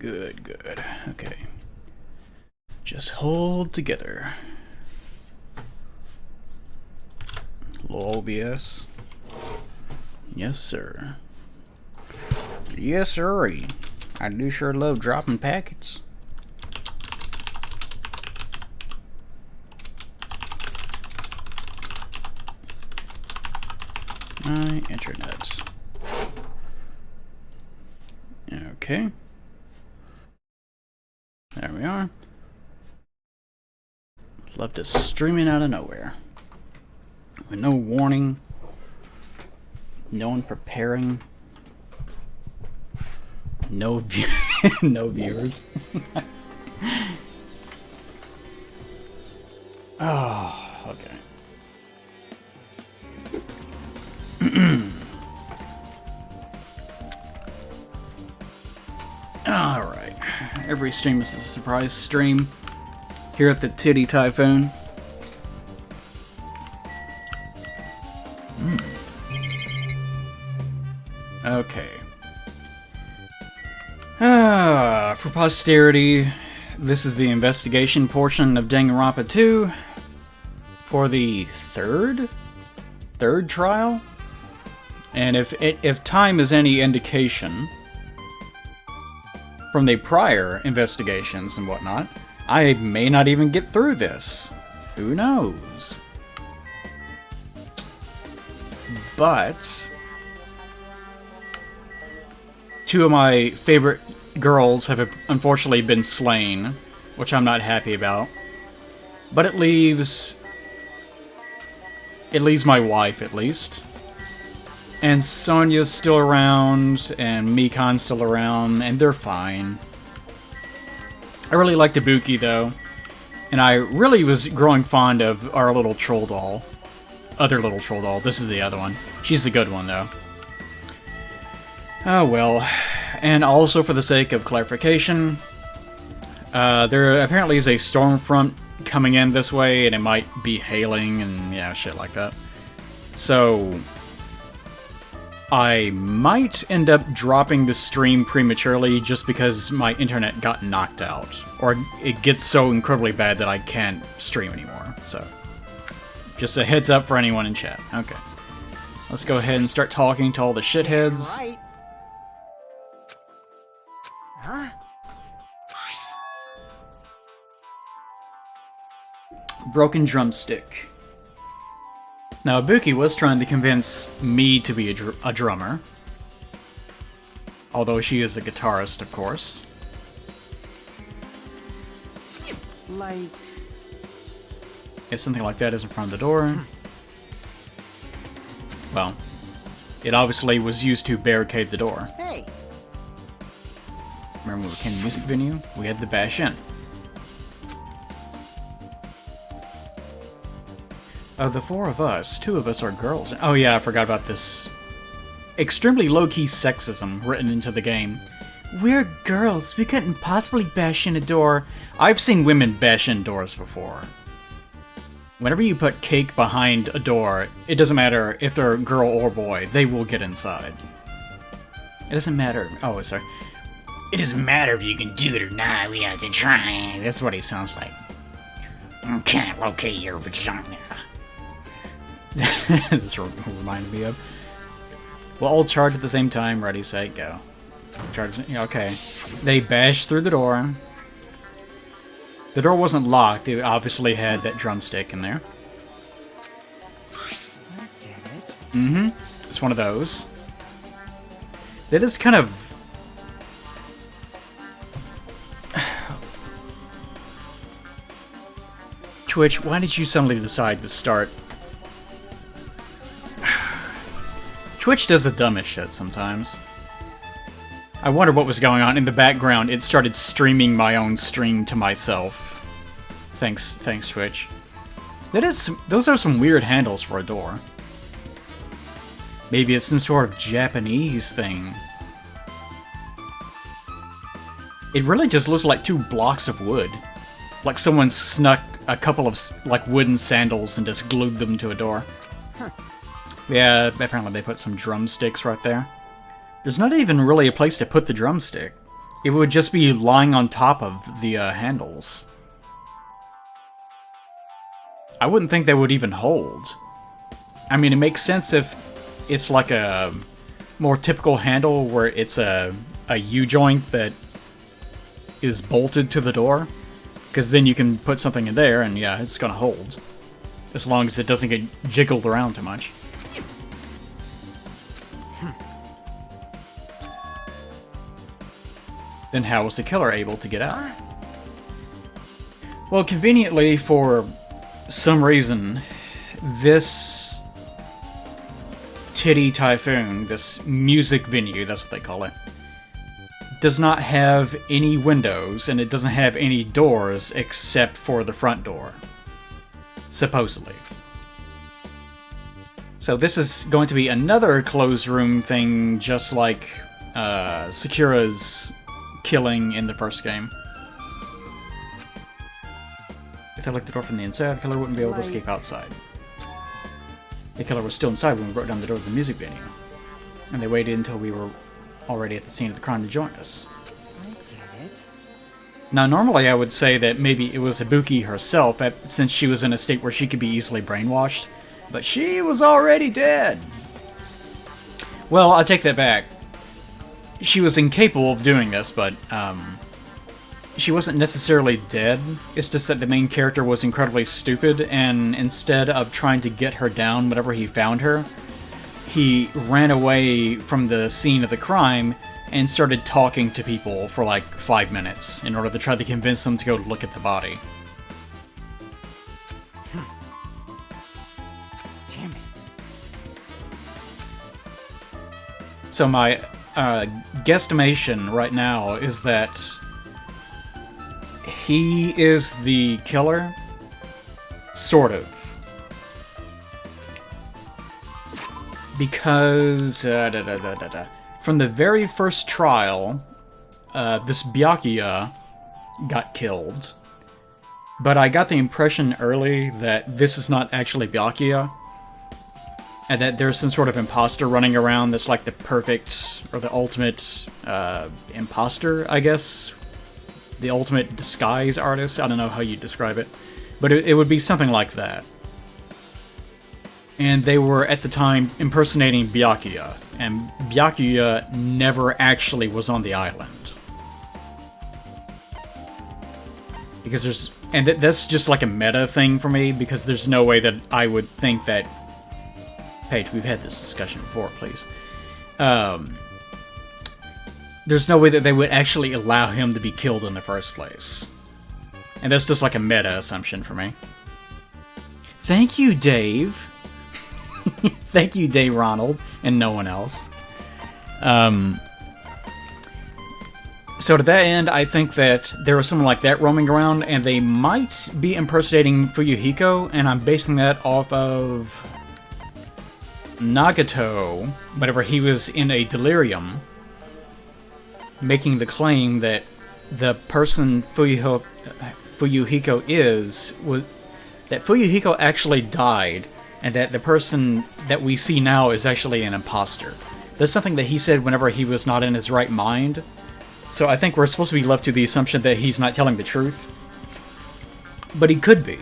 Good, good. Okay. Just hold together. Little OBS. Yes, sir. Yes, sir. I do sure love dropping packets. My internet. Okay. There we are. Love to stream it out of nowhere. With no warning. No one preparing. No no viewers. Oh, okay. Alright. Every stream is a surprise stream here at the Titty Typhoon. Okay. For posterity, this is the investigation portion of Danganronpa 2 for the third trial. And if time is any indication from the prior investigations and whatnot, I may not even get through this. Who knows? But two of my favorite girls have unfortunately been slain, which I'm not happy about. But it leaves my wife, at least. And Sonya's still around, and Mikan's still around, and they're fine. I really like Ibuki, though. And I really was growing fond of our little troll doll. Other little troll doll. This is the other one. She's the good one, though. Oh, well. And also, for the sake of clarification, there apparently is a storm front coming in this way, and it might be hailing and, yeah, shit like that. So I might end up dropping the stream prematurely just because my internet got knocked out. Or it gets so incredibly bad that I can't stream anymore. So, just a heads up for anyone in chat. Okay. Let's go ahead and start talking to all the shitheads. Right. Huh? Broken drumstick. Now, Ibuki was trying to convince me to be a drummer. Although she is a guitarist, of course. Like... If something like that is in front of the door... Well, it obviously was used to barricade the door. Hey! Remember when we came to the music venue? We had to bash in. Of the four of us, two of us are girls. Oh yeah, I forgot about this extremely low-key sexism written into the game. We're girls, we couldn't possibly bash in a door. I've seen women bash in doors before. Whenever you put cake behind a door, it doesn't matter if they're a girl or boy, they will get inside. It doesn't matter. Oh, sorry. It doesn't matter if you can do it or not, we have to try. That's what he sounds like. I can't locate your vagina. This reminded me of. We'll all charge at the same time. Ready, set, go. Charge. Okay. They bashed through the door. The door wasn't locked. It obviously had that drumstick in there. Mm-hmm. It's one of those. That is kind of... Twitch, why did you suddenly decide to start... Twitch does the dumbest shit sometimes. I wonder what was going on. In the background, it started streaming my own stream to myself. Thanks, Twitch. Those are some weird handles for a door. Maybe it's some sort of Japanese thing. It really just looks like two blocks of wood. Like someone snuck a couple of like wooden sandals and just glued them to a door. Huh. Yeah, apparently they put some drumsticks right there. There's not even really a place to put the drumstick. It would just be lying on top of the handles. I wouldn't think they would even hold. I mean, it makes sense if it's like a more typical handle where it's a U-joint that is bolted to the door. Because then you can put something in there and yeah, it's gonna hold. As long as it doesn't get jiggled around too much. Then how was the killer able to get out? Well, conveniently, for some reason, this Titty Typhoon, this music venue, that's what they call it, does not have any windows, and it doesn't have any doors except for the front door. Supposedly. So this is going to be another closed room thing, just like Sakura's killing in the first game. If I locked the door from the inside, the killer wouldn't be able to escape outside. The killer was still inside when we broke down the door of the music venue. And they waited until we were already at the scene of the crime to join us. I get it. Now, normally I would say that maybe it was Ibuki herself, since she was in a state where she could be easily brainwashed. But she was already dead! Well, I take that back. She was incapable of doing this, but, she wasn't necessarily dead. It's just that the main character was incredibly stupid, and instead of trying to get her down whenever he found her, he ran away from the scene of the crime and started talking to people for like 5 minutes in order to try to convince them to go look at the body. Damn it. So my guesstimation right now is that he is the killer, sort of. Because, from the very first trial, this Byakuya got killed. But I got the impression early that this is not actually Byakuya. And that there's some sort of imposter running around that's like the perfect, or the ultimate, imposter, I guess. The ultimate disguise artist? I don't know how you describe it. But it would be something like that. And they were, at the time, impersonating Byakuya. And Byakuya never actually was on the island. Because there's... And that's just like a meta thing for me, because there's no way that I would think that... Paige, we've had this discussion before, please. There's no way that they would actually allow him to be killed in the first place. And that's just like a meta assumption for me. Thank you, Dave. Thank you, Dave Ronald, and no one else. So to that end, I think that there was someone like that roaming around, and they might be impersonating Fuyuhiko, and I'm basing that off of Nagato, whenever he was in a delirium, making the claim that the person Fuyuhiko was that Fuyuhiko actually died, and that the person that we see now is actually an imposter. That's something that he said whenever he was not in his right mind. So I think we're supposed to be left to the assumption that he's not telling the truth. But he could be.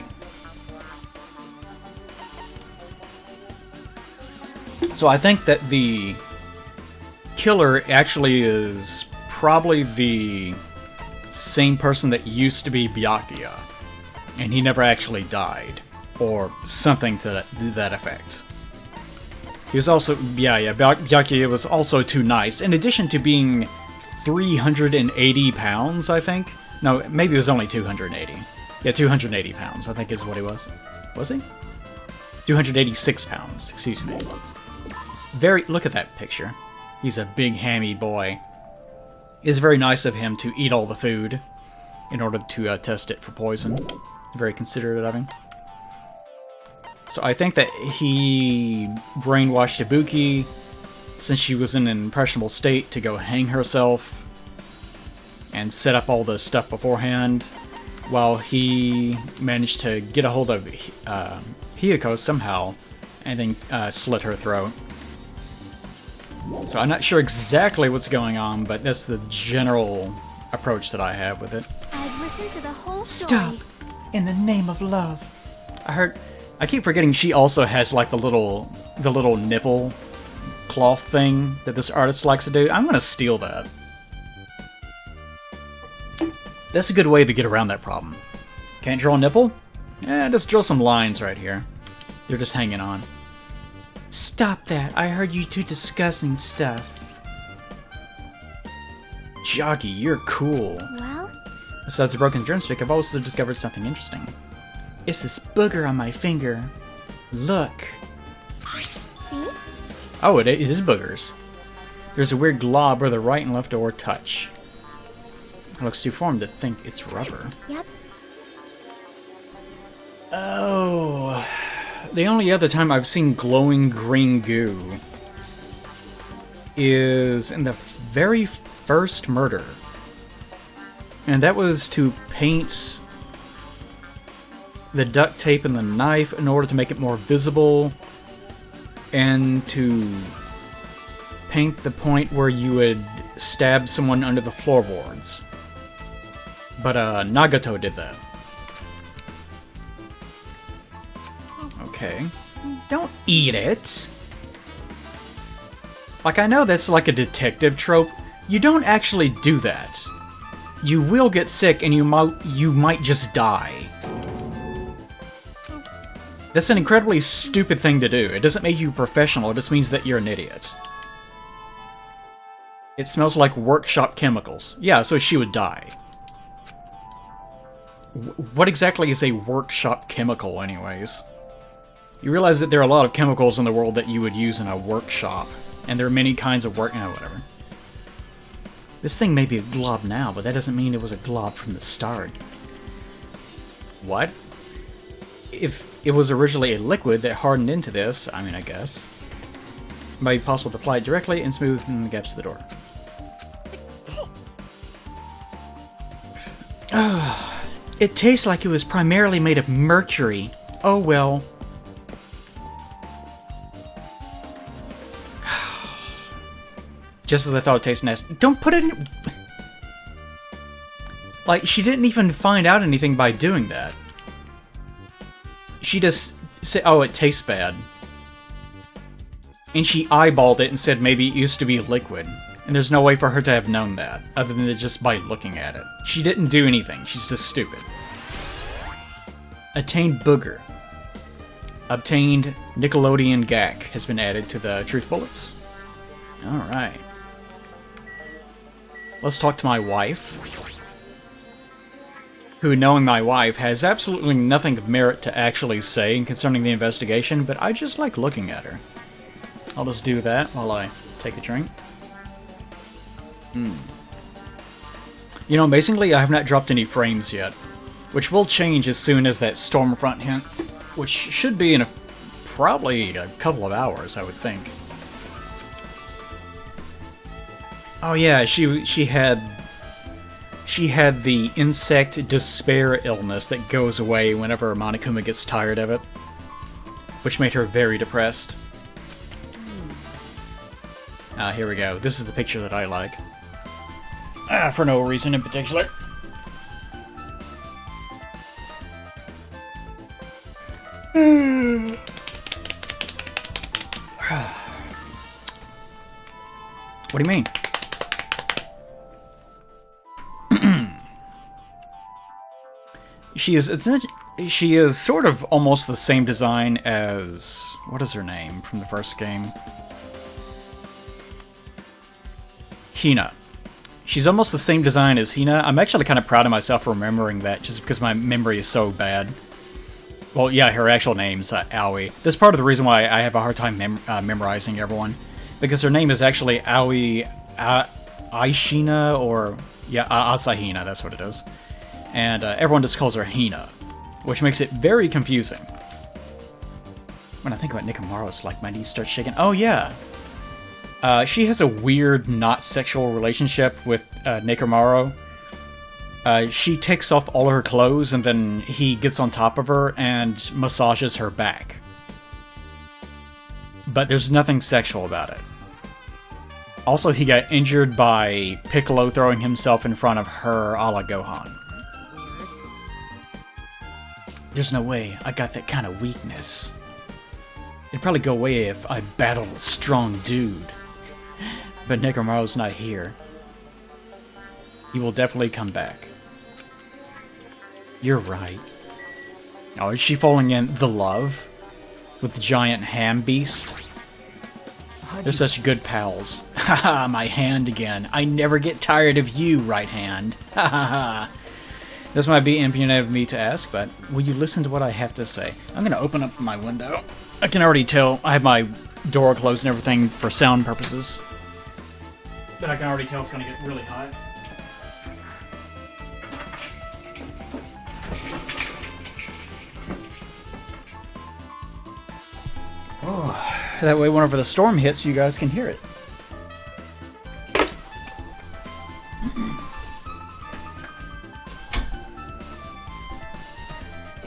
So I think that the killer actually is probably the same person that used to be Byakuya, and he never actually died, or something to that effect. He was also, Byakuya was also too nice, in addition to being 380 pounds, I think? No, maybe it was only 280. Yeah, 280 pounds, I think is what he was. Was he? 286 pounds, excuse me. Look at that picture. He's a big hammy boy. It's very nice of him to eat all the food in order to test it for poison. Very considerate of him. So I think that he brainwashed Ibuki, since she was in an impressionable state, to go hang herself and set up all the stuff beforehand, while he managed to get a hold of Hiyoko somehow and then slit her throat. So I'm not sure exactly what's going on, but that's the general approach that I have with it. I've listened to the whole story. Stop! In the name of love. I keep forgetting she also has like the little nipple cloth thing that this artist likes to do. I'm gonna steal that. That's a good way to get around that problem. Can't draw a nipple? Just draw some lines right here. They're just hanging on. Stop that. I heard you two discussing stuff. Jockey, you're cool. Well? Besides the broken drumstick, I've also discovered something interesting. It's this booger on my finger. Look. See? Oh, it is boogers. There's a weird glob where the right and left door touch. It looks too formed to think it's rubber. Yep. Oh. The only other time I've seen glowing green goo is in the very first murder. And that was to paint the duct tape and the knife in order to make it more visible, and to paint the point where you would stab someone under the floorboards. But Nagato did that. Okay. Don't eat it! Like, I know that's like a detective trope. You don't actually do that. You will get sick and you might just die. That's an incredibly stupid thing to do. It doesn't make you professional, it just means that you're an idiot. It smells like workshop chemicals. Yeah, so she would die. What exactly is a workshop chemical, anyways? You realize that there are a lot of chemicals in the world that you would use in a workshop, and there are many kinds of whatever. This thing may be a glob now, but that doesn't mean it was a glob from the start. What? If it was originally a liquid that hardened into this, I mean, I guess. It might be possible to apply it directly and smoothen the gaps of the door. It tastes like it was primarily made of mercury. Oh well. Just as I thought it tasted nasty. Don't put it in... Like, she didn't even find out anything by doing that. She just said, oh, it tastes bad. And she eyeballed it and said maybe it used to be liquid. And there's no way for her to have known that, other than just by looking at it. She didn't do anything, she's just stupid. Attained booger. Obtained Nickelodeon Gak has been added to the truth bullets. Alright. Let's talk to my wife. Who, knowing my wife, has absolutely nothing of merit to actually say concerning the investigation, but I just like looking at her. I'll just do that while I take a drink. You know, basically I have not dropped any frames yet, which will change as soon as that Stormfront hits, which should be in probably a couple of hours, I would think. Oh yeah, she had the insect despair illness that goes away whenever Monokuma gets tired of it, which made her very depressed. Here we go. This is the picture that I like. For no reason in particular. What do you mean? She is sort of almost the same design as... what is her name from the first game? Hina. She's almost the same design as Hina. I'm actually kind of proud of myself for remembering that, just because my memory is so bad. Well, yeah, her actual name's Aoi. That's part of the reason why I have a hard time memorizing everyone. Because her name is actually Aoi Aishina, or... yeah, Asahina, that's what it is. And everyone just calls her Hina, which makes it very confusing. When I think about Nikamaru, it's like my knees start shaking. Oh, yeah! She has a weird, not sexual relationship with Nekamaru. She takes off all her clothes and then he gets on top of her and massages her back. But there's nothing sexual about it. Also, he got injured by Piccolo throwing himself in front of her a la Gohan. That's weird. There's no way I got that kind of weakness. It'd probably go away if I battled a strong dude. But Nekomaru's not here. He will definitely come back. You're right. Oh, is she falling in the love? With the giant ham beast? They're such good pals. Haha, my hand again. I never get tired of you, right hand. Ha ha ha. This might be impudent of me to ask, but will you listen to what I have to say? I'm gonna open up my window. I can already tell I have my door closed and everything for sound purposes. But I can already tell it's gonna get really hot. Oh, that way whenever the storm hits, you guys can hear it.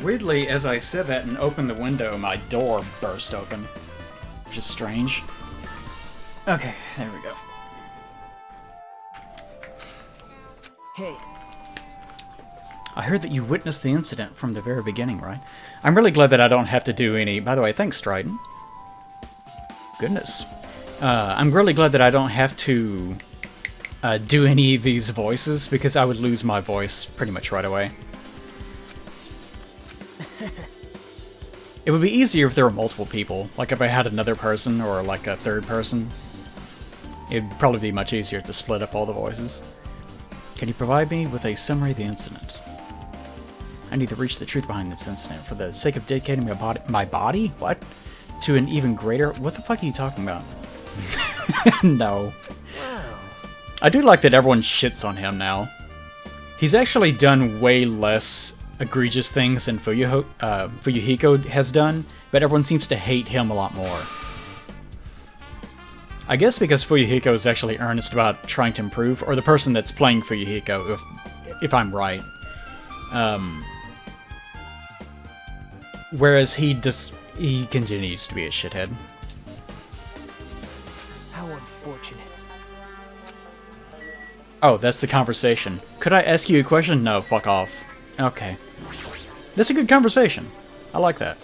Weirdly, as I said that and opened the window, my door burst open. Which is strange. Okay, there we go. Hey. I heard that you witnessed the incident from the very beginning, right? I'm really glad that I don't have to do any... By the way, thanks, Strident. Goodness. I'm really glad that I don't have to do any of these voices, because I would lose my voice pretty much right away. It would be easier if there were multiple people. Like if I had another person or like a third person. It'd probably be much easier to split up all the voices. Can you provide me with a summary of the incident? I need to reach the truth behind this incident for the sake of dedicating my body? What? To an even greater... What the fuck are you talking about? No. Wow. I do like that everyone shits on him now. He's actually done way less egregious things than Fuyuhiko has done, but everyone seems to hate him a lot more. I guess because Fuyuhiko is actually earnest about trying to improve, or the person that's playing Fuyuhiko, if I'm right. Whereas he continues to be a shithead. How unfortunate. Oh, that's the conversation. Could I ask you a question? No, fuck off. Okay. That's a good conversation. I like that.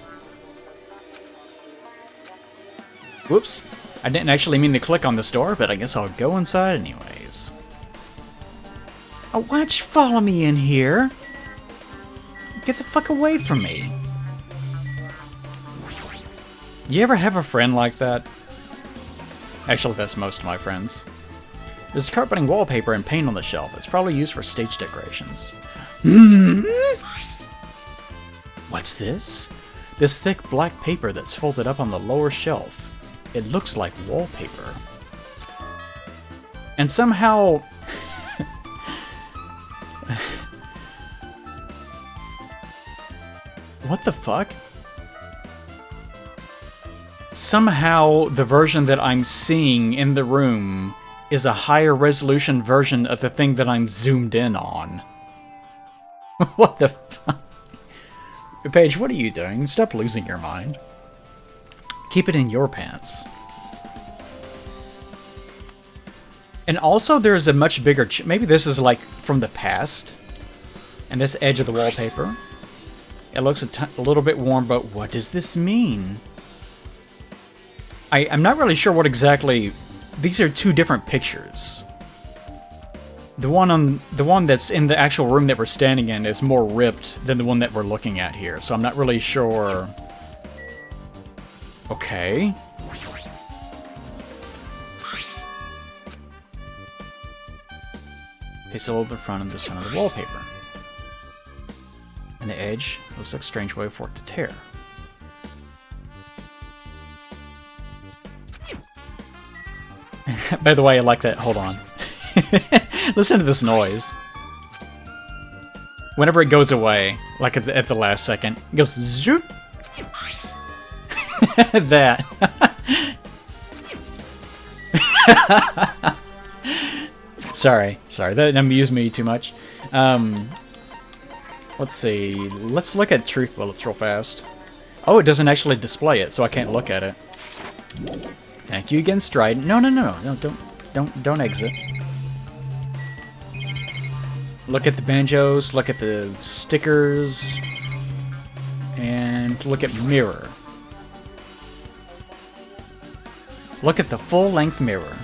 Whoops. I didn't actually mean to click on this door, but I guess I'll go inside anyways. Oh, why'd you follow me in here? Get the fuck away from me. You ever have a friend like that? Actually, that's most of my friends. There's carpeting wallpaper and paint on the shelf. It's probably used for stage decorations. What's this? This thick black paper that's folded up on the lower shelf. It looks like wallpaper. And somehow... What the fuck? Somehow the version that I'm seeing in the room is a higher resolution version of the thing that I'm zoomed in on. What the fuck? Paige, what are you doing? Stop losing your mind. Keep it in your pants. And also there's a much bigger... maybe this is like from the past. And this edge of the wallpaper. It looks a little bit warm, but what does this mean? I'm not really sure what exactly... These are two different pictures. The one that's in the actual room that we're standing in is more ripped than the one that we're looking at here, so I'm not really sure. Okay. Paste a little bit front and the center of the wallpaper. And the edge looks like a strange way for it to tear. By the way, I like that. Hold on. Listen to this noise. Whenever it goes away, like at the last second, it goes zoop. That. Sorry, that amused me too much. Let's see. Let's look at truth bullets real fast. Oh, it doesn't actually display it, so I can't look at it. Thank you again, Strident. No, don't. Don't exit. Look at the banjos, look at the stickers, and look at mirror. Look at the full-length mirror.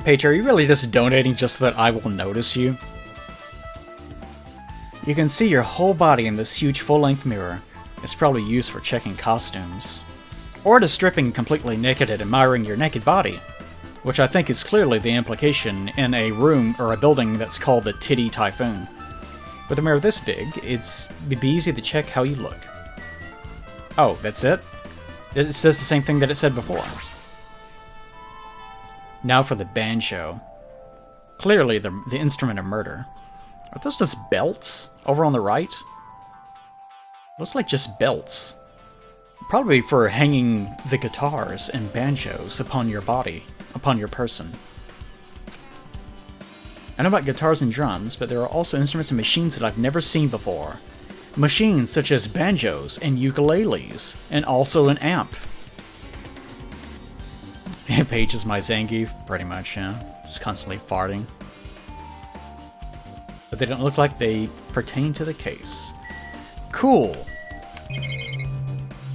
Paige, are you really just donating just so that I will notice you? You can see your whole body in this huge full-length mirror. It's probably used for checking costumes. Or to stripping completely naked and admiring your naked body. Which I think is clearly the implication in a room or a building that's called the Titty Typhoon. With a mirror this big, it'd be easy to check how you look. Oh, that's it? It says the same thing that it said before. Now for the banjo. Clearly the instrument of murder. Are those just belts over on the right? Looks like just belts. Probably for hanging the guitars and banjos upon your body, upon your person. I know about guitars and drums, but there are also instruments and machines that I've never seen before. Machines such as banjos and ukuleles, and also an amp. Paige is my Zangief, pretty much, yeah. It's constantly farting. But they don't look like they pertain to the case. Cool.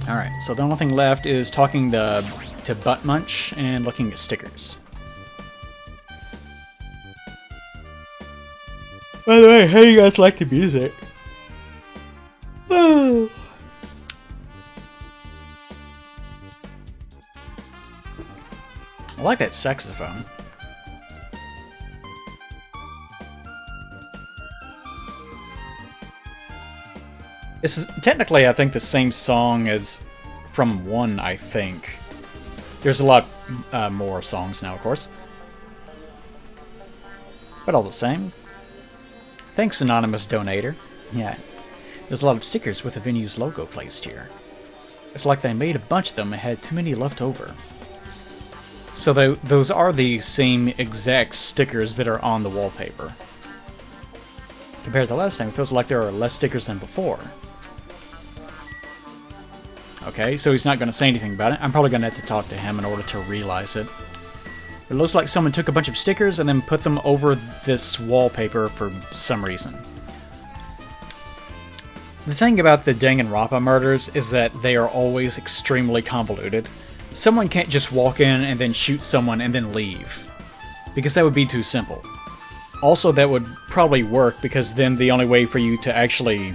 Alright, so the only thing left is talking to Butt Munch and looking at stickers. By the way, how do you guys like the music? Oh. I like that saxophone. This is technically, I think, the same song as from 1, I think. There's a lot more songs now, of course. But all the same. Thanks, anonymous donator. Yeah, there's a lot of stickers with the venue's logo placed here. It's like they made a bunch of them and had too many left over. So those are the same exact stickers that are on the wallpaper. Compared to last time, it feels like there are less stickers than before. Okay, so he's not going to say anything about it. I'm probably going to have to talk to him in order to realize it. It looks like someone took a bunch of stickers and then put them over this wallpaper for some reason. The thing about the Danganronpa murders is that they are always extremely convoluted. Someone can't just walk in and then shoot someone and then leave, because that would be too simple. Also, that would probably work because then the only way for you to actually,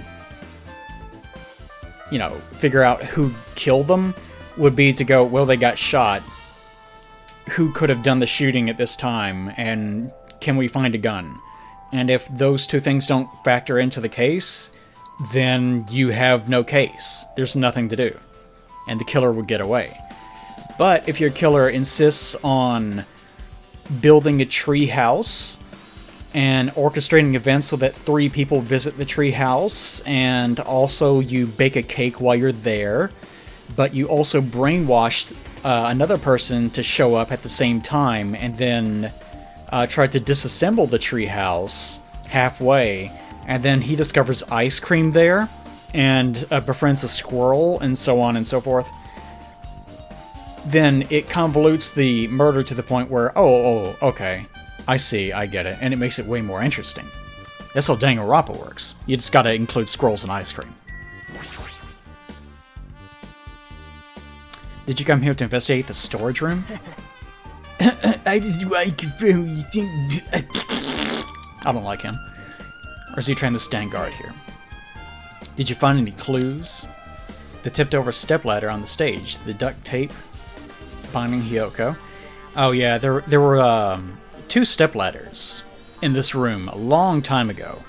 you know, figure out who killed them would be to go, well, they got shot. Who could have done the shooting at this time, and can we find a gun? And if those two things don't factor into the case, then you have no case. There's nothing to do. And the killer would get away. But if your killer insists on building a tree house and orchestrating events so that 3 people visit the tree house, and also you bake a cake while you're there, but you also brainwashed another person to show up at the same time, and then tried to disassemble the tree house halfway, and then he discovers ice cream there, and befriends a squirrel, and so on and so forth, then it convolutes the murder to the point where, oh, okay, I see, I get it, and it makes it way more interesting. That's how Danganronpa works. You just gotta include squirrels and ice cream. Did you come here to investigate the storage room? I just want to confirm you think... I don't like him. Or is he trying to stand guard here? Did you find any clues? The tipped-over stepladder on the stage, the duct tape binding Hyoko. Oh yeah, there were 2 stepladders in this room a long time ago.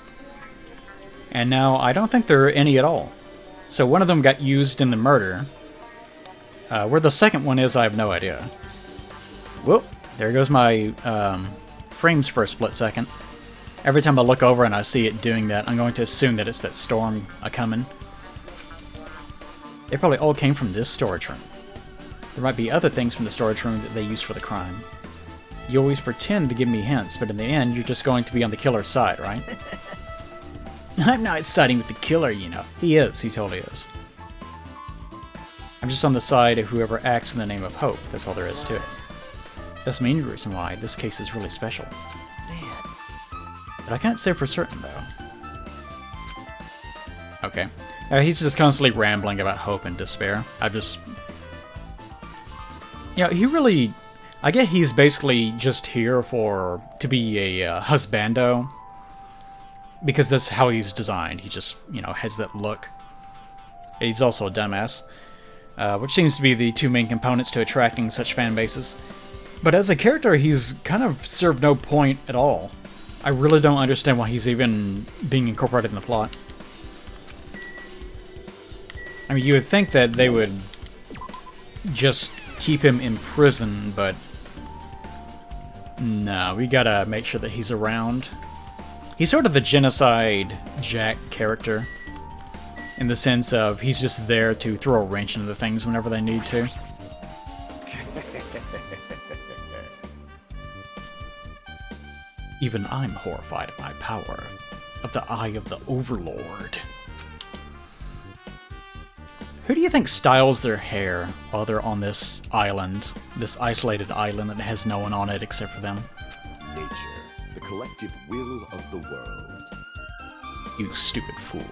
And now I don't think there are any at all. So one of them got used in the murder. Where the second one is, I have no idea. Whoop! There goes my frames for a split second. Every time I look over and I see it doing that, I'm going to assume that it's that storm a-coming. They probably all came from this storage room. There might be other things from the storage room that they used for the crime. You always pretend to give me hints, but in the end, you're just going to be on the killer's side, right? I'm not siding with the killer, you know. He is. He totally is. I'm just on the side of whoever acts in the name of hope. That's all there is to it. That's the main reason why this case is really special. Man. But I can't say for certain, though. Okay. He's just constantly rambling about hope and despair. I've just... You know, he really... I get he's basically just here to be a husbando. Because that's how he's designed. He just, you know, has that look. He's also a dumbass. Which seems to be the two main components to attracting such fan bases. But as a character, he's kind of served no point at all. I really don't understand why he's even being incorporated in the plot. I mean, you would think that they would just keep him in prison, but no, we gotta make sure that he's around. He's sort of the genocide Jack character, in the sense of he's just there to throw a wrench into things whenever they need to. Even I'm horrified at my power, of the eye of the Overlord. Who do you think styles their hair while they're on this island? This isolated island that has no one on it except for them? Nature, the collective will of the world. You stupid fool.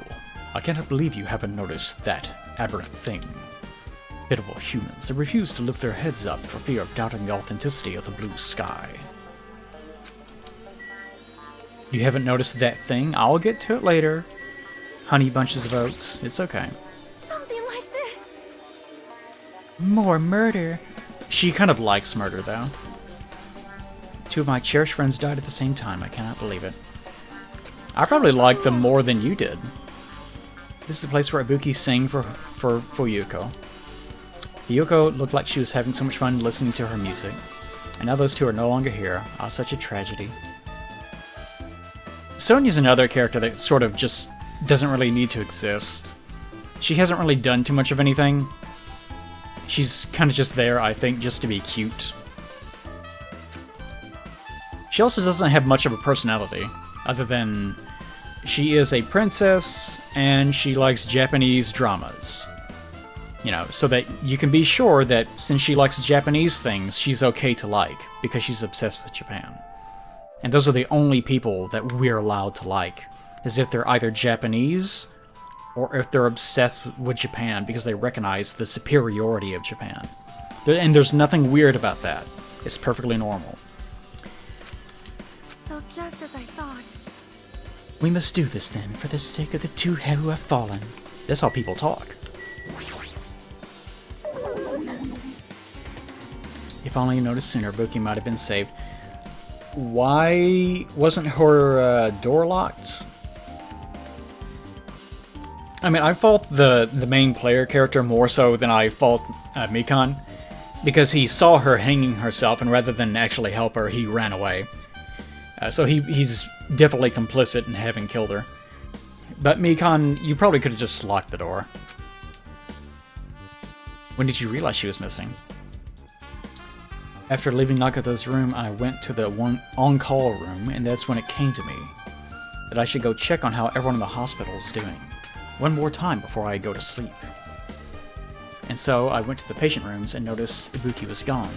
I cannot believe you haven't noticed that aberrant thing. Pitiful humans that refuse to lift their heads up for fear of doubting the authenticity of the blue sky. You haven't noticed that thing? I'll get to it later. Honey bunches of oats. It's okay. Something like this. More murder. She kind of likes murder, though. Two of my cherished friends died at the same time. I cannot believe it. I probably liked them more than you did. This is the place where Ibuki sang for Yuko. Yuko looked like she was having so much fun listening to her music. And now those two are no longer here. Ah, such a tragedy. Sonya's another character that sort of just doesn't really need to exist. She hasn't really done too much of anything. She's kind of just there, I think, just to be cute. She also doesn't have much of a personality, other than she is a princess and she likes Japanese dramas. You know, so that you can be sure that since she likes Japanese things, she's okay to like, because she's obsessed with Japan. And those are the only people that we're allowed to like, as if they're either Japanese or if they're obsessed with Japan because they recognize the superiority of Japan. And there's nothing weird about that. It's perfectly normal. So just as I thought. We must do this then, for the sake of the two who have fallen. That's how people talk. If only you noticed sooner, Buki might have been saved. Why wasn't her door locked? I mean, I fault the main player character more so than I fault Mikan, because he saw her hanging herself, and rather than actually help her, he ran away. So he's definitely complicit in having killed her. But Mikan, you probably could have just locked the door. When did you realize she was missing? After leaving Nakato's room, I went to the on-call room, and that's when it came to me that I should go check on how everyone in the hospital is doing. One more time before I go to sleep. And so I went to the patient rooms and noticed Ibuki was gone.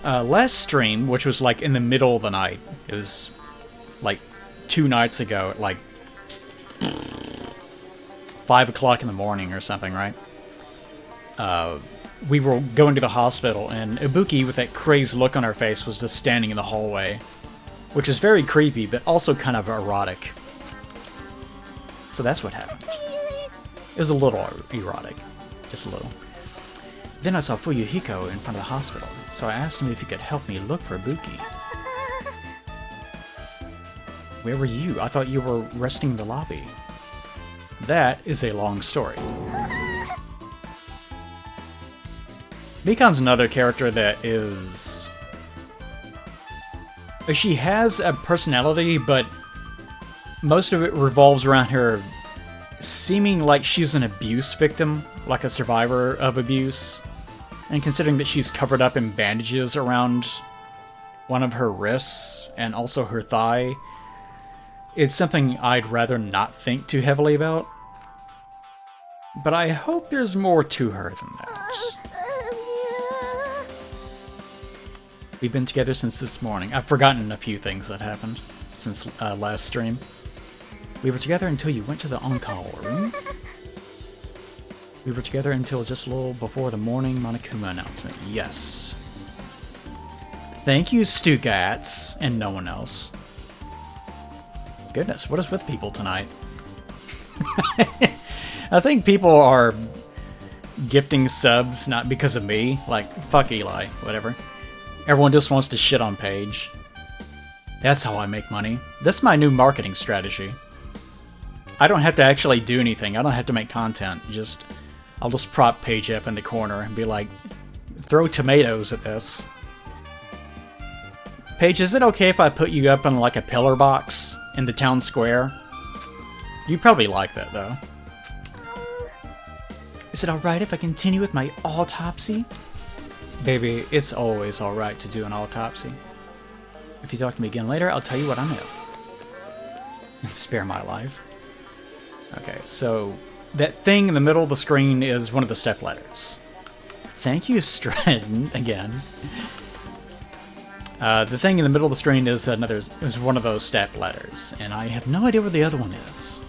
Last stream, which was like in the middle of the night, it was like 2 nights ago, at like 5 o'clock in the morning or something, right? We were going to the hospital, and Ibuki, with that crazed look on her face, was just standing in the hallway, which is very creepy, but also kind of erotic. So that's what happened. It was a little erotic, just a little. Then I saw Fuyuhiko in front of the hospital, so I asked him if he could help me look for Ibuki. Where were you? I thought you were resting in the lobby. That is a long story. Mikan's another character that is... She has a personality, but most of it revolves around her seeming like she's an abuse victim, like a survivor of abuse. And considering that she's covered up in bandages around one of her wrists and also her thigh, it's something I'd rather not think too heavily about. But I hope there's more to her than that. We've been together since this morning. I've forgotten a few things that happened since last stream. We were together until you went to the on-call room. We were together until just a little before the morning Monokuma announcement. Yes. Thank you, Stugats, and no one else. Goodness, what is with people tonight? I think people are gifting subs not because of me. Like, fuck Eli, whatever. Everyone just wants to shit on Paige. That's how I make money. This is my new marketing strategy. I don't have to actually do anything. I don't have to make content. I'll just prop Paige up in the corner and be like, throw tomatoes at this. Paige, is it okay if I put you up in like a pillar box in the town square? You'd probably like that, though. Is it alright if I continue with my autopsy? Baby, it's always alright to do an autopsy. If you talk to me again later, I'll tell you what I know. And spare my life. Okay, so that thing in the middle of the screen is one of the step letters. Thank you, Stratton, again. The thing in the middle of the screen is one of those step letters, and I have no idea where the other one is.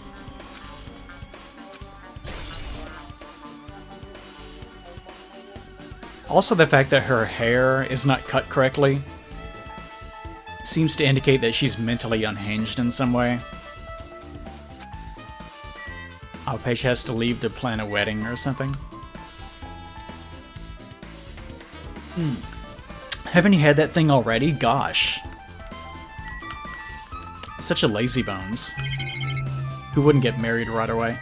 Also, the fact that her hair is not cut correctly seems to indicate that she's mentally unhinged in some way. Oh, Paige has to leave to plan a wedding or something. Haven't you had that thing already? Gosh. Such a lazy bones. Who wouldn't get married right away?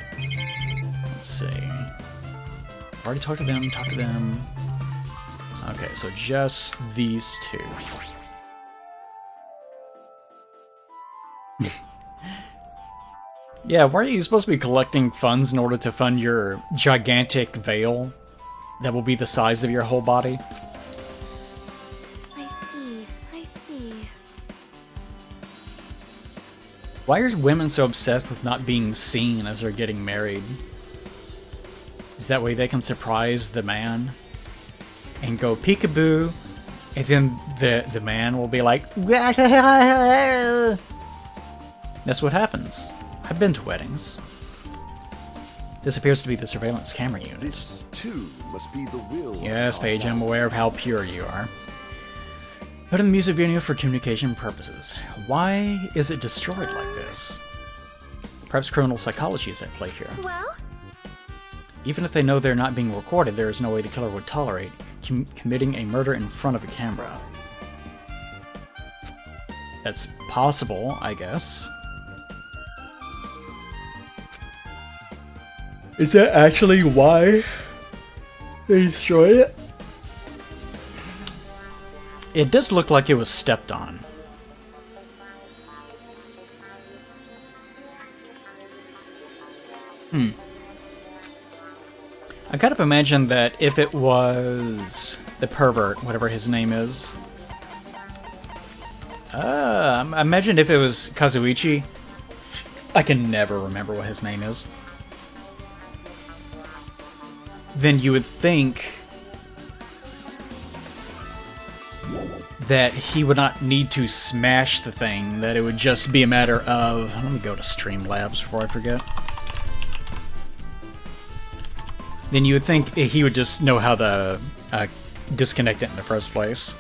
Let's see. Already talked to them, Okay, so just these two. Yeah, weren't you supposed to be collecting funds in order to fund your gigantic veil that will be the size of your whole body? I see. Why are women so obsessed with not being seen as they're getting married? Is that way they can surprise the man? And go peekaboo, and then the man will be like, that's what happens. I've been to weddings. This appears to be the surveillance camera unit. This, too, must be the will. Yes, Paige, I'm aware of how pure you are. Put in the music video for communication purposes. Why is it destroyed like this? Perhaps criminal psychology is at play here. Well? Even if they know they're not being recorded, there is no way the killer would tolerate committing a murder in front of a camera. That's possible, I guess. Is that actually why they destroyed it? It does look like it was stepped on. I kind of imagine that if it was the pervert, whatever his name is. I imagine if it was Kazuichi. I can never remember what his name is. Then you would think that he would not need to smash the thing, that it would just be a matter of... Let me go to Streamlabs before I forget. Then you would think he would just know how to disconnect it in the first place.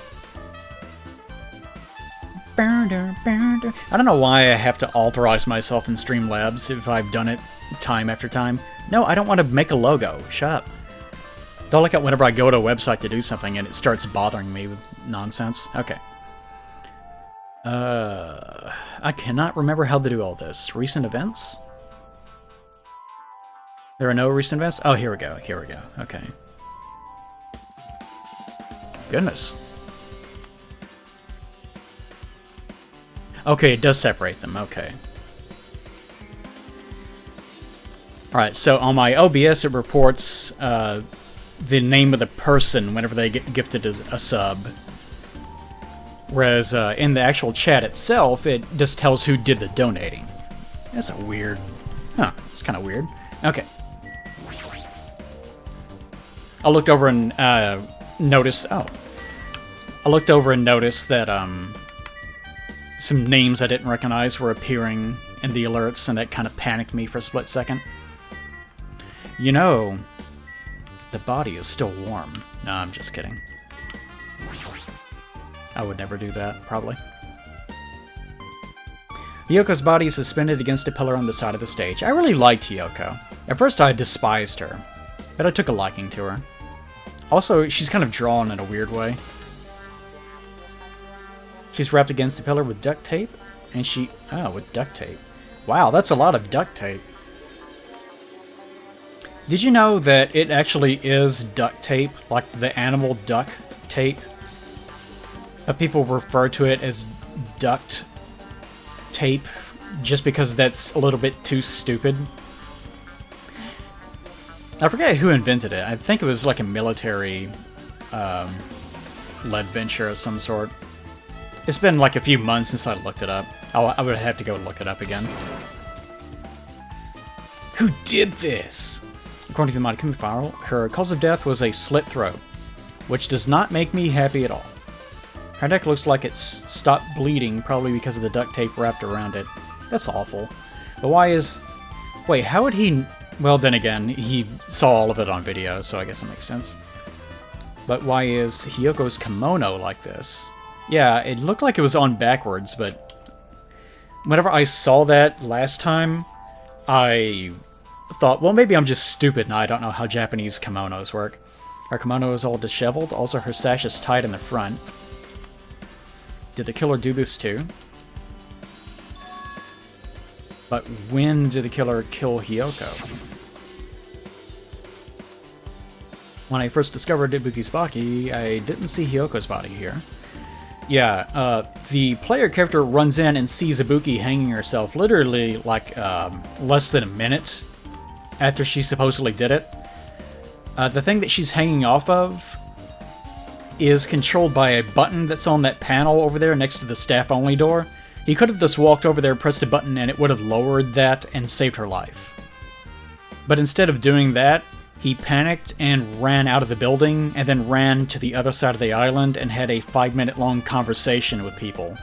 I don't know why I have to authorize myself in Streamlabs if I've done it time after time. No, I don't want to make a logo. Shut up. Don't look at whenever I go to a website to do something and it starts bothering me with nonsense. Okay. I cannot remember how to do all this. Recent events? There are no recent events? Oh, here we go. Here we go. Okay. Goodness. Okay, it does separate them. Okay. Alright, so on my OBS it reports the name of the person whenever they get gifted as a sub. Whereas in the actual chat itself, it just tells who did the donating. That's a weird... Huh, it's kind of weird. Okay. I looked over and noticed... Oh. I looked over and noticed that some names I didn't recognize were appearing in the alerts, and that kind of panicked me for a split second. You know, the body is still warm. No, I'm just kidding. I would never do that, probably. Hyoko's body is suspended against a pillar on the side of the stage. I really liked Hyoko. At first I despised her, but I took a liking to her. Also, she's kind of drawn in a weird way. She's wrapped against the pillar with duct tape, and she... Oh, with duct tape. Wow, that's a lot of duct tape. Did you know that it actually is duct tape, like the animal duck tape? But people refer to it as duct tape just because that's a little bit too stupid. I forget who invented it. I think it was like a military led venture of some sort. It's been like a few months since I looked it up. I would have to go look it up again. Who did this? According to the Monokumi file, her cause of death was a slit throat, which does not make me happy at all. Her neck looks like it's stopped bleeding, probably because of the duct tape wrapped around it. That's awful. But why is... Wait, how would he... Well, then again, he saw all of it on video, so I guess it makes sense. But why is Hyoko's kimono like this? Yeah, it looked like it was on backwards, but... Whenever I saw that last time, I thought, well, maybe I'm just stupid and I don't know how Japanese kimonos work. Her kimono is all disheveled, also her sash is tied in the front. Did the killer do this too? But when did the killer kill Hyoko? When I first discovered Ibuki's body, I didn't see Hyoko's body here. Yeah, the player character runs in and sees Ibuki hanging herself literally like less than a minute after she supposedly did it. The thing that she's hanging off of is controlled by a button that's on that panel over there next to the staff-only door. He could have just walked over there, pressed a button, and it would have lowered that and saved her life. But instead of doing that, he panicked and ran out of the building, and then ran to the other side of the island and had a 5-minute-long conversation with people.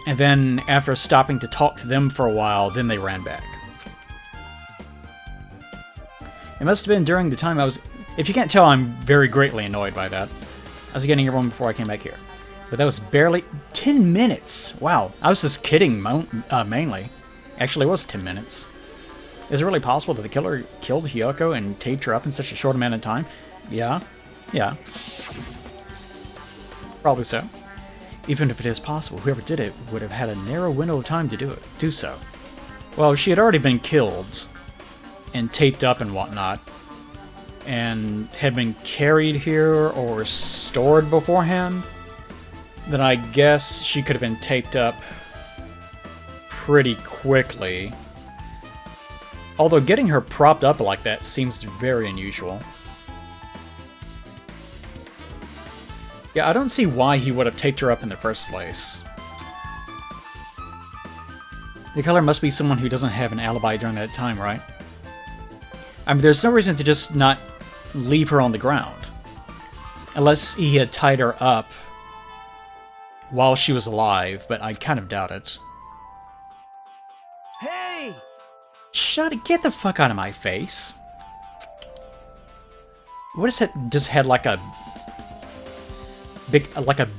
And then, after stopping to talk to them for a while, then they ran back. It must have been during the time I was... If you can't tell, I'm very greatly annoyed by that. I was getting everyone before I came back here. But that was barely... 10 minutes! Wow, I was just kidding mainly. Actually, it was 10 minutes. Is it really possible that the killer killed Hyoko and taped her up in such a short amount of time? Yeah. Yeah. Probably so. Even if it is possible, whoever did it would have had a narrow window of time to do so. Well, she had already been killed and taped up and whatnot, and had been carried here or stored beforehand, then I guess she could have been taped up pretty quickly. Although getting her propped up like that seems very unusual. Yeah, I don't see why he would have taped her up in the first place. The killer must be someone who doesn't have an alibi during that time, right? I mean, there's no reason to just not leave her on the ground. Unless he had tied her up while she was alive, but I kind of doubt it. Hey! Shut it! Get the fuck out of my face! What is that? Just had like a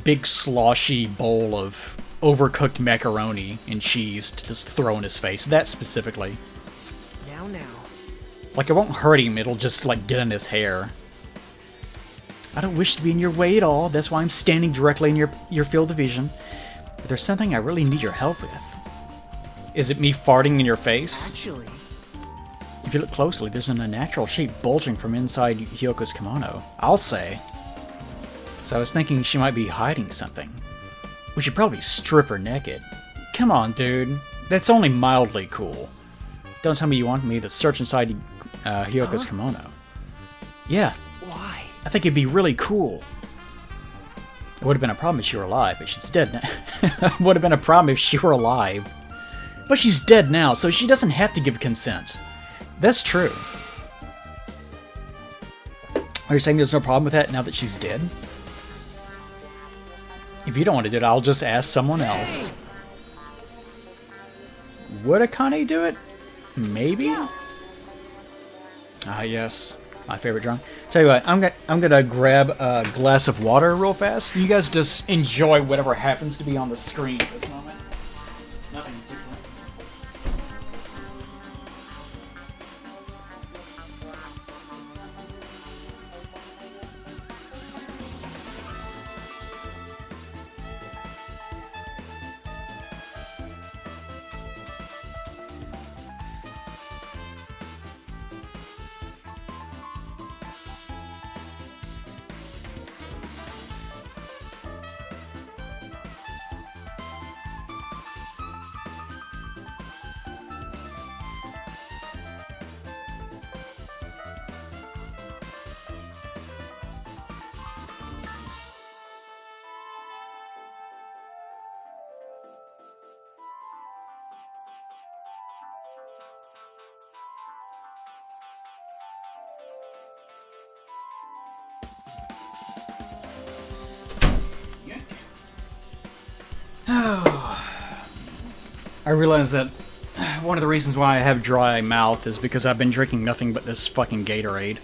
big sloshy bowl of overcooked macaroni and cheese to just throw in his face. That specifically. Now. Like, it won't hurt him, it'll just, like, get in his hair. I don't wish to be in your way at all, that's why I'm standing directly in your field of vision. But there's something I really need your help with. Is it me farting in your face? Actually... If you look closely, there's an unnatural shape bulging from inside Hyoko's kimono. I'll say. So I was thinking she might be hiding something. We should probably strip her naked. Come on, dude. That's only mildly cool. Don't tell me you want me to search inside Hyoko's kimono. Yeah. Why? I think it'd be really cool. It would have been a problem if she were alive, but she's dead now. It would have been a problem if she were alive. But she's dead now, so she doesn't have to give consent. That's true. Are you saying there's no problem with that now that she's dead? If you don't want to do it, I'll just ask someone else. Would Akane do it? Maybe? Ah, yes. My favorite drawing. Tell you what, I'm gonna grab a glass of water real fast. You guys just enjoy whatever happens to be on the screen at this moment. Nothing particular. I realize that one of the reasons why I have dry mouth is because I've been drinking nothing but this fucking Gatorade.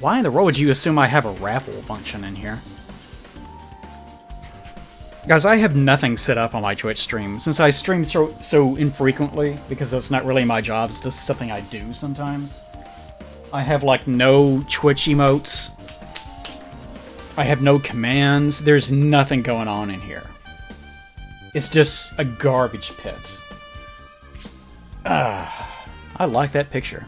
Why in the world would you assume I have a raffle function in here? Guys, I have nothing set up on my Twitch stream. Since I stream so infrequently, because that's not really my job, it's just something I do sometimes. I have, like, no Twitch emotes. I have no commands. There's nothing going on in here. It's just a garbage pit. I like that picture.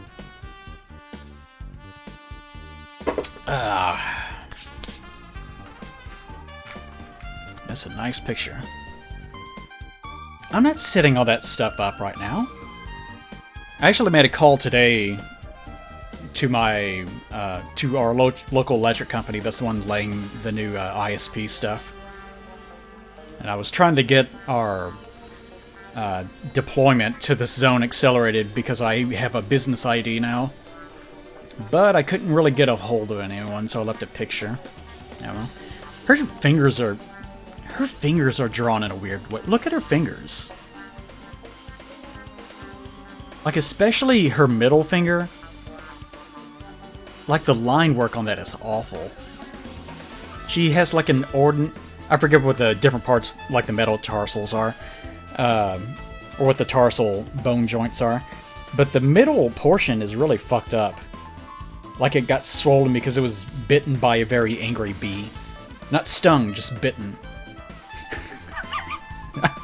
That's a nice picture. I'm not setting all that stuff up right now. I actually made a call today to my to our local electric company. That's the one laying the new ISP stuff. And I was trying to get our deployment to this zone accelerated because I have a business ID now. But I couldn't really get a hold of anyone, so I left a picture. I don't know. Her fingers are drawn in a weird way. Look at her fingers. Like, especially her middle finger. Like, the line work on that is awful. She has like an I forget what the different parts, like the metatarsals are. Or what the tarsal bone joints are. But the middle portion is really fucked up. Like it got swollen because it was bitten by a very angry bee. Not stung, just bitten.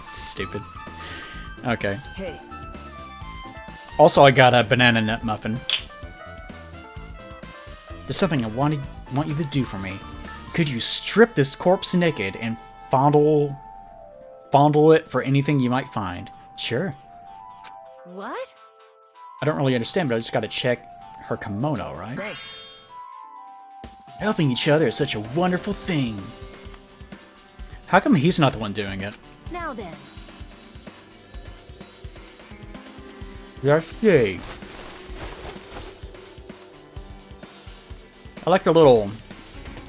Stupid. Okay. Hey. Also, I got a banana nut muffin. There's something I want you to do for me. Could you strip this corpse naked and fondle it for anything you might find? Sure. What? I don't really understand, but I just gotta check her kimono, right? Thanks. Helping each other is such a wonderful thing. How come he's not the one doing it? Now then. Yes, yay. I like the little...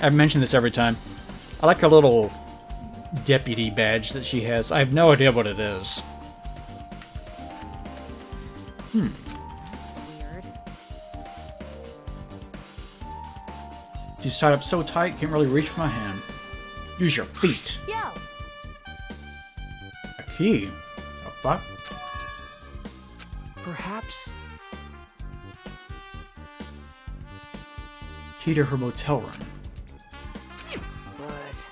I've mentioned this every time. I like the little deputy badge that she has. I have no idea what it is. That's weird. She's tied up so tight, can't really reach with my hand. Use your feet. Yo! A key? The fuck? Perhaps. Key to her motel room. But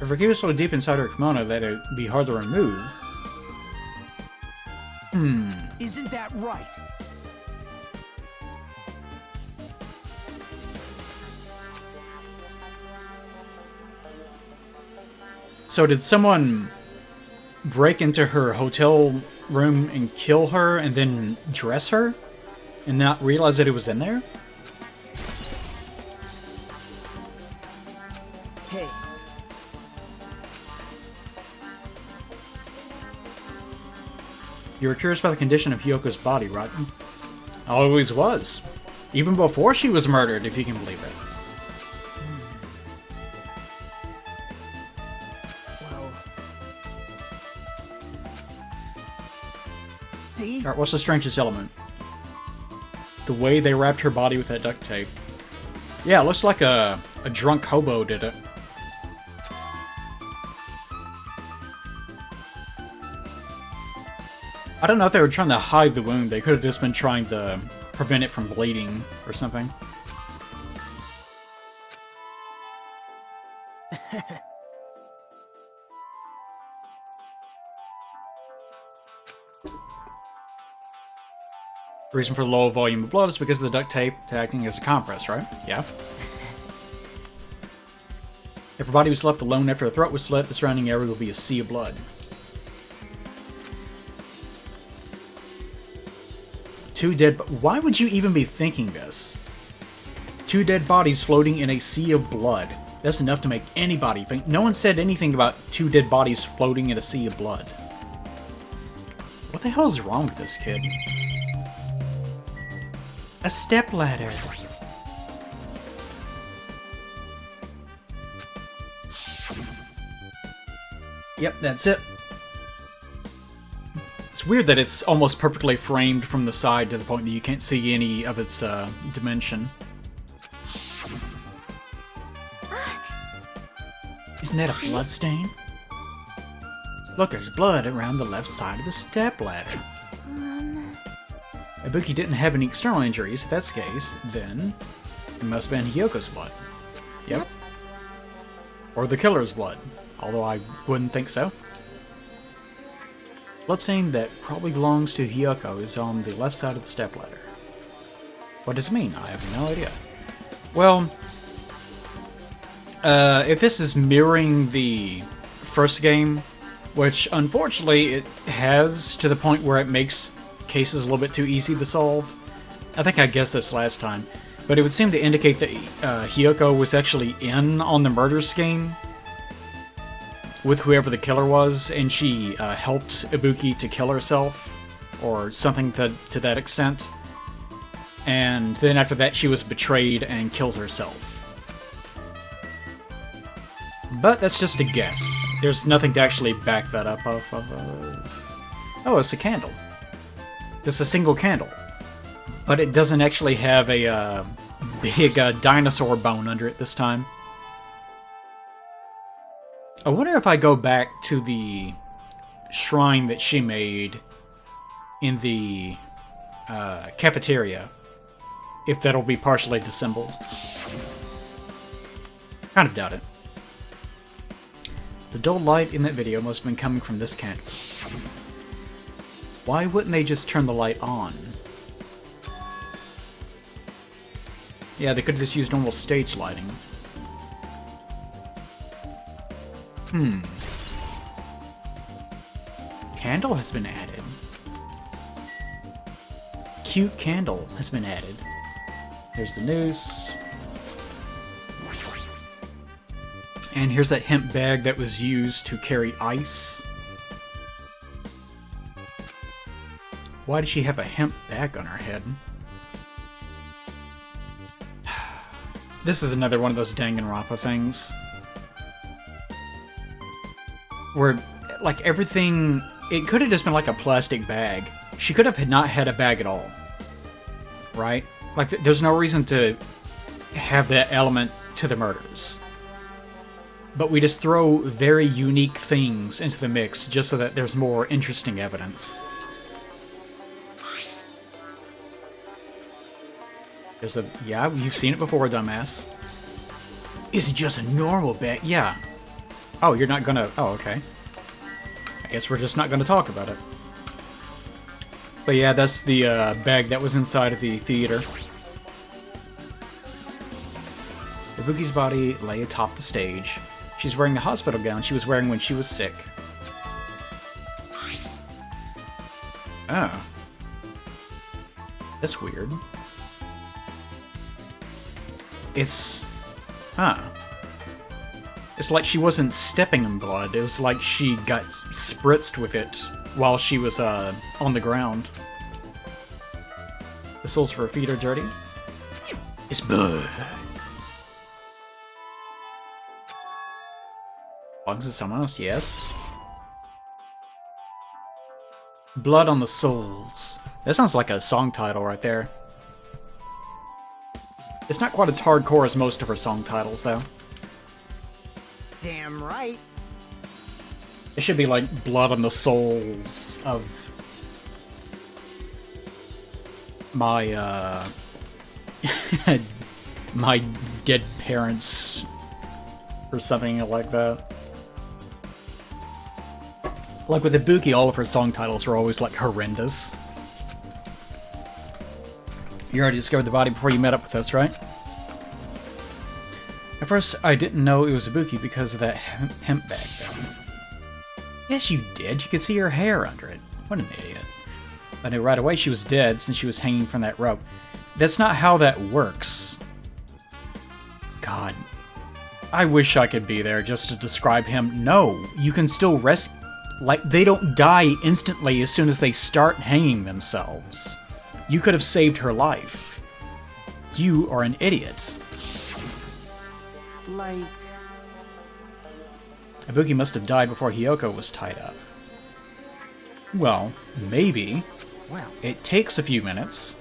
If her key was so deep inside her kimono that it'd be hard to remove. isn't that right? So did someone break into her hotel room and kill her and then dress her? And not realize that it was in there? Hey. You were curious about the condition of Hyoko's body, right? Always was. Even before she was murdered, if you can believe it. See? Alright, what's the strangest element? The way they wrapped her body with that duct tape. Yeah, it looks like a drunk hobo did it. I don't know if they were trying to hide the wound. They could have just been trying to prevent it from bleeding or something. The reason for the low volume of blood is because of the duct tape acting as a compress, right? Yeah. If her body was left alone after her throat was slit, the surrounding area would be a sea of blood. Two dead... Why would you even be thinking this? Two dead bodies floating in a sea of blood. That's enough to make anybody think. No one said anything about two dead bodies floating in a sea of blood. What the hell is wrong with this kid? A stepladder. Yep, that's it. It's weird that it's almost perfectly framed from the side to the point that you can't see any of its dimension. Isn't that a blood stain? Look, there's blood around the left side of the stepladder. Ibuki didn't have any external injuries. If that's the case, then it must have been Hyoko's blood. Yep. Or the killer's blood, although I wouldn't think so. Bloodstain that probably belongs to Hyoko is on the left side of the stepladder. What does it mean? I have no idea. Well, if this is mirroring the first game, which unfortunately it has to the point where it makes cases a little bit too easy to solve. I think I guessed this last time, but it would seem to indicate that Hyoko was actually in on the murder scheme with whoever the killer was, and she helped Ibuki to kill herself, or something to that extent. And then after that, she was betrayed and killed herself. But that's just a guess. There's nothing to actually back that up of. Oh, it's a candle. Just a single candle. But it doesn't actually have a big dinosaur bone under it this time. I wonder if I go back to the shrine that she made in the cafeteria, if that'll be partially dissembled. Kind of doubt it. The dull light in that video must have been coming from this candle. Why wouldn't they just turn the light on? Yeah, they could have just used normal stage lighting. Candle has been added. Cute candle has been added. There's the noose. And here's that hemp bag that was used to carry ice. Why did she have a hemp bag on her head? This is another one of those Danganronpa things. Where, like, everything... It could have just been like a plastic bag. She could have not had a bag at all. Right? Like, there's no reason to have that element to the murders. But we just throw very unique things into the mix just so that there's more interesting evidence. There's a... Yeah, you've seen it before, dumbass. Is it just a normal bag? Yeah. Oh, you're not gonna... Oh, okay. I guess we're just not gonna talk about it. But yeah, that's the bag that was inside of the theater. Ibuki's body lay atop the stage. She's wearing the hospital gown she was wearing when she was sick. Oh. That's weird. It's... Huh. It's like she wasn't stepping in blood. It was like she got spritzed with it while she was on the ground. The soles of her feet are dirty. It's blood. Belongs to someone else, yes. Blood on the Souls. That sounds like a song title right there. It's not quite as hardcore as most of her song titles, though. Damn right. It should be like Blood on the Souls of my, my dead parents, or something like that. Like with Ibuki, all of her song titles are always like horrendous. You already discovered the body before you met up with us, right? At first, I didn't know it was Ibuki because of that hemp bag, though. Yes, you did. You could see her hair under it. What an idiot. I knew right away she was dead since she was hanging from that rope. That's not how that works. God. I wish I could be there just to describe him. No, you can still rescue... Like, they don't die instantly as soon as they start hanging themselves. You could have saved her life. You are an idiot. Like... Ibuki must have died before Hiyoko was tied up. Well, maybe. Well, It takes a few minutes.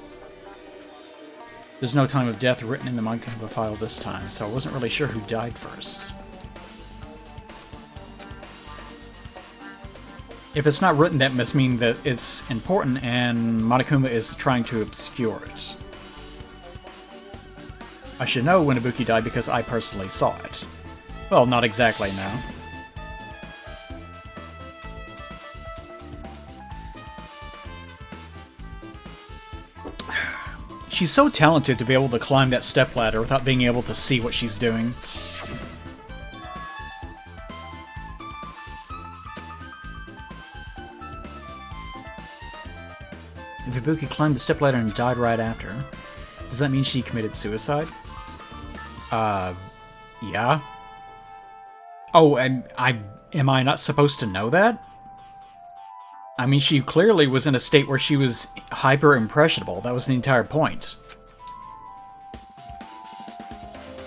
There's no time of death written in the manga file this time, so I wasn't really sure who died first. If it's not written, that must mean that it's important and Monokuma is trying to obscure it. I should know when Ibuki died because I personally saw it. Well, not exactly now. She's so talented to be able to climb that stepladder without being able to see what she's doing. If Ibuki climbed the stepladder and died right after, does that mean she committed suicide? Yeah. Oh, and am I not supposed to know that? I mean, she clearly was in a state where she was hyper-impressionable. That was the entire point.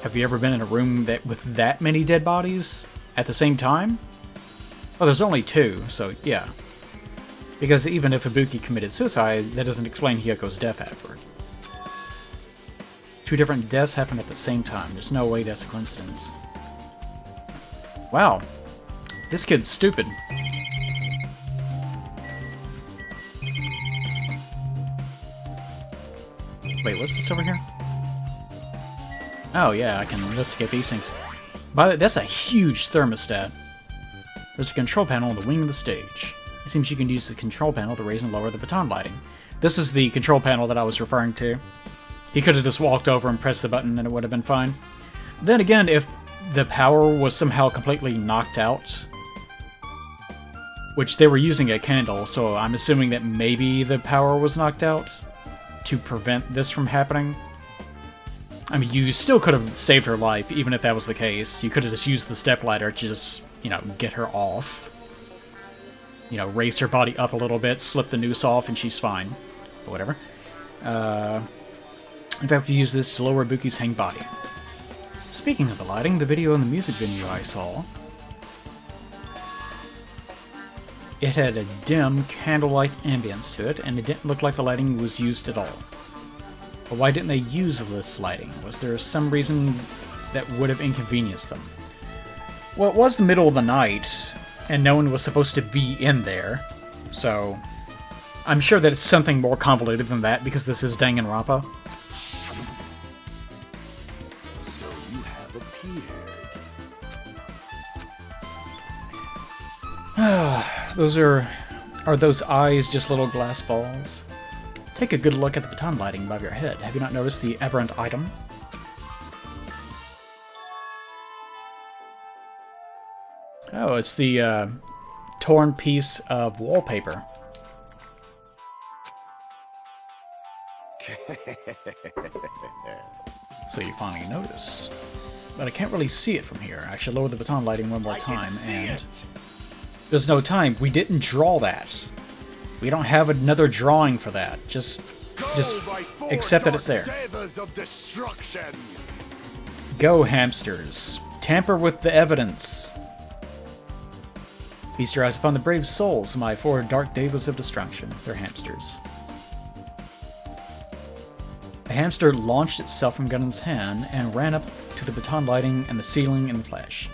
Have you ever been in a room with that many dead bodies at the same time? Oh, there's only 2, so yeah. Because even if Ibuki committed suicide, that doesn't explain Hiyoko's death afterward. 2 different deaths happened at the same time. There's no way that's a coincidence. Wow. This kid's stupid. Wait, what's this over here? Oh yeah, I can investigate these things. By the way, that's a huge thermostat. There's a control panel on the wing of the stage. It seems you can use the control panel to raise and lower the baton lighting. This is the control panel that I was referring to. He could have just walked over and pressed the button and it would have been fine. Then again, if the power was somehow completely knocked out, which they were using a candle, so I'm assuming that maybe the power was knocked out to prevent this from happening. I mean, you still could have saved her life, even if that was the case. You could have just used the stepladder to just, you know, get her off. You know, raise her body up a little bit, slip the noose off, and she's fine. But whatever. In fact, we use this to lower Ibuki's hang body. Speaking of the lighting, the video and the music venue I saw, it had a dim, candlelight ambience to it, and it didn't look like the lighting was used at all. But why didn't they use this lighting? Was there some reason that would have inconvenienced them? Well, it was the middle of the night, and no one was supposed to be in there, so I'm sure that it's something more convoluted than that, because this is Danganronpa. So you have appeared. Those are those eyes just little glass balls? Take a good look at the baton lighting above your head. Have you not noticed the aberrant item? Oh, it's the torn piece of wallpaper. So you finally noticed. But I can't really see it from here. I should lower the baton lighting one more time, and... There's no time. We didn't draw that. We don't have another drawing for that. Just accept that it's there. Go, hamsters. Tamper with the evidence. Feast your eyes upon the brave souls of my four dark devas of destruction. They're hamsters. The hamster launched itself from Gunnan's hand and ran up to the baton lighting and the ceiling in the flash.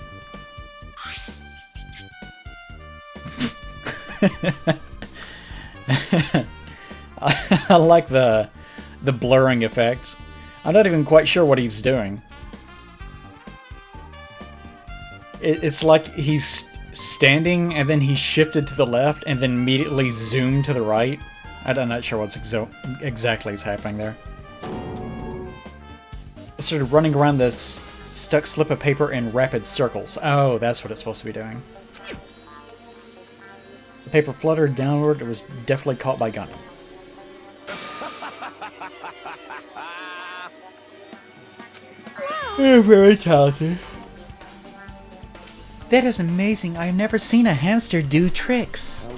I like the blurring effects. I'm not even quite sure what he's doing. It's like he's standing and then he shifted to the left and then immediately zoomed to the right. I'm not sure what's exactly is happening there. It started running around this stuck slip of paper in rapid circles. Oh, that's what it's supposed to be doing. The paper fluttered downward. It was definitely caught by Gundam. You're very talented. That is amazing. I have never seen a hamster do tricks.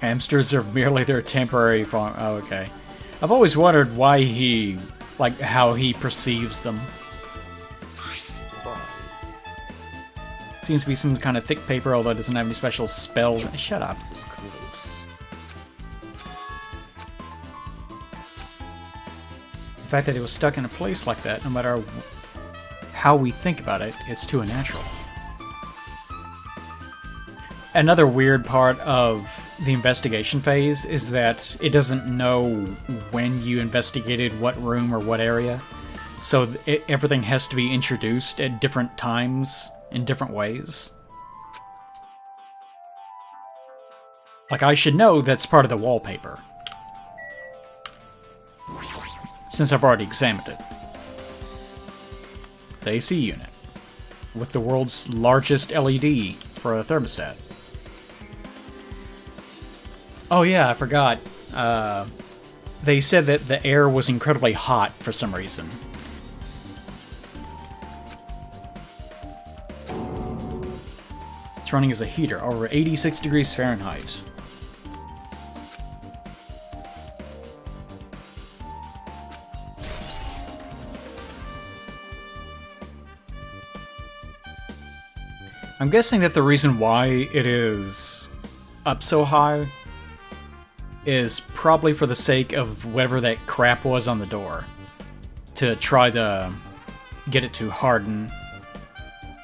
Hamsters are merely their temporary form. Oh, okay. I've always wondered why he, like, how he perceives them. Seems to be some kind of thick paper, although it doesn't have any special spells. Shut up. The fact that it was stuck in a place like that, no matter how we think about it, it's too unnatural. Another weird part of the investigation phase is that it doesn't know when you investigated what room or what area. So everything has to be introduced at different times in different ways. Like, I should know that's part of the wallpaper, since I've already examined it. The AC unit, with the world's largest LED for a thermostat. Oh yeah, I forgot. They said that the air was incredibly hot for some reason. It's running as a heater, over 86 degrees Fahrenheit. I'm guessing that the reason why it is up so high is probably for the sake of whatever that crap was on the door. To try to get it to harden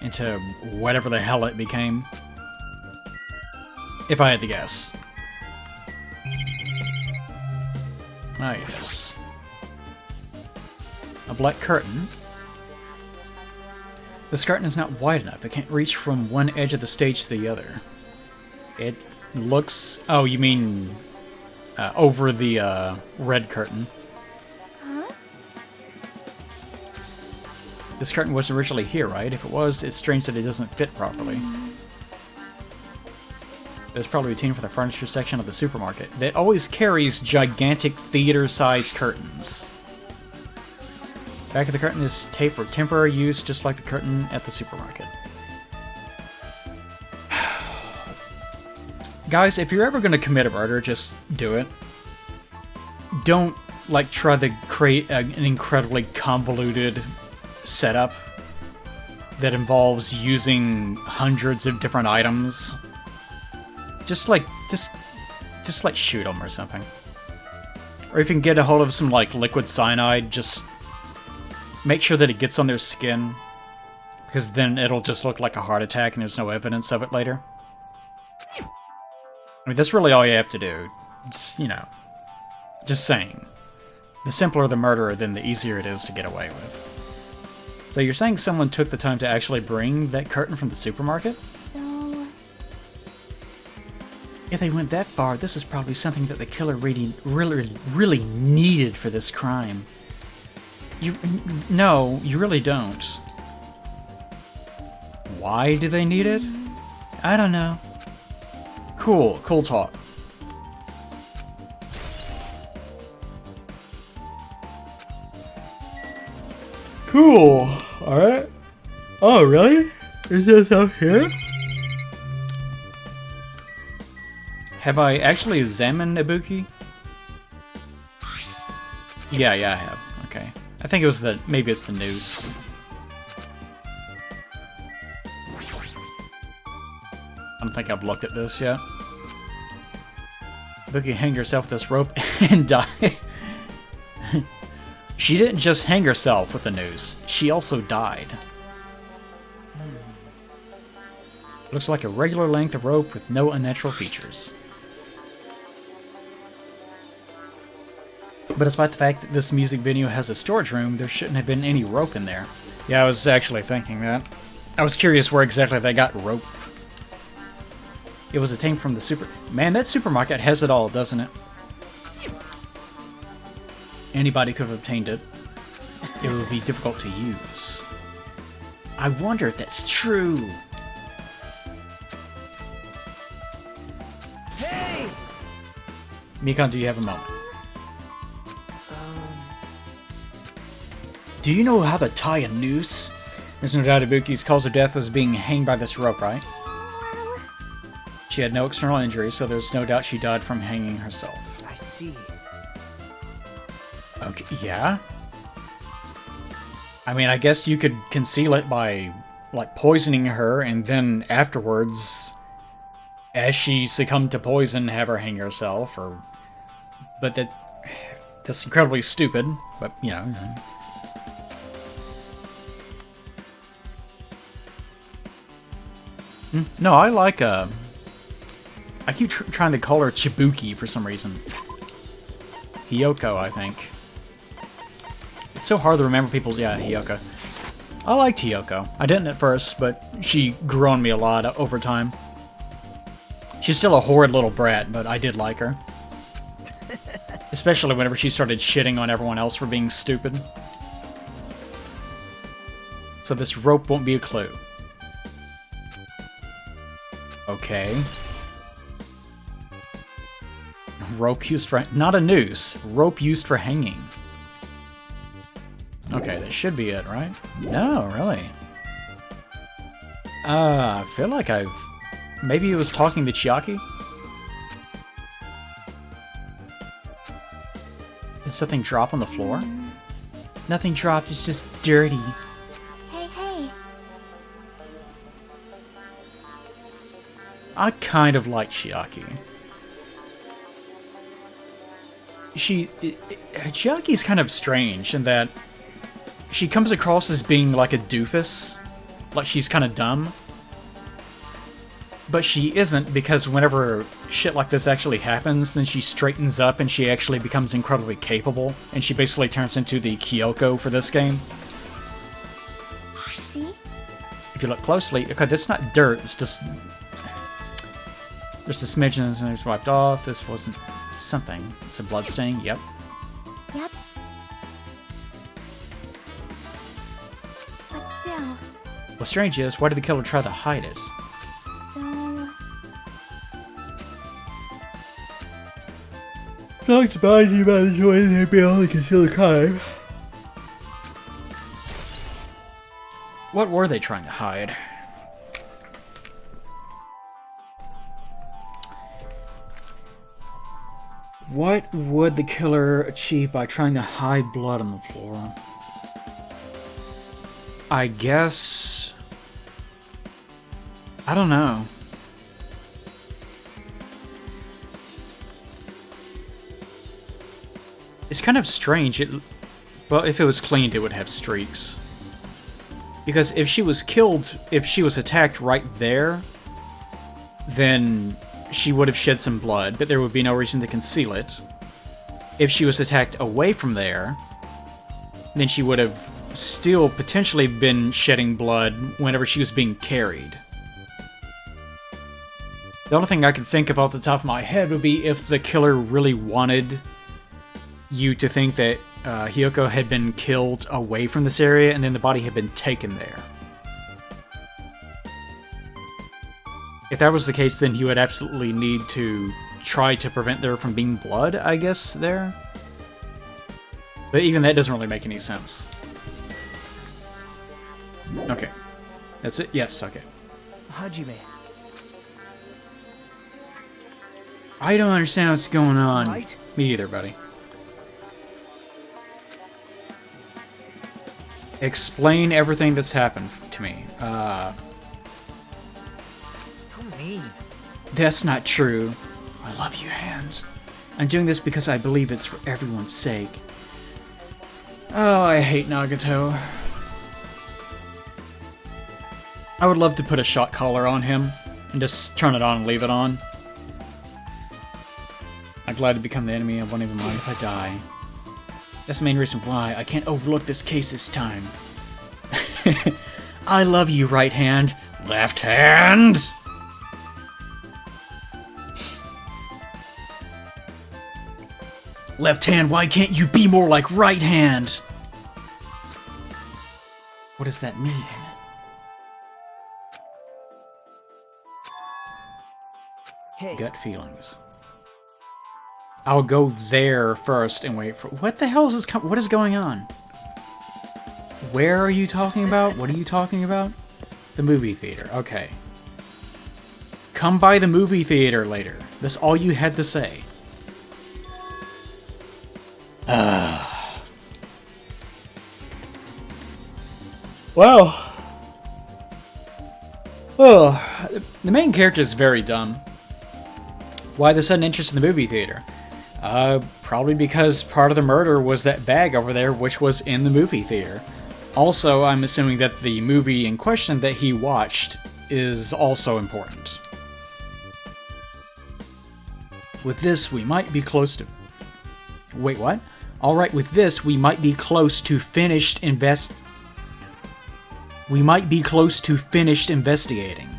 into whatever the hell it became. If I had to guess. Ah, yes. A black curtain. This curtain is not wide enough. It can't reach from one edge of the stage to the other. It looks... Oh, you mean over the red curtain. Huh? This curtain was originally here, right? If it was, it's strange that it doesn't fit properly. It's probably routine for the furniture section of the supermarket that always carries gigantic theater-sized curtains. Back of the curtain is taped for temporary use, just like the curtain at the supermarket. Guys, if you're ever going to commit a murder, just do it. Don't, like, try to create an incredibly convoluted setup that involves using hundreds of different items. Just shoot them or something. Or if you can get a hold of some, like, liquid cyanide, just make sure that it gets on their skin, because then it'll just look like a heart attack and there's no evidence of it later. I mean, that's really all you have to do. Just, you know, just saying. The simpler the murder, then the easier it is to get away with. So you're saying someone took the time to actually bring that curtain from the supermarket? So... If they went that far, this is probably something that the killer really needed for this crime. No, you really don't. Why do they need it? I don't know. Cool talk. Cool. Alright. Oh, really? Is this up here? Have I actually examined Ibuki? Yeah, I have. Okay. I think it was maybe it's the noose. I don't think I've looked at this yet. Bookie hanged herself with this rope and died. She didn't just hang herself with the noose, she also died. Looks like a regular length of rope with no unnatural features. But despite the fact that this music video has a storage room, there shouldn't have been any rope in there. Yeah, I was actually thinking that. I was curious where exactly they got rope. It was obtained from the super... Man, that supermarket has it all, doesn't it? Anybody could have obtained it. It would be difficult to use. I wonder if that's true. Hey! Mikon, do you have a moment? Do you know how to tie a noose? There's no doubt Ibuki's cause of death was being hanged by this rope, right? She had no external injuries, so there's no doubt she died from hanging herself. I see. Okay, yeah? I mean, I guess you could conceal it by, like, poisoning her, and then afterwards, as she succumbed to poison, have her hang herself, or... But that's incredibly stupid, but, you know... No, I like, I keep trying to call her Chibuki for some reason. Hiyoko, I think. It's so hard to remember people's... Yeah, Hiyoko. I liked Hiyoko. I didn't at first, but she grew on me a lot over time. She's still a horrid little brat, but I did like her. Especially whenever she started shitting on everyone else for being stupid. So this rope won't be a clue. Okay. Rope used for... Not a noose. Rope used for hanging. Okay, that should be it, right? No, really. I feel like I've... Maybe it was talking to Chiaki? Did something drop on the floor? Nothing dropped, it's just dirty. Hey, hey. I kind of like Chiaki. Chiaki's kind of strange in that she comes across as being like a doofus, like she's kind of dumb. But she isn't, because whenever shit like this actually happens, then she straightens up and she actually becomes incredibly capable, and she basically turns into the Kyoko for this game. See? If you look closely, okay, that's not dirt, it's just... There's a smidgen and it's wiped off. This wasn't something. It's a blood stain, yep. Yep. But still, What's strange is, why did the killer try to hide it? so... Not surprising about the choice they'd be able to conceal the crime. What were they trying to hide? What would the killer achieve by trying to hide blood on the floor? I guess... I don't know. It's kind of strange. Well, if it was cleaned, it would have streaks. Because if she was killed, if she was attacked right there, then she would have shed some blood, but there would be no reason to conceal it. If she was attacked away from there, then she would have still potentially been shedding blood whenever she was being carried. The only thing I could think of off the top of my head would be if the killer really wanted you to think that Hiyoko had been killed away from this area and then the body had been taken there. If that was the case, then he would absolutely need to try to prevent there from being blood, I guess, there. But even that doesn't really make any sense. Okay. That's it? Yes, okay. Hajime. I don't understand what's going on. Right? Me either, buddy. Explain everything that's happened to me. Come mean. That's not true. I love you, Hand. I'm doing this because I believe it's for everyone's sake. Oh, I hate Nagato. I would love to put a shot collar on him and just turn it on and leave it on. I'm glad to become the enemy. I won't even mind if I die. That's the main reason why I can't overlook this case this time. I love you, right hand. Left hand! Left hand, why can't you be more like right hand? What does that mean? Hey. Gut feelings. I'll go there first and wait for... What the hell is this? What is going on? Where are you talking about? What are you talking about? The movie theater. Okay. Come by the movie theater later. That's all you had to say. Well. Oh, the main character is very dumb. Why the sudden interest in the movie theater? Probably because part of the murder was that bag over there, which was in the movie theater. Also, I'm assuming that the movie in question that he watched is also important. With this, we might be close to... Wait, what? Alright, with this, we might be close to finished We might be close to finished investigating.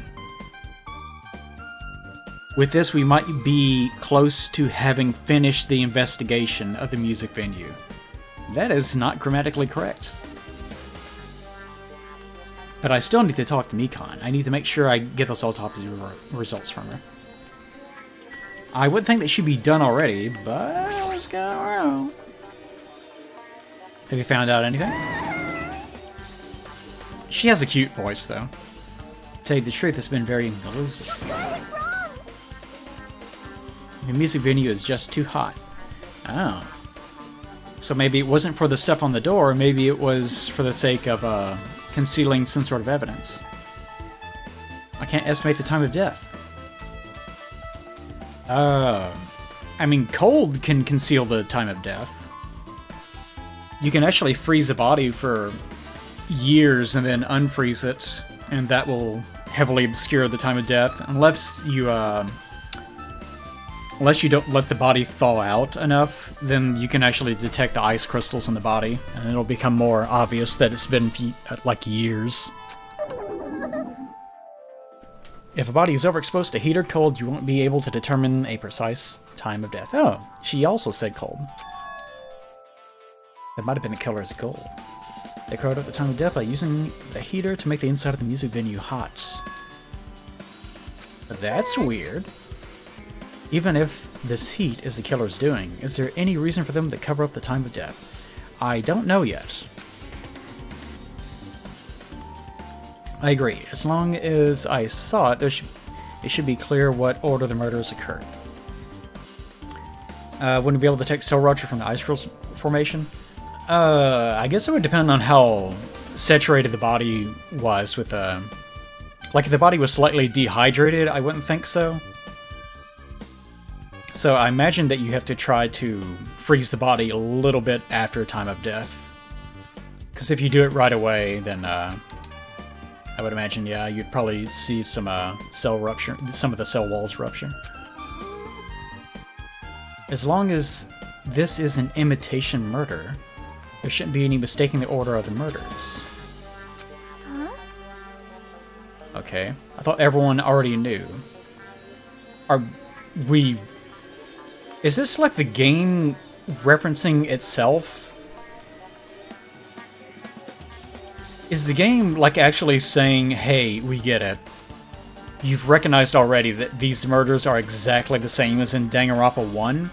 With this, we might be close to having finished the investigation of the music venue. That is not grammatically correct. But I still need to talk to Mikan. I need to make sure I get those autopsy results from her. I would think that she'd be done already, but let's go around. Have you found out anything? She has a cute voice, though. To tell you the truth, it's been very elusive. The music venue is just too hot. Oh. So maybe it wasn't for the stuff on the door, maybe it was for the sake of concealing some sort of evidence. I can't estimate the time of death. I mean, cold can conceal the time of death. You can actually freeze a body for years and then unfreeze it, and that will heavily obscure the time of death, unless you don't let the body thaw out enough. Then you can actually detect the ice crystals in the body, and it'll become more obvious that it's been like years. If a body is overexposed to heat or cold, you won't be able to determine a precise time of death. Oh, she also said cold. That might have been the killer's goal. They crowed out the time of death by using the heater to make the inside of the music venue hot. That's weird. Even if this heat is the killer's doing, is there any reason for them to cover up the time of death? I don't know yet. I agree. As long as I saw it, it should be clear what order the murders occurred. Wouldn't we be able to detect cell rupture from the ice crystal formation? I guess it would depend on how saturated the body was with like if the body was slightly dehydrated, I wouldn't think so. So I imagine that you have to try to freeze the body a little bit after time of death. Because if you do it right away, then I would imagine, yeah, you'd probably see some cell rupture, some of the cell walls rupture. As long as this is an imitation murder, there shouldn't be any mistaking the order of the murders. Huh? Okay. I thought everyone already knew. Is this like the game referencing itself? Is the game like actually saying, hey, we get it. You've recognized already that these murders are exactly the same as in Danganronpa 1?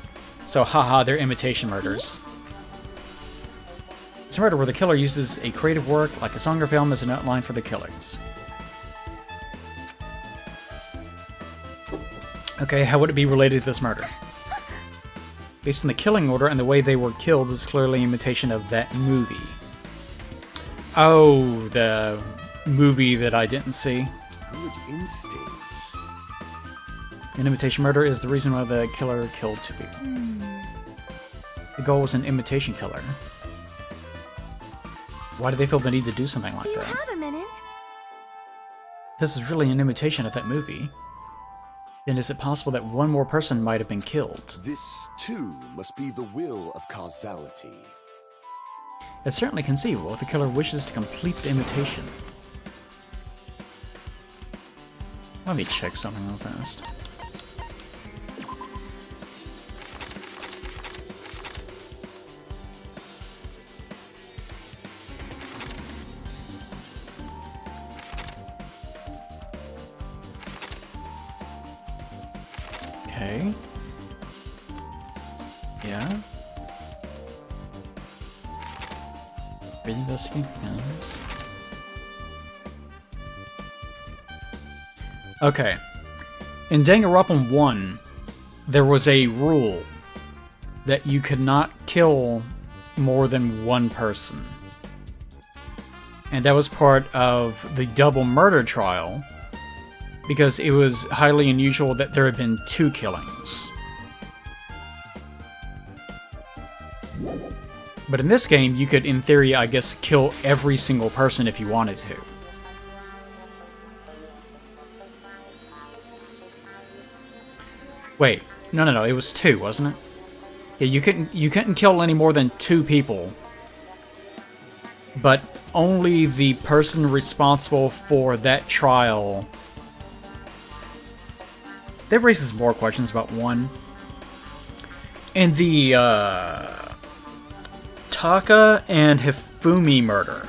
So haha, they're imitation murders. It's a murder where the killer uses a creative work like a song or film as an outline for the killings. Okay, how would it be related to this murder? Based on the killing order and the way they were killed is clearly an imitation of that movie. Oh, the movie that I didn't see. Good instincts. An imitation murder is the reason why the killer killed 2 people. The goal was an imitation killer. Why do they feel the need to do something like Do you that? have a minute? This is really an imitation of that movie. Then is it possible that one more person might have been killed? This, too, must be the will of causality. It's certainly conceivable if the killer wishes to complete the imitation. Let me check something real fast. Okay. Yeah. Really investigating guns. Okay. In Danganronpa 1, there was a rule that you could not kill more than one person. And that was part of the double murder trial, because it was highly unusual that there had been 2 killings. But in this game, you could, in theory, I guess, kill every single person if you wanted to. Wait, no, it was 2, wasn't it? Yeah, you couldn't kill any more than 2 people. But only the person responsible for that trial. That raises more questions about 1. And the Taka and Hifumi murder.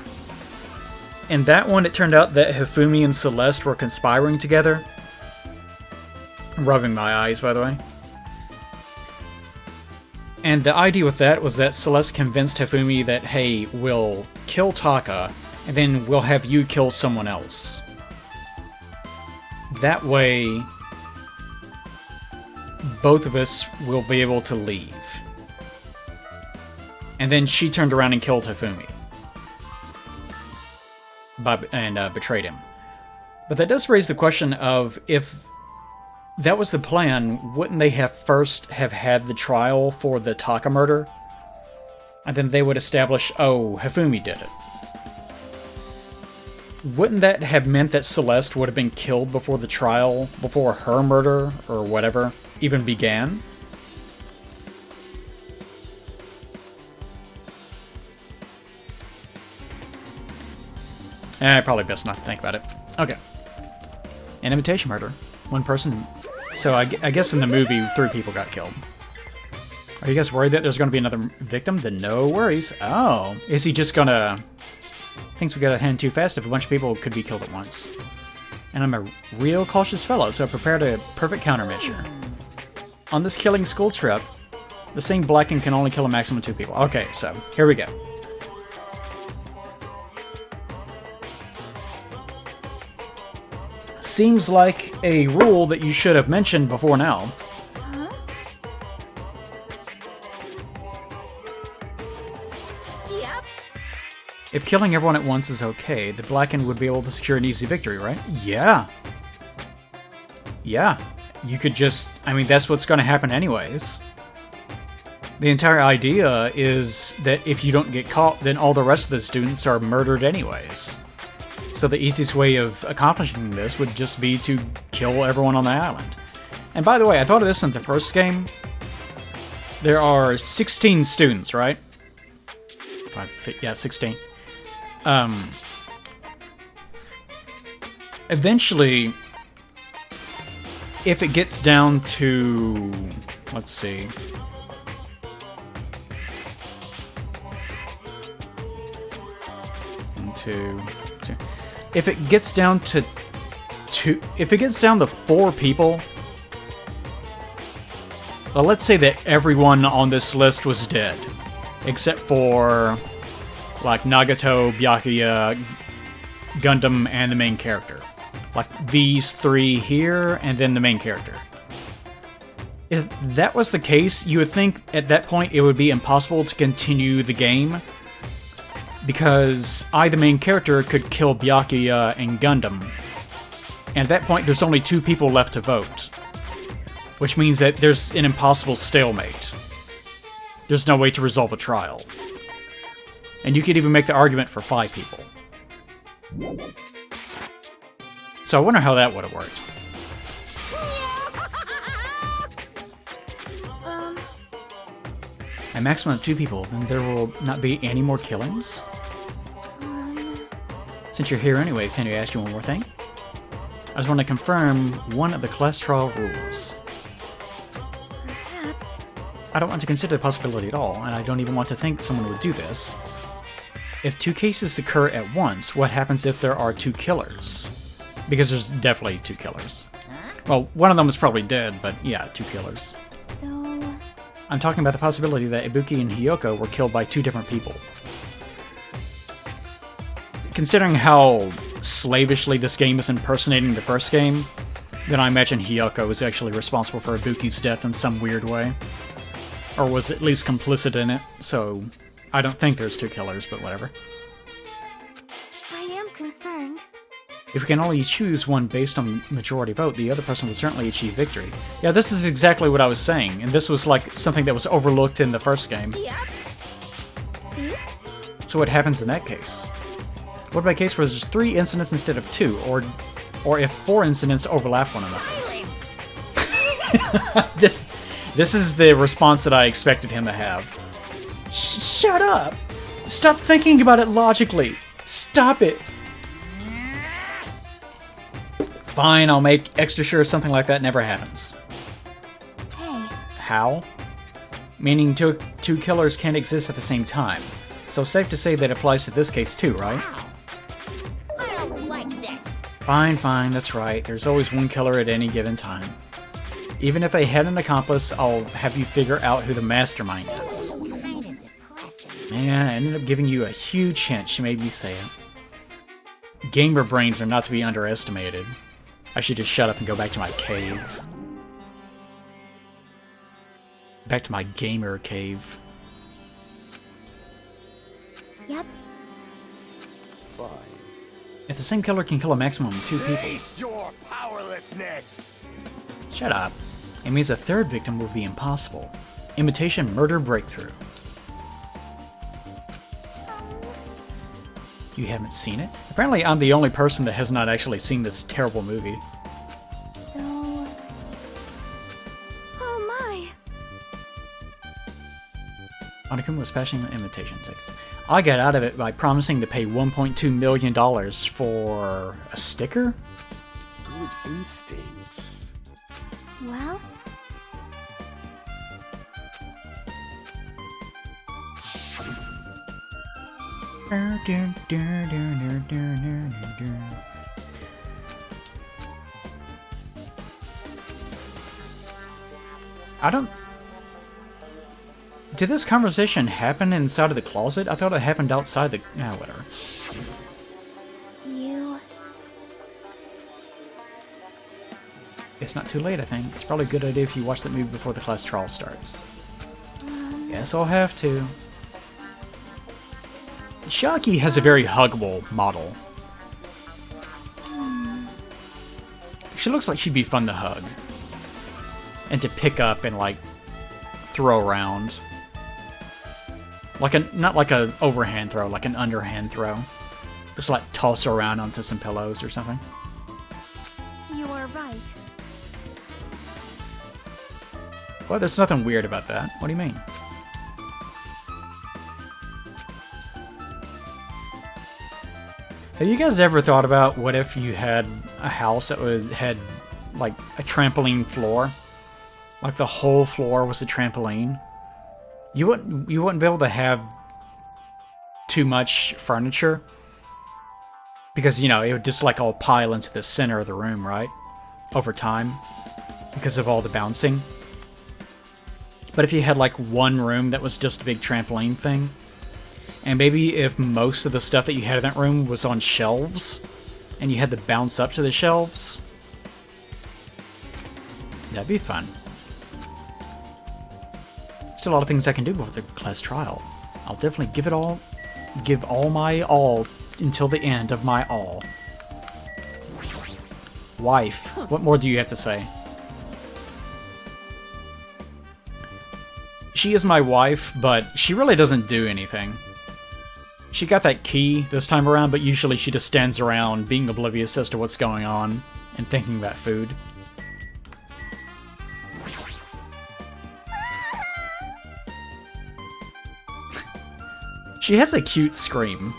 In that one, it turned out that Hifumi and Celeste were conspiring together. I'm rubbing my eyes, by the way. And the idea with that was that Celeste convinced Hifumi that, hey, we'll kill Taka, and then we'll have you kill someone else. That way, both of us will be able to leave. And then she turned around and killed Hifumi. And betrayed him. But that does raise the question of, if that was the plan, wouldn't they have first have had the trial for the Taka murder? And then they would establish, oh, Hifumi did it. Wouldn't that have meant that Celeste would have been killed before the trial, before her murder, or whatever, even began? Probably best not to think about it. Okay. An imitation murder. 1 person. So I guess in the movie, 3 people got killed. Are you guys worried that there's going to be another victim? Then no worries. Oh. Is he just going to... Thinks we got out of hand too fast if a bunch of people could be killed at once. And I'm a real cautious fellow, so I prepared a perfect countermeasure. On this killing school trip, the same blacking can only kill a maximum of 2 people. Okay, so here we go. Seems like a rule that you should have mentioned before now. Huh? Yep. If killing everyone at once is okay, the Blackened would be able to secure an easy victory, right? Yeah. Yeah. You could just... I mean, that's what's going to happen anyways. The entire idea is that if you don't get caught, then all the rest of the students are murdered anyways. So the easiest way of accomplishing this would just be to kill everyone on the island. And by the way, I thought of this in the first game. There are 16 students, right? Yeah, 16. Eventually, if it gets down to... Let's see... If it gets down to 4 people, well, let's say that everyone on this list was dead, except for like Nagato, Byakuya, Gundam, and the main character. Like these 3 here, and then the main character. If that was the case, you would think at that point it would be impossible to continue the game, because I, the main character, could kill Byakuya and Gundam. And at that point, there's only 2 people left to vote. which means that there's an impossible stalemate. There's no way to resolve a trial. And you could even make the argument for 5 people. So I wonder how that would have worked. A maximum of 2 people, then there will not be any more killings? Since you're here anyway, can I ask you one more thing? I just want to confirm one of the class trial rules. Perhaps. I don't want to consider the possibility at all, and I don't even want to think someone would do this. If 2 cases occur at once, what happens if there are 2 killers? Because there's definitely 2 killers. Well, one of them is probably dead, but yeah, 2 killers. So... I'm talking about the possibility that Ibuki and Hiyoko were killed by 2 different people. Considering how slavishly this game is impersonating the first game, then I imagine Hiyoko is actually responsible for Ibuki's death in some weird way. Or was at least complicit in it, so I don't think there's 2 killers, but whatever. I am concerned. If we can only choose one based on majority vote, the other person would certainly achieve victory. Yeah, this is exactly what I was saying, and this was like something that was overlooked in the first game. Yep. See? So what happens in that case? What about a case where there's 3 incidents instead of 2, or if 4 incidents overlap one another? Silence! This is the response that I expected him to have. Shut up! Stop thinking about it logically! Stop it! Fine, I'll make extra sure something like that never happens. Hey. How? Meaning two killers can't exist at the same time. So safe to say that applies to this case too, right? I don't like this. Fine, that's right. There's always one killer at any given time. Even if they had an accomplice, I'll have you figure out who the mastermind is. Kind of depressing. Man, I ended up giving you a huge hint. She made me say it. Gamer brains are not to be underestimated. I should just shut up and go back to my cave. Back to my gamer cave. Yep. Fine. If the same killer can kill a maximum of 2 people... Face your powerlessness! Shut up. It means a 3rd victim will be impossible. Imitation murder breakthrough. You haven't seen it? Apparently I'm the only person that has not actually seen this terrible movie. So... Oh my! Onakuma was passionate imitation sex. I got out of it by promising to pay $1.2 million for a sticker? Good instincts. Well... I don't... Did this conversation happen inside of the closet? I thought it happened outside the... Ah, whatever. You... It's not too late, I think. It's probably a good idea if you watch that movie before the class trial starts. Yes, I'll have to. Shaki has a very huggable model. She looks like she'd be fun to hug. And to pick up and, like, throw around. Like a, not like an overhand throw, like an underhand throw. Just like toss her around onto some pillows or something. You are right. Well, there's nothing weird about that. What do you mean? Have you guys ever thought about what if you had a house that had like a trampoline floor? Like the whole floor was a trampoline? You wouldn't be able to have too much furniture because, you know, it would just like all pile into the center of the room, right? Over time because of all the bouncing. But if you had like one room that was just a big trampoline thing, and maybe if most of the stuff that you had in that room was on shelves, and you had to bounce up to the shelves, that'd be fun. Still a lot of things I can do before the class trial. I'll definitely give all my all until the end of my all. Wife, what more do you have to say? she is my wife, but she really doesn't do anything. She got that key this time around, but usually she just stands around being oblivious as to what's going on and thinking about food. She has a cute scream.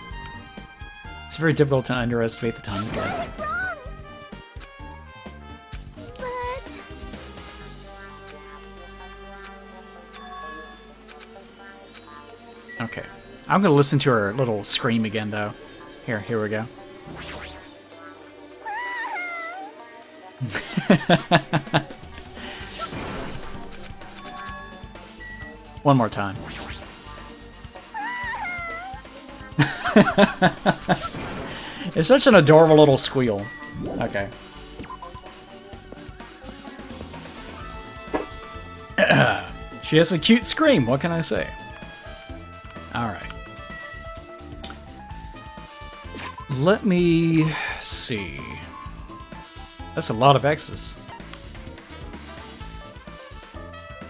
It's very difficult to underestimate the time of death. Okay. I'm gonna listen to her little scream again, though. Here we go. One more time. It's such an adorable little squeal. Okay. She has a cute scream, what can I say? Alright. Let me see. That's a lot of X's.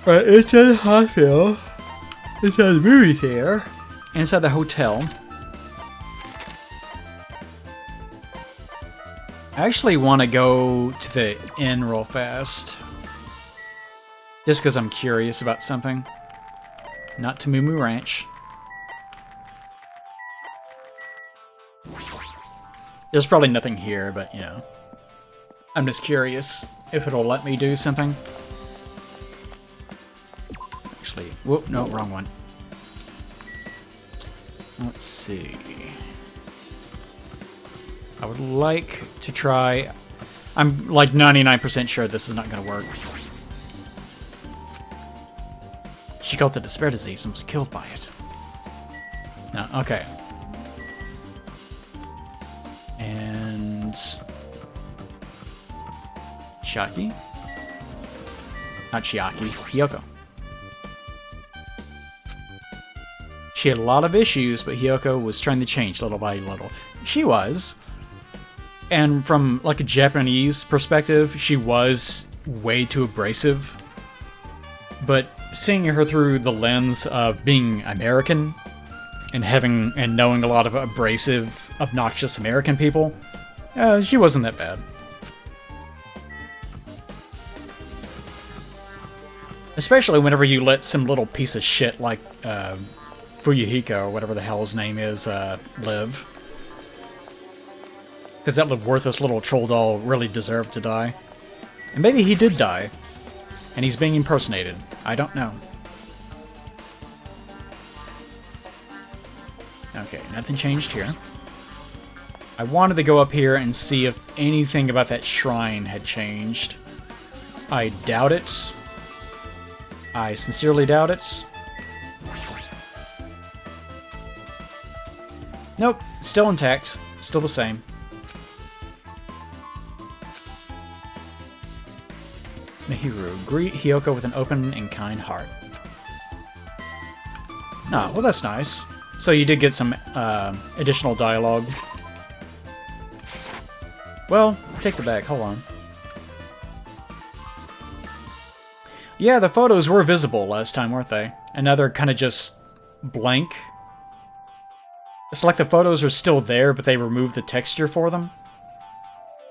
Right, inside the hospital. Inside the movie theater. Inside the hotel. I actually want to go to the inn real fast. Just because I'm curious about something. Not to Moo Moo Ranch. There's probably nothing here, but, you know. I'm just curious if it'll let me do something. Actually, whoop, no, wrong one. Let's see. I would like to try... I'm like 99% sure this is not going to work. She caught the despair disease and was killed by it. No, okay. And... Chiaki? Not Chiaki, Hiyoko. She had a lot of issues, but Hiyoko was trying to change little by little. She was. And from like a Japanese perspective, she was way too abrasive. But seeing her through the lens of being American and knowing a lot of abrasive, obnoxious American people, she wasn't that bad. Especially whenever you let some little piece of shit like Fuyuhiko, or whatever the hell his name is, live. Because that little worthless little troll doll really deserved to die. And maybe he did die. And he's being impersonated. I don't know. Okay, nothing changed here. I wanted to go up here and see if anything about that shrine had changed. I doubt it. I sincerely doubt it. Nope, still intact. Still the same. Mihiru, greet Hiyoko with an open and kind heart. Ah, well that's nice. So you did get some additional dialogue. Well, take the bag, hold on. Yeah, the photos were visible last time, weren't they? And now they're kind of just blank. It's like the photos are still there, but they removed the texture for them.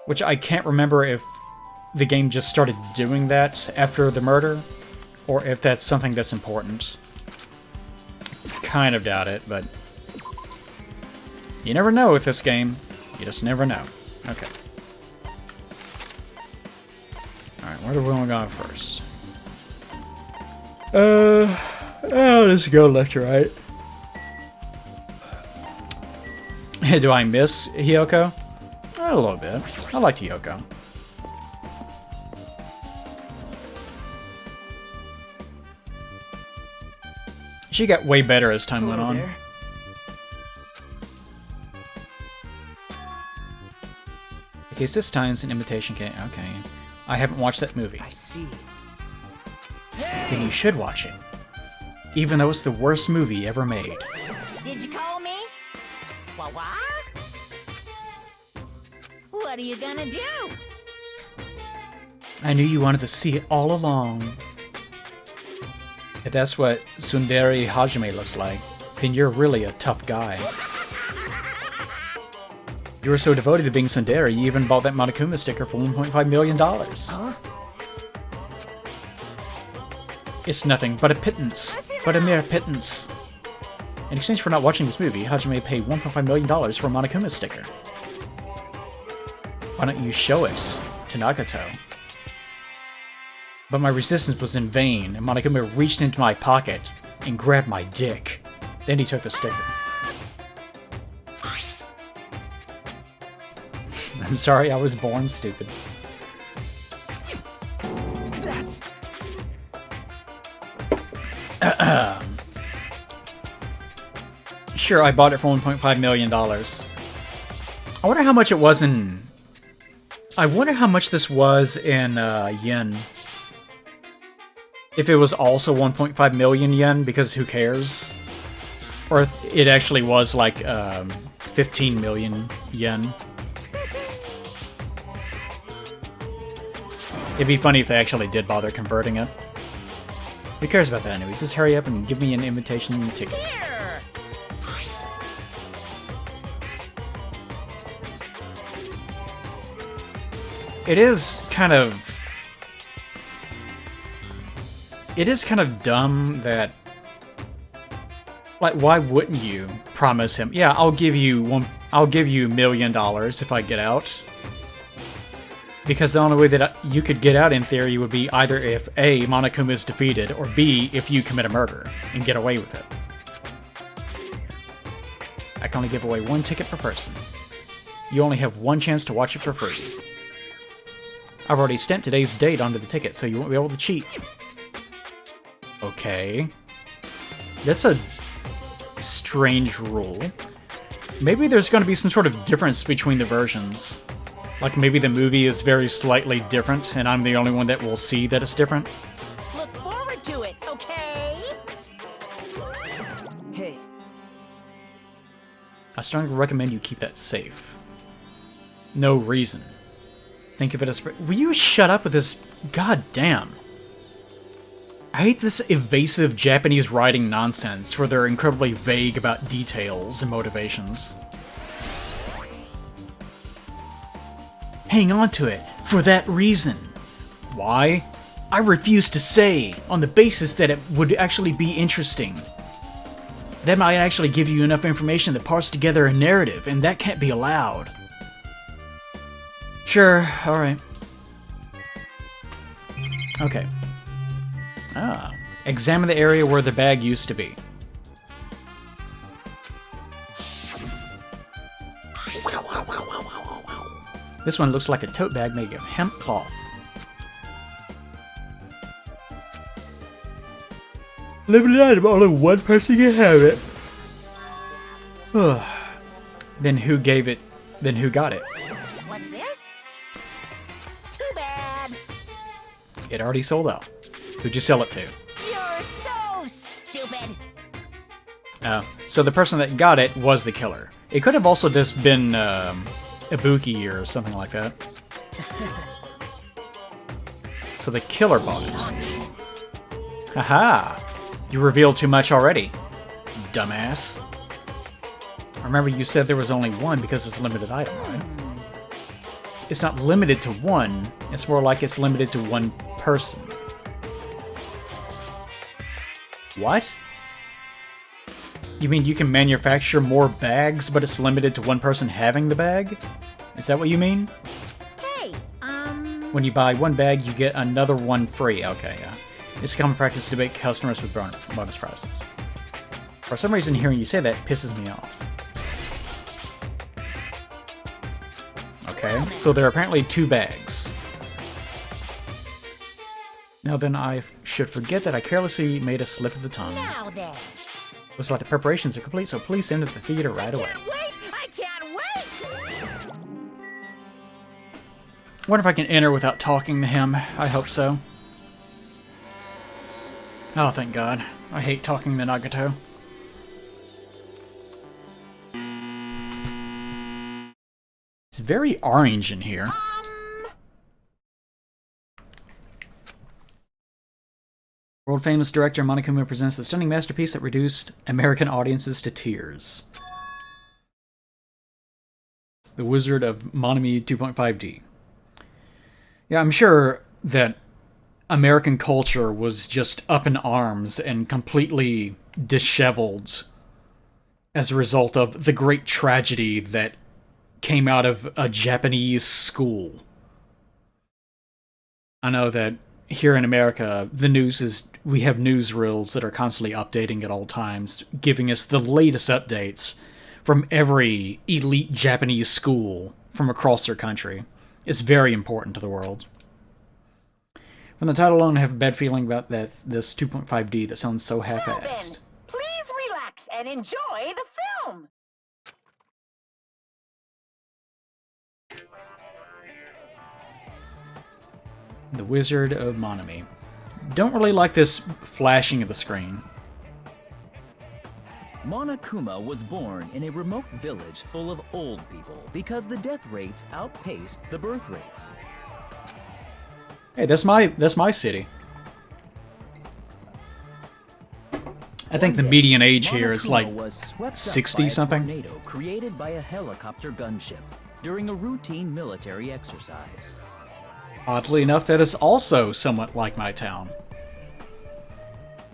Which I can't remember if the game just started doing that after the murder, or if that's something that's important. Kind of doubt it, but you never know with this game. You just never know. Okay. Alright, where do we want to go first? Let's go left to right. Do I miss Hiyoko? A little bit. I liked Hiyoko. She got way better as time went on. There. Okay, so this time's an invitation. Okay, I haven't watched that movie. I see. Then you should watch it. Even though it's the worst movie ever made. Did you call me? What? What are you gonna do? I knew you wanted to see it all along. If that's what Tsundere Hajime looks like, then you're really a tough guy. You were so devoted to being Tsundere, you even bought that Monokuma sticker for $1.5 million. Huh? It's nothing but a pittance. But a mere pittance. In exchange for not watching this movie, Hajime paid $1.5 million for a Monokuma sticker. Why don't you show it to Nagato? But my resistance was in vain, and Monokuma reached into my pocket and grabbed my dick. Then he took the sticker. I'm sorry, I was born stupid. That's... Sure, I bought it for $1.5 million. I wonder how much it was in... I wonder how much this was in yen. If it was also 1.5 million yen, because who cares? Or if it actually was like 15 million yen. It'd be funny if they actually did bother converting it. Who cares about that anyway? Just hurry up and give me an invitation ticket. Here. It is kind of dumb that, like, why wouldn't you promise him, yeah, I'll give you $1 million if I get out? Because the only way that you could get out in theory would be either if A, Monokuma is defeated, or B, if you commit a murder and get away with it. I can only give away one ticket per person. You only have one chance to watch it for free. I've already stamped today's date onto the ticket, so you won't be able to cheat. Okay. That's a strange rule. Maybe there's going to be some sort of difference between the versions. Like maybe the movie is very slightly different, and I'm the only one that will see that it's different. Look forward to it, okay? Hey, I strongly recommend you keep that safe. No reason. Think of it as... Will you shut up with this? God damn. I hate this evasive Japanese writing nonsense where they're incredibly vague about details and motivations. Hang on to it for that reason. Why? I refuse to say, on the basis that it would actually be interesting. That might actually give you enough information to parse together a narrative, and that can't be allowed. Sure, alright. Okay. Ah. Examine the area where the bag used to be. This one looks like a tote bag made of hemp cloth. Limited item, only one person can have it. Then who gave it? Then who got it? What's this? Too bad. It already sold out. Who'd you sell it to? You're so stupid. Oh, so the person that got it was the killer. It could have also just been Ibuki or something like that. So the killer bought it. Haha! You revealed too much already, dumbass. Remember you said there was only one because it's a limited item, right? It's not limited to one, it's more like it's limited to one person. What? You mean you can manufacture more bags, but it's limited to one person having the bag? Is that what you mean? Hey, When you buy one bag, you get another one free. Okay, yeah. It's common practice to bait customers with bonus prizes. For some reason, hearing you say that pisses me off. Okay, so there are apparently 2 bags. Now then, I should forget that I carelessly made a slip of the tongue. now then. Looks like the preparations are complete, so please send it to the theater right away. Wait, I can't wait. Wonder if I can enter without talking to him. I hope so. Oh, thank God. I hate talking to Nagato. It's very orange in here. World-famous director Monokuma presents a stunning masterpiece that reduced American audiences to tears. The Wizard of Monami 2.5D. Yeah, I'm sure that American culture was just up in arms and completely disheveled as a result of the great tragedy that came out of a Japanese school. I know that here in America, the news is, we have newsreels that are constantly updating at all times, giving us the latest updates from every elite Japanese school from across their country. It's very important to the world. From the title alone, I have a bad feeling about this 2.5D that sounds so half-assed. Please relax and enjoy the film. The Wizard of Monami. Don't really like this flashing of the screen. Monokuma was born in a remote village full of old people because the death rates outpaced the birth rates. Hey, that's my city. I think the median age here is like 60 something. Tornado created by a helicopter gunship during a routine military exercise. Oddly enough, that is also somewhat like my town.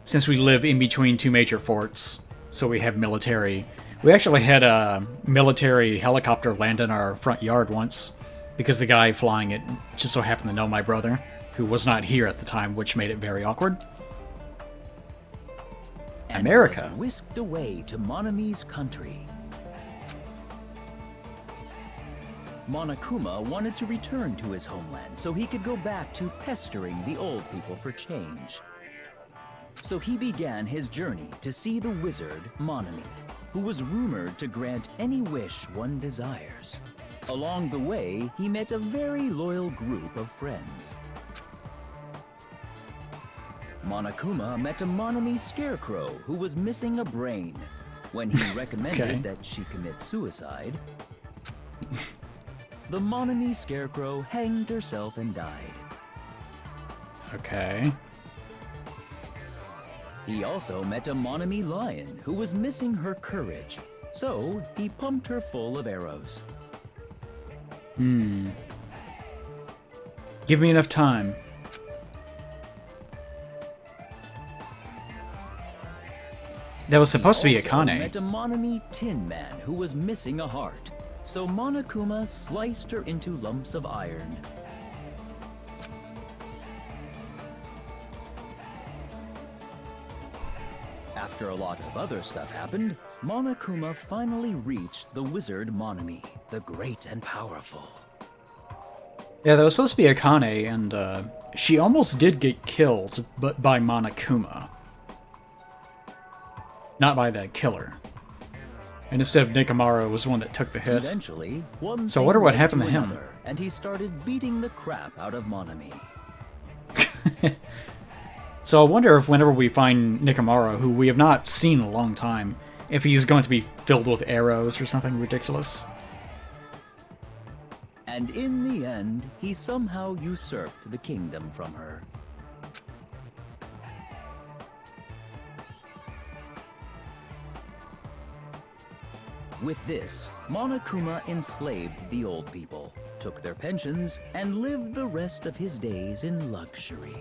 Since we live in between two major forts, so we have military. We actually had a military helicopter land in our front yard once, because the guy flying it just so happened to know my brother, who was not here at the time, which made it very awkward. And America. was whisked away to Monami's country. Monokuma wanted to return to his homeland so he could go back to pestering the old people for change. So he began his journey to see the wizard Monami, who was rumored to grant any wish one desires. Along the way, he met a very loyal group of friends. Monokuma met a Monami scarecrow who was missing a brain. When he recommended that she commit suicide, the Monami scarecrow hanged herself and died. Okay. He also met a Monami lion who was missing her courage, so he pumped her full of arrows. Give me enough time. That was supposed to be a He Kane. also met a Monami tin man who was missing a heart, so Monokuma sliced her into lumps of iron. After a lot of other stuff happened, Monokuma finally reached the wizard Monami, the great and powerful. Yeah, that was supposed to be a Kane, and she almost did get killed, but by Monokuma. Not by that killer. And instead of Nikamaro was the one that took the hit. Eventually, one So I thing wonder what led happened to him. another, and he started beating the crap out of Monami. So I wonder if whenever we find Nikamaro, who we have not seen in a long time, if he's going to be filled with arrows or something ridiculous. And in the end, he somehow usurped the kingdom from her. With this, Monokuma enslaved the old people, took their pensions, and lived the rest of his days in luxury.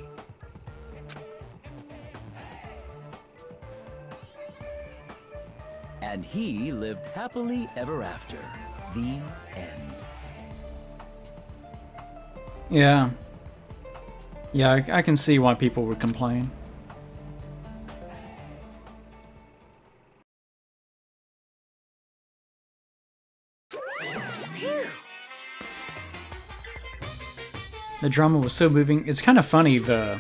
And he lived happily ever after. The end. Yeah. Yeah, I can see why people would complain. The drama was so moving. It's kind of funny, the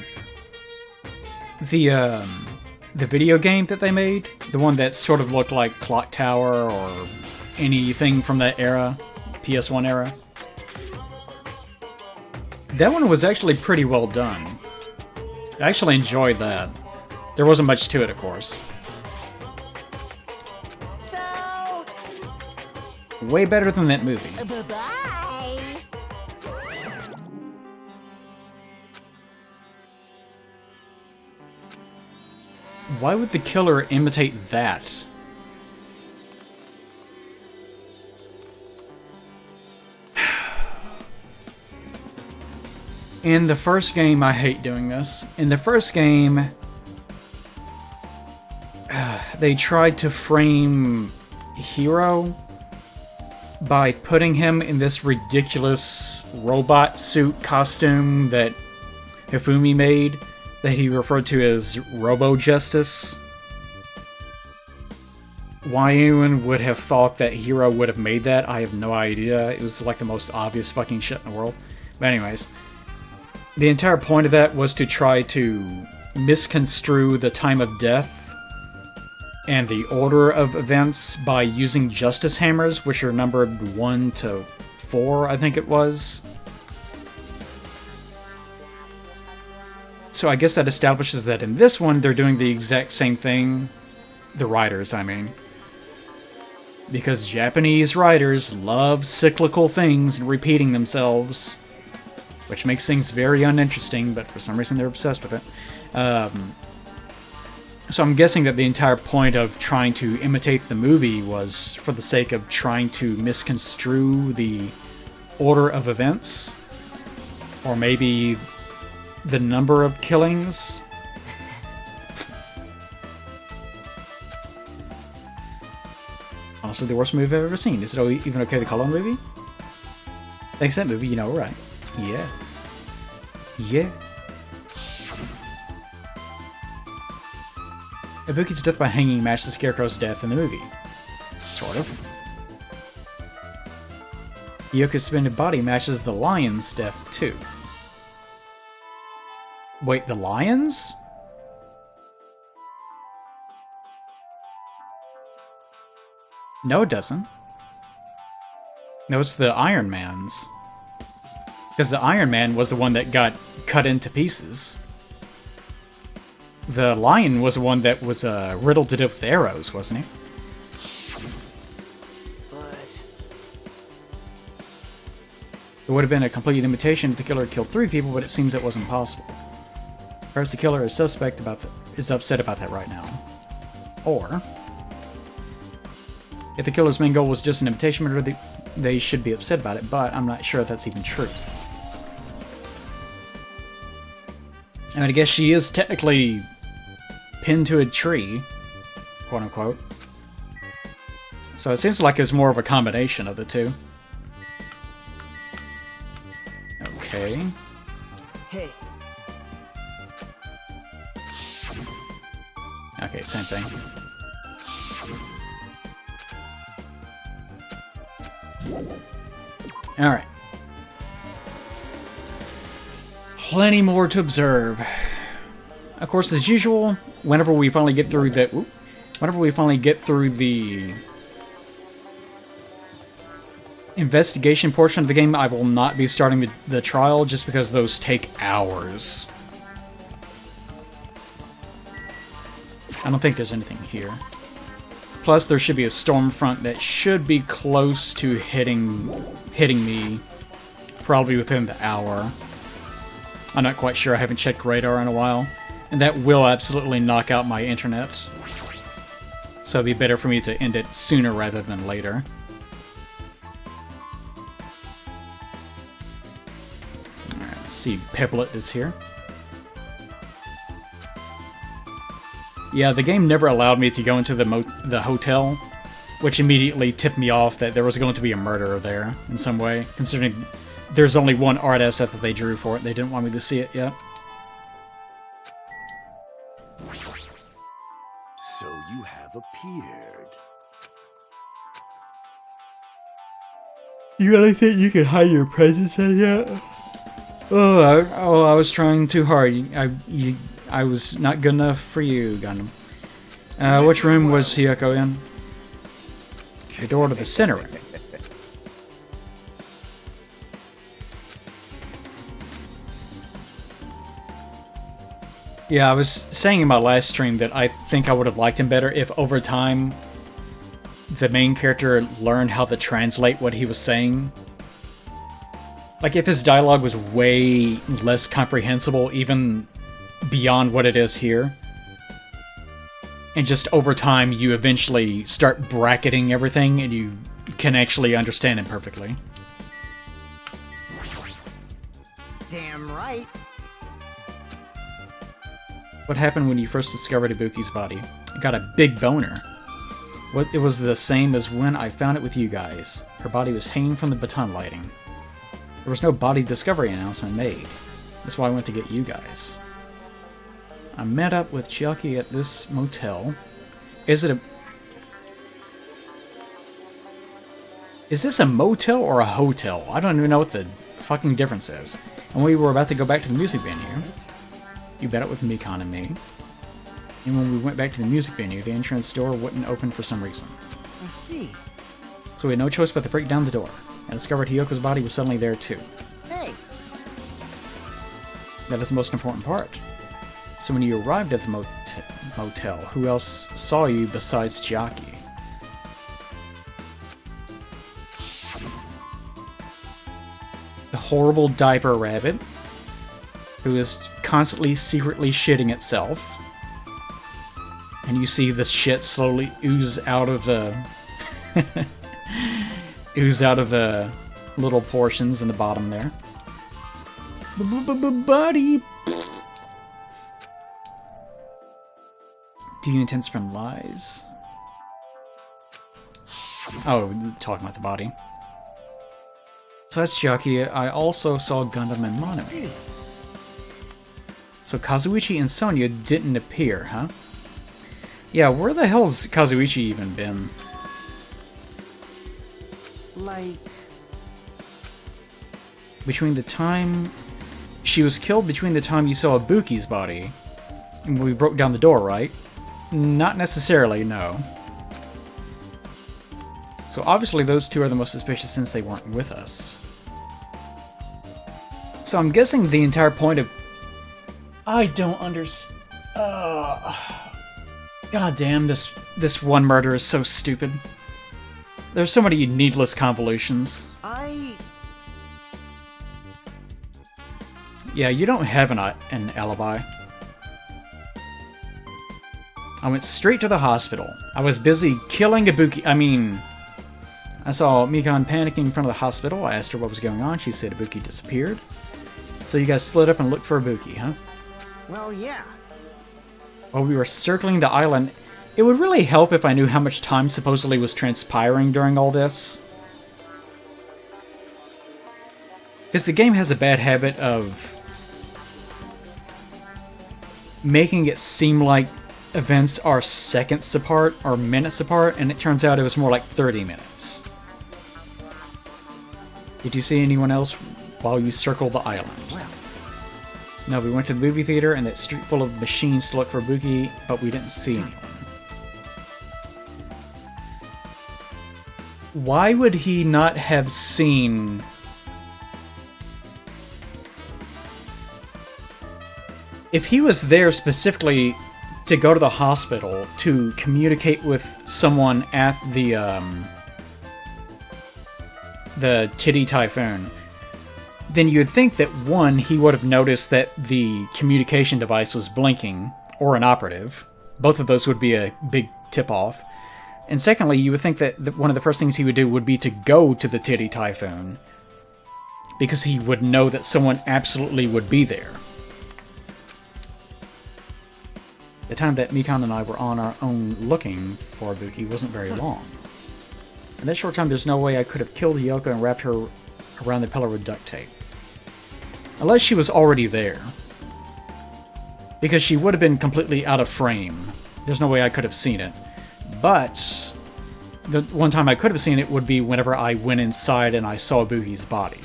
video game that they made, the one that sort of looked like Clock Tower or anything from that era, PS1 era. That one was actually pretty well done. I actually enjoyed that. There wasn't much to it, of course. So, Way better than that movie. bye-bye. Why would the killer imitate that? In the first game, I hate doing this. In the first game, they tried to frame Hiro by putting him in this ridiculous robot suit costume that Hifumi made, that he referred to as Robo-Justice. Why anyone would have thought that Hiro would have made that, I have no idea. It was like the most obvious fucking shit in the world. But anyways, the entire point of that was to try to misconstrue the time of death and the order of events by using Justice Hammers, which are numbered 1 to 4, I think it was. So I guess that establishes that in this one, they're doing the exact same thing. The writers, I mean. Because Japanese writers love cyclical things and repeating themselves, which makes things very uninteresting, but for some reason they're obsessed with it. So I'm guessing that the entire point of trying to imitate the movie was for the sake of trying to misconstrue the order of events, or maybe the number of killings. Honestly, the worst movie I've ever seen. Is it even okay to call it a movie? Thanks to that movie, you know, right? Yeah. Yeah. Ibuki's death by hanging matched the Scarecrow's death in the movie. Sort of. Yoko's suspended body matches the lion's death, too. Wait, the lions? No, it doesn't. No, it's the Iron Man's. Because the Iron Man was the one that got cut into pieces. The lion was the one that was riddled to death with arrows, wasn't he? It would have been a complete imitation if the killer killed 3 people, but it seems it wasn't possible. Perhaps the killer is is upset about that right now. Or, if the killer's main goal was just an imitation murder, they should be upset about it, but I'm not sure if that's even true. I mean, I guess she is technically pinned to a tree, quote unquote. So it seems like it's more of a combination of the two. Okay. Hey. Okay, same thing. Alright. Plenty more to observe. Of course, as usual, whenever we finally get through the investigation portion of the game, I will not be starting the trial just because those take hours. I don't think there's anything here. Plus, there should be a storm front that should be close to hitting me, probably within the hour. I'm not quite sure. I haven't checked radar in a while, and that will absolutely knock out my internet. So it'd be better for me to end it sooner rather than later. Alright, let's see. Peblet is here. Yeah, the game never allowed me to go into the hotel, which immediately tipped me off that there was going to be a murderer there in some way, considering there's only one art asset that they drew for it. They didn't want me to see it yet. So you have appeared. You really think you can hide your presence in here? I was trying too hard. I was not good enough for you, Gundam. Which room was Hiyoko in? The door to the center room. Yeah, I was saying in my last stream that I think I would have liked him better if over time the main character learned how to translate what he was saying. Like if his dialogue was way less comprehensible, even beyond what it is here. And just over time, you eventually start bracketing everything, and you can actually understand it perfectly. Damn right. What happened when you first discovered Ibuki's body? I got a big boner. It was the same as when I found it with you guys. Her body was hanging from the baton lighting. There was no body discovery announcement made. That's why I went to get you guys. I met up with Chiaki at this motel. Is this a motel or a hotel? I don't even know what the fucking difference is. And we were about to go back to the music venue. You met up with Mikan and me. And when we went back to the music venue, the entrance door wouldn't open for some reason. I see. So we had no choice but to break down the door. I discovered Hiyoko's body was suddenly there too. Hey. That is the most important part. So when you arrived at the motel, who else saw you besides Chiaki? The horrible diaper rabbit, who is constantly secretly shitting itself. And you see this shit slowly ooze out of the little portions in the bottom there. Buddy. Do you intend to spread lies? Oh, talking about the body. Besides Chiaki, I also saw Gundam and Monomi. So Kazuichi and Sonya didn't appear, huh? Yeah, where the hell's Kazuichi even been? Like... Between the time... She was killed between the time you saw Ibuki's body and we broke down the door, right? Not necessarily, no. So obviously those two are the most suspicious since they weren't with us. So I'm guessing the entire point of... I don't understand... God damn, this one murder is so stupid. There's so many needless convolutions. Yeah, you don't have an alibi. I went straight to the hospital. I was busy killing Ibuki. I saw Mikan panicking in front of the hospital. I asked her what was going on. She said Ibuki disappeared. So you guys split up and looked for Ibuki, huh? Well, yeah. While we were circling the island, it would really help if I knew how much time supposedly was transpiring during all this. Because the game has a bad habit of making it seem like events are seconds apart or minutes apart, and it turns out it was more like 30 minutes. Did you see anyone else while you circled the island? No, we went to the movie theater and that street full of machines to look for Ibuki, but we didn't see anyone. Why would he not have seen... If he was there specifically to go to the hospital to communicate with someone at the Titty Typhoon, then you'd think that, one, he would have noticed that the communication device was blinking, or inoperative. Both of those would be a big tip-off. And secondly, you would think that one of the first things he would do would be to go to the Titty Typhoon, because he would know that someone absolutely would be there. The time that Mikan and I were on our own looking for Ibuki wasn't very long. In that short time, there's no way I could have killed Hiyoko and wrapped her around the pillar with duct tape. Unless she was already there. Because she would have been completely out of frame. There's no way I could have seen it. But the one time I could have seen it would be whenever I went inside and I saw Ibuki's body.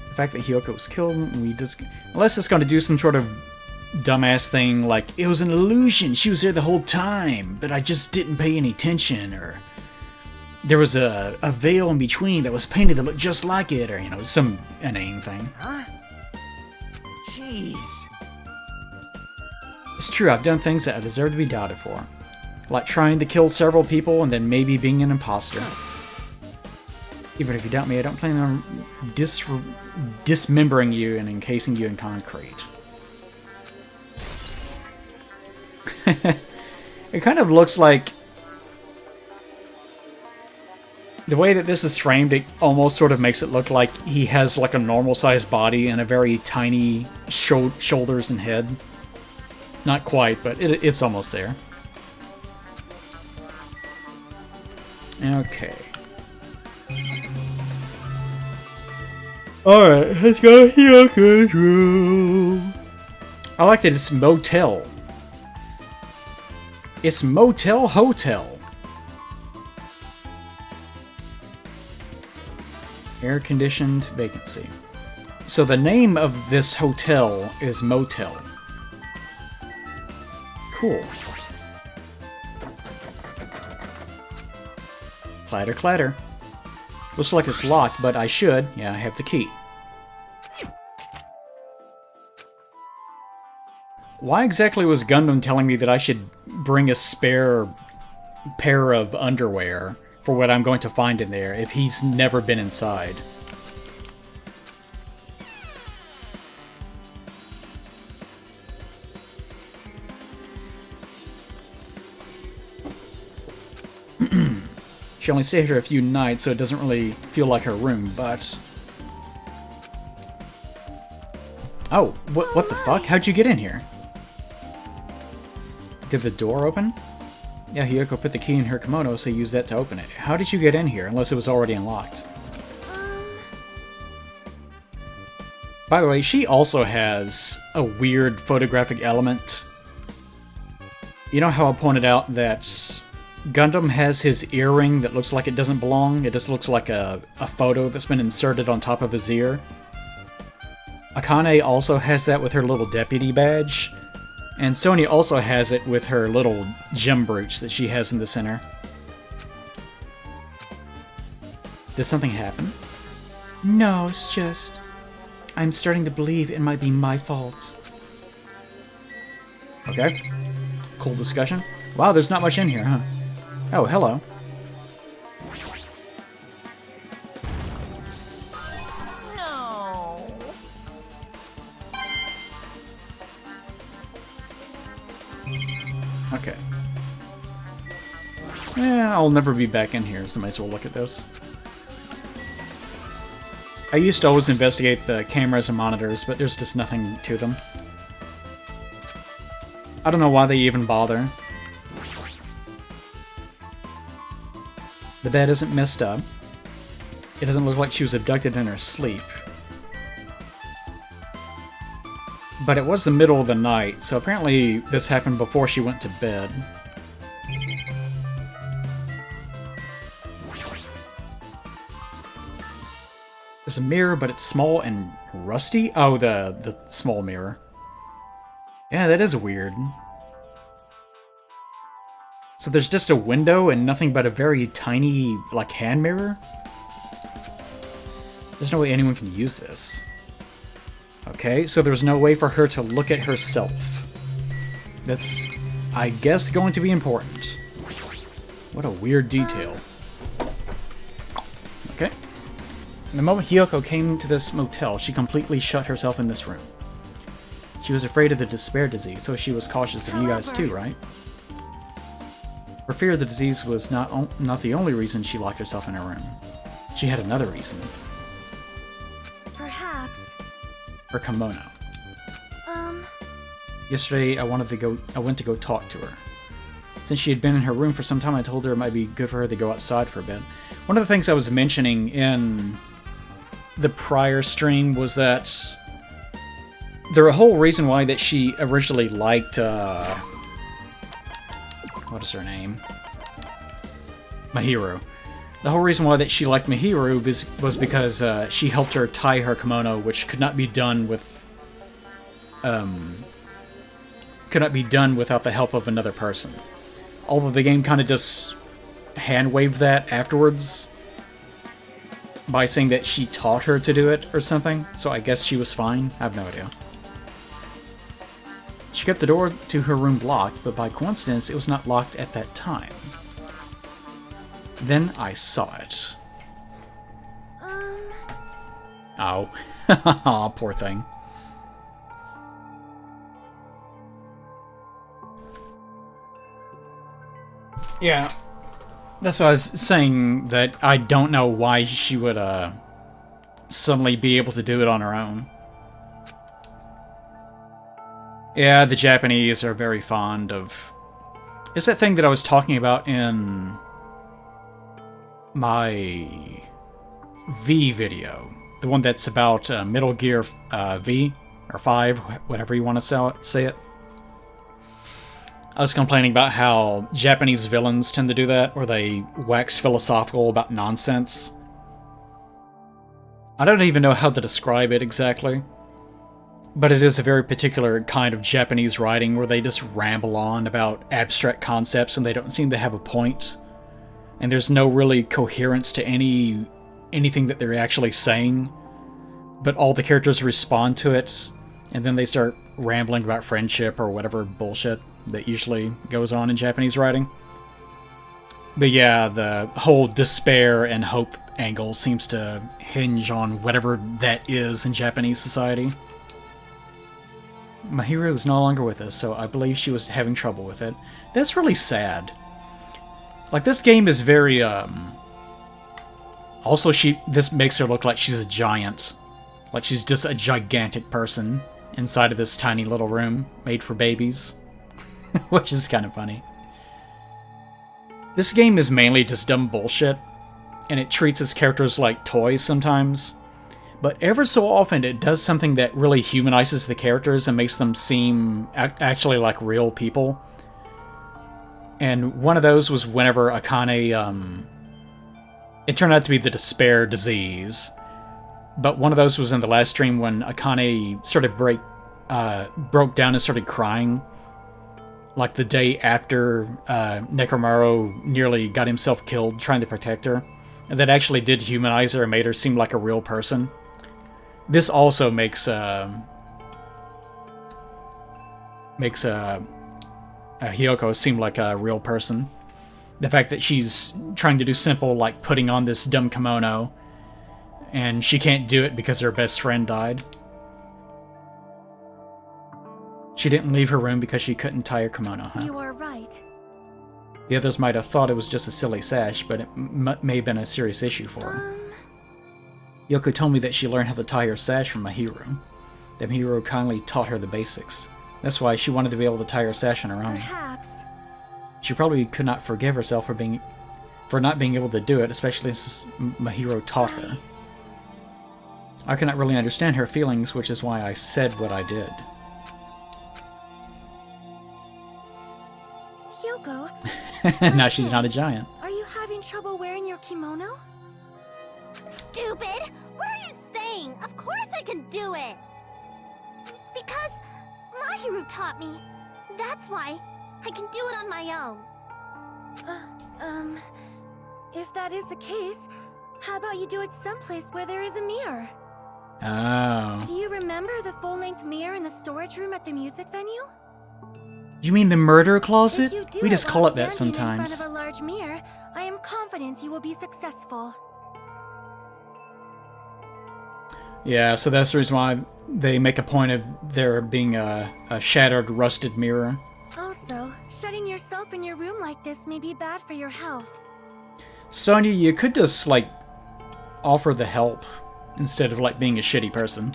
The fact that Hiyoko was killed, unless it's going to do some sort of dumbass thing like, it was an illusion, she was there the whole time, but I just didn't pay any attention, or there was a veil in between that was painted that looked just like it, or, some inane thing. Huh? Jeez. It's true, I've done things that I deserve to be doubted for. Like trying to kill several people and then maybe being an imposter. Even if you doubt me, I don't plan on dismembering you and encasing you in concrete. It kind of looks like... The way that this is framed, it almost sort of makes it look like he has like a normal-sized body and a very tiny shoulders and head. Not quite, but it's almost there. Okay. Alright, let's go Hyoko's room. I like that it's motel. It's motel hotel. Air-conditioned vacancy. So the name of this hotel is Motel. Cool. Clatter, clatter. Looks like it's locked, but I should. Yeah, I have the key. Why exactly was Gundam telling me that I should bring a spare pair of underwear for what I'm going to find in there if he's never been inside? She only stayed here a few nights, so it doesn't really feel like her room, but... Oh, what the fuck? How'd you get in here? Did the door open? Yeah, Hiyoko put the key in her kimono, so used that to open it. How did you get in here, unless it was already unlocked? By the way, she also has a weird photographic element. You know how I pointed out that Gundam has his earring that looks like it doesn't belong? It just looks like a photo that's been inserted on top of his ear. Akane also has that with her little deputy badge. And Sony also has it with her little gem brooch that she has in the center. Did something happen? No, it's just... I'm starting to believe it might be my fault. Okay. Cool discussion. Wow, there's not much in here, huh? Oh, hello. No. Okay. I'll never be back in here, so might as well look at this. I used to always investigate the cameras and monitors, but there's just nothing to them. I don't know why they even bother. The bed isn't messed up. It doesn't look like she was abducted in her sleep. But it was the middle of the night, so apparently this happened before she went to bed. There's a mirror, but it's small and rusty? Oh, the small mirror. Yeah, that is weird. So there's just a window and nothing but a very tiny, like, hand mirror? There's no way anyone can use this. Okay, so there's no way for her to look at herself. That's, I guess, going to be important. What a weird detail. Okay. The moment Hiyoko came to this motel, she completely shut herself in this room. She was afraid of the despair disease, so she was cautious of you guys too, right? Her fear of the disease was not the only reason she locked herself in her room. She had another reason. Perhaps. Her kimono. Yesterday, I went to go talk to her. Since she had been in her room for some time, I told her it might be good for her to go outside for a bit. One of the things I was mentioning in the prior stream was that the whole reason why that she originally liked, what is her name? Mahiru. The whole reason why that she liked Mahiru was because she helped her tie her kimono, which could not be done with, without the help of another person. Although the game kind of just hand-waved that afterwards by saying that she taught her to do it or something, so I guess she was fine. I have no idea. She kept the door to her room locked, but by coincidence, it was not locked at that time. Then I saw it. Oh. Aw, poor thing. Yeah. That's why I was saying that I don't know why she would suddenly be able to do it on her own. Yeah, the Japanese are very fond of... It's that thing that I was talking about in my V video. The one that's about Metal Gear V, or 5, whatever you want to say it. I was complaining about how Japanese villains tend to do that, where they wax philosophical about nonsense. I don't even know how to describe it exactly, but it is a very particular kind of Japanese writing where they just ramble on about abstract concepts and they don't seem to have a point, and there's no really coherence to anything that they're actually saying, but all the characters respond to it, and then they start rambling about friendship or whatever bullshit that usually goes on in Japanese writing. But yeah, the whole despair and hope angle seems to hinge on whatever that is in Japanese society. My hero is no longer with us, so I believe she was having trouble with it. That's really sad. Like, this game is very, Also, this makes her look like she's a giant. Like she's just a gigantic person inside of this tiny little room made for babies. Which is kind of funny. This game is mainly just dumb bullshit, and it treats its characters like toys sometimes. But ever so often it does something that really humanizes the characters and makes them seem actually like real people. And one of those was whenever Akane, it turned out to be the despair disease. But one of those was in the last stream when Akane sort of broke down and started crying. Like the day after Nekomaru nearly got himself killed trying to protect her. And that actually did humanize her and made her seem like a real person. This also makes Hiyoko seem like a real person. The fact that she's trying to do simple, like putting on this dumb kimono, and she can't do it because her best friend died. She didn't leave her room because she couldn't tie her kimono, huh? You are right. The others might have thought it was just a silly sash, but it may have been a serious issue for her. Yoko told me that she learned how to tie her sash from Mahiro. That Mahiro kindly taught her the basics. That's why she wanted to be able to tie her sash on her own. Perhaps. She probably could not forgive herself for not being able to do it, especially since Mahiro taught her. I could not really understand her feelings, which is why I said what I did. Hyoko, Now she's not a giant. are you having trouble wearing your kimono? Stupid! What are you saying? Of course I can do it! Because Mahiru taught me. That's why I can do it on my own. If that is the case, how about you do it someplace where there is a mirror? Oh. Do you remember the full-length mirror in the storage room at the music venue? You mean the murder closet? If you do We just call while it that standing sometimes. in front of a large mirror, I am confident you will be successful. Yeah, so that's the reason why they make a point of there being a shattered, rusted mirror. Also, shutting yourself in your room like this may be bad for your health. Sonya, you could just, like, offer the help instead of, like, being a shitty person.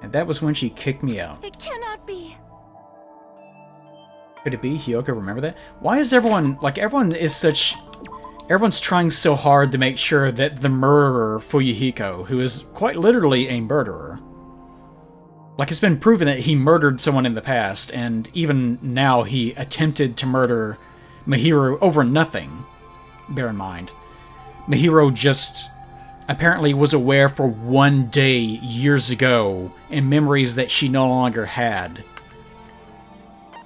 And that was when she kicked me out. It cannot be. Could it be? Hiyoko, remember that? Why is everyone, like, everyone's trying so hard to make sure that the murderer, Fuyuhiko, who is quite literally a murderer, like, it's been proven that he murdered someone in the past, and even now he attempted to murder Mahiro over nothing, bear in mind. Mahiro just apparently was aware for one day years ago, in memories that she no longer had,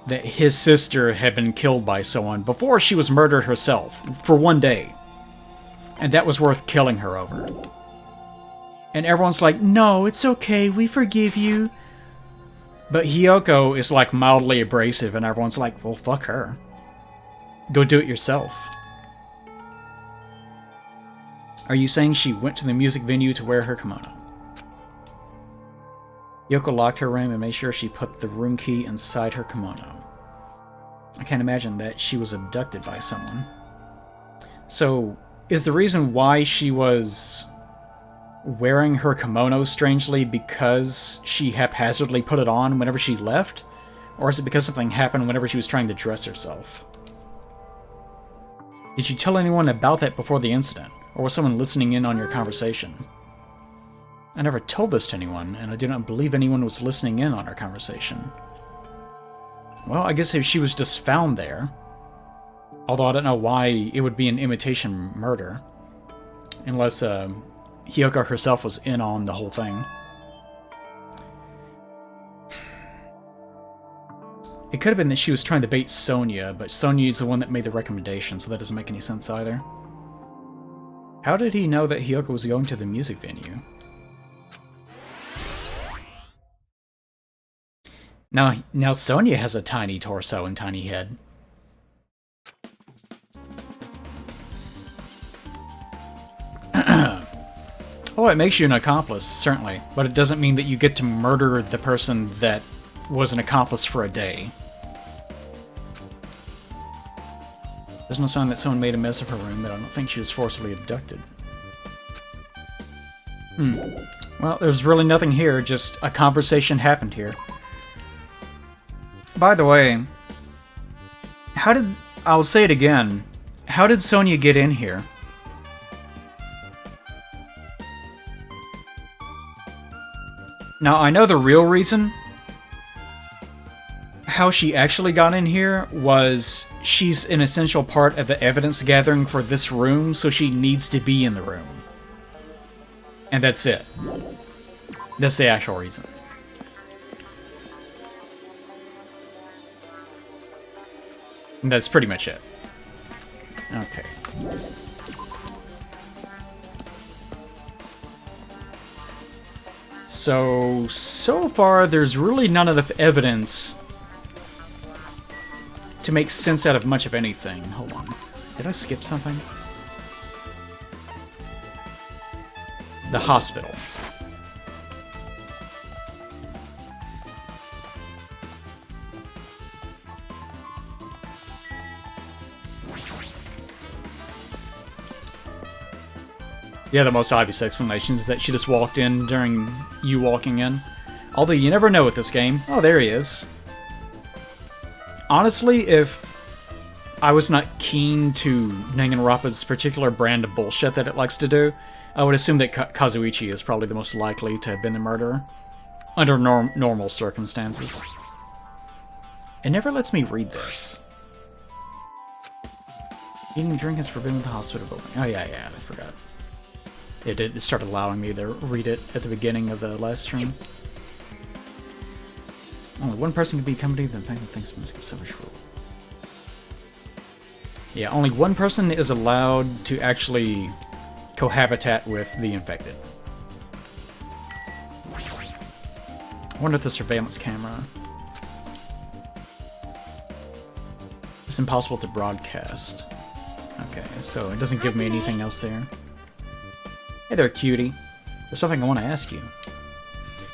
that his sister had been killed by someone before she was murdered herself, for one day. And that was worth killing her over. And everyone's like, no, it's okay, we forgive you. But Hiyoko is like mildly abrasive, and everyone's like, well, fuck her. Go do it yourself. Are you saying she went to the music venue to wear her kimono? Yoko locked her room and made sure she put the room key inside her kimono. I can't imagine that she was abducted by someone. So, is the reason why she was wearing her kimono strangely because she haphazardly put it on whenever she left? Or is it because something happened whenever she was trying to dress herself? Did you tell anyone about that before the incident? Or was someone listening in on your conversation? I never told this to anyone, and I do not believe anyone was listening in on our conversation. Well, I guess if she was just found there. Although I don't know why it would be an imitation murder. Unless Hiyoko herself was in on the whole thing. It could have been that she was trying to bait Sonia, but Sonia's the one that made the recommendation, so that doesn't make any sense either. How did he know that Hiyoko was going to the music venue? Now Sonia has a tiny torso and tiny head. Oh, it makes you an accomplice, certainly, but it doesn't mean that you get to murder the person that was an accomplice for a day. There's no sign that someone made a mess of her room, but I don't think she was forcibly abducted. Well, there's really nothing here, just a conversation happened here. By the way, I'll say it again, how did Sonia get in here? Now, I know the real reason. How she actually got in here was she's an essential part of the evidence gathering for this room, so she needs to be in the room. And that's it. That's the actual reason. And that's pretty much it. Okay. So far, there's really none enough evidence to make sense out of much of anything. Hold on. Did I skip something? The hospital. Yeah, the most obvious explanation is that she just walked in during you walking in. Although you never know with this game. Oh, there he is. Honestly, if I was not keen to Danganronpa's particular brand of bullshit that it likes to do, I would assume that Kazuichi is probably the most likely to have been the murderer. Under normal circumstances. It never lets me read this. Eating and drinking is forbidden in the hospital building. Oh yeah, I forgot. It started allowing me to read it at the beginning of the last stream. Only one person can be accompanied, then thanks must give selfish rule. Yeah, only one person is allowed to actually cohabitat with the infected. I wonder if the surveillance camera... It's impossible to broadcast. Okay, so it doesn't give me anything else there. Hey there, cutie. There's something I want to ask you.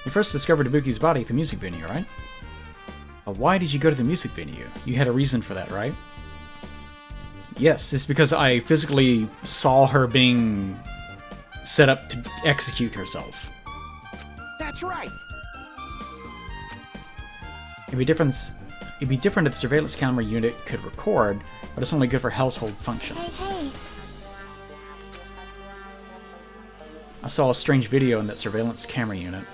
You first discovered Ibuki's body at the music venue, right? But why did you go to the music venue? You had a reason for that, right? Yes, it's because I physically saw her being set up to execute herself. That's right. It'd be different if the surveillance camera unit could record, but it's only good for household functions. Hey. I saw a strange video in that surveillance camera unit.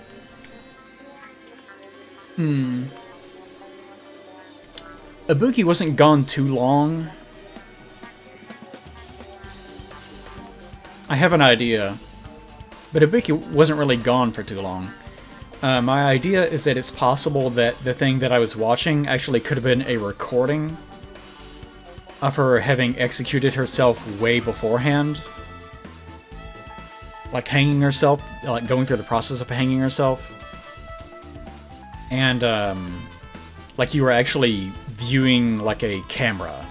Ibuki wasn't gone too long. I have an idea, but Ibuki wasn't really gone for too long. My idea is that it's possible that the thing that I was watching actually could have been a recording of her having executed herself way beforehand. Like hanging herself, like going through the process of hanging herself. And, like you were actually viewing like a camera.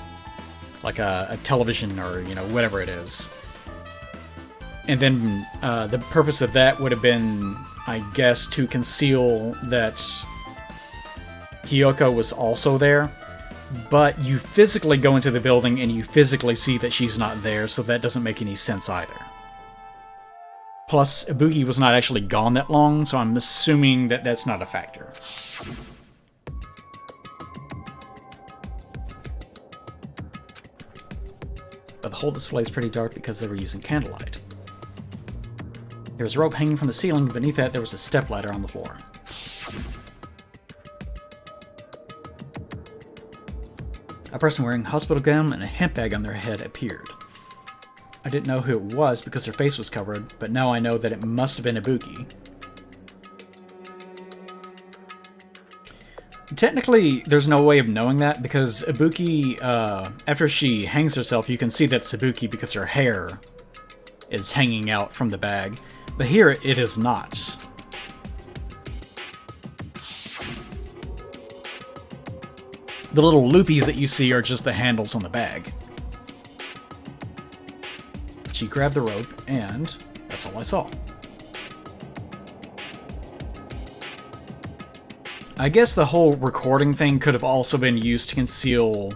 Like a television or, you know, whatever it is. And then the purpose of that would have been, I guess, to conceal that Hiyoko was also there. But you physically go into the building and you physically see that she's not there, so that doesn't make any sense either. Plus, Ibuki was not actually gone that long, so I'm assuming that that's not a factor. But the whole display is pretty dark because they were using candlelight. There was a rope hanging from the ceiling, beneath that there was a stepladder on the floor. A person wearing a hospital gown and a hemp bag on their head appeared. I didn't know who it was because their face was covered, but now I know that it must have been Ibuki. Technically, there's no way of knowing that because Ibuki, after she hangs herself, you can see that's Ibuki because her hair is hanging out from the bag, but here it is not. The little loopies that you see are just the handles on the bag. She grabbed the rope, and that's all I saw. I guess the whole recording thing could have also been used to conceal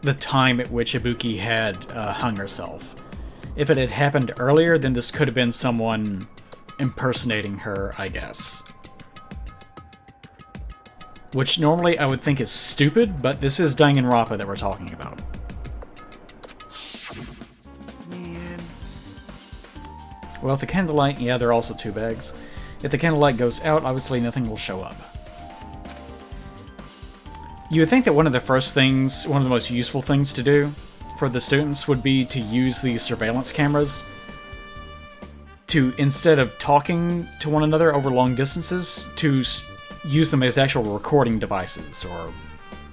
the time at which Ibuki had hung herself. If it had happened earlier, then this could have been someone impersonating her, I guess. Which normally I would think is stupid, but this is Danganronpa that we're talking about. Man. Well, if the candlelight... yeah, there are also two bags. If the candlelight goes out, obviously nothing will show up. You would think that one of the first things, one of the most useful things to do for the students would be to use these surveillance cameras to, instead of talking to one another over long distances, to use them as actual recording devices or,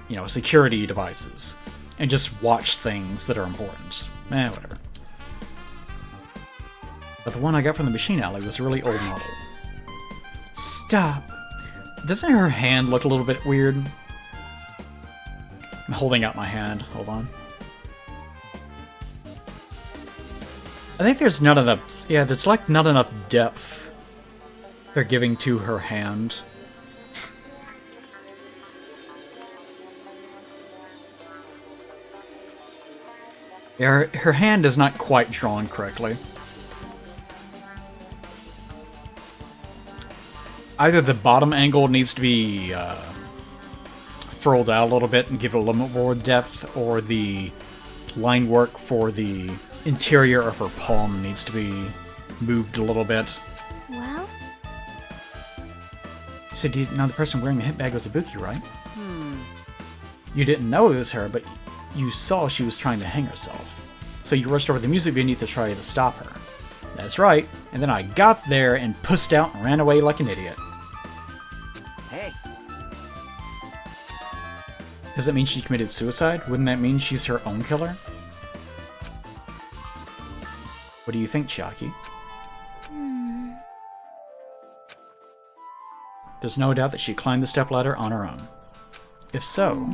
you know, security devices and just watch things that are important. Whatever. But the one I got from the machine alley was a really old model. Stop! Doesn't her hand look a little bit weird? I'm holding out my hand. Hold on. I think there's not enough... yeah, there's like not enough depth they're giving to her hand. Yeah, her hand is not quite drawn correctly. Either the bottom angle needs to be furled out a little bit and give it a little more depth, or the line work for the interior of her palm needs to be moved a little bit. Well? So you know the person wearing the hip bag was Ibuki, right? You didn't know it was her, but you saw she was trying to hang herself. So you rushed over the music beneath to try to stop her. That's right, and then I got there and pussed out and ran away like an idiot. Hey. Does that mean she committed suicide? Wouldn't that mean she's her own killer? What do you think, Chiaki? There's no doubt that she climbed the stepladder on her own. If so...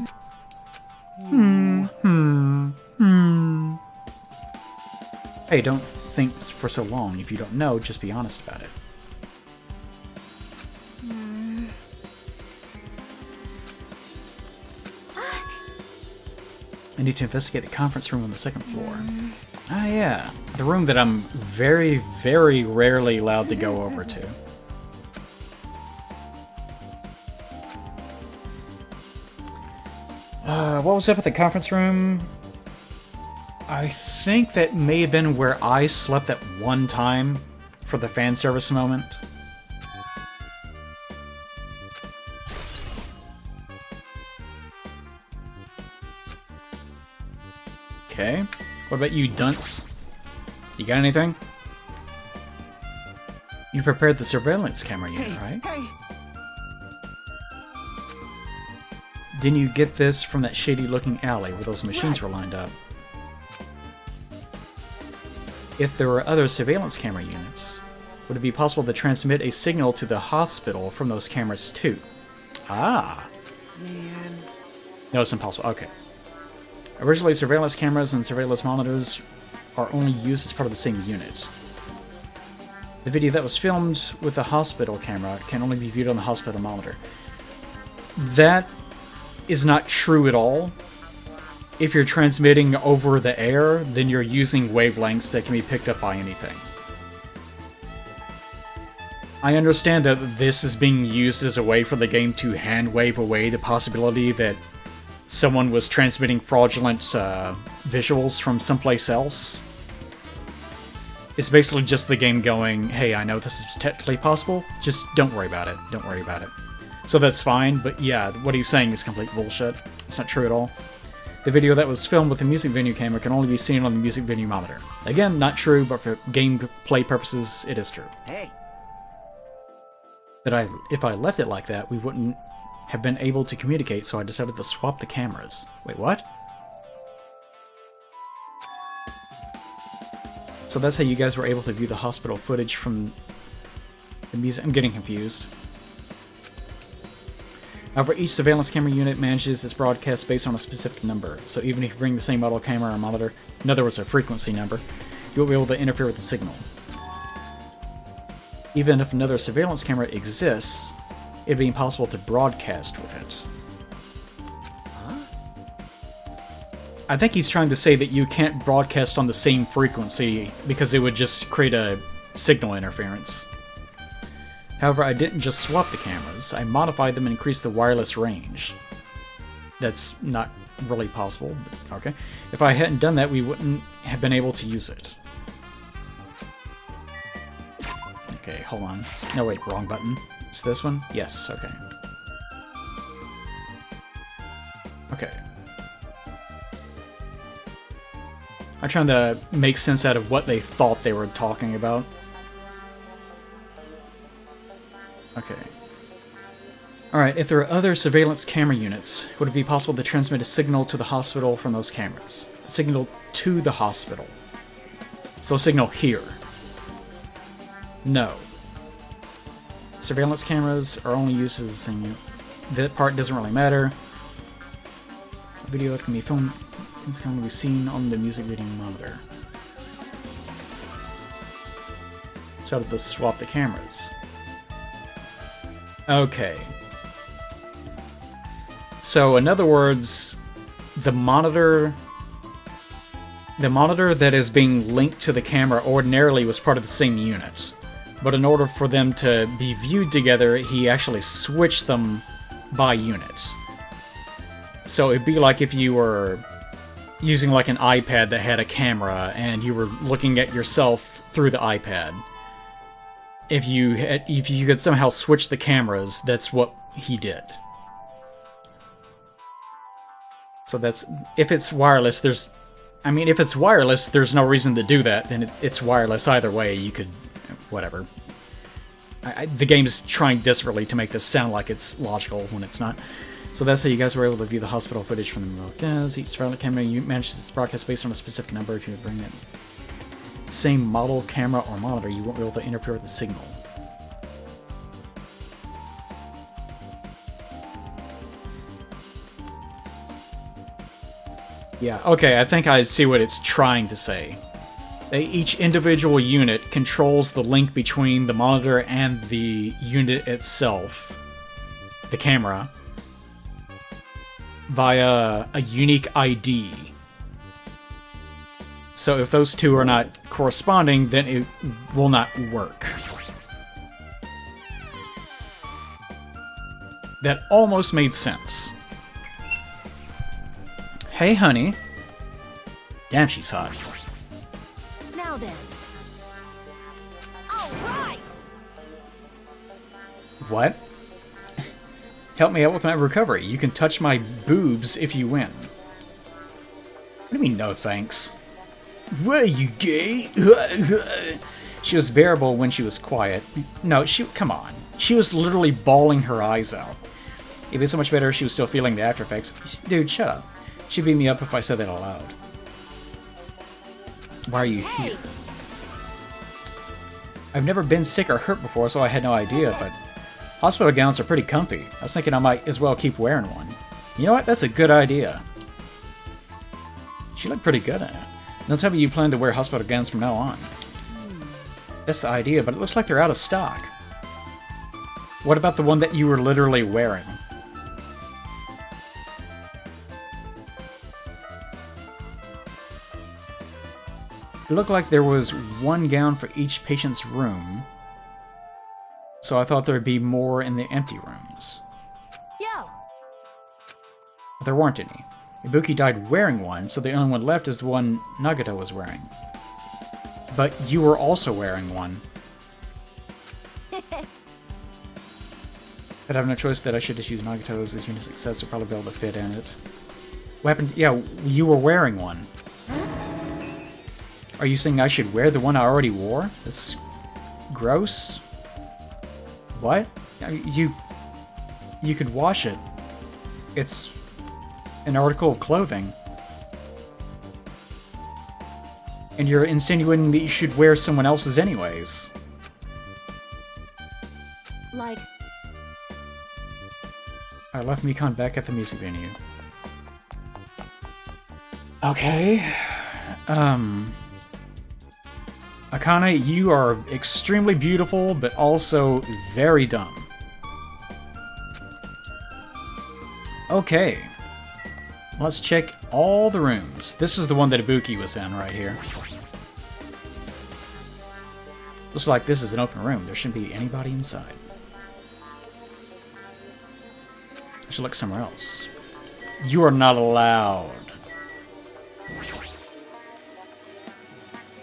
Hey, don't think for so long. If you don't know, just be honest about it. I need to investigate the conference room on the second floor. Ah, yeah. The room that I'm very, very rarely allowed to go over to. What was up at the conference room? I think that may have been where I slept at one time for the fan service moment. Okay. What about you, dunce? You got anything? You prepared the surveillance camera unit, right? Hey. Didn't you get this from that shady-looking alley where those machines were lined up? If there were other surveillance camera units, would it be possible to transmit a signal to the hospital from those cameras too? Ah. Man. No, it's impossible. Okay. Originally, surveillance cameras and surveillance monitors are only used as part of the same unit. The video that was filmed with the hospital camera can only be viewed on the hospital monitor. That is not true at all. If you're transmitting over the air, then you're using wavelengths that can be picked up by anything. I understand that this is being used as a way for the game to hand-wave away the possibility that someone was transmitting fraudulent visuals from someplace else. It's basically just the game going, hey, I know this is technically possible, just don't worry about it, don't worry about it. So that's fine, but yeah, what he's saying is complete bullshit. It's not true at all. The video that was filmed with the music venue camera can only be seen on the music venue monitor. Again, not true, but for gameplay purposes, it is true. Hey. But if I left it like that, we wouldn't have been able to communicate, so I decided to swap the cameras. Wait, what? So that's how you guys were able to view the hospital footage from the music. I'm getting confused. However, each surveillance camera unit manages its broadcast based on a specific number, so even if you bring the same model camera or monitor, in other words a frequency number, you won't be able to interfere with the signal. Even if another surveillance camera exists, it'd be impossible to broadcast with it. Huh? I think he's trying to say that you can't broadcast on the same frequency because it would just create a signal interference. However, I didn't just swap the cameras, I modified them and increased the wireless range. That's not really possible, but okay. If I hadn't done that, we wouldn't have been able to use it. Okay, hold on. No, wait, wrong button. Is this one? Yes, okay. Okay. I'm trying to make sense out of what they thought they were talking about. Okay. Alright, if there are other surveillance camera units, would it be possible to transmit a signal to the hospital from those cameras? A signal to the hospital. So a signal here. No. Surveillance cameras are only used as a signal. That part doesn't really matter. A video that can be filmed can only be seen on the music video monitor. So let's swap the cameras. Okay. So, in other words, the monitor that is being linked to the camera ordinarily was part of the same unit. But in order for them to be viewed together, he actually switched them by unit. So it'd be like if you were using like an iPad that had a camera and you were looking at yourself through the iPad. If you could somehow switch the cameras, that's what he did. So that's, if it's wireless, there's no reason to do that, then it's wireless either way, you could, whatever. The game's trying desperately to make this sound like it's logical when it's not. So that's how you guys were able to view the hospital footage from the broadcast. Each surveillance camera manages its broadcast based on a specific number. If you bring it same model, camera, or monitor, you won't be able to interfere with the signal. Yeah, okay, I think I see what it's trying to say. Each individual unit controls the link between the monitor and the unit itself, the camera, via a unique ID. So if those two are not corresponding, then it will not work. That almost made sense. Hey, honey. Damn, she's hot. Now then. All right. What? Help me out with my recovery. You can touch my boobs if you win. What do you mean, no thanks? What, are you gay? She was bearable when she was quiet. No, come on. She was literally bawling her eyes out. It'd be so much better if she was still feeling the after effects. Dude, shut up. She'd beat me up if I said that aloud. Why are you here? I've never been sick or hurt before, so I had no idea, but hospital gowns are pretty comfy. I was thinking I might as well keep wearing one. You know what? That's a good idea. She looked pretty good in it. Don't tell me you plan to wear hospital gowns from now on. That's the idea, but it looks like they're out of stock. What about the one that you were literally wearing? It looked like there was one gown for each patient's room. So I thought there would be more in the empty rooms. Yo! But there weren't any. Ibuki died wearing one, so the only one left is the one Nagata was wearing. But you were also wearing one. I'd have no choice that I should just use Nagato's as unisex sets to probably be able to fit in it. What happened? Yeah, you were wearing one. Are you saying I should wear the one I already wore? That's gross. What? You could wash it. It's an article of clothing. And you're insinuating that you should wear someone else's anyways. Like... I left Mikon back at the music venue. Okay. Akane, you are extremely beautiful, but also very dumb. Okay. Let's check all the rooms. This is the one that Ibuki was in right here. Looks like this is an open room. There shouldn't be anybody inside. I should look somewhere else. You are not allowed.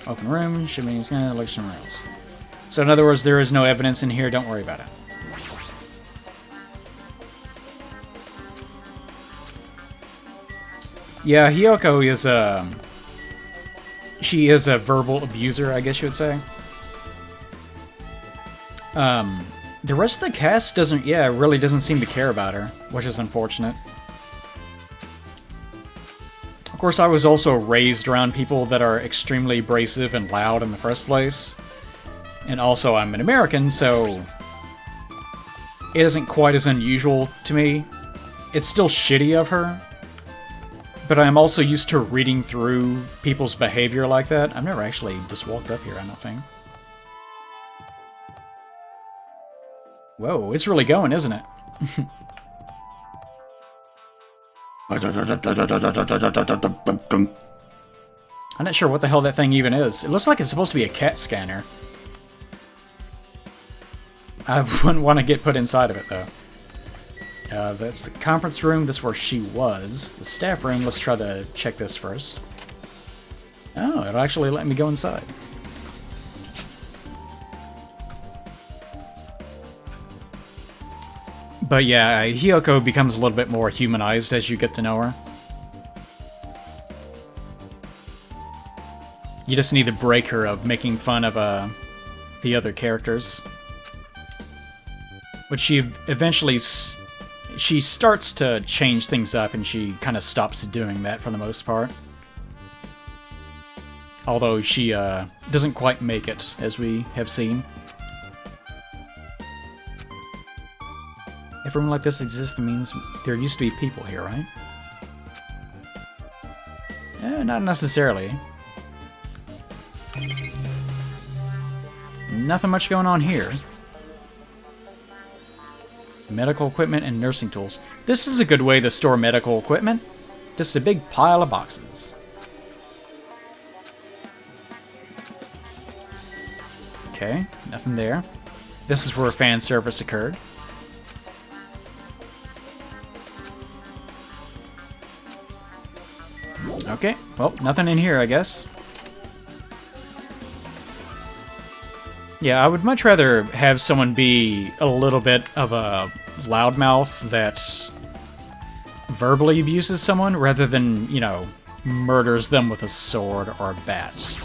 Open room, should be look somewhere else. So in other words, there is no evidence in here, don't worry about it. Yeah, Hiyoko is she is a verbal abuser, I guess you would say. The rest of the cast really doesn't seem to care about her, which is unfortunate. Of course, I was also raised around people that are extremely abrasive and loud in the first place. And also, I'm an American, so it isn't quite as unusual to me. It's still shitty of her, but I'm also used to reading through people's behavior like that. I've never actually just walked up here, I don't think. Whoa, it's really going, isn't it? I'm not sure what the hell that thing even is. It looks like it's supposed to be a CAT scanner. I wouldn't want to get put inside of it, though. That's the conference room. That's where she was. The staff room. Let's try to check this first. Oh, it'll actually let me go inside. But yeah, Hiyoko becomes a little bit more humanized as you get to know her. You just need to break her of making fun of the other characters. But she eventually... she starts to change things up, and she kind of stops doing that for the most part. Although she doesn't quite make it, as we have seen. If a room like this exists, it means there used to be people here, right? Not necessarily. Nothing much going on here. Medical equipment and nursing tools. This is a good way to store medical equipment. Just a big pile of boxes. Okay, nothing there. This is where fan service occurred. Okay, well, nothing in here, I guess. Yeah, I would much rather have someone be a little bit of a loudmouth that verbally abuses someone rather than, you know, murders them with a sword or a bat.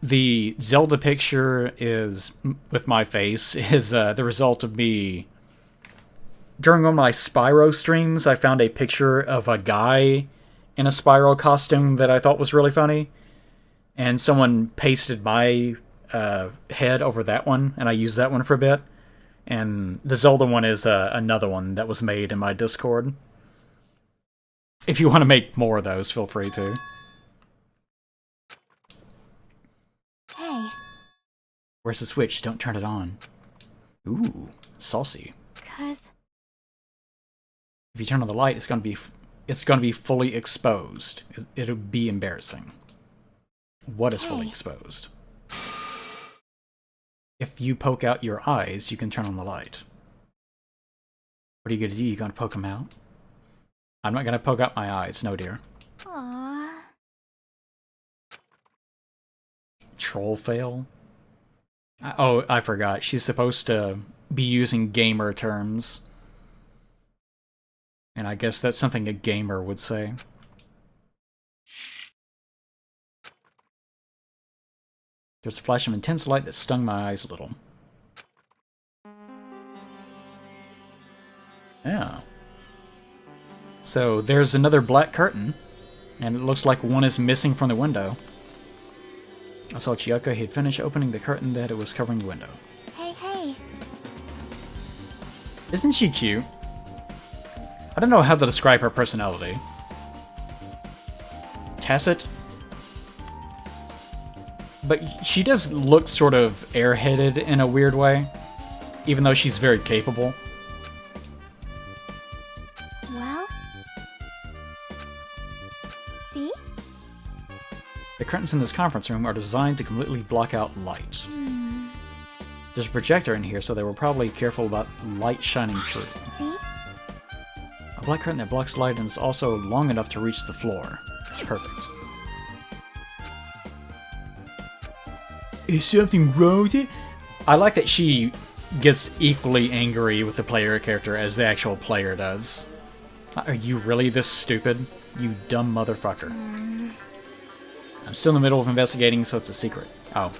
The Zelda picture is, with my face, is the result of me... During one of my Spyro streams, I found a picture of a guy in a Spyro costume that I thought was really funny. And someone pasted my head over that one, and I used that one for a bit. And the Zelda one is another one that was made in my Discord. If you want to make more of those, feel free to. Hey, Where's the switch? Don't turn it on. Ooh, saucy. 'cause... If you turn on the light, it's gonna be fully exposed. It'll be embarrassing. What is fully Hey. exposed? If you poke out your eyes, you can turn on the light. What are you gonna do? You gonna poke them out? I'm not gonna poke out my eyes, no dear. Aww. Troll fail? Oh, I forgot. She's supposed to be using gamer terms. And I guess that's something a gamer would say. There's a flash of intense light that stung my eyes a little. Yeah. So there's another black curtain, and it looks like one is missing from the window. I saw Chiyoko. He had finished opening the curtain that it was covering the window. Hey. Isn't she cute? I don't know how to describe her personality. Tacit? But she does look sort of airheaded in a weird way, even though she's very capable. Well... See? The curtains in this conference room are designed to completely block out light. There's a projector in here, so they were probably careful about light shining through. See? A black curtain that blocks light and is also long enough to reach the floor. It's perfect. Is something wrong with it? I like that she gets equally angry with the player character as the actual player does. Are you really this stupid? You dumb motherfucker. I'm still in the middle of investigating, so it's a secret. Oh.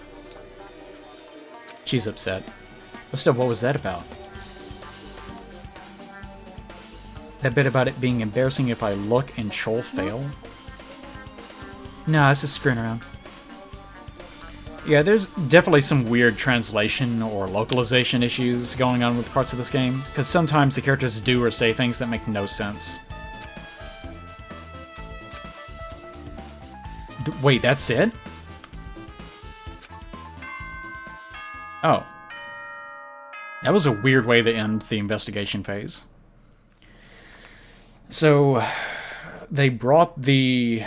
She's upset. But still, what was that about? That bit about it being embarrassing if I look and troll fail? No, it's just screwing around. Yeah, there's definitely some weird translation or localization issues going on with parts of this game, because sometimes the characters do or say things that make no sense. Wait, that's it? Oh. That was a weird way to end the investigation phase. So, they brought the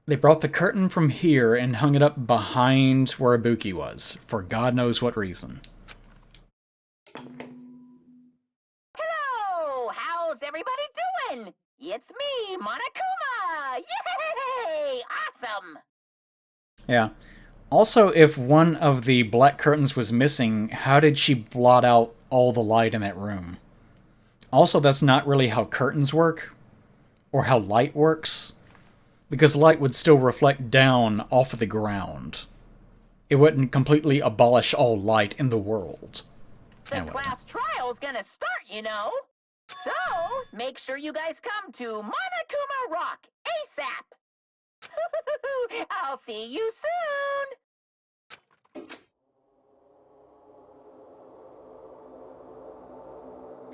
curtain from here and hung it up behind where Ibuki was, for God knows what reason. Hello! How's everybody doing? It's me, Monokuma! Yay! Awesome! Yeah. Also, if one of the black curtains was missing, how did she blot out all the light in that room? Also, that's not really how curtains work, or how light works. Because light would still reflect down off of the ground. It wouldn't completely abolish all light in the world. The class trial's gonna start, you know. So, make sure you guys come to Monokuma Rock ASAP. I'll see you soon.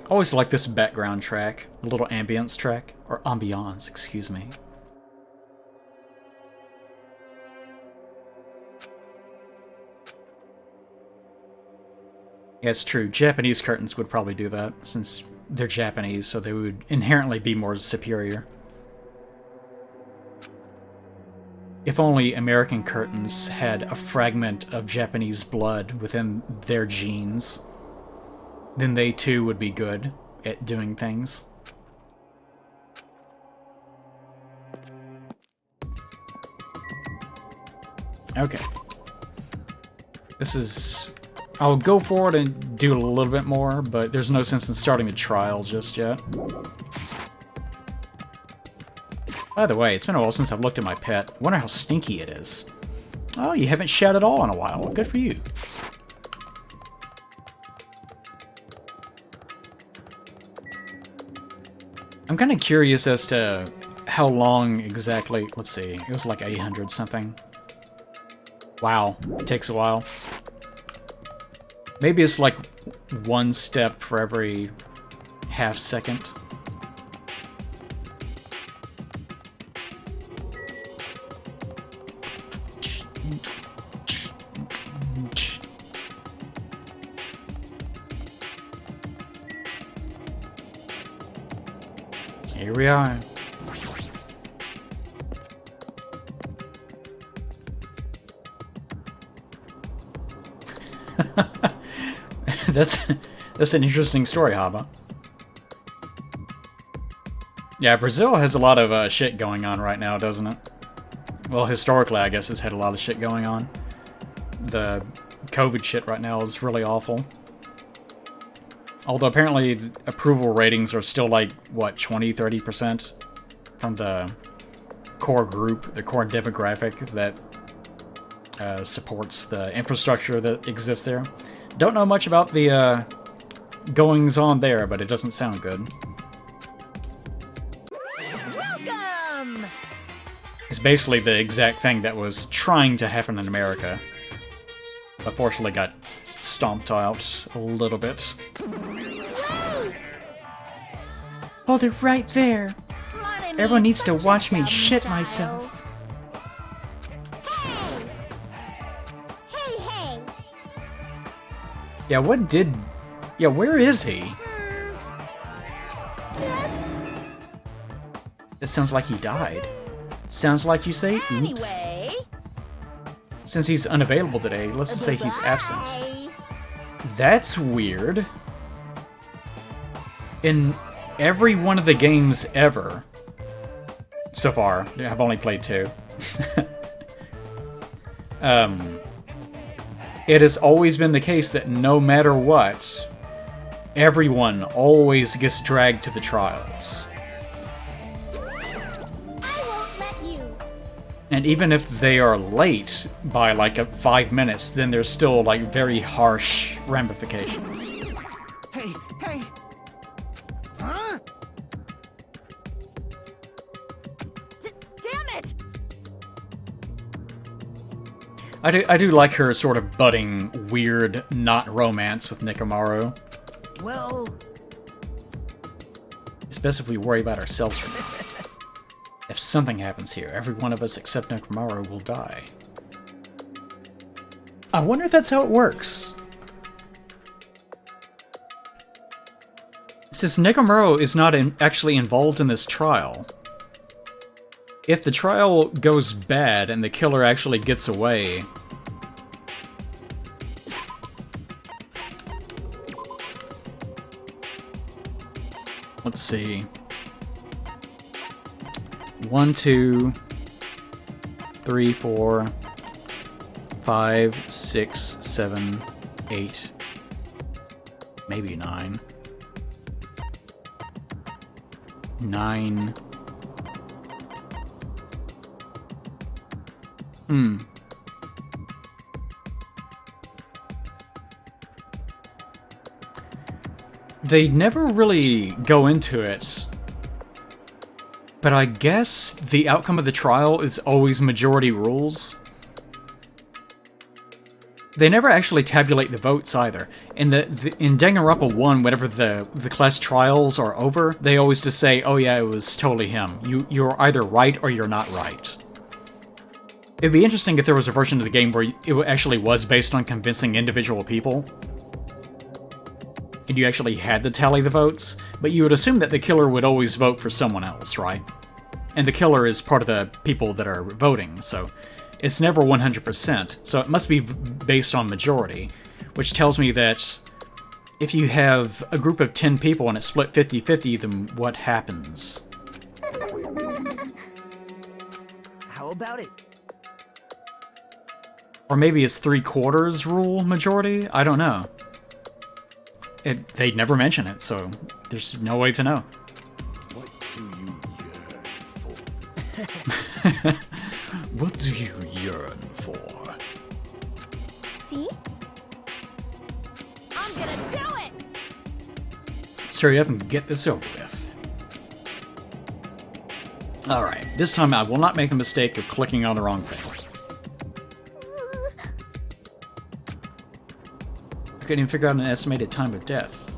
Always like this background track, a little ambience track, or ambiance, excuse me. Yeah, it's true. Japanese curtains would probably do that, since they're Japanese, so they would inherently be more superior. If only American curtains had a fragment of Japanese blood within their genes, then they too would be good at doing things. Okay. This is... I'll go forward and do a little bit more, but there's no sense in starting the trial just yet. By the way, it's been a while since I've looked at my pet. I wonder how stinky it is. Oh, you haven't shat at all in a while. Good for you. I'm kind of curious as to how long exactly... Let's see. It was like 800 something. Wow. It takes a while. Maybe it's like one step for every half second. Here we are. That's an interesting story, Haba. Yeah, Brazil has a lot of shit going on right now, doesn't it? Well, historically, I guess it's had a lot of shit going on. The COVID shit right now is really awful. Although apparently the approval ratings are still like, what, 20-30% from the core group, the core demographic that supports the infrastructure that exists there. Don't know much about the goings on there, but it doesn't sound good. Welcome! It's basically the exact thing that was trying to happen in America, but fortunately got stomped out a little bit. Oh, they're right there. Everyone needs to watch me shit myself. Hey! Yeah, yeah, where is he? It sounds like he died. Sounds like you say, oops. Anyway, Since he's unavailable today, let's just say he's absent. That's weird. In every one of the games ever, so far, I've only played 2. It has always been the case that no matter what, everyone always gets dragged to the trials. I won't let you. And even if they are late by like 5 minutes, then there's still like very harsh ramifications. Hey! Huh? damn it! I do like her sort of budding, weird, not romance with Nikomaru. Well... It's best if we worry about ourselves for now. If something happens here, every one of us except Nikomaru will die. I wonder if that's how it works. Since Nikomaru is not actually involved in this trial, if the trial goes bad and the killer actually gets away, let's see. 1, 2, 3, 4, 5, 6, 7, 8, maybe 9. 9. They never really go into it, but I guess the outcome of the trial is always majority rules. They never actually tabulate the votes either. In in Danganronpa 1, whenever the class trials are over, they always just say, "Oh yeah, it was totally him. You're either right or you're not right." It'd be interesting if there was a version of the game where it actually was based on convincing individual people, and you actually had to tally the votes, but you would assume that the killer would always vote for someone else, right? And the killer is part of the people that are voting, so it's never 100%, so it must be based on majority, which tells me that if you have a group of 10 people and it's split 50-50, then what happens? How about it? Or maybe it's 3/4 rule majority? I don't know. They never mention it, so there's no way to know. What do you yearn for? What do you yearn for? See? I'm gonna do it! Let's hurry up and get this over with. Alright, this time I will not make the mistake of clicking on the wrong thing. I couldn't even figure out an estimated time of death.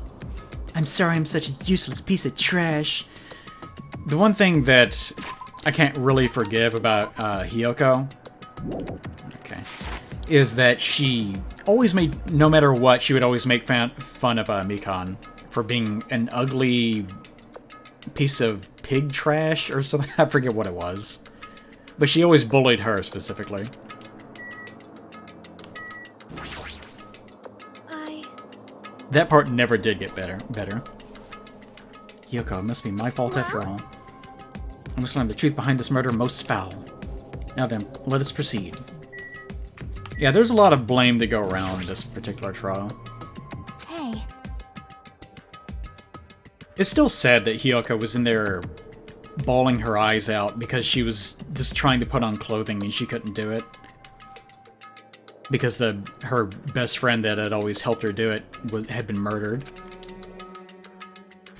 I'm sorry I'm such a useless piece of trash. The one thing that I can't really forgive about Hiyoko... Okay. is that she always made, no matter what, she would always make fun of Mikan for being an ugly piece of pig trash or something. I forget what it was. But she always bullied her specifically. That part never did get better. Yoko, it must be my fault after all. I must learn the truth behind this murder most foul. Now then, let us proceed. Yeah, there's a lot of blame to go around this particular trial. Hey. It's still sad that Hiyoko was in there bawling her eyes out because she was just trying to put on clothing and she couldn't do it. Because her best friend that had always helped her do it had been murdered.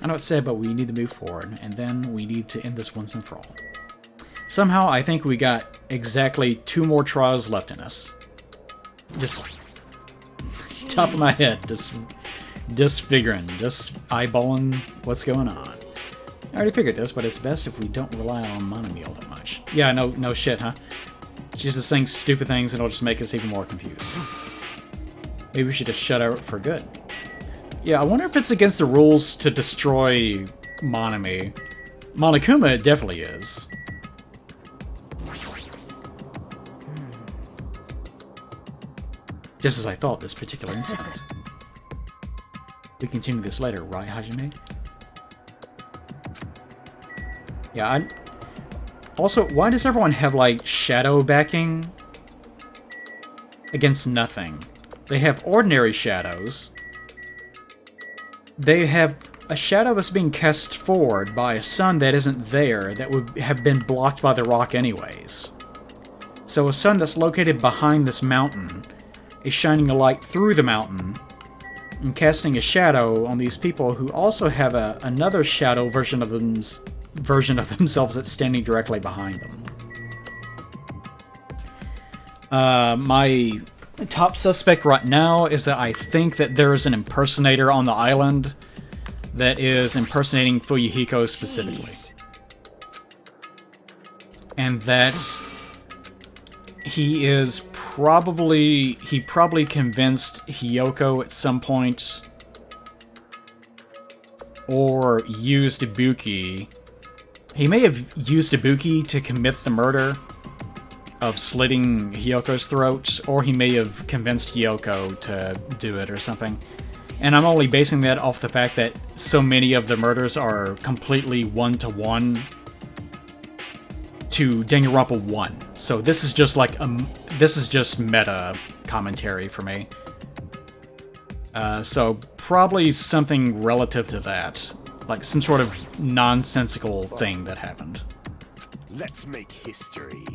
I know it's sad, but we need to move forward, and then we need to end this once and for all. Somehow, I think we got exactly 2 more trials left in us. Just top of my head, just figuring, just eyeballing what's going on. I already figured this, but it's best if we don't rely on Monomi all that much. Yeah, no shit, huh? She's just saying stupid things and it'll just make us even more confused. Maybe we should just shut her up for good. Yeah, I wonder if it's against the rules to destroy Monomi. Monokuma, it definitely is. Just as I thought, this particular incident. We continue this later, right, Hajime? Yeah, Also, why does everyone have, like, shadow backing? Against nothing. They have ordinary shadows. They have a shadow that's being cast forward by a sun that isn't there, that would have been blocked by the rock anyways. So a sun that's located behind this mountain is shining a light through the mountain and casting a shadow on these people who also have another shadow version of themselves that's standing directly behind them. My top suspect right now is that I think that there is an impersonator on the island that is impersonating Fuyuhiko specifically. And that he probably convinced Hiyoko at some point or used Ibuki. He may have used Ibuki to commit the murder of slitting Hyoko's throat, or he may have convinced Hyoko to do it or something. And I'm only basing that off the fact that so many of the murders are completely one-to-one to Danganronpa 1. So this is just like this is just meta commentary for me. So probably something relative to that. Like some sort of nonsensical thing that happened. Let's make history.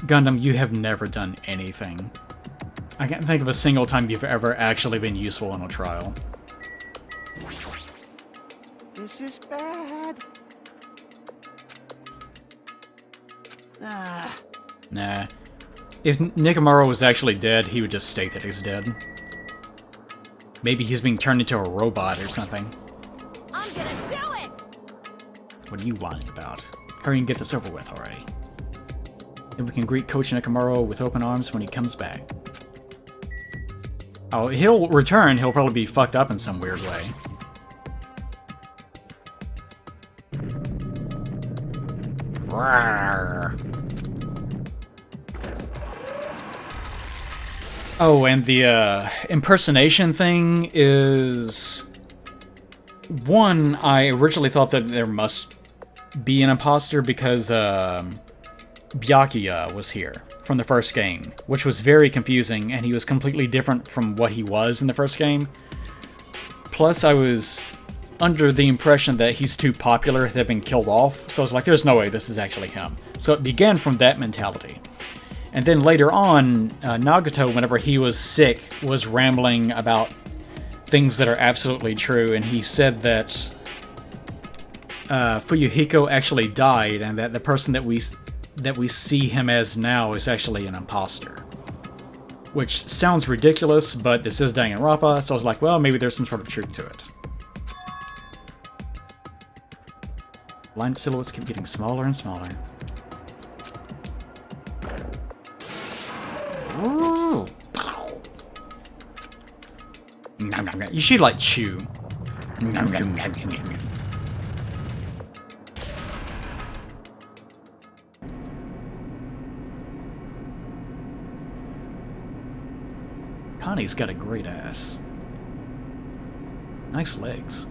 Gundam, you have never done anything. I can't think of a single time you've ever actually been useful in a trial. This is bad. Nah. If Nikamaro was actually dead, he would just state that he's dead. Maybe he's being turned into a robot or something. I'm gonna do it! What are you whining about? Hurry and get this over with already. Then we can greet Coach Nikamaro with open arms when he comes back. Oh, he'll return. He'll probably be fucked up in some weird way. Rawr. Oh, and the impersonation thing is... One, I originally thought that there must be an imposter because Byakuya was here from the first game, which was very confusing, and he was completely different from what he was in the first game. Plus, I was under the impression that he's too popular to have been killed off, so I was like, there's no way this is actually him. So it began from that mentality. And then later on, Nagato, whenever he was sick, was rambling about things that are absolutely true, and he said that Fuyuhiko actually died, and that the person that we see him as now is actually an imposter. Which sounds ridiculous, but this is Danganronpa, so I was like, well, maybe there's some sort of truth to it. Line of silhouettes keep getting smaller and smaller. You should like chew. Connie's got a great ass. Nice legs.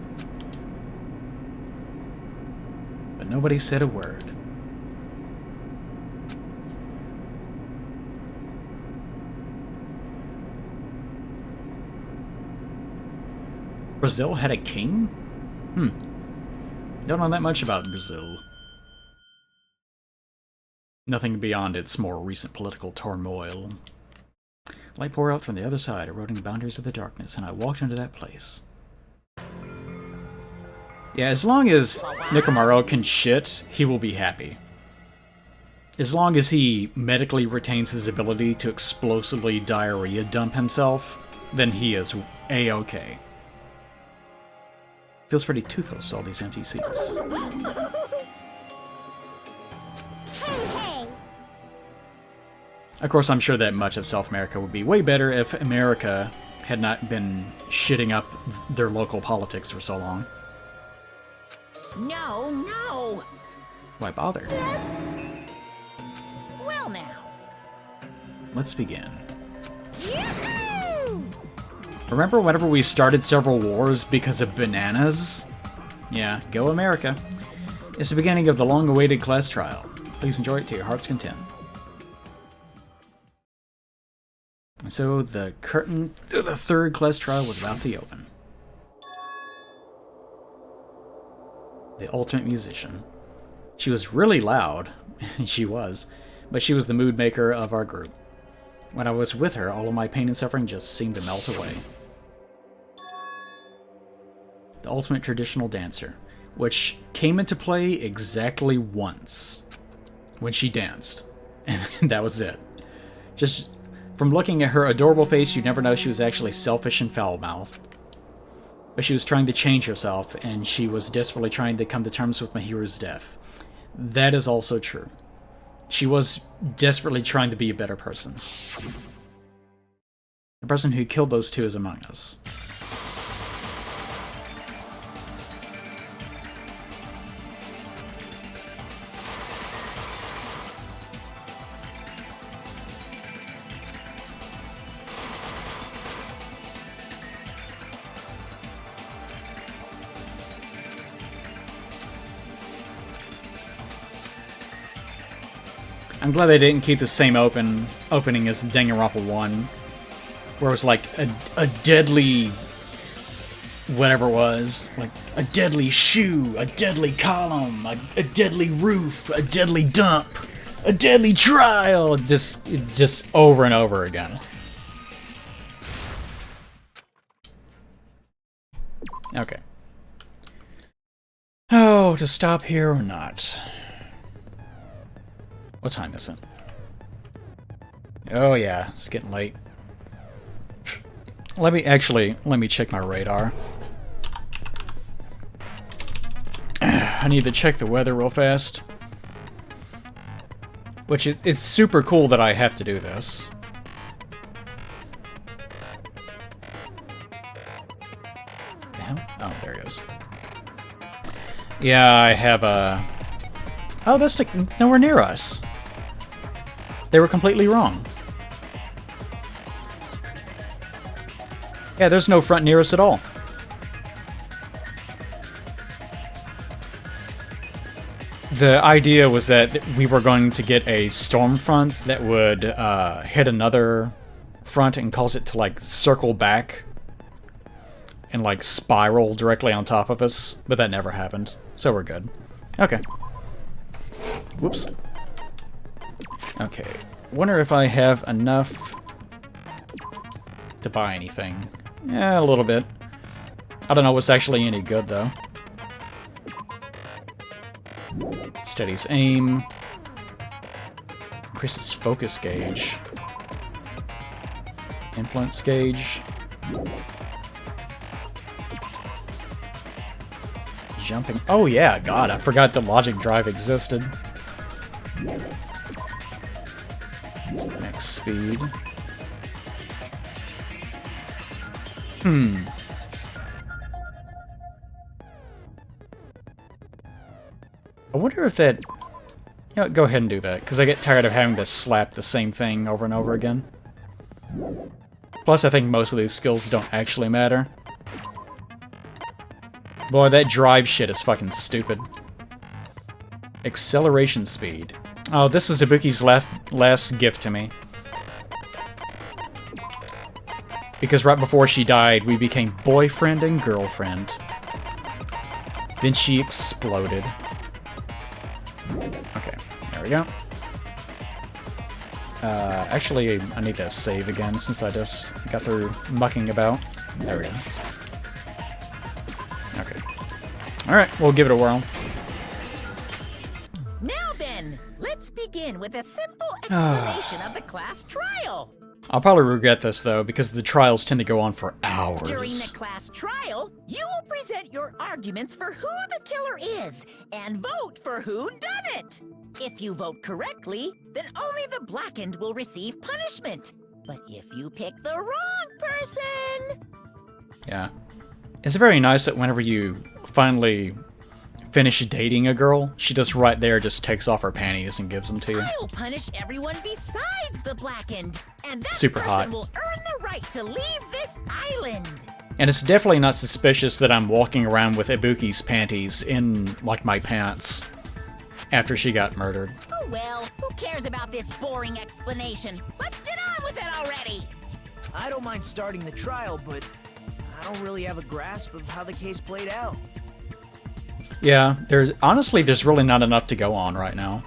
But nobody said a word. Brazil had a king? Don't know that much about Brazil. Nothing beyond its more recent political turmoil. Light poured out from the other side, eroding the boundaries of the darkness, and I walked into that place. Yeah, as long as Nikomaro can shit, he will be happy. As long as he medically retains his ability to explosively diarrhea dump himself, then he is A-okay. Feels pretty toothless, all these empty seats. Hey! Of course, I'm sure that much of South America would be way better if America had not been shitting up their local politics for so long. No, no! Why bother? That's... Well now. Let's begin. Yoo-hoo! Remember whenever we started several wars because of bananas? Yeah, go America. It's the beginning of the long-awaited class trial. Please enjoy it to your heart's content. And so the curtain to the third class trial was about to open. The ultimate musician. She was really loud, she was, but she was the mood maker of our group. When I was with her, all of my pain and suffering just seemed to melt away. The ultimate traditional dancer, which came into play exactly once, when she danced, and that was it. Just from looking at her adorable face, you'd never know she was actually selfish and foul-mouthed. But she was trying to change herself, and she was desperately trying to come to terms with Mahiru's death. That is also true. She was desperately trying to be a better person. The person who killed those two is among us. I'm glad they didn't keep the same opening as Danganronpa 1, where it was like a deadly... whatever it was. Like, a deadly shoe, a deadly column, a deadly roof, a deadly dump, a deadly trial! Just over and over again. Okay. Oh, to stop here or not? What time is it? Oh yeah, it's getting late. Let me check my radar. I need to check the weather real fast. Which it's super cool that I have to do this. The hell? Oh, there he is. Yeah, I have a... Oh, that's nowhere near us. They were completely wrong. Yeah, there's no front near us at all. The idea was that we were going to get a storm front that would hit another front and cause it to, like, circle back and, like, spiral directly on top of us, but that never happened, so we're good. Okay. Whoops. Okay. Wonder if I have enough to buy anything. Yeah, a little bit. I don't know what's actually any good, though. Steadies aim. Increases focus gauge. Influence gauge. Jumping. Oh yeah, God, I forgot the logic drive existed. Max speed. I wonder if that... You know, go ahead and do that, because I get tired of having to slap the same thing over and over again. Plus, I think most of these skills don't actually matter. Boy, that drive shit is fucking stupid. Acceleration speed. Oh, this is Ibuki's last gift to me. Because right before she died, we became boyfriend and girlfriend. Then she exploded. Okay, there we go. Actually, I need to save again since I just got through mucking about. There we go. Okay. Alright, we'll give it a whirl. Now then, let's begin with a simple explanation of the class trial. I'll probably regret this, though, because the trials tend to go on for hours. During the class trial, you will present your arguments for who the killer is and vote for who done it. If you vote correctly, then only the blackened will receive punishment. But if you pick the wrong person... Yeah. It's very nice that whenever you finally finish dating a girl, she just right there just takes off her panties and gives them to you. I'll punish everyone besides the blackened, and that Super person hot. will earn the right to leave this island. And it's definitely not suspicious that I'm walking around with Ibuki's panties in, like, my pants after she got murdered. Oh well, who cares about this boring explanation? Let's get on with it already! I don't mind starting the trial, but I don't really have a grasp of how the case played out. Yeah, there's really not enough to go on right now.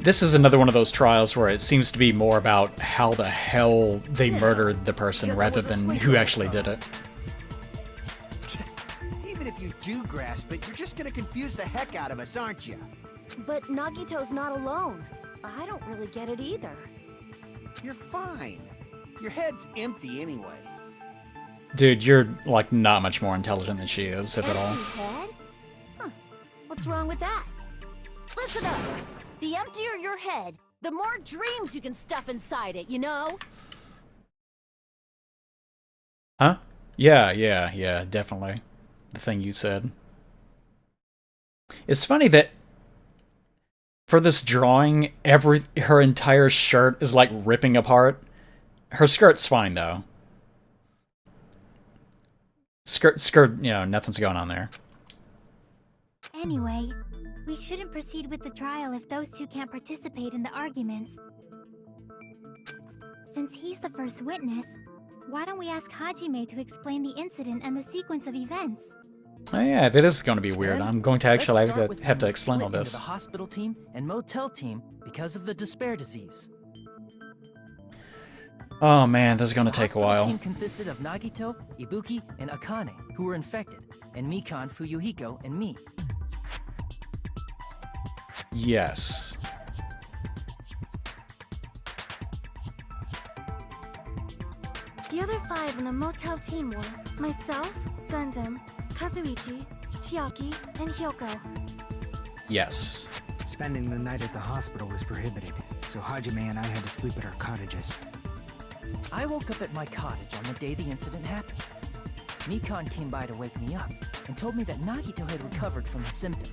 This is another one of those trials where it seems to be more about how the hell they murdered the person rather than who actually did it. Even if you do grasp it, you're just gonna confuse the heck out of us, aren't you? But Nagito's not alone. I don't really get it either. You're fine. Your head's empty anyway. Dude, you're, like, not much more intelligent than she is, if at all. Empty head? Huh. What's wrong with that? Listen up. The emptier your head, the more dreams you can stuff inside it, you know? Huh? Yeah, definitely. The thing you said. It's funny that for this drawing, her entire shirt is like ripping apart. Her skirt's fine though. Skirt, you know, nothing's going on there. Anyway, we shouldn't proceed with the trial if those two can't participate in the arguments. Since he's the first witness, why don't we ask Hajime to explain the incident and the sequence of events? Oh yeah, that is going to be weird. I'm going to actually have to explain all Into this. the hospital team and motel team because of the despair disease. Oh man, this is going to The take a hospital while. team consisted of Nagito, Ibuki, and Akane, who were infected, and Mikan, Fuyuhiko, and me. Yes. The other 5 in the motel team were myself, Gundam, Kazuichi, Chiaki, and Hyoko. Yes. Spending the night at the hospital was prohibited, so Hajime and I had to sleep at our cottages. I woke up at my cottage on the day the incident happened. Mikan came by to wake me up and told me that Nagito had recovered from the symptoms.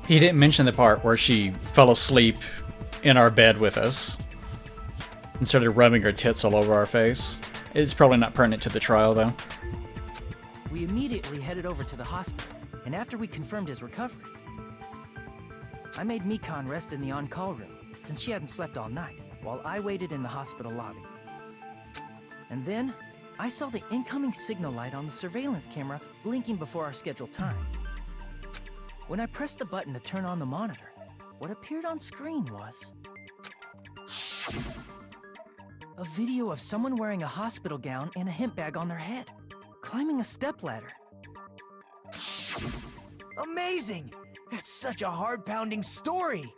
He didn't mention the part where she fell asleep in our bed with us and started rubbing her tits all over our face. It's probably not pertinent to the trial, though. We immediately headed over to the hospital, and after we confirmed his recovery, I made Mikan rest in the on-call room, since she hadn't slept all night, while I waited in the hospital lobby. And then, I saw the incoming signal light on the surveillance camera blinking before our scheduled time. When I pressed the button to turn on the monitor, what appeared on screen was a video of someone wearing a hospital gown and a hemp bag on their head, climbing a stepladder. Amazing! That's such a heart-pounding story!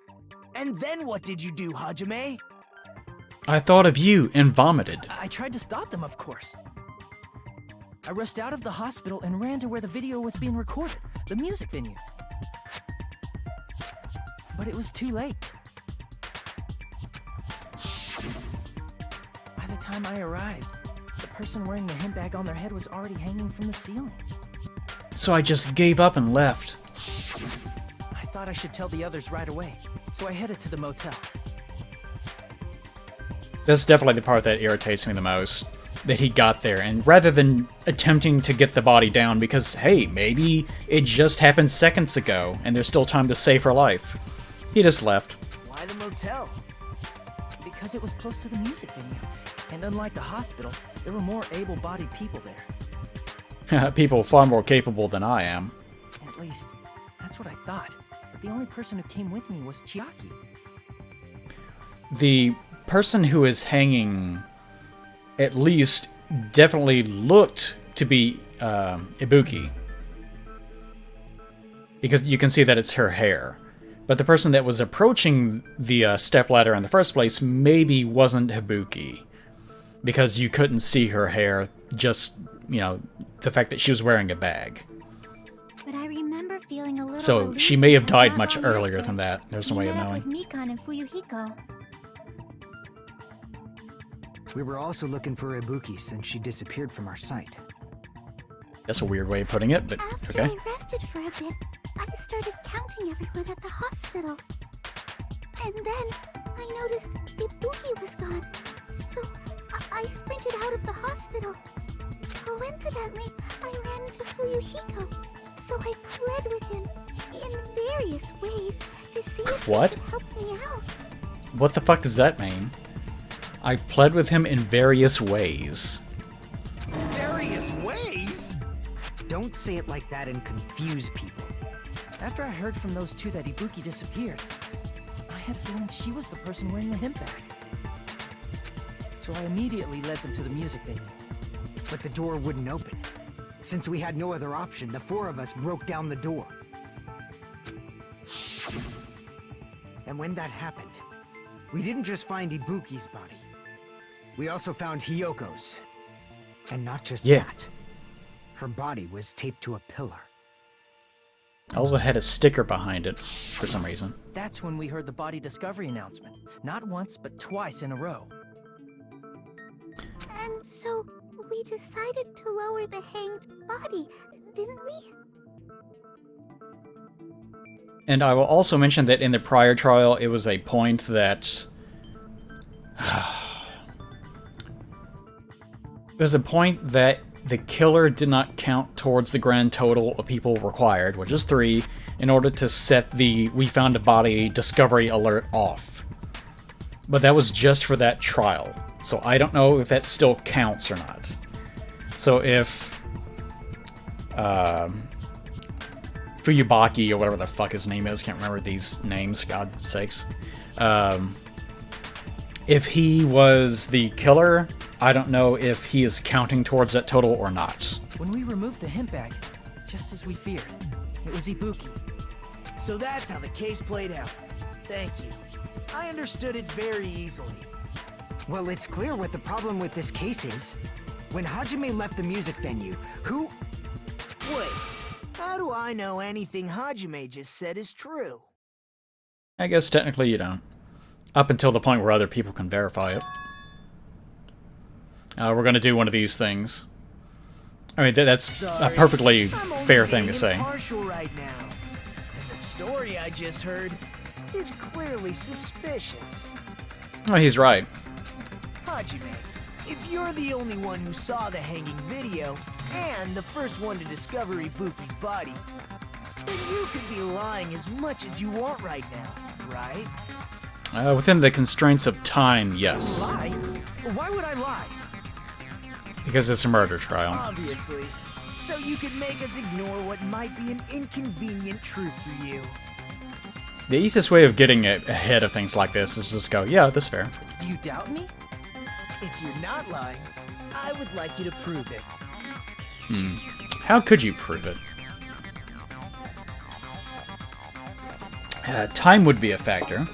And then what did you do, Hajime? I thought of you and vomited. I tried to stop them, of course. I rushed out of the hospital and ran to where the video was being recorded, the music venue. But it was too late. By the time I arrived, the person wearing the hemp bag on their head was already hanging from the ceiling. So I just gave up and left. I thought I should tell the others right away, so I headed to the motel. That's definitely the part that irritates me the most. That he got there, and rather than attempting to get the body down, because, hey, maybe it just happened seconds ago, and there's still time to save her life, he just left. Why the motel? Because it was close to the music venue, and unlike the hospital, there were more able-bodied people there. People far more capable than I am. At least, that's what I thought. But the only person who came with me was Chiaki. The person who is hanging, at least, definitely looked to be Ibuki. Because you can see that it's her hair. But the person that was approaching the stepladder in the first place maybe wasn't Ibuki. Because you couldn't see her hair, just, you know, the fact that she was wearing a bag. But I remember feeling a little So relief she may have when died I much got earlier elected. than that. There's no We way of met up knowing. with Mikan and Fuyuhiko. We were also looking for Ibuki since she disappeared from our site. That's a weird way of putting it, but After okay. I rested for a bit, I started counting everyone at the hospital. And then I noticed Ibuki was gone. So I sprinted out of the hospital. Coincidentally, I ran into Fuyuhiko. So I pled with him in various ways to see if What? he could help me out. What the fuck does that mean? I pled with him in various ways. Various ways? Don't say it like that and confuse people. After I heard from those two that Ibuki disappeared, I had a feeling she was the person wearing the hemp bag. So I immediately led them to the music venue. But the door wouldn't open. Since we had no other option, the four of us broke down the door. And when that happened, we didn't just find Ibuki's body. We also found Hyoko's. And not just that. Her body was taped to a pillar. I also had a sticker behind it, for some reason. That's when we heard the body discovery announcement. Not once, but twice in a row. And so we decided to lower the hanged body, didn't we? And I will also mention that in the prior trial, it was a point that... There's a point that the killer did not count towards the grand total of people required, which is 3, in order to set the "we found a body" discovery alert off. But that was just for that trial, so I don't know if that still counts or not. So if Fuyubaki, or whatever the fuck his name is, can't remember these names, God's sakes. If he was the killer, I don't know if he is counting towards that total or not. When we removed the hemp bag, just as we feared, it was Ibuki. So that's how the case played out. Thank you. I understood it very easily. Well, it's clear what the problem with this case is. When Hajime left the music venue, who... Wait, how do I know anything Hajime just said is true? I guess technically you don't. Up until the point where other people can verify it. We're gonna do one of these things. I mean, that's a perfectly fair thing to say. Impartial right now. And the story I just heard is clearly suspicious. Oh, he's right. Hajime, if you're the only one who saw the hanging video, and the first one to discover Ibuki's body, then you could be lying as much as you want right now, right? Within the constraints of time, yes. Lie? Why would I lie? Because it's a murder trial. Obviously. So you could make us ignore what might be an inconvenient truth for you. The easiest way of getting ahead of things like this is just go, yeah, that's fair. Do you doubt me? If you're not lying, I would like you to prove it. How could you prove it? Time would be a factor.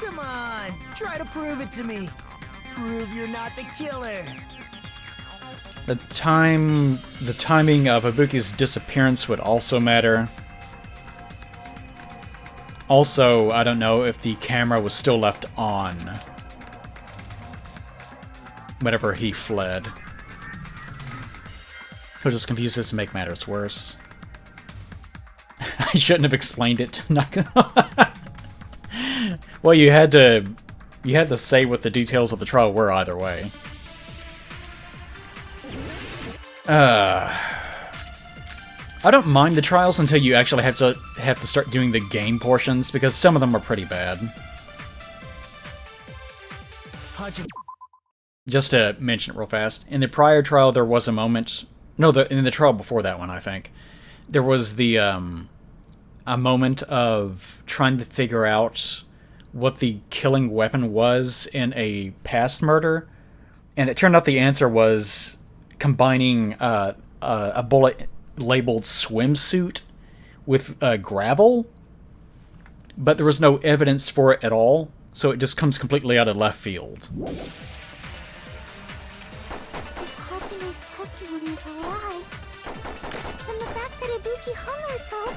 Come on, try to prove it to me. Prove you're not the killer. The timing of Ibuki's disappearance would also matter. Also, I don't know if the camera was still left on whenever he fled. He'll just confuse this and make matters worse. I shouldn't have explained it. Well, you had to say what the details of the trial were either way. I don't mind the trials until you actually have to start doing the game portions, because some of them are pretty bad. Just to mention it real fast, in the prior trial there was a moment... No, in the trial before that one, I think. There was a moment of trying to figure out what the killing weapon was in a past murder, and it turned out the answer was combining a bullet labeled swimsuit with gravel, but there was no evidence for it at all, so it just comes completely out of left field. Hajime's testimony is a lie, and the fact that Ibuki hung herself...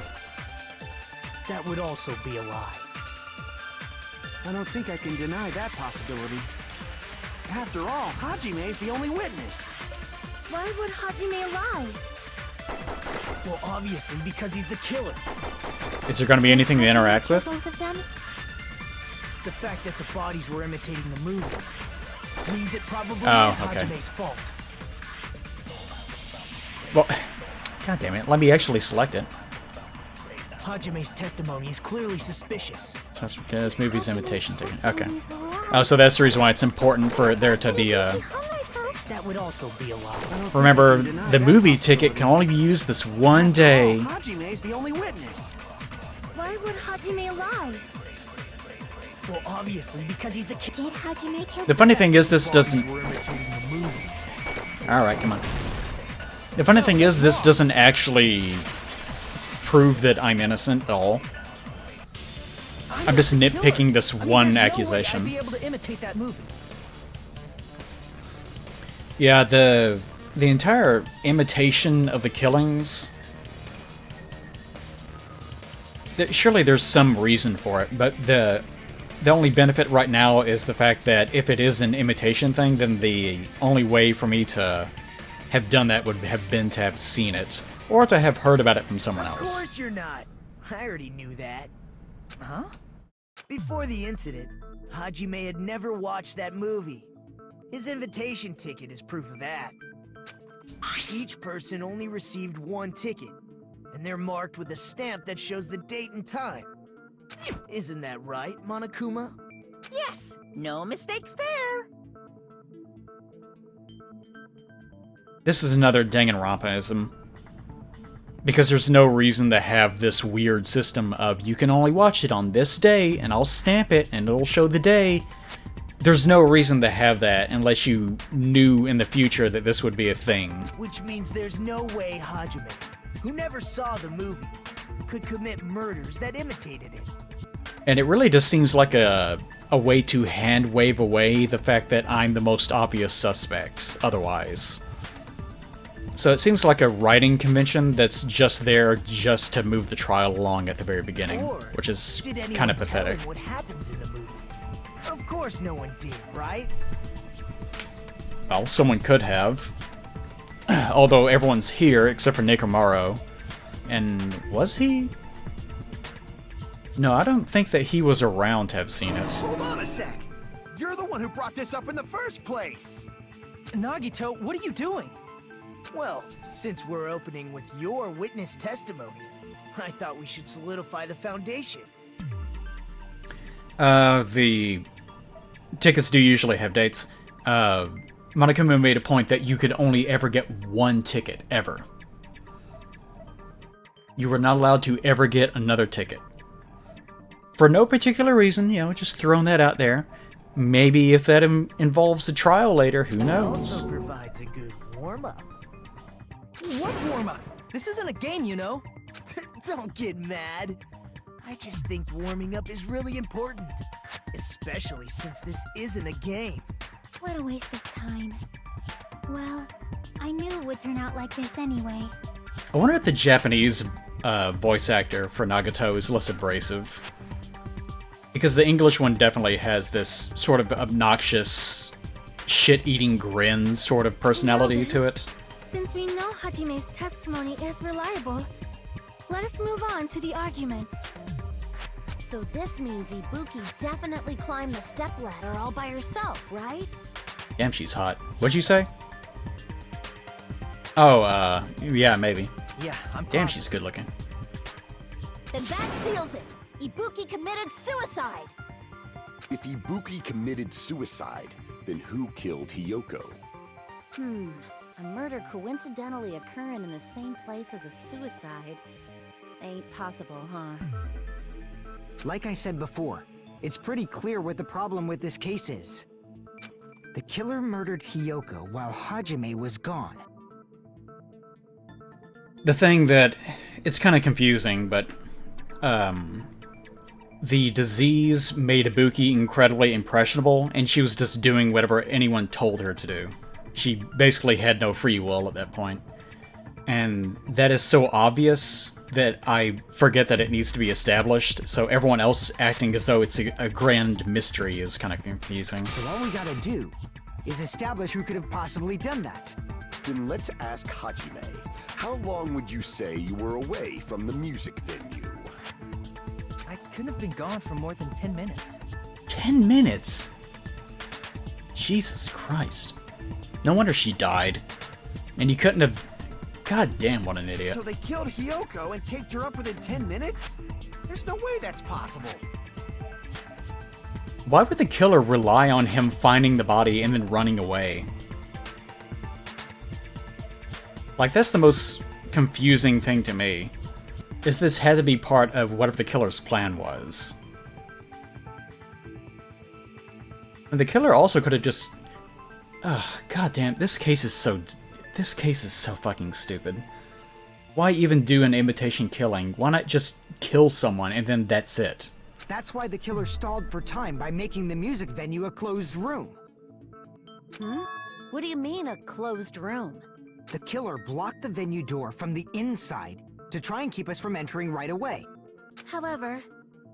That would also be a lie. I don't think I can deny that possibility. After all, Hajime is the only witness. Why would Hajime lie? Well, obviously, because he's the killer. Is there going to be anything to interact with? Both of them? The fact that the bodies were imitating the movie means it probably is Hajime's fault. Well, god damn it, let me actually select it. Hajime's testimony is clearly suspicious. So this movie's imitation ticket. Okay. Oh, so that's the reason why it's important for there to be a... That would also be a lie. Remember, the movie ticket can only be used this one day. Hajime's the only witness. Why would Hajime lie? Well, obviously, because he's the killer. Did Hajime kill The funny thing is, this doesn't... Alright, come on. The funny thing is, this doesn't actually prove that I'm innocent at all. I'm just nitpicking this one accusation. I'd be able to imitate that movie. Yeah, the entire imitation of the killings... Surely there's some reason for it, but the only benefit right now is the fact that if it is an imitation thing, then the only way for me to have done that would have been to have seen it, or to have heard about it from someone Of else. course you're not. I already knew that. Huh? Before the incident, Hajime had never watched that movie. His invitation ticket is proof of that. Each person only received one ticket, and they're marked with a stamp that shows the date and time. Isn't that right, Monokuma? Yes, no mistakes there. This is another Danganronpa-ism. Because there's no reason to have this weird system of you can only watch it on this day, and I'll stamp it, and it'll show the day. There's no reason to have that unless you knew in the future that this would be a thing. Which means there's no way Hajime, who never saw the movie, could commit murders that imitated it. And it really just seems like a way to hand wave away the fact that I'm the most obvious suspect otherwise. So it seems like a writing convention that's just there just to move the trial along at the very beginning, which is kind of pathetic. What happens in the movie? Of course no one did, right? Well, someone could have. Although everyone's here except for Nekomaru. And was he? No, I don't think that he was around to have seen it. Hold on a sec! You're the one who brought this up in the first place! Nagito, what are you doing? Well, since we're opening with your witness testimony, I thought we should solidify the foundation. The tickets do usually have dates. Monokuma made a point that you could only ever get one ticket, ever. You were not allowed to ever get another ticket. For no particular reason, you know, just throwing that out there. Maybe if that involves a trial later, who knows? It also provides a good warm-up. What warm-up? This isn't a game, you know. Don't get mad. I just think warming up is really important. Especially since this isn't a game. What a waste of time. Well, I knew it would turn out like this anyway. I wonder if the Japanese voice actor for Nagito is less abrasive. Because the English one definitely has this sort of obnoxious, shit-eating grin sort of personality to it. Since we know Hajime's testimony is reliable, let us move on to the arguments. So this means Ibuki definitely climbed the stepladder all by herself, right? Damn, she's hot. What'd you say? Oh, yeah, maybe. Yeah, I'm Damn, positive. she's good looking. Then that seals it. Ibuki committed suicide. If Ibuki committed suicide, then who killed Hiyoko? A murder coincidentally occurring in the same place as a suicide. Ain't possible, huh? Like I said before, it's pretty clear what the problem with this case is. The killer murdered Hiyoko while Hajime was gone. The thing that it's kind of confusing, but the disease made Ibuki incredibly impressionable, and she was just doing whatever anyone told her to do. She basically had no free will at that point. And that is so obvious that I forget that it needs to be established, so everyone else acting as though it's a grand mystery is kind of confusing. So all we gotta do is establish who could have possibly done that. Then let's ask Hajime. How long would you say you were away from the music venue? I couldn't have been gone for more than 10 minutes. 10 minutes? Jesus Christ. No wonder she died. And you couldn't have... God damn, what an idiot. So they killed Hiyoko and taped her up within 10 minutes? There's no way that's possible. Why would the killer rely on him finding the body and then running away? Like, that's the most confusing thing to me. Is this had to be part of whatever the killer's plan was. And the killer also could have just... Ugh, goddamn, this case is so fucking stupid. Why even do an imitation killing? Why not just kill someone and then that's it? That's why the killer stalled for time by making the music venue a closed room. What do you mean, a closed room? The killer blocked the venue door from the inside to try and keep us from entering right away. However,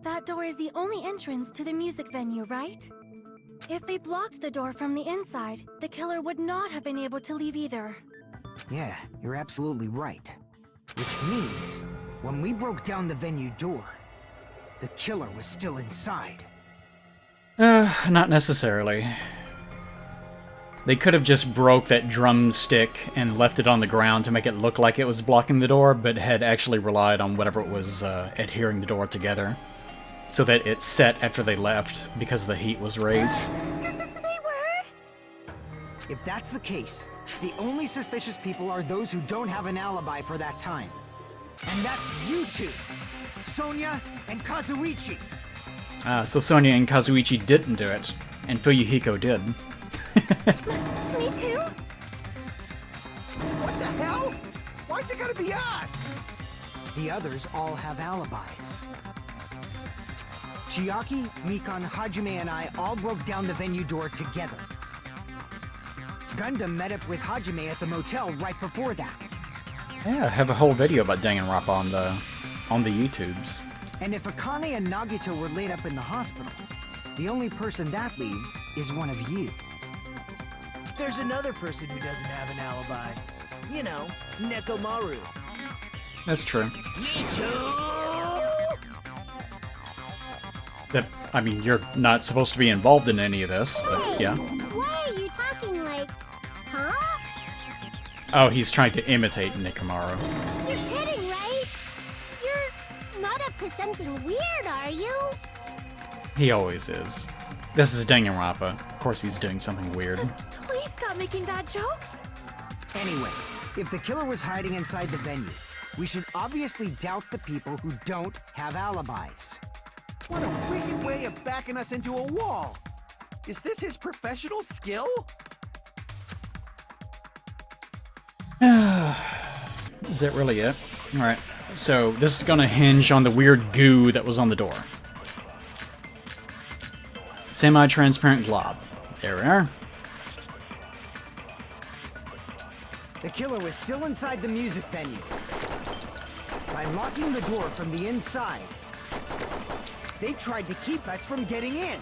that door is the only entrance to the music venue, right? If they blocked the door from the inside, the killer would not have been able to leave either. Yeah, you're absolutely right. Which means, when we broke down the venue door, the killer was still inside. Not necessarily. They could have just broke that drumstick and left it on the ground to make it look like it was blocking the door, but had actually relied on whatever it was adhering the door together. So that it set after they left, because the heat was raised. If that's the case, the only suspicious people are those who don't have an alibi for that time. And that's you two, Sonia and Kazuichi. So Sonia and Kazuichi didn't do it, and Fuyuhiko did. Me too? What the hell? Why's it gotta be us? The others all have alibis. Chiaki, Mikan, Hajime, and I all broke down the venue door together. Gundam met up with Hajime at the motel right before that. Yeah, I have a whole video about Danganronpa on the YouTubes. And if Akane and Nagito were laid up in the hospital, the only person that leaves is one of you. There's another person who doesn't have an alibi. You know, Nekomaru. That's true. That, I mean, you're not supposed to be involved in any of this, but yeah. Why are you talking like... Huh? Oh, he's trying to imitate Nekomaru. You're kidding, right? You're not up to something weird, are you? He always is. This is Danganronpa. Of course he's doing something weird. Please stop making bad jokes. Anyway, if the killer was hiding inside the venue, we should obviously doubt the people who don't have alibis. What a wicked way of backing us into a wall. Is this his professional skill? Is that really it? Alright, so this is gonna hinge on the weird goo that was on the door. Semi-transparent glob. There we are. The killer was still inside the music venue. By locking the door from the inside, they tried to keep us from getting in.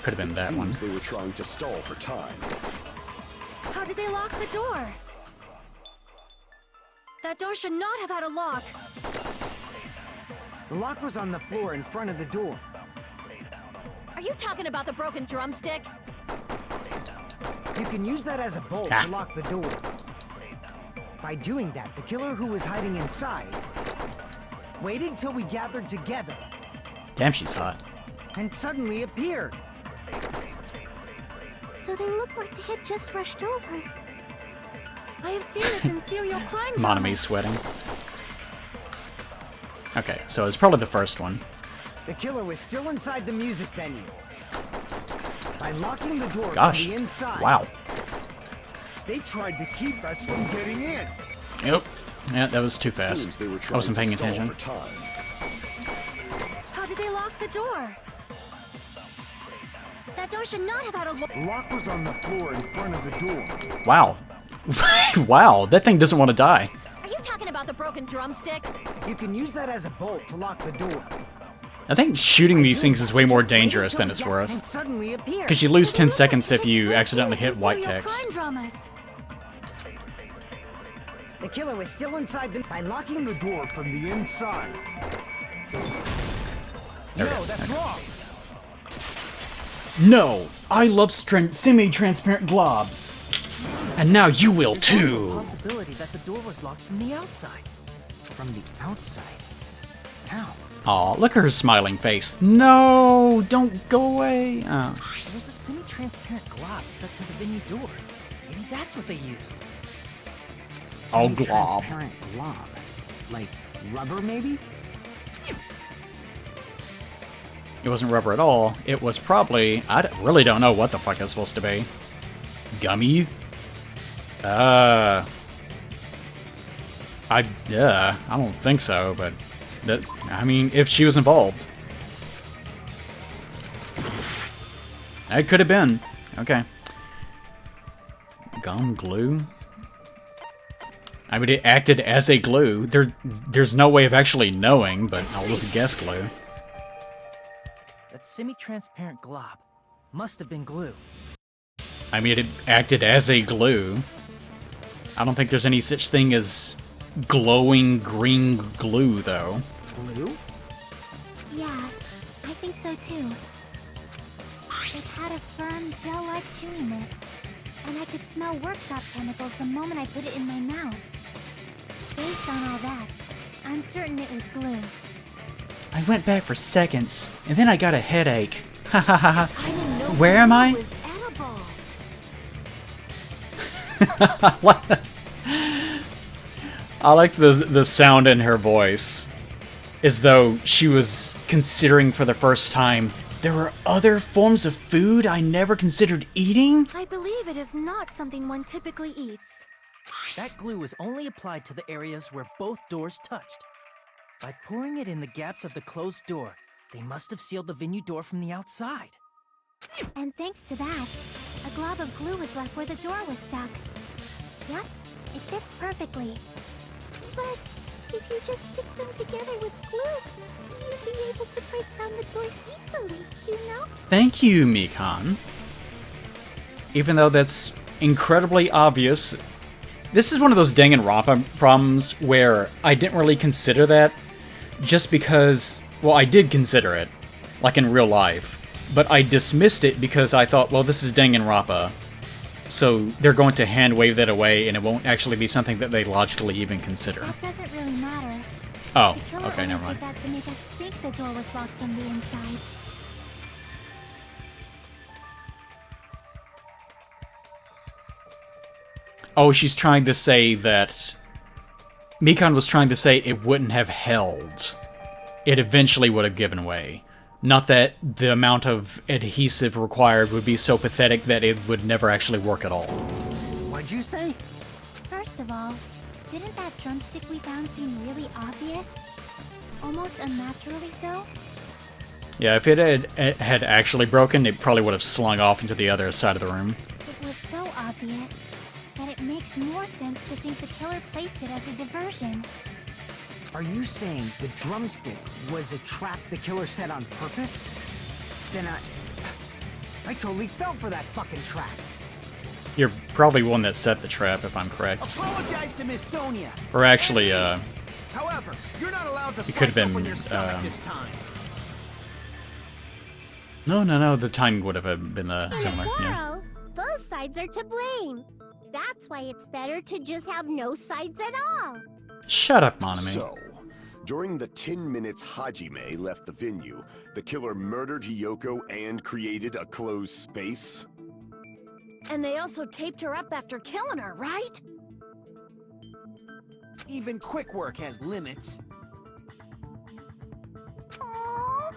Could have been that one. Seems they were trying to stall for time. How did they lock the door? That door should not have had a lock. The lock was on the floor in front of the door. Are you talking about the broken drumstick? You can use that as a bolt to lock the door. By doing that, the killer who was hiding inside waited till we gathered together. Damn, she's hot. And suddenly appeared. So they look like they had just rushed over. I have seen this in serial crime dramas. Monomi's sweating. Okay, so it's probably the first one. The killer was still inside the music venue. By locking the door Gosh. from the inside, Wow. They tried to keep us from getting in. Yep. Yeah, that was too fast. Seems they were I trying wasn't to paying stall attention. for time. How did they lock the door? That door should not have had a lock. The lock was on the floor in front of the door. Wow. Wow, that thing doesn't want to die. Are you talking about the broken drumstick? you can use that as a bolt to lock the door. I think shooting these things is way more dangerous than it's And worth. suddenly appeared. Because you lose 10 seconds if you accidentally hit white Serial text. crime dramas. The killer was still inside the... By locking the door from the inside. There we No, go. that's wrong. No! I love semi-transparent globs. And now you will There's also a too! possibility that the door was locked from the outside. From the outside. How? Aw, look at her smiling face. No! Don't go away! There was a semi-transparent glob stuck to the venue door. Maybe that's what they used. Oh, glob. Transparent glob. Like rubber, maybe? It wasn't rubber at all. It was probably... really don't know what the fuck it's supposed to be. Gummy? I don't think so, but... I mean, if she was involved. It could have been. Okay. Gum glue? I mean, it acted as a glue. There's no way of actually knowing, but I'll just guess glue. That semi-transparent glob must have been glue. I mean, it acted as a glue. I don't think there's any such thing as glowing green glue, though. Glue? Yeah, I think so too. It had a firm, gel-like chewiness, and I could smell workshop chemicals the moment I put it in my mouth. Based on all that, I'm certain it was glue. I went back for seconds, and then I got a headache. Ha ha ha ha. I didn't know Where am glue I? was edible. I like the sound in her voice. As though she was considering for the first time, there are other forms of food I never considered eating? I believe it is not something one typically eats. That glue was only applied to the areas where both doors touched. By pouring it in the gaps of the closed door, they must have sealed the venue door from the outside. And thanks to that, a glob of glue was left where the door was stuck. Yep, it fits perfectly. But if you just stick them together with glue, you'd be able to break down the door easily, you know? Thank you, Mikan. Even though that's incredibly obvious, this is one of those Danganronpa problems where I didn't really consider that, just because, well, I did consider it, like in real life, but I dismissed it because I thought, well, this is Danganronpa, so they're going to hand wave that away and it won't actually be something that they logically even consider. That doesn't really matter. Oh, The killer okay, only never mind. did that to make us think the door was locked from the inside. Oh, she's trying to say that... Mikan was trying to say it wouldn't have held. It eventually would have given way. Not that the amount of adhesive required would be so pathetic that it would never actually work at all. What'd you say? First of all, didn't that drumstick we found seem really obvious? Almost unnaturally so? Yeah, if it had actually broken, it probably would have slung off into the other side of the room. It was so obvious that it makes more sense to think the killer placed it as a diversion. Are you saying the drumstick was a trap the killer set on purpose? Then I totally fell for that fucking trap. You're probably one that set the trap, if I'm correct. Apologize to Miss Sonia. Or actually, However, you're not allowed to it could have slice been, open your stomach this time. No, the timing would have been similar. Yeah. Quarrel, both sides are to blame. That's why it's better to just have no sides at all. Shut up, Monami. So, during the 10 minutes Hajime left the venue, the killer murdered Hiyoko and created a closed space? And they also taped her up after killing her, right? Even quick work has limits. Aww,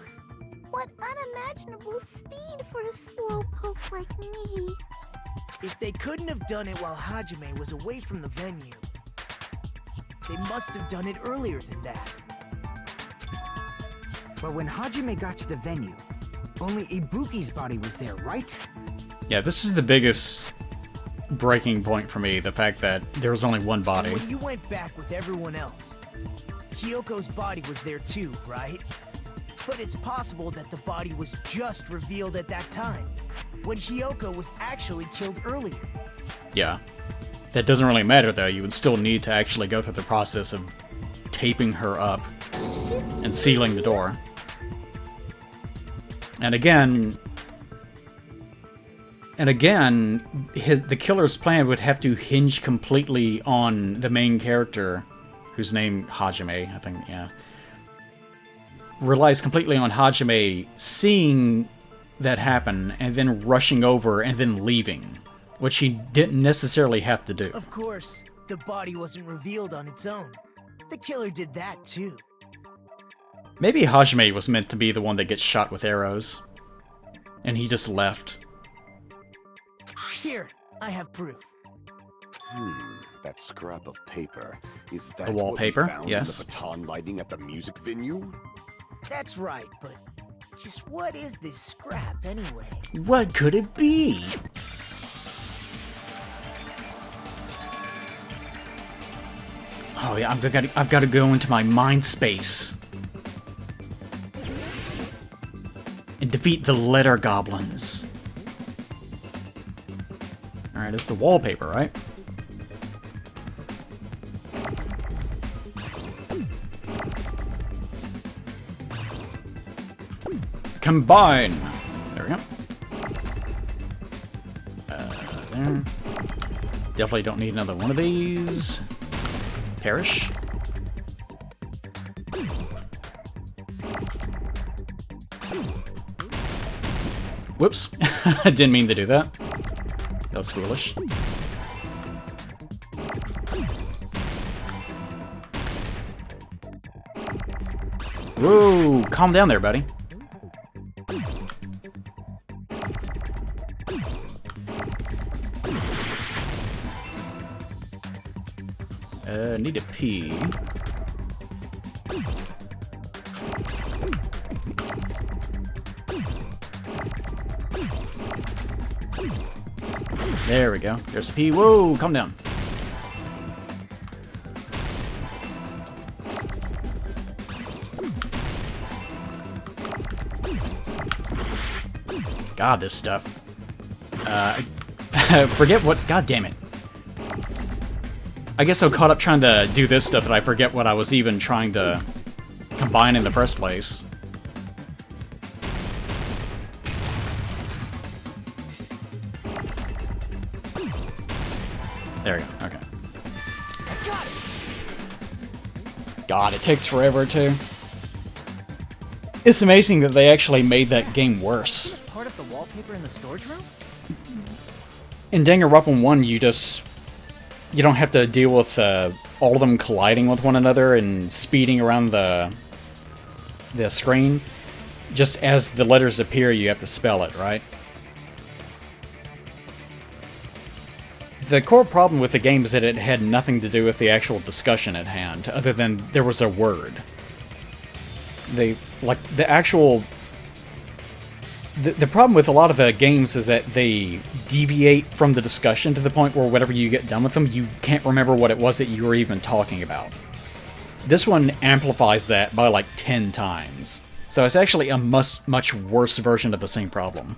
what unimaginable speed for a slowpoke like me. If they couldn't have done it while Hajime was away from the venue, they must have done it earlier than that. But when Hajime got to the venue, only Ibuki's body was there, right? Yeah, this is the biggest breaking point for me, the fact that there was only one body. And when you went back with everyone else, Hiyoko's body was there too, right? But it's possible that the body was just revealed at that time, when Hiyoko was actually killed earlier. Yeah. That doesn't really matter, though. You would still need to actually go through the process of taping her up and sealing the door. And again, the killer's plan would have to hinge completely on the main character, whose name Hajime, I think, yeah. Relies completely on Hajime seeing that happen and then rushing over and then leaving, which he didn't necessarily have to do. Of course, the body wasn't revealed on its own. The killer did that too. Maybe Hajime was meant to be the one that gets shot with arrows, and he just left. Here, I have proof. That scrap of paper. Is that The wallpaper? what we found Yes. in the baton lighting at the music venue? That's right, but just what is this scrap anyway? What could it be? Oh yeah, I've got to go into my mind space and defeat the letter goblins. All right, it's the wallpaper, right? Combine. There we go. There. Definitely don't need another one of these. Perish. Whoops. I didn't mean to do that. That was foolish. Whoa, calm down there, buddy. Need to pee. There we go. There's a pee. Whoa, calm down. God, this stuff. Forget what... God damn it. I guess I'm caught up trying to do this stuff that I forget what I was even trying to combine in the first place. There we go, okay. God, it takes forever too. It's amazing that they actually made that game worse. Part of the wallpaper in the storage room? In Danganronpa 1, you don't have to deal with all of them colliding with one another and speeding around the screen. Just as the letters appear, you have to spell it, right? The core problem with the game is that it had nothing to do with the actual discussion at hand, other than there was a word. The problem with a lot of the games is that they deviate from the discussion to the point where whenever you get done with them, you can't remember what it was that you were even talking about. This one amplifies that by like 10 times. So it's actually a much worse version of the same problem.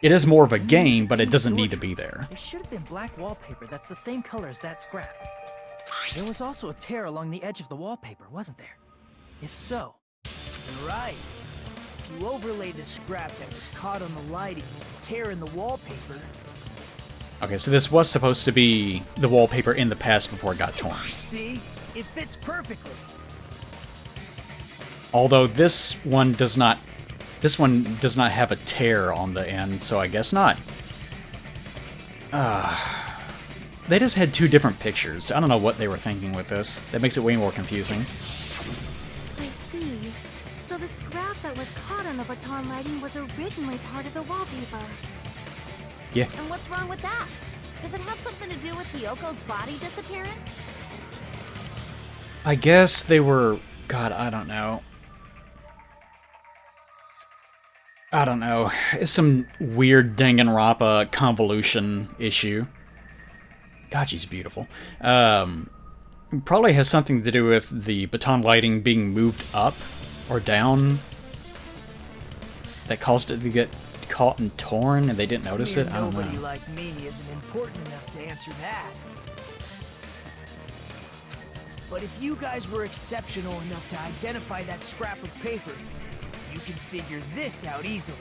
It is more of a game, but it doesn't need to be there. There should have been black wallpaper that's the same color as that scrap. There was also a tear along the edge of the wallpaper, wasn't there? If so... You're right. If you overlay the scrap that was caught on the lighting with the tear in the wallpaper... Okay, so this was supposed to be the wallpaper in the past before it got torn. See? It fits perfectly. Although this one does not have a tear on the end, so I guess not. They just had two different pictures. I don't know what they were thinking with this. That makes it way more confusing. I see. So the scrap that was caught on the baton lighting was originally part of the wallpaper. Yeah. And what's wrong with that? Does it have something to do with Hiyoko's body disappearing? I guess they were... God, I don't know. It's some weird Danganronpa convolution issue. God, she's beautiful. Probably has something to do with the baton lighting being moved up or down that caused it to get caught and torn and they didn't notice it. I don't know. Nobody like me isn't important enough to answer that. But if you guys were exceptional enough to identify that scrap of paper, you can figure this out easily.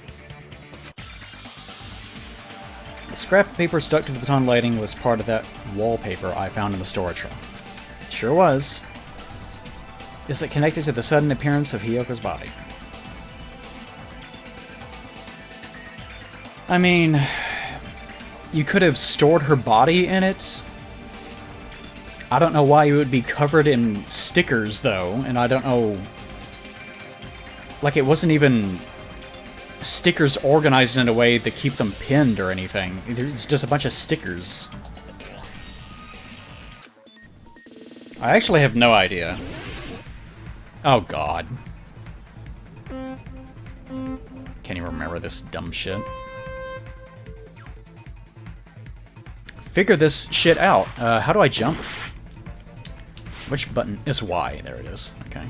The scrap of paper stuck to the baton lighting was part of that wallpaper I found in the storage room. It sure was. Is it connected to the sudden appearance of Hiyoko's body? I mean, you could have stored her body in it. I don't know why it would be covered in stickers, though, and I don't know... Like, it wasn't even stickers organized in a way to keep them pinned or anything. It's just a bunch of stickers. I actually have no idea. Oh, God. Can't even remember this dumb shit. Figure this shit out. How do I jump? Which button? It's Y. There it is. Okay.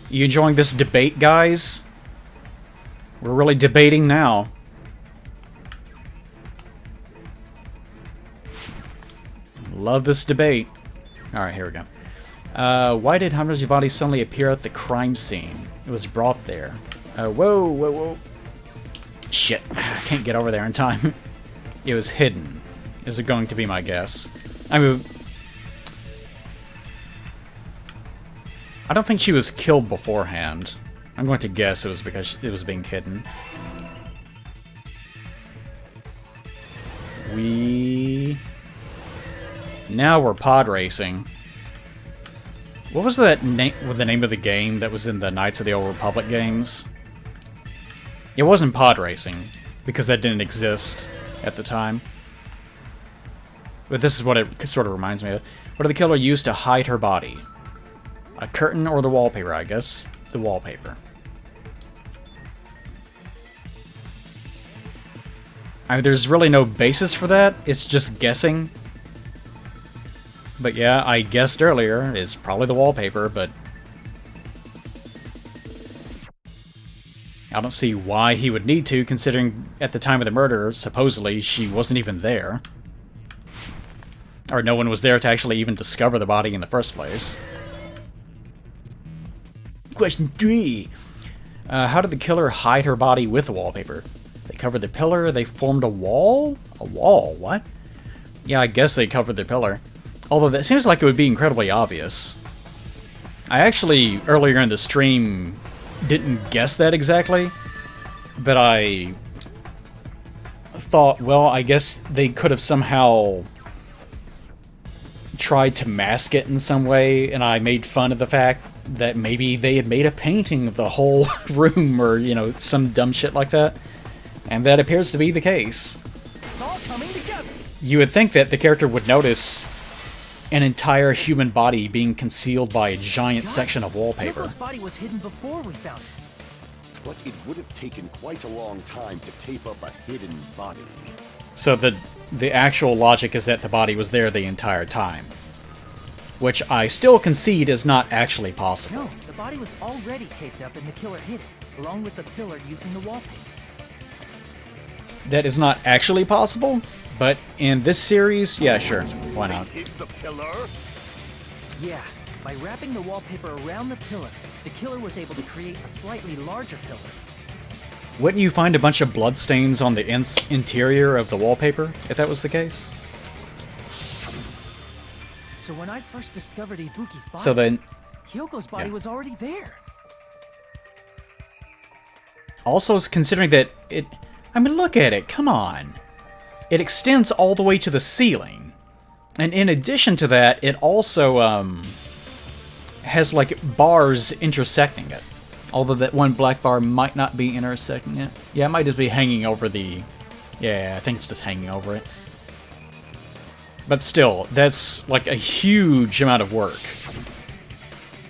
You enjoying this debate, guys? We're really debating now. Love this debate. Alright, here we go. Why did Hamura's body suddenly appear at the crime scene? It was brought there. Whoa. Shit, I can't get over there in time. It was hidden, is it going to be my guess. I mean... I don't think she was killed beforehand. I'm going to guess it was because it was being hidden. Now we're pod racing. What was that name? The name of the game that was in the Knights of the Old Republic games? It wasn't pod racing because that didn't exist at the time. But this is what it sort of reminds me of. What did the killer use to hide her body? A curtain or the wallpaper? I guess the wallpaper. I mean, there's really no basis for that. It's just guessing. But yeah, I guessed earlier it's probably the wallpaper, but I don't see why he would need to, considering at the time of the murder, supposedly, she wasn't even there. Or no one was there to actually even discover the body in the first place. Question 3. How did the killer hide her body with the wallpaper? They covered the pillar, they formed a wall? A wall, what? Yeah, I guess they covered the pillar. Although that seems like it would be incredibly obvious. I actually, earlier in the stream, didn't guess that exactly. But I thought, well, I guess they could have somehow tried to mask it in some way, and I made fun of the fact that maybe they had made a painting of the whole room, or, you know, some dumb shit like that. And that appears to be the case. It's all coming together. You would think that the character would notice an entire human body being concealed by a giant section of wallpaper. Hiyoko's body was hidden before we found it. But it would have taken quite a long time to tape up a hidden body. So the actual logic is that the body was there the entire time. which I still concede is not actually possible. No, the body was already taped up and the killer hid it, along with the pillar using the wallpaper. That is not actually possible, but in this series, yeah, sure, why not? Hid the pillar? Yeah, by wrapping the wallpaper around the pillar, the killer was able to create a slightly larger pillar. Wouldn't you find a bunch of bloodstains on the interior of the wallpaper, if that was the case? So when I first discovered Ibuki's body, So then, Hyoko's body yeah. was already there. Also, considering that it... I mean, look at it, come on. It extends all the way to the ceiling. And in addition to that, it also, has, like, bars intersecting it. Although that one black bar might not be intersecting it. Yeah, it might just be hanging over the... Yeah, I think it's just hanging over it. But still, that's, like, a huge amount of work.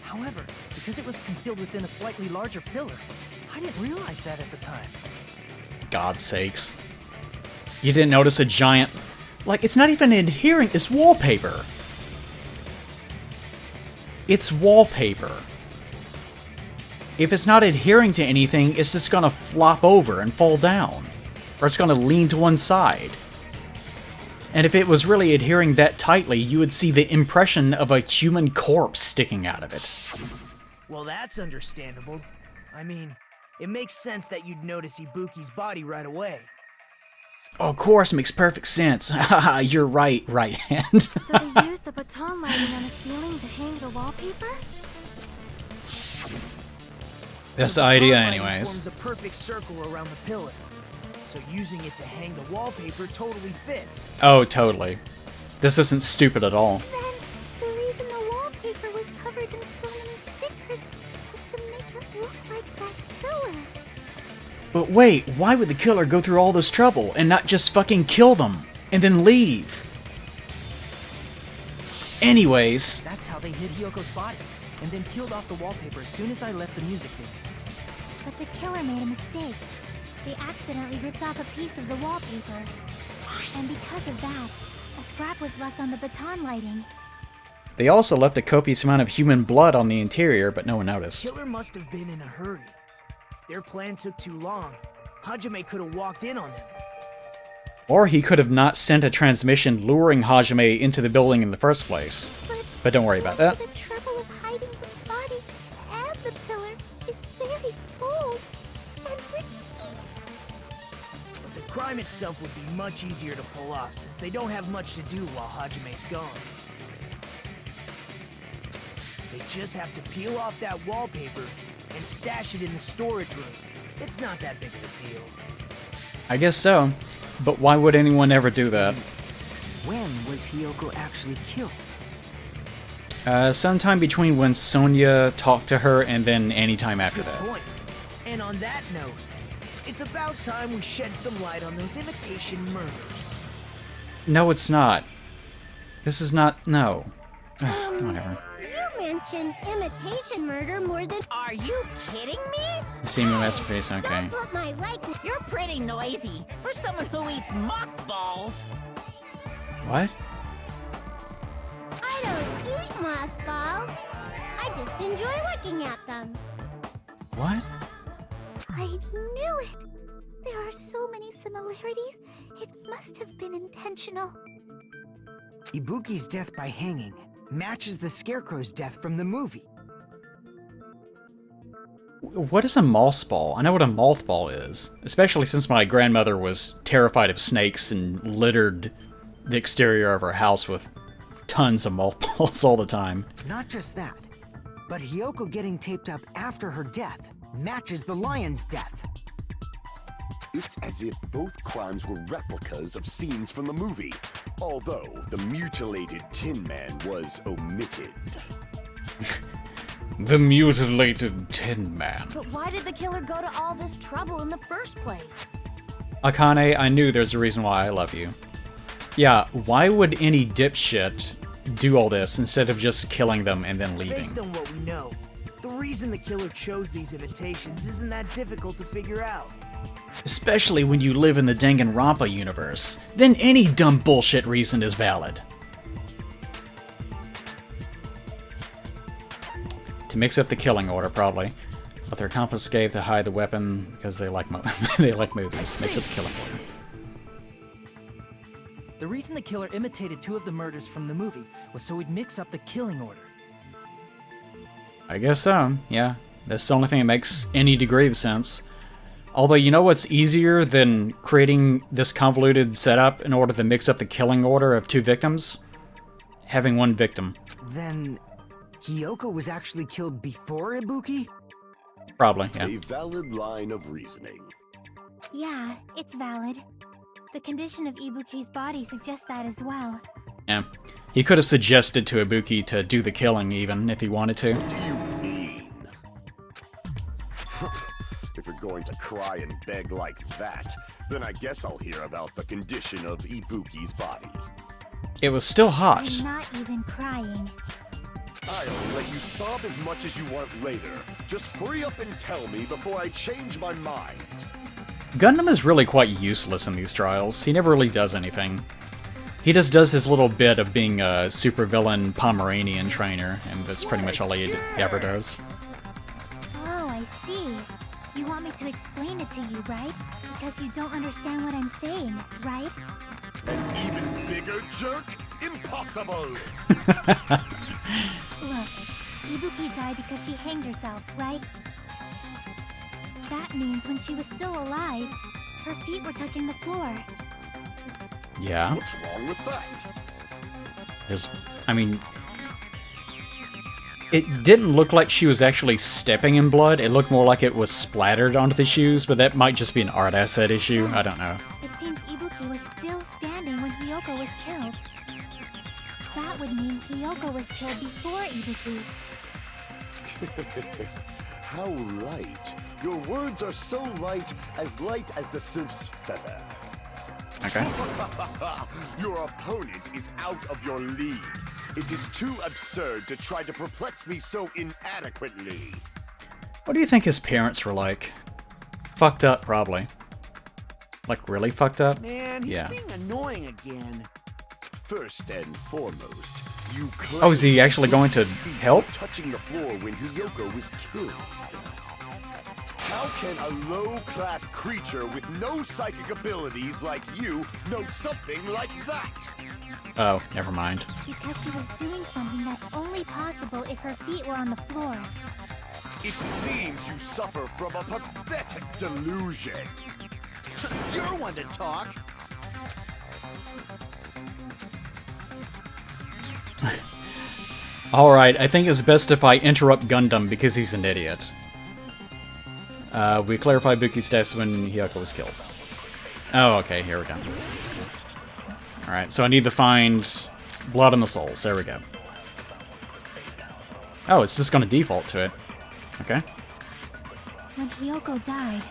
However, because it was concealed within a slightly larger pillar, I didn't realize that at the time. God's sakes. You didn't notice a giant... Like, it's not even adhering, it's wallpaper. It's wallpaper. If it's not adhering to anything, it's just gonna flop over and fall down. Or it's gonna lean to one side. And if it was really adhering that tightly, you would see the impression of a human corpse sticking out of it. Well, that's understandable. I mean, it makes sense that you'd notice Ibuki's body right away. Oh, of course, makes perfect sense. Haha, you're right, right hand. So they used the baton lighting on the ceiling to hang the wallpaper? That's the idea, baton lighting anyways. forms a perfect circle around the pillar. So using it to hang the wallpaper totally fits. Oh, totally. This isn't stupid at all. Then, the reason the wallpaper was covered in so many stickers was to make it look like that killer. But wait, why would the killer go through all this trouble and not just fucking kill them and then leave? Anyways, That's how they hid Hyoko's body, and then peeled off the wallpaper as soon as I left the music video. But the killer made a mistake. They accidentally ripped off a piece of the wallpaper. And because of that, a scrap was left on the baton lighting. they also left a copious amount of human blood on the interior, but no one noticed. Killer must have been in a hurry. Their plan took too long. Hajime could have walked in on them. Or he could have not sent a transmission luring Hajime into the building in the first place. But don't worry about that. The trouble of hiding the body and the pillar is very bold and risky. But the crime itself would be much easier to pull off since they don't have much to do while Hajime's gone. They just have to peel off that wallpaper and stash it in the storage room. It's not that big of a deal. I guess so. But why would anyone ever do that? When was Hiyoko actually killed? Sometime between when Sonia talked to her and then any time after Good that. point. And on that note, it's about time we shed some light on those imitation murders. No, it's not. This is not... no. Whatever. You mentioned imitation murder more than... Are you kidding me? You see me masterpiece, okay. That's what my likeness... You're pretty noisy for someone who eats mothballs. What? I don't eat mothballs. I just enjoy looking at them. What? I knew it. There are so many similarities. It must have been intentional. Ibuki's death by hanging matches the Scarecrow's death from the movie. What is a mothball? I know what a mothball is. Especially since my grandmother was terrified of snakes and littered the exterior of her house with tons of mothballs all the time. Not just that, but Hiyoko getting taped up after her death matches the lion's death. It's as if both crimes were replicas of scenes from the movie, although the mutilated Tin Man was omitted. The mutilated Tin Man. But why did the killer go to all this trouble in the first place? Akane, I knew there's a reason why I love you. Yeah, why would any dipshit do all this instead of just killing them and then leaving? Based on what we know, the reason the killer chose these imitations isn't that difficult to figure out. Especially when you live in the Danganronpa universe. Then any dumb bullshit reason is valid. To mix up the killing order, probably. But their accomplice gave to hide the weapon because they like they like movies. Mix up the killing order. The reason the killer imitated 2 of the murders from the movie was so he'd mix up the killing order. I guess so, yeah. That's the only thing that makes any degree of sense. Although, you know what's easier than creating this convoluted setup in order to mix up the killing order of 2 victims? Having 1 victim. Then Hiyoko was actually killed before Ibuki? Probably, yeah. A valid line of reasoning. Yeah, it's valid. The condition of Ibuki's body suggests that as well. Yeah. He could have suggested to Ibuki to do the killing, even, if he wanted to. What do you mean? If you're going to cry and beg like that, then I guess I'll hear about the condition of Ibuki's body. It was still hot. I'm not even crying. I'll let you sob as much as you want later. Just hurry up and tell me before I change my mind. Gundam is really quite useless in these trials. He never really does anything. He just does his little bit of being a supervillain Pomeranian trainer, and that's pretty much all he ever does. Oh, I see. You want me to explain it to you, right? Because you don't understand what I'm saying, right? An even bigger jerk? Impossible! Look, Ibuki died because she hanged herself, right? That means when she was still alive, her feet were touching the floor. Yeah. What's wrong with that? I mean... It didn't look like she was actually stepping in blood. It looked more like it was splattered onto the shoes, but that might just be an art asset issue. I don't know. It seems Ibuki was still standing when Hiyoko was killed. That would mean Hiyoko was killed before Ibuki. How light. Your words are so light as the sylph's feather. Okay. Your opponent is out of your league. It is too absurd to try to perplex me so inadequately. What do you think his parents were like? Fucked up, probably. Like, really fucked up? Man, he's Yeah. being annoying again. First and foremost, you Oh, is he actually going to help? touching the floor when Hiyoko was killed. How can a low-class creature with no psychic abilities like you know something like that? Oh, never mind. Because she was doing something that's only possible if her feet were on the floor. It seems you suffer from a pathetic delusion. You're one to talk. Alright, I think it's best if I interrupt Gundam because he's an idiot. We clarified Buki's death when Hiyoko was killed. Oh, okay, here we go. Alright, so I need to find Blood on the Souls. There we go. Oh, it's just going to default to it. Okay. When Hiyoko died,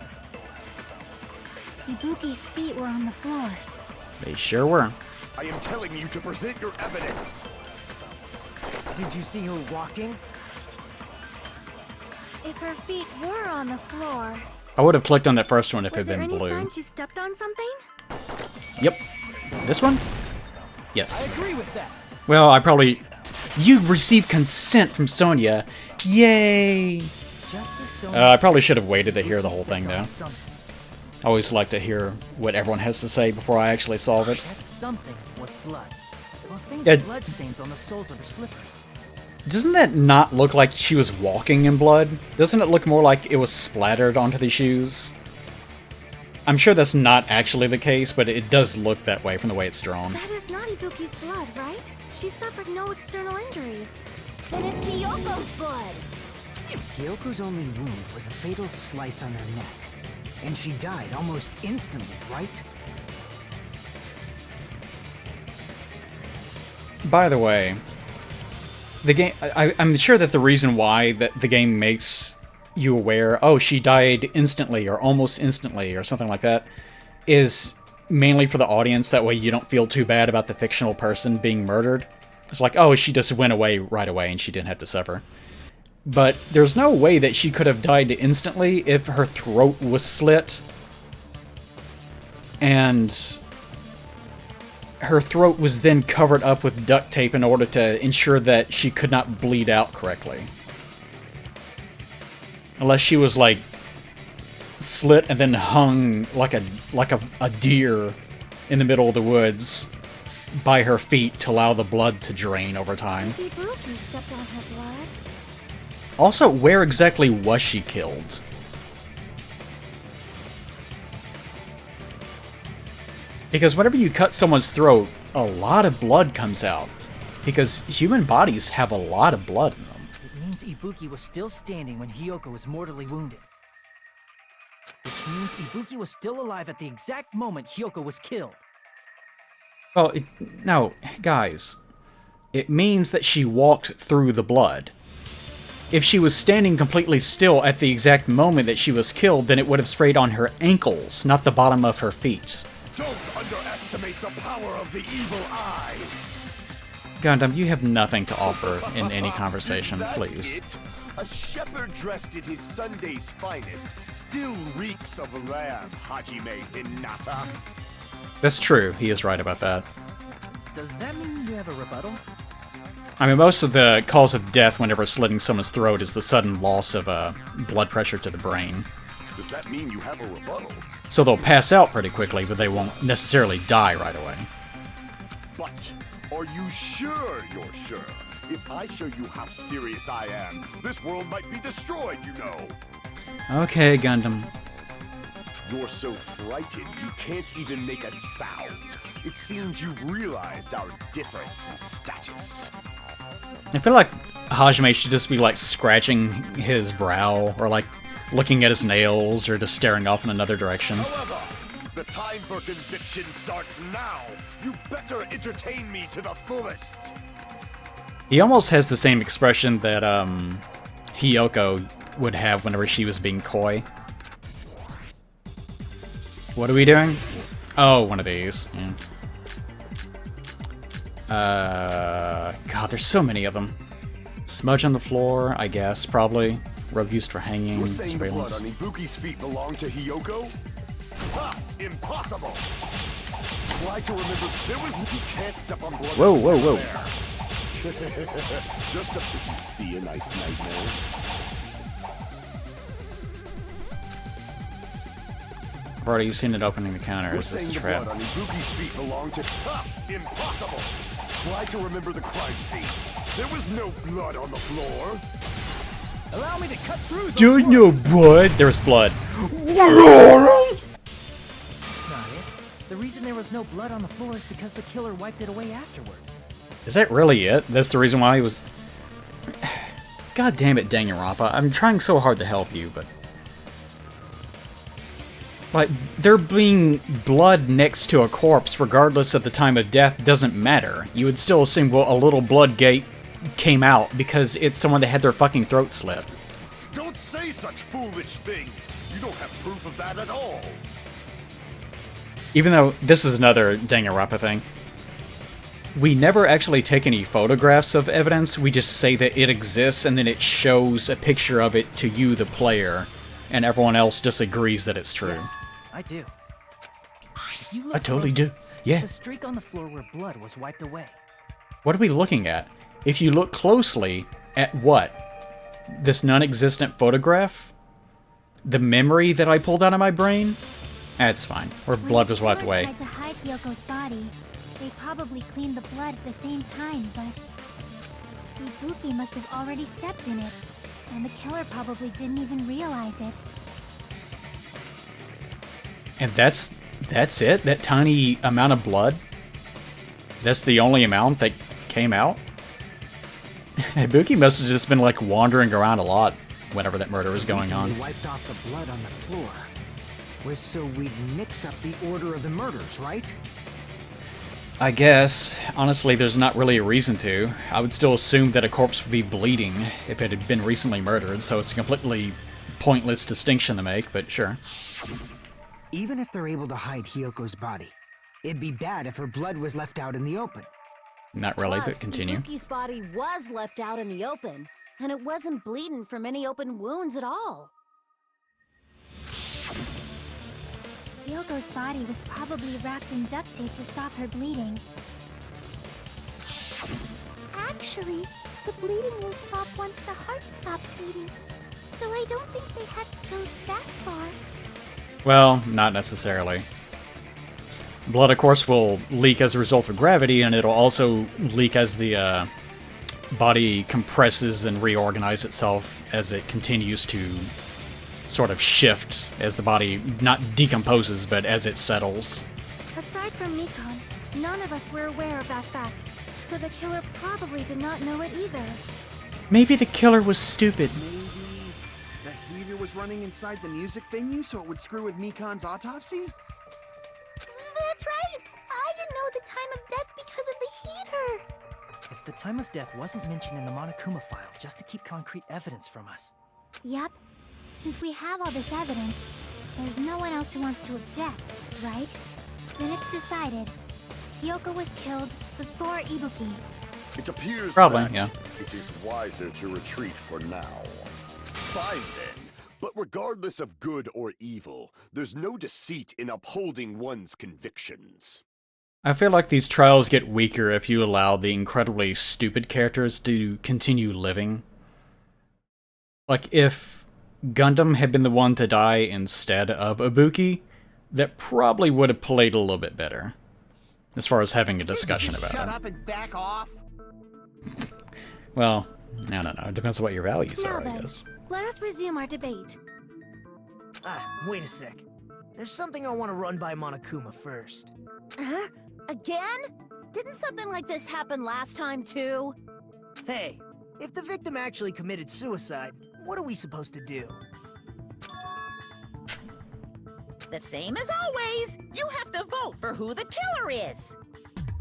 Ibuki's feet were on the floor. They sure were. I am telling you to present your evidence. Did you see her walking? If her feet were on the floor, I would have clicked on that first one if it was had there been any blue. sign she stepped on something? Yep. This one? Yes. I agree with that. Well, I probably... You received consent from Sonya. Yay! Just as so I probably should have waited to hear the whole thing, though. Something. I always like to hear what everyone has to say before I actually solve it. That something was blood. Or faint Yeah. bloodstains on the soles of her slippers. Doesn't that not look like she was walking in blood? Doesn't it look more like it was splattered onto the shoes? I'm sure that's not actually the case, but it does look that way from the way it's drawn. That is not Ibuki's blood, right? She suffered no external injuries. Then it's Hiyoko's blood. Hyoko's only wound was a fatal slice on her neck. And she died almost instantly, right? By the way, the game. I'm sure that the reason why that the game makes you aware, oh, she died instantly or almost instantly or something like that, is mainly for the audience. That way you don't feel too bad about the fictional person being murdered. It's like, oh, she just went away right away and she didn't have to suffer. But there's no way that she could have died instantly if her throat was slit and her throat was then covered up with duct tape in order to ensure that she could not bleed out correctly. Unless she was, like, slit and then hung like a deer in the middle of the woods by her feet to allow the blood to drain over time. Ibuki stepped on her blood. Also, where exactly was she killed? Because whenever you cut someone's throat, a lot of blood comes out. Because human bodies have a lot of blood in them. It means Ibuki was still standing when Hiyoko was mortally wounded. Which means Ibuki was still alive at the exact moment Hiyoko was killed. Well, no, guys. It means that she walked through the blood. If she was standing completely still at the exact moment that she was killed, then it would have sprayed on her ankles, not the bottom of her feet. Don't underestimate the power of the evil eye. Gundam, you have nothing to offer in any conversation, please. It? A shepherd dressed in his Sunday's finest still reeks of lamb, Hajime Hinata. That's true, he is right about that. Does that mean you have a rebuttal? I mean, most of the cause of death whenever slitting someone's throat is the sudden loss of blood pressure to the brain. Does that mean you have a rebuttal? So they'll pass out pretty quickly, but they won't necessarily die right away. But are you sure you're sure? If I show you how serious I am, this world might be destroyed, you know. Okay, Gundam. You're so frightened you can't even make a sound. It seems you've realized our difference in status. I feel like Hajime should just be, like, scratching his brow, or, like, looking at his nails, or just staring off in another direction. However, the time for conviction starts now. You better entertain me to the fullest. He almost has the same expression that, Hiyoko would have whenever she was being coy. What are we doing? Oh, one of these. Yeah. God, there's so many of them. Smudge on the floor, I guess, probably. Rope used for hanging, You're saying the blood surveillance. on Ibuki's feet belonged to Hiyoko? Ha! Impossible! Try to remember there was you can't step on blood. Whoa, whoa, whoa. Just a you see a nice nightmare. I've already seen it opening the counter. You're Is this a saying the trap? blood on Ibuki's feet belonged to Ha! Impossible! Try to remember the crime scene. There was no blood on the floor. Allow me to cut through the There's no blood. There's blood. That's not it. The reason there was no blood on the floor is because the killer wiped it away afterward. Is that really it? That's the reason why he was... God damn it, Danganronpa. I'm trying so hard to help you, but... Like, there being blood next to a corpse, regardless of the time of death, doesn't matter. You would still assume, well, a little blood gate came out because it's someone that had their fucking throat slit. Don't say such foolish things. You don't have proof of that at all. Even though this is another Danganronpa thing. We never actually take any photographs of evidence, we just say that it exists and then it shows a picture of it to you, the player, and everyone else disagrees that it's true. Yes, I do. If you look I totally close, do. Yeah. There's a streak on the floor where blood was wiped away. What are we looking at? If you look closely at what? This non-existent photograph? The memory that I pulled out of my brain? That's fine. Where blood was wiped away. Tried to hide Yoko's body. They probably cleaned the blood at the same time, but Ibuki must have already stepped in it, and the killer probably didn't even realize it. And that's it? That tiny amount of blood? That's the only amount that came out? Ibuki must have just been, like, wandering around a lot whenever that murder was going on. We wiped off the blood on the floor was so we'd mix up the order of the murders, right? I guess. Honestly, there's not really a reason to. I would still assume that a corpse would be bleeding if it had been recently murdered, so it's a completely pointless distinction to make, but sure. Even if they're able to hide Hiyoko's body, it'd be bad if her blood was left out in the open. Not really, Plus, but continue. Ibuki's body was left out in the open, and it wasn't bleeding from any open wounds at all. Yoko's body was probably wrapped in duct tape to stop her bleeding. Actually, the bleeding will stop once the heart stops beating. So I don't think they had to go that far. Well, not necessarily. Blood, of course, will leak as a result of gravity, and it'll also leak as the body compresses and reorganizes itself as it continues to sort of shift as the body not decomposes, but as it settles. Aside from Mikon, none of us were aware of that fact, so the killer probably did not know it either. Maybe the killer was stupid. Maybe the heater was running inside the music venue so it would screw with Mikon's autopsy? That's right! I didn't know the time of death because of the heater! If the time of death wasn't mentioned in the Monokuma file just to keep concrete evidence from us. Yep. Since we have all this evidence, there's no one else who wants to object, right? Then it's decided. Hyoko was killed before Ibuki. It appears Probably, that yeah. it is wiser to retreat for now. Fine then. But regardless of good or evil, there's no deceit in upholding one's convictions. I feel like these trials get weaker if you allow the incredibly stupid characters to continue living. Like, if Gundam had been the one to die instead of Ibuki, that probably would have played a little bit better. As far as having a discussion about Shut it. up and back off! Well, I don't know. It depends on what your values Now are, I then, guess. let us resume our debate. Wait a sec. There's something I want to run by Monokuma first. Huh? Again? Didn't something like this happen last time, too? Hey, if the victim actually committed suicide, what are we supposed to do? The same as always. You have to vote for who the killer is.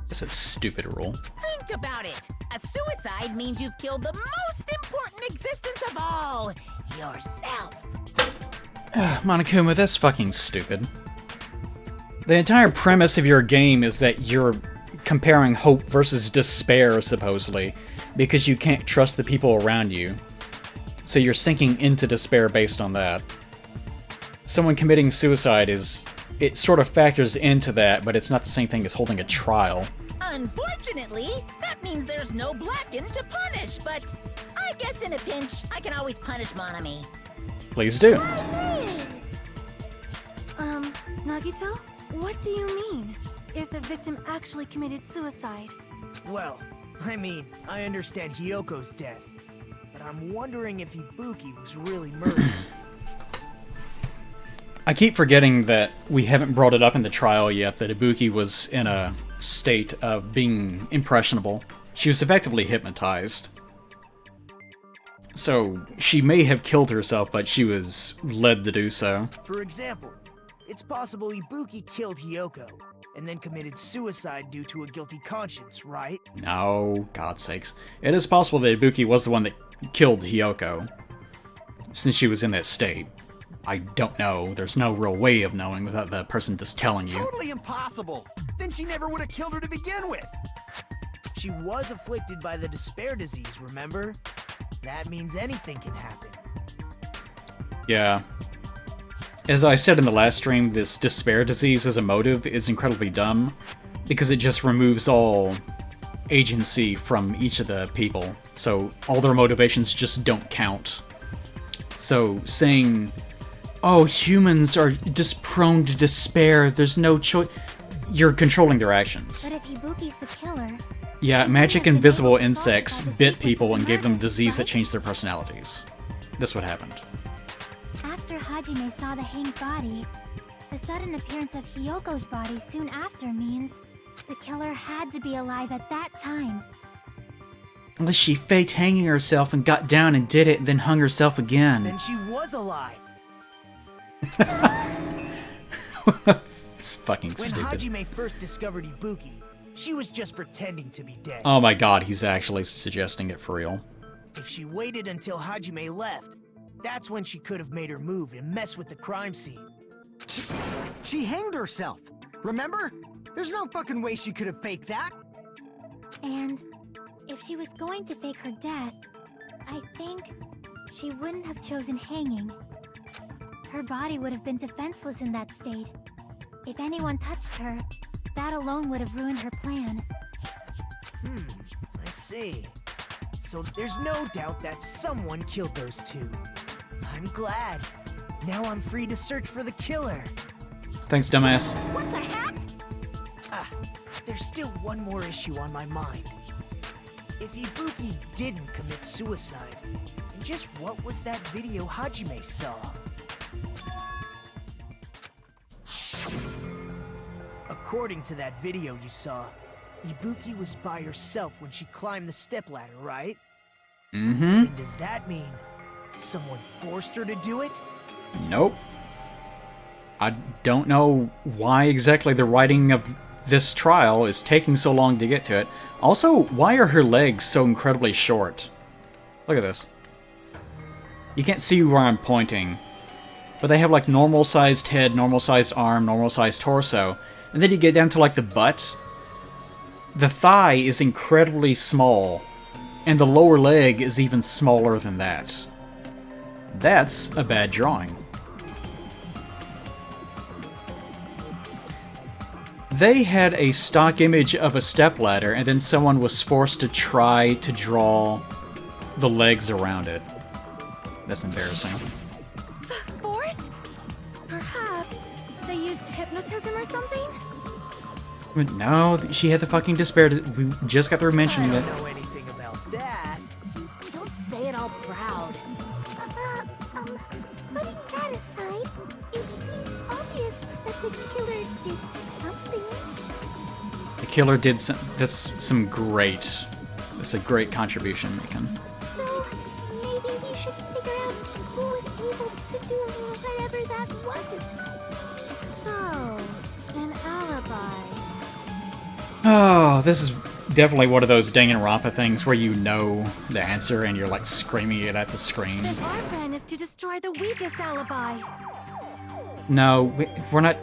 It's a stupid rule. Think about it. A suicide means you've killed the most important existence of all, yourself. Monokuma, that's fucking stupid. The entire premise of your game is that you're comparing hope versus despair, supposedly, because you can't trust the people around you. So you're sinking into despair based on that. Someone committing suicide it sort of factors into that, but it's not the same thing as holding a trial. Unfortunately, that means there's no Blackened to punish, but I guess in a pinch, I can always punish Monami. Please do. Nagito? What do you mean? If the victim actually committed suicide? Well, I mean, I understand Hyoko's death, but I'm wondering if Ibuki was really murdered. I keep forgetting that we haven't brought it up in the trial yet that Ibuki was in a state of being impressionable. She was effectively hypnotized. So, she may have killed herself, but she was led to do so. For example, it's possible Ibuki killed Hyoko, and then committed suicide due to a guilty conscience, right? No, God's sakes. It is possible that Ibuki was the one that killed Hyoko, since she was in that state. I don't know. There's no real way of knowing without the person just telling you. Totally impossible! Then she never would have killed her to begin with! She was afflicted by the despair disease, remember? That means anything can happen. Yeah. As I said in the last stream, this despair disease as a motive is incredibly dumb, because it just removes all agency from each of the people, so all their motivations just don't count. So saying, oh, humans are just prone to despair, there's no choice, you're controlling their actions. But if Ibuki's the killer... Yeah, magic invisible insects bit people and gave them a disease that changed their personalities. That's what happened. After Hajime saw the hanged body, the sudden appearance of Hyoko's body soon after means the killer had to be alive at that time. Unless she faked hanging herself and got down and did it and then hung herself again. Then she was alive! It's fucking When stupid. Hajime first discovered Ibuki, she was just pretending to be dead. Oh my god, he's actually suggesting it for real. If she waited until Hajime left, that's when she could have made her move and mess with the crime scene. She hanged herself, remember? There's no fucking way she could have faked that. And if she was going to fake her death, I think she wouldn't have chosen hanging. Her body would have been defenseless in that state. If anyone touched her, that alone would have ruined her plan. I see. So there's no doubt that someone killed those two. I'm glad. Now I'm free to search for the killer. Thanks, dumbass. What the heck? There's still one more issue on my mind. If Ibuki didn't commit suicide, then just what was that video Hajime saw? According to that video you saw, Ibuki was by herself when she climbed the stepladder, right? Mm-hmm. And does that mean someone forced her to do it? Nope. I don't know why exactly the writing of this trial is taking so long to get to it. Also, why are her legs so incredibly short? Look at this. You can't see where I'm pointing, but they have like normal-sized head, normal-sized arm, normal-sized torso, and then you get down to like the butt. The thigh is incredibly small, and the lower leg is even smaller than that. That's a bad drawing. They had a stock image of a stepladder, and then someone was forced to try to draw the legs around it. That's embarrassing. Forced? Perhaps they used hypnotism or something? No, she had the fucking despair. We just got through mentioning I it. don't know anything about that. Don't say it all proud. Putting that aside, it seems obvious that the killer did something. The killer did some. That's some great. That's a great contribution, Macon. So, maybe we should figure out who was able to do whatever that was. So, an alibi. Oh, this is definitely one of those Danganronpa things where you know the answer and you're like screaming it at the screen. Then our plan is to destroy the weakest alibi. No, we're not.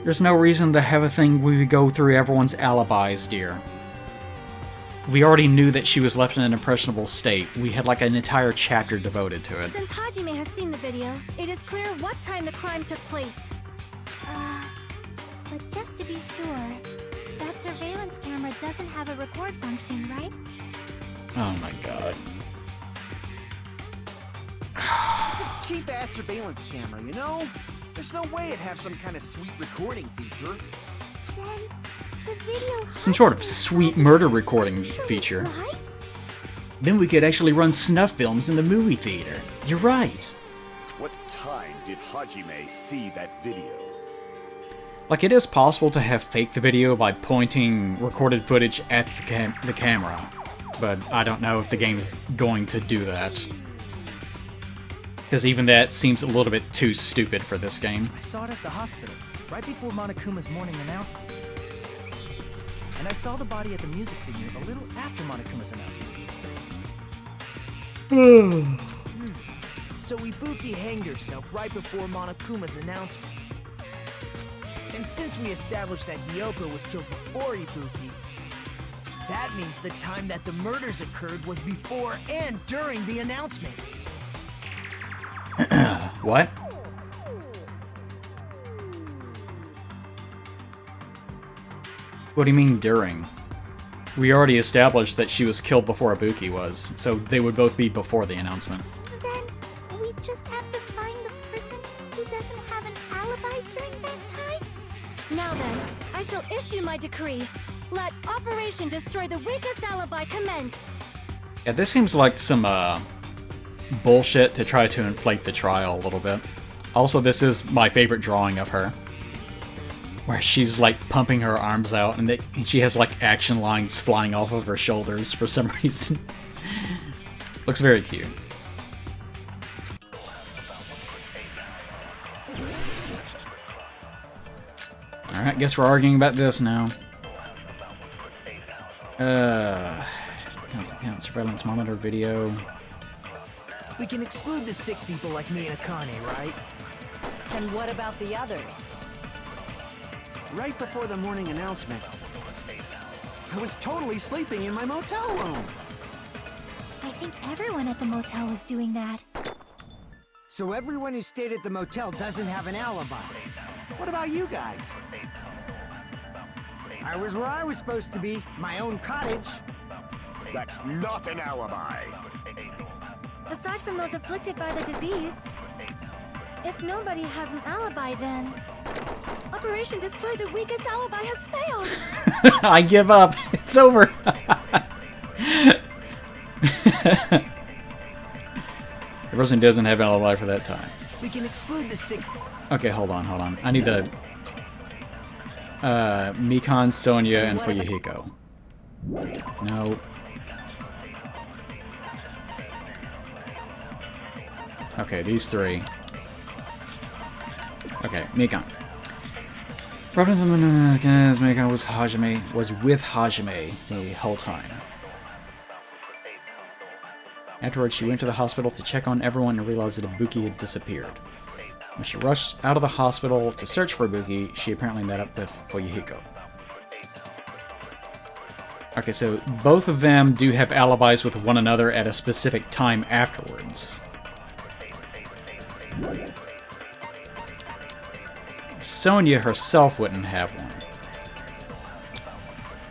There's no reason to have a thing where we go through everyone's alibis, dear. We already knew that she was left in an impressionable state. We had like an entire chapter devoted to it. Since Hajime has seen the video, it is clear what time the crime took place. But just to be sure, that surveillance camera doesn't have a record function, right? Oh my god. It's a cheap-ass surveillance camera, you know? There's no way it'd have some kind of sweet recording feature. Then, the video Some sort of Hajime sweet saw murder was recording actually feature. right? Then we could actually run snuff films in the movie theater. You're right. What time did Hajime see that video? Like, it is possible to have faked the video by pointing recorded footage at the camera, but I don't know if the game's going to do that. Because even that seems a little bit too stupid for this game. I saw it at the hospital, right before Monokuma's morning announcement. And I saw the body at the music venue a little after Monokuma's announcement. So Ibuki hanged herself right before Monokuma's announcement. And since we established that Hiyoko was killed before Ibuki, that means the time that the murders occurred was before and during the announcement. What? What do you mean during? We already established that she was killed before Ibuki was, so they would both be before the announcement. Then, we just have to find the person who doesn't have an alibi during that time? Now then, I shall issue my decree. Let Operation Destroy the Weakest Alibi commence. Yeah, this seems like some, bullshit to try to inflate the trial a little bit. Also, this is my favorite drawing of her. Where she's, like, pumping her arms out, and she has, like, action lines flying off of her shoulders for some reason. Looks very cute. Alright, guess we're arguing about this now. Count surveillance monitor video. We can exclude the sick people like me and Akane, right? And what about the others? Right before the morning announcement, I was totally sleeping in my motel room. I think everyone at the motel was doing that. So everyone who stayed at the motel doesn't have an alibi. What about you guys? I was where I was supposed to be, my own cottage. That's not an alibi. Aside from those afflicted by the disease, if nobody has an alibi, then Operation Destroy the Weakest Alibi has failed. I give up. It's over. The person doesn't have an alibi for that time. We can exclude the sick. Okay, hold on. I need the Mikan, Sonya, and Fuyuhiko. No. Okay, these three. Okay, Mikan. Problem is Mikan was with Hajime the whole time. Afterwards, she went to the hospital to check on everyone and realized that Ibuki had disappeared. When she rushed out of the hospital to search for Ibuki, she apparently met up with Fuyuhiko. Okay, so both of them do have alibis with one another at a specific time afterwards. Sonya herself wouldn't have one.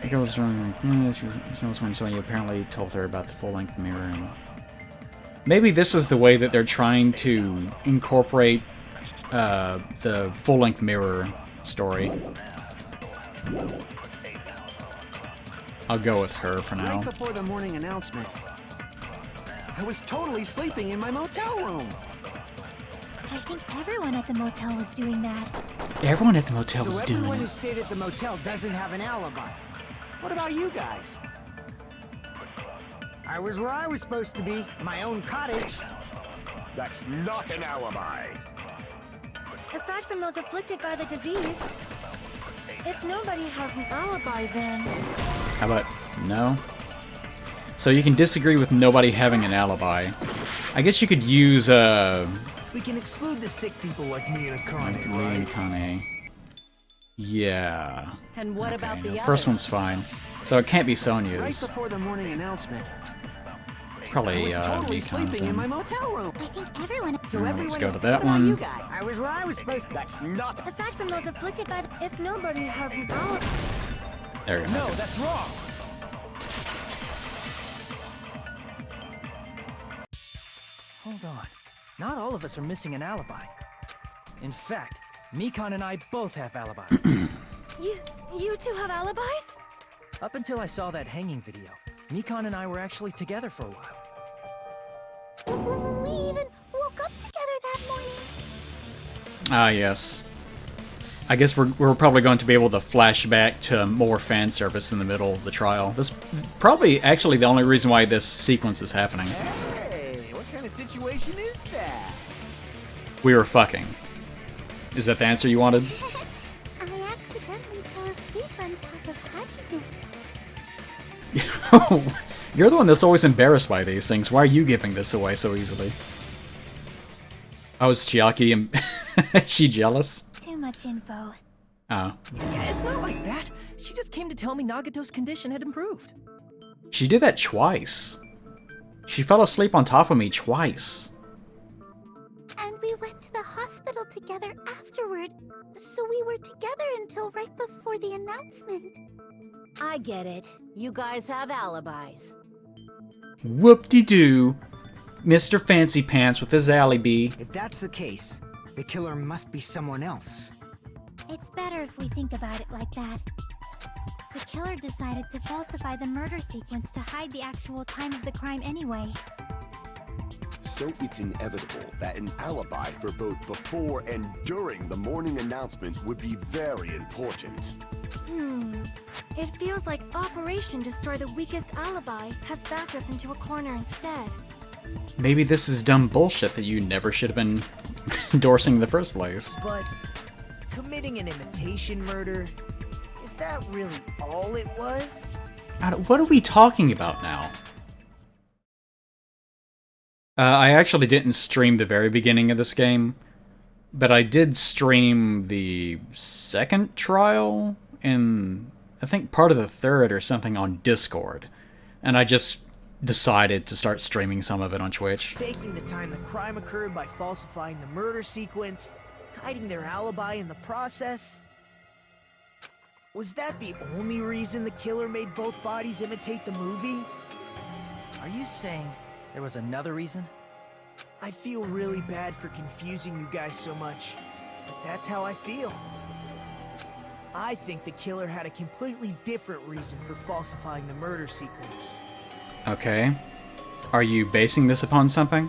The girl was wrong. She was when Sonya apparently told her about the full-length mirror. And maybe this is the way that they're trying to incorporate the full-length mirror story. I'll go with her for now. Right before the morning announcement, I was totally sleeping in my motel room. I think everyone at the motel was doing that. Everyone at the motel was So doing everyone it. who stayed at the motel doesn't have an alibi. What about you guys? I was where I was supposed to be, my own cottage. That's not an alibi. Aside from those afflicted by the disease, if nobody has an alibi, then How about no? So you can disagree with nobody having an alibi. I guess you could use We can exclude the sick people like me and Akane, me and Kane. Yeah. And what about the First others? one's fine. So it can't be Right Sonya's. before the morning announcement, I Probably was totally Mikan's sleeping in my then. motel room. I think everyone. So Let's everyone go is to that what about you one. guys? I was where I was supposed to. That's not. Aside from those afflicted by the, if nobody has an alibi. There you go. No, that's wrong. Hold on. Not all of us are missing an alibi. In fact, Mikan and I both have alibis. You two have alibis? Up until I saw that hanging video, Mikan and I were actually together for a while. We even woke up together that morning. Ah, yes. I guess we're probably going to be able to flash back to more fan service in the middle of the trial. This probably actually the only reason why this sequence is happening. Hey, what kind of situation is that? We were fucking. Is that the answer you wanted? I accidentally fell asleep on top of Hajime. You're the one that's always embarrassed by these things. Why are you giving this away so easily? Oh, is Chiaki and she jealous? Too much info. Oh. Yeah, it's not like that. She just came to tell me Nagato's condition had improved. She did that twice. She fell asleep on top of me twice. And we went to the hospital together afterward. So we were together until right before the announcement. I get it. You guys have alibis. Whoop-de-doo. Mr. Fancy Pants with his alibi. If that's the case, the killer must be someone else. It's better if we think about it like that. The killer decided to falsify the murder sequence to hide the actual time of the crime anyway. So it's inevitable that an alibi for both before and during the morning announcement would be very important. It feels like Operation Destroy the Weakest Alibi has backed us into a corner instead. Maybe this is dumb bullshit that you never should have been endorsing in the first place. But committing an imitation murder, is that really all it was? What are we talking about now? I actually didn't stream the very beginning of this game, but I did stream the second trial and I think part of the third or something on Discord. And I just decided to start streaming some of it on Twitch. Faking the time the crime occurred by falsifying the murder sequence, hiding their alibi in the process. Was that the only reason the killer made both bodies imitate the movie? Are you saying there was another reason? I feel really bad for confusing you guys so much, but that's how I feel. I think the killer had a completely different reason for falsifying the murder sequence. Okay. Are you basing this upon something?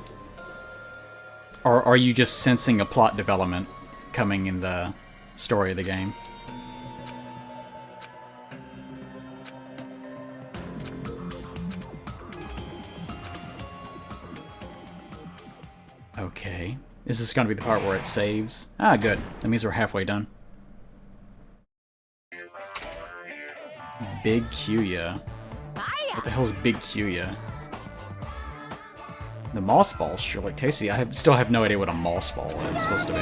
Or are you just sensing a plot development coming in the story of the game? Okay. Is this going to be the part where it saves? Ah, good. That means we're halfway done. Big Cuya. What the hell is Big Cuya? The moss ball sure look tasty. Still have no idea what a moss ball is supposed to be.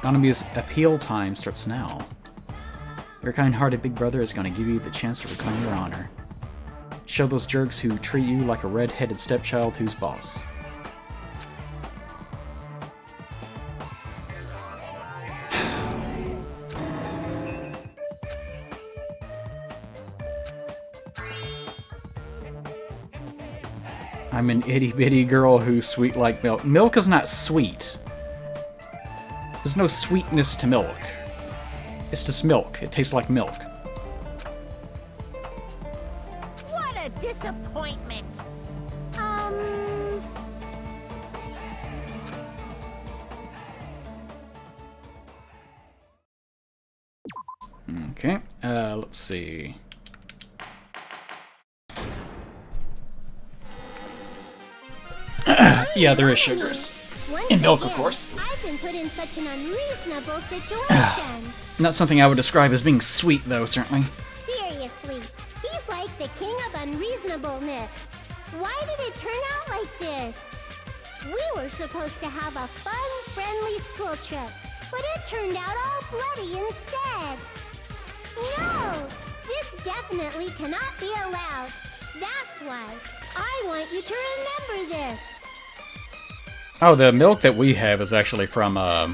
Nanami's appeal time starts now. Your kind-hearted big brother is going to give you the chance to reclaim your honor. Show those jerks who treat you like a red-headed stepchild who's boss. I'm an itty-bitty girl who's sweet like milk. Milk is not sweet. There's no sweetness to milk. It's just milk. It tastes like milk. What a disappointment! Okay, let's see. Yeah, there is sugars. In milk, of course. I've been put in such an unreasonable situation. Not something I would describe as being sweet, though, certainly. Seriously, he's like the king of unreasonableness. Why did it turn out like this? We were supposed to have a fun, friendly school trip, but it turned out all bloody instead. No, this definitely cannot be allowed. That's why I want you to remember this. Oh, the milk that we have is actually from, like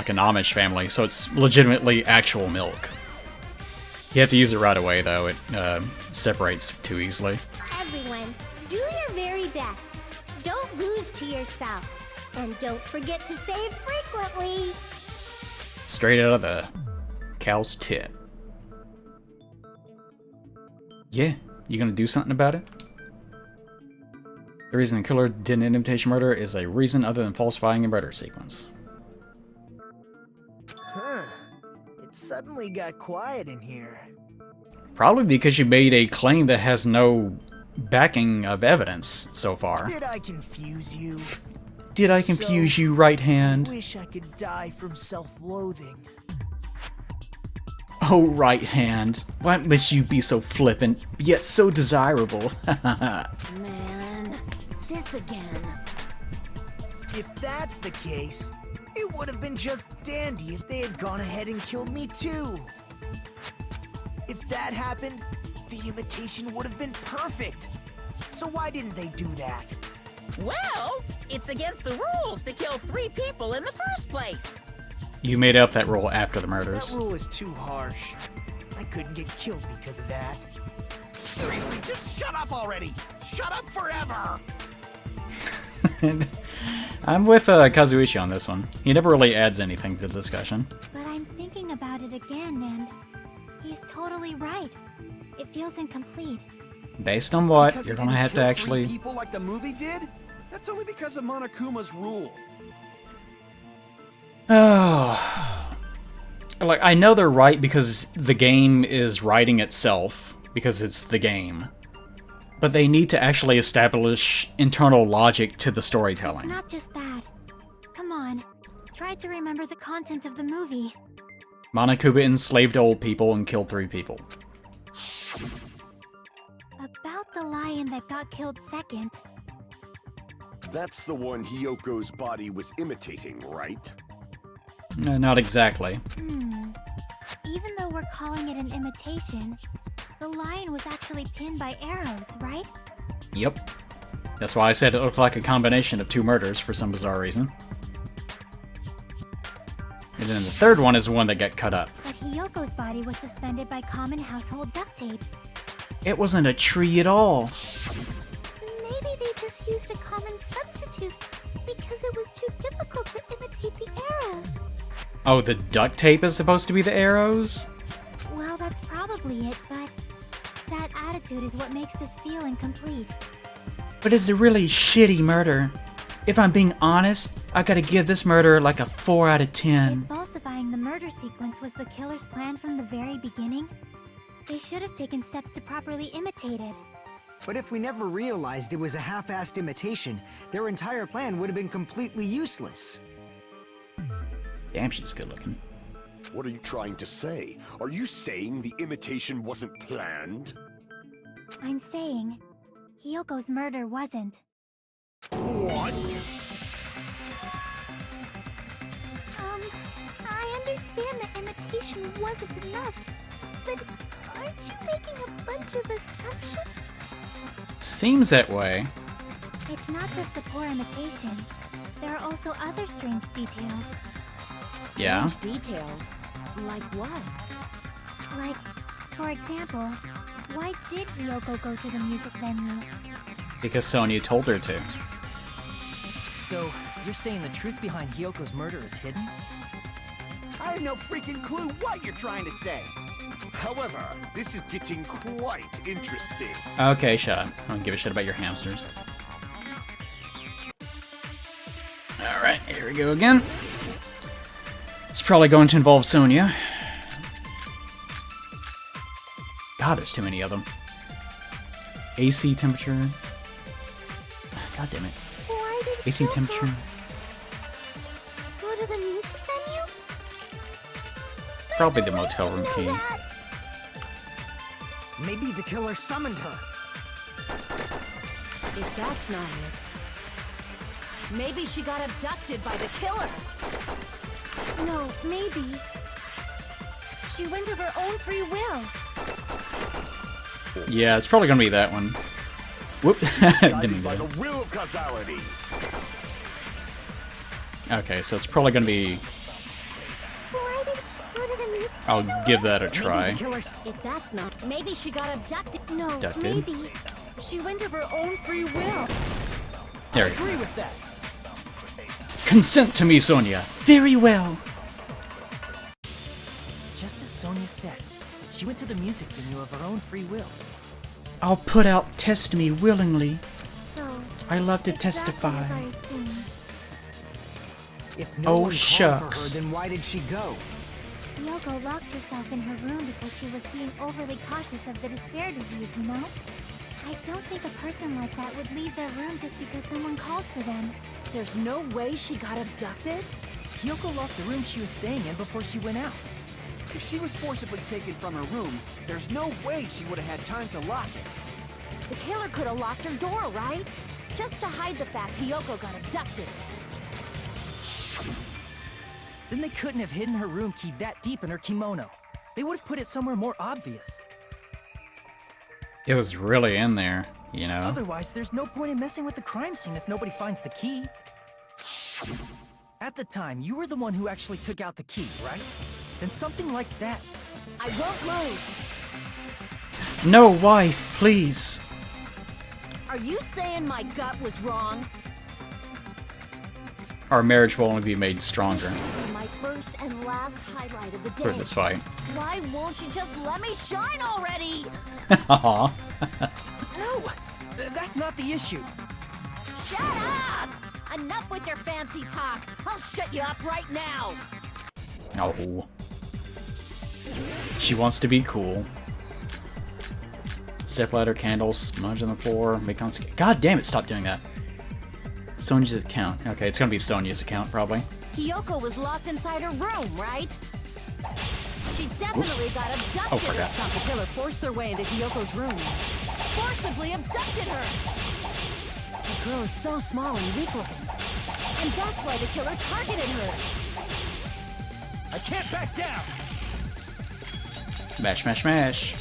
an Amish family, so it's legitimately actual milk. You have to use it right away, though. It separates too easily. Everyone, do your very best. Don't lose to yourself. And don't forget to save frequently. Straight out of the cow's tit. Yeah, you gonna do something about it? The reason the killer did an imitation murder is a reason other than falsifying a murder sequence. Huh. It suddenly got quiet in here. Probably because you made a claim that has no backing of evidence so far. Did I confuse you? Did I confuse you, right hand? I wish I could die from self-loathing. Oh, right hand. Why must you be so flippant, yet so desirable? Man, this again. If that's the case, it would have been just dandy if they had gone ahead and killed me too. If that happened, the imitation would have been perfect. So why didn't they do that? Well, it's against the rules to kill 3 people in the first place. You made up that rule after the murders. That rule is too harsh. I couldn't get killed because of that. Seriously, just shut up already! Shut up forever! I'm with Kazuichi on this one. He never really adds anything to the discussion. But I'm thinking about it again, and he's totally right. It feels incomplete. Based on what? Because You're it gonna didn't have to kill 3 actually... people like the movie did? That's only because of Monokuma's rule. Oh, like, I know they're right because the game is writing itself, because it's the game. But they need to actually establish internal logic to the storytelling. It's not just that. Come on, try to remember the content of the movie. Monokuma enslaved old people and killed 3 people. About the lion that got killed second. That's the one Hyoko's body was imitating, right? Not exactly. Even though we're calling it an imitation, the lion was actually pinned by arrows, right? Yep. That's why I said it looked like a combination of 2 murders for some bizarre reason. And then the third one is the one that got cut up. But Hiyoko's body was suspended by common household duct tape. It wasn't a tree at all. Maybe they just used a common substitute because it was too difficult to imitate the arrows. Oh, the duct tape is supposed to be the arrows? Well, that's probably it, but that attitude is what makes this feel incomplete. But it's a really shitty murder. If I'm being honest, I gotta give this murder like a 4 out of 10. If falsifying the murder sequence was the killer's plan from the very beginning, they should have taken steps to properly imitate it. But if we never realized it was a half-assed imitation, their entire plan would have been completely useless. Damn, she's good looking. What are you trying to say? Are you saying the imitation wasn't planned? I'm saying, Hiyoko's murder wasn't. What? I understand that imitation wasn't enough, but aren't you making a bunch of assumptions? Seems that way. It's not just the poor imitation. There are also other strange details. Yeah. Strange details? Like what? Like, for example, why did Hiyoko go to the music venue? Because Sonya told her to. So, you're saying the truth behind Hiyoko's murder is hidden? I have no freaking clue what you're trying to say. However, this is getting quite interesting. Okay, shut up. I don't give a shit about your hamsters. Alright, here we go again. It's probably going to involve Sonya. God, there's too many of them. AC temperature. God damn it. Why did AC Hiyoko temperature. go to the music venue? Probably the motel room key. Maybe the killer summoned her. If that's not it, maybe she got abducted by the killer. No, maybe. She went of her own free will. Yeah, it's probably gonna be that one. Whoop. Didn't Guided mean by to. the will of causality. Okay, so it's probably gonna be. Why did she go to the music I'll venue? give that a try. If that's not, maybe she got abducted. No, Abducted? maybe. She went of her own free will. There we go. Agree with that. Consent to me, Sonya. Very well. It's just as Sonya said. She went to the music venue of her own free will. I'll put out test me willingly. So, I love to exactly testify. as I assumed. If no Oh, one called shucks. for her, then why did she go? Hiyoko locked herself in her room because she was being overly cautious of the despair disease, you know? I don't think a person like that would leave their room just because someone called for them. There's no way she got abducted? Hiyoko locked the room she was staying in before she went out. If she was forcibly taken from her room, there's no way she would have had time to lock it. The killer could have locked her door, right? Just to hide the fact Hiyoko got abducted. Then they couldn't have hidden her room key that deep in her kimono. They would have put it somewhere more obvious. It was really in there, you know? Otherwise, there's no point in messing with the crime scene if nobody finds the key. At the time, you were the one who actually took out the key, right? Then something like that. I won't move. No, wife, please. Are you saying my gut was wrong? Our marriage will only be made stronger My first and last highlight of the day. for this fight. Why won't you just let me shine already? Aw. No! That's not the issue. Shut up! Enough with your fancy talk. I'll shut you up right now. Oh. She wants to be cool. Stepladder, candles, smudge on the floor, make on skin. God damn it, stop doing that. Sonya's account. Okay, it's gonna be Sonya's account, probably. Hiyoko was locked inside her room, right? She definitely got abducted or forgot. something. The killer forced their way into Hiyoko's room. Forcibly abducted her. The girl is so small and weak looking. And that's why the killer targeted her. I can't back down! Mash, mash, mash.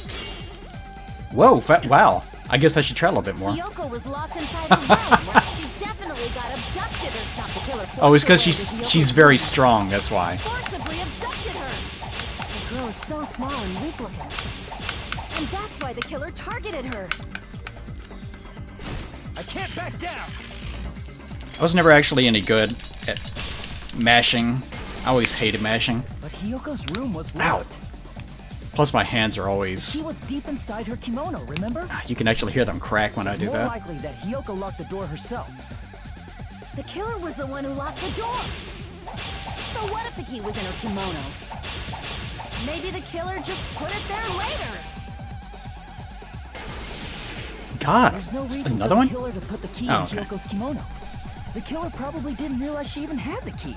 Whoa, wow. I guess I should try a little bit more. Hiyoko was locked inside her room. Right? She definitely got abducted or something. The killer Oh, it's forced because her way into she's Hiyoko's very room. strong, that's why. Forcibly abducted her. The girl is so small and weak looking. And that's why the killer targeted her. I can't back down! I was never actually any good at mashing. I always hated mashing. But Hiyoko's room was Ow! locked. Plus my hands are always... He was deep inside her kimono, remember? You can actually hear them crack when I It's do more that. likely that Hiyoko locked the door herself. The killer was the one who locked the door. So what if the key was in her kimono? Maybe the killer just put it there later. God, There's no reason another for one? the killer to put the key Oh, in okay. Hiyoko's kimono. The killer probably didn't realize she even had the key.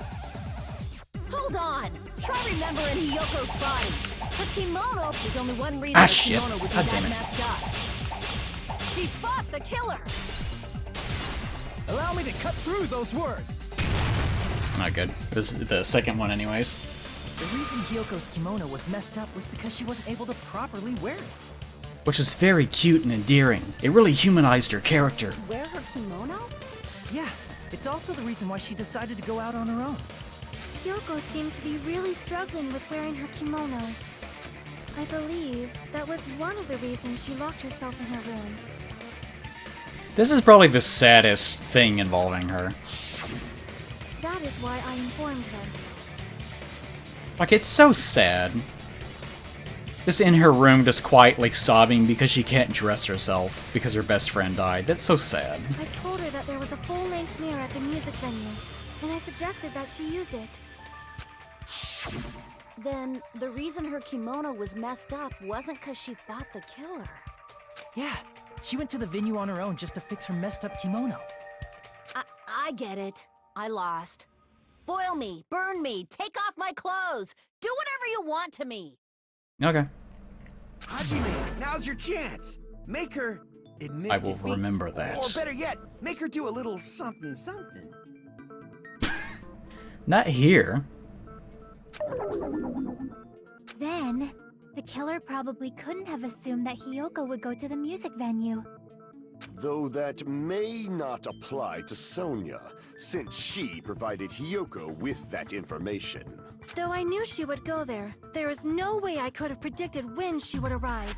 Hold on. Try remembering Hiyoko's body. Her kimono, there's only one reason Ah, her shit. kimono would be God that damn it. messed up. She fought the killer. Allow me to cut through those words. Not good. This is the second one anyways. The reason Hiyoko's kimono was messed up was because she wasn't able to properly wear it. Which was very cute and endearing. It really humanized her character. Wear her kimono? Yeah, it's also the reason why she decided to go out on her own. Yoko seemed to be really struggling with wearing her kimono. I believe that was one of the reasons she locked herself in her room. This is probably the saddest thing involving her. That is why I informed her. Like, it's so sad. Just in her room, just quietly sobbing because she can't dress herself because her best friend died. That's so sad. I told her that there was a full-length mirror at the music venue, and I suggested that she use it. Then the reason her kimono was messed up wasn't because she fought the killer. Yeah, she went to the venue on her own just to fix her messed up kimono. I get it. I lost. Boil me, burn me, take off my clothes. Do whatever you want to me. Okay. Hajime, now's your chance. Make her admit I will defeat. remember that. Or better yet, make her do a little something something. Not here. Then, the killer probably couldn't have assumed that Hiyoko would go to the music venue. Though that may not apply to Sonia, since she provided Hiyoko with that information. Though I knew she would go there, there is no way I could have predicted when she would arrive.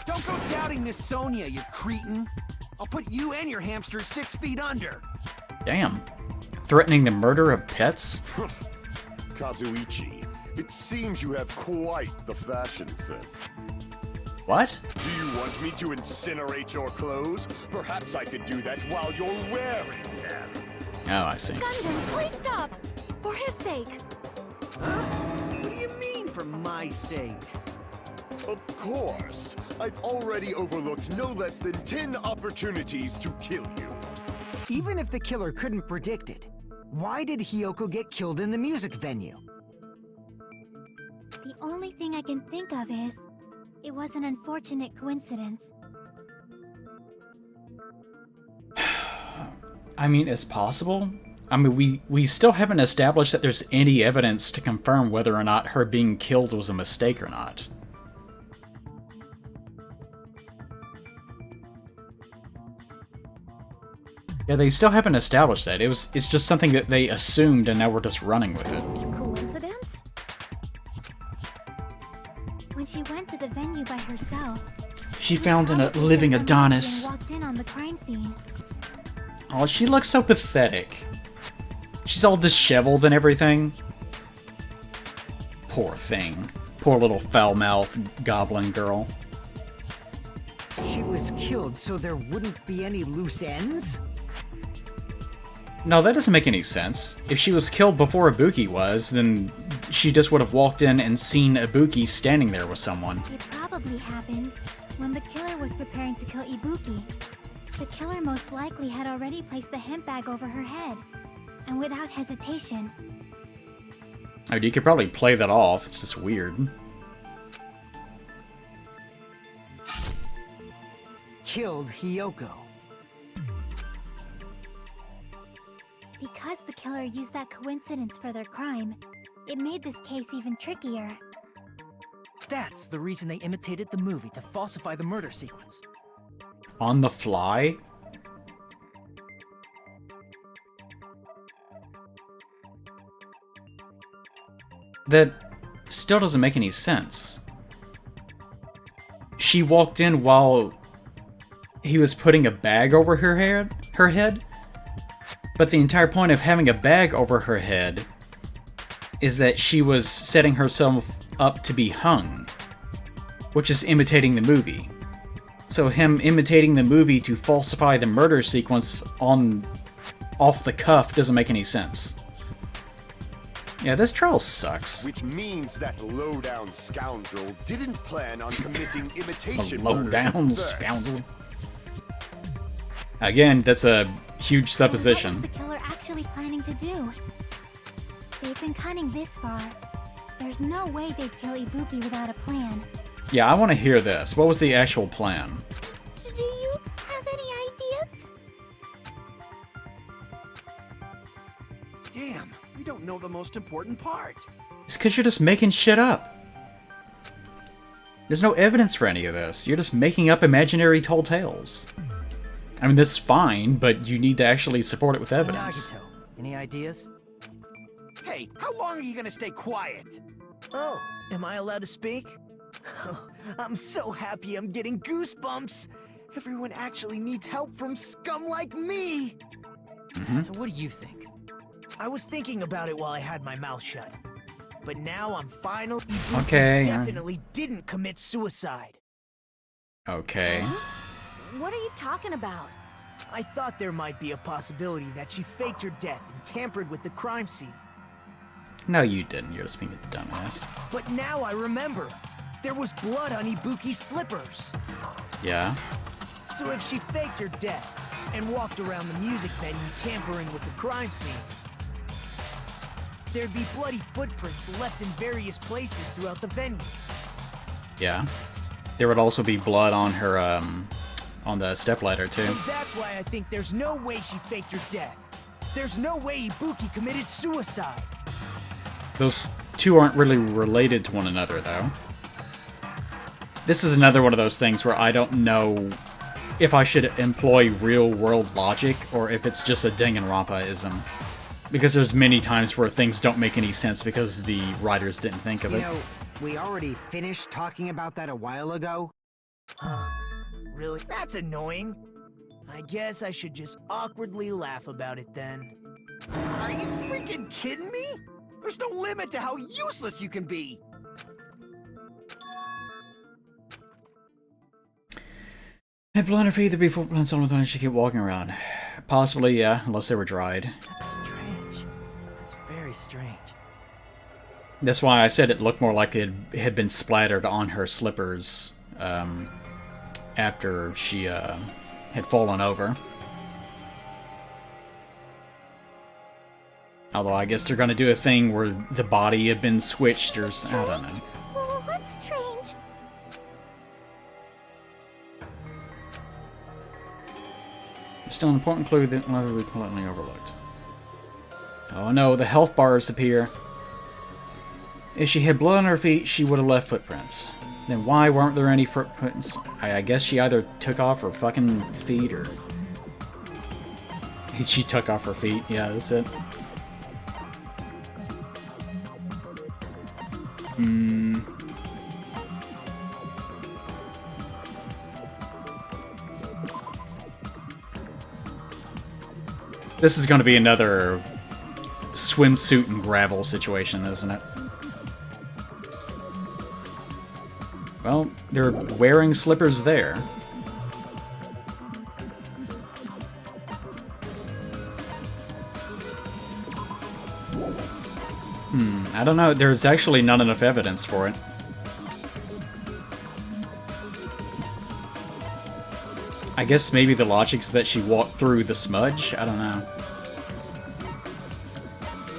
Don't go doubting Miss Sonia, you cretin. I'll put you and your hamster 6 feet under. Damn. Threatening the murder of pets? Kazuichi, it seems you have quite the fashion sense. What? Do you want me to incinerate your clothes? Perhaps I could do that while you're wearing them. Oh, I see. Gundam, please stop! For his sake! Huh? What do you mean, for my sake? Of course. I've already overlooked no less than 10 opportunities to kill you. Even if the killer couldn't predict it, why did Hiyoko get killed in the music venue? The only thing I can think of is, it was an unfortunate coincidence. I mean, it's possible. I mean, we still haven't established that there's any evidence to confirm whether or not her being killed was a mistake or not. Yeah, they still haven't established that. It's just something that they assumed and now we're just running with it. Coincidence? When she went to the venue by herself, She found a living Adonis. and walked in on the crime scene. Oh, she looks so pathetic. She's all disheveled and everything. Poor thing. Poor little foul-mouthed goblin girl. She was killed so there wouldn't be any loose ends? No, that doesn't make any sense. If she was killed before Ibuki was, then she just would have walked in and seen Ibuki standing there with someone. It probably happened when the killer was preparing to kill Ibuki. The killer most likely had already placed the hemp bag over her head, and without hesitation. I mean, you could probably play that off, it's just weird. Killed Hiyoko. Because the killer used that coincidence for their crime, it made this case even trickier. That's the reason they imitated the movie to falsify the murder sequence. On the fly? still doesn't make any sense. She walked in while he was putting a bag over her head, but the entire point of having a bag over her head is that she was setting herself up to be hung, which is imitating the movie. So him imitating the movie to falsify the murder sequence off the cuff doesn't make any sense. Yeah, this trial sucks. Which means that low-down scoundrel didn't plan on committing imitation A murder low-down first. scoundrel. Again, that's a huge So what was supposition. the killer actually planning to do? They've been cunning this far. There's no way they'd kill Ibuki without a plan. Yeah, I want to hear this. What was the actual plan? Do you have any ideas? Damn, we don't know the most important part. It's because you're just making shit up. There's no evidence for any of this. You're just making up imaginary tall tales. I mean, that's fine, but you need to actually support it with evidence. Nagito, any ideas? Hey, how long are you gonna stay quiet? Oh, am I allowed to speak? I'm so happy I'm getting goosebumps. Everyone actually needs help from scum like me. So what do you think? I was thinking about it while I had my mouth shut. But now I'm finally Okay, definitely didn't commit suicide. Okay. What are you talking about? I thought there might be a possibility that she faked her death and tampered with the crime scene. No, you didn't. You're just being a dumbass. But now I remember. There was blood on Ibuki's slippers. Yeah. So if she faked her death and walked around the music venue tampering with the crime scene, there'd be bloody footprints left in various places throughout the venue. Yeah. There would also be blood on her, on the stepladder, too. So that's why I think there's no way she faked her death. There's no way Ibuki committed suicide. Those two aren't really related to one another, though. This is another one of those things where I don't know if I should employ real-world logic or if it's just a Danganronpa-ism. Because there's many times where things don't make any sense because the writers didn't think of You it. know, we already finished talking about that a while ago. Huh. Really? That's annoying. I guess I should just awkwardly laugh about it then. Are you freaking kidding me? There's no limit to how useless you can be. Had blown her feet, there'd be footprints on her, and she kept walking around. Possibly, yeah, unless they were dried. That's strange. That's very strange. That's why I said it looked more like it had been splattered on her slippers after she had fallen over. Although I guess they're going to do a thing where the body had been switched or I don't know. Oh, what's strange? Still an important clue that we completely overlooked. Oh no, the health bars appear. If she had blood on her feet, she would have left footprints. Then why weren't there any footprints? I guess she either took off her fucking feet or... She took off her feet, yeah, that's it. This is going to be another swimsuit and gravel situation, isn't it? Well, they're wearing slippers there. I don't know. There's actually not enough evidence for it. I guess maybe the logic's that she walked through the smudge? I don't know.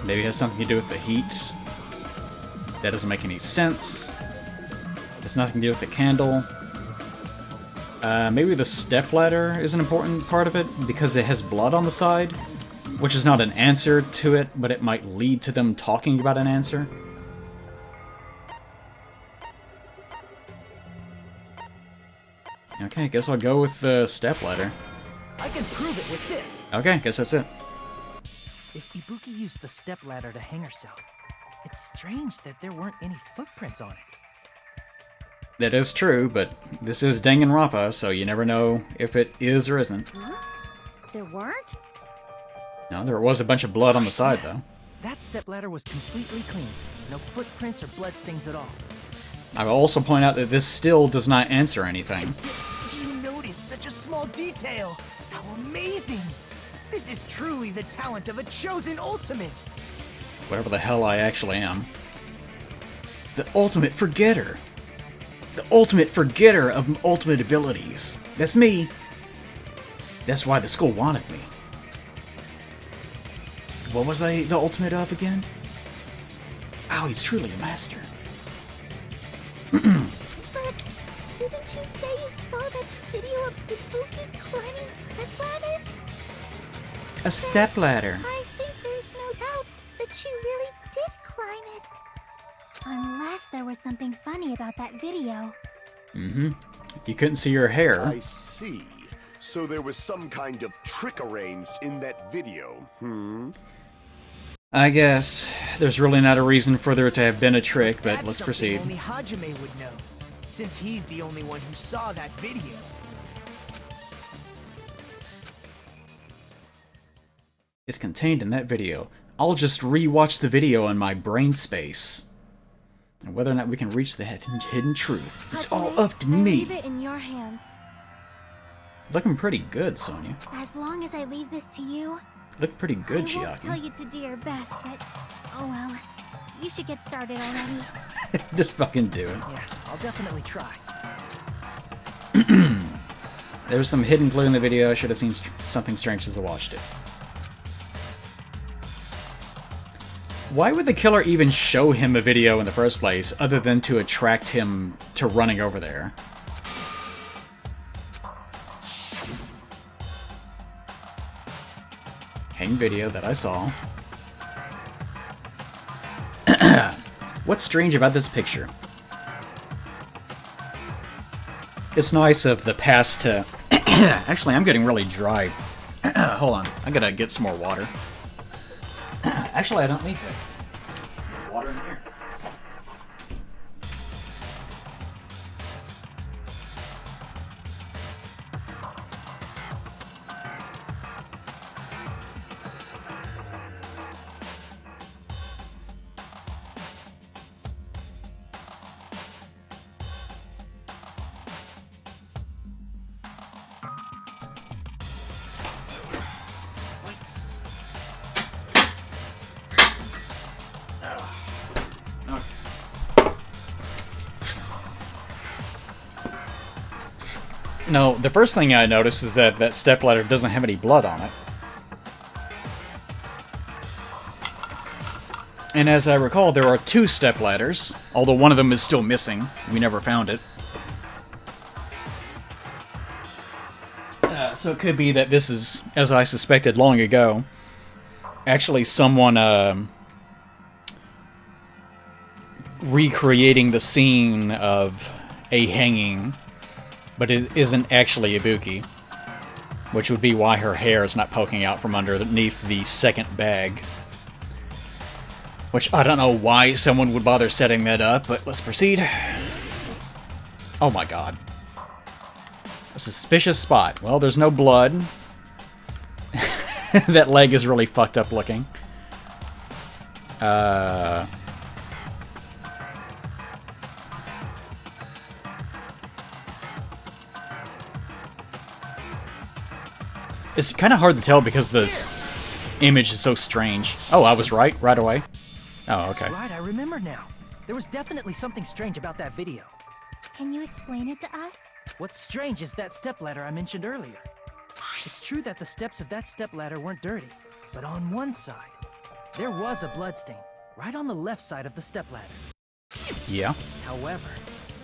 Maybe it has something to do with the heat. That doesn't make any sense. It's nothing to do with the candle. Maybe the stepladder is an important part of it because it has blood on the side, which is not an answer to it, but it might lead to them talking about an answer. Okay, guess I'll go with the stepladder. I can prove it with this. Okay, guess that's it. If Ibuki used the stepladder to hang herself, It's strange that there weren't any footprints on it. That is true, but this is Danganronpa, so you never know if it is or isn't. Huh? There weren't? No, there was a bunch of blood on the side, though. That stepladder was completely clean. No footprints or bloodstains at all. I will also point out that this still does not answer anything. Did you notice such a small detail? How amazing! This is truly the talent of a chosen ultimate! Whatever the hell I actually am. The ultimate forgetter. The ultimate forgetter of ultimate abilities. That's me. That's why the school wanted me. What was I the ultimate of again? Oh, he's truly a master. But didn't you say you saw that video of Ibuki climbing the stepladder? A stepladder. I think there's no doubt that she really did climb it. Unless there was something funny about that video. Mm-hmm. You couldn't see her hair. I see. So there was some kind of trick arranged in that video, I guess there's really not a reason for there to have been a trick, but That's let's something proceed. Only Hajime would know, since he's the only one who saw that video. It's contained in that video. I'll just re-watch the video in my brain space. And whether or not we can reach the hidden truth, it's all up to I me. leave it in your hands. Looking pretty good, Sonia. As long as I leave this to you, Looking pretty good, I won't tell Chiaki. you to do your best, but oh well. You should get started already. Just fucking do it. Yeah, I'll definitely try. There was some hidden clue in the video. I should have seen something strange as I watched it. Why would the killer even show him a video in the first place, other than to attract him to running over there? Hang video that I saw. What's strange about this picture? It's nice of the past to... Actually, I'm getting really dry. Hold on, I gotta get some more water. Actually, I don't need to. Water in here. No, the first thing I noticed is that that stepladder doesn't have any blood on it. And as I recall, there are 2 stepladders, although one of them is still missing. We never found it. So it could be that this is, as I suspected long ago, actually someone recreating the scene of a hanging, but it isn't actually Ibuki, which would be why her hair is not poking out from underneath the second bag. Which I don't know why someone would bother setting that up, but let's proceed. Oh my god. A suspicious spot. Well, there's no blood. That leg is really fucked up looking. It's kind of hard to tell because this image is so strange. Oh, I was right away. Oh, okay. That's right, I remember now. There was definitely something strange about that video. Can you explain it to us? What's strange is that stepladder I mentioned earlier. It's true that the steps of that stepladder weren't dirty, but on one side, there was a bloodstain, right on the left side of the stepladder. Yeah. However,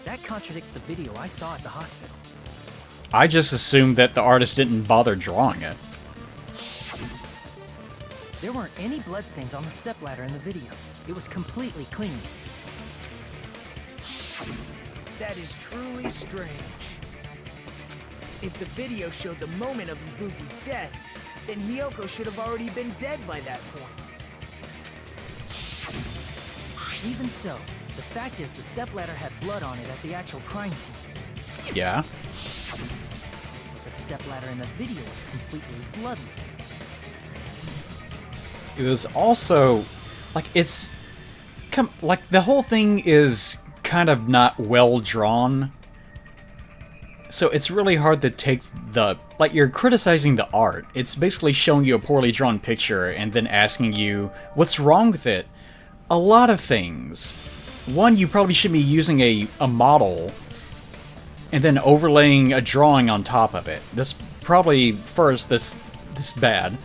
that contradicts the video I saw at the hospital. I just assumed that the artist didn't bother drawing it. There weren't any bloodstains on the stepladder in the video. It was completely clean. That is truly strange. If the video showed the moment of Ibuki's death, then Hiyoko should have already been dead by that point. Even so, the fact is the stepladder had blood on it at the actual crime scene. Yeah. But the stepladder in the video was completely bloodless. It was also, like, like, the whole thing is kind of not well drawn. So it's really hard to take like, you're criticizing the art. It's basically showing you a poorly drawn picture and then asking you, what's wrong with it? A lot of things. One, you probably should be using a model and then overlaying a drawing on top of it. That's probably, first, this bad.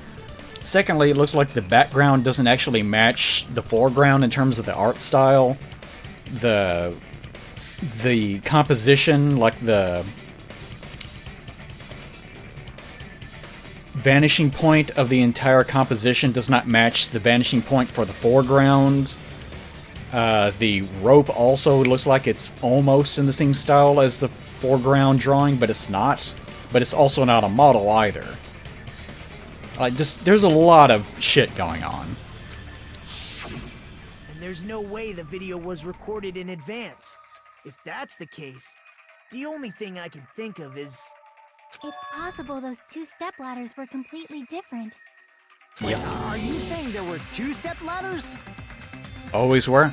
Secondly, it looks like the background doesn't actually match the foreground in terms of the art style. The composition, like the vanishing point of the entire composition does not match the vanishing point for the foreground. The rope also looks like it's almost in the same style as the foreground drawing, but it's not. But it's also not a model either. There's a lot of shit going on. And there's no way the video was recorded in advance. If that's the case, the only thing I can think of is... It's possible those two stepladders were completely different. Yep. Are you saying there were two stepladders? Always were.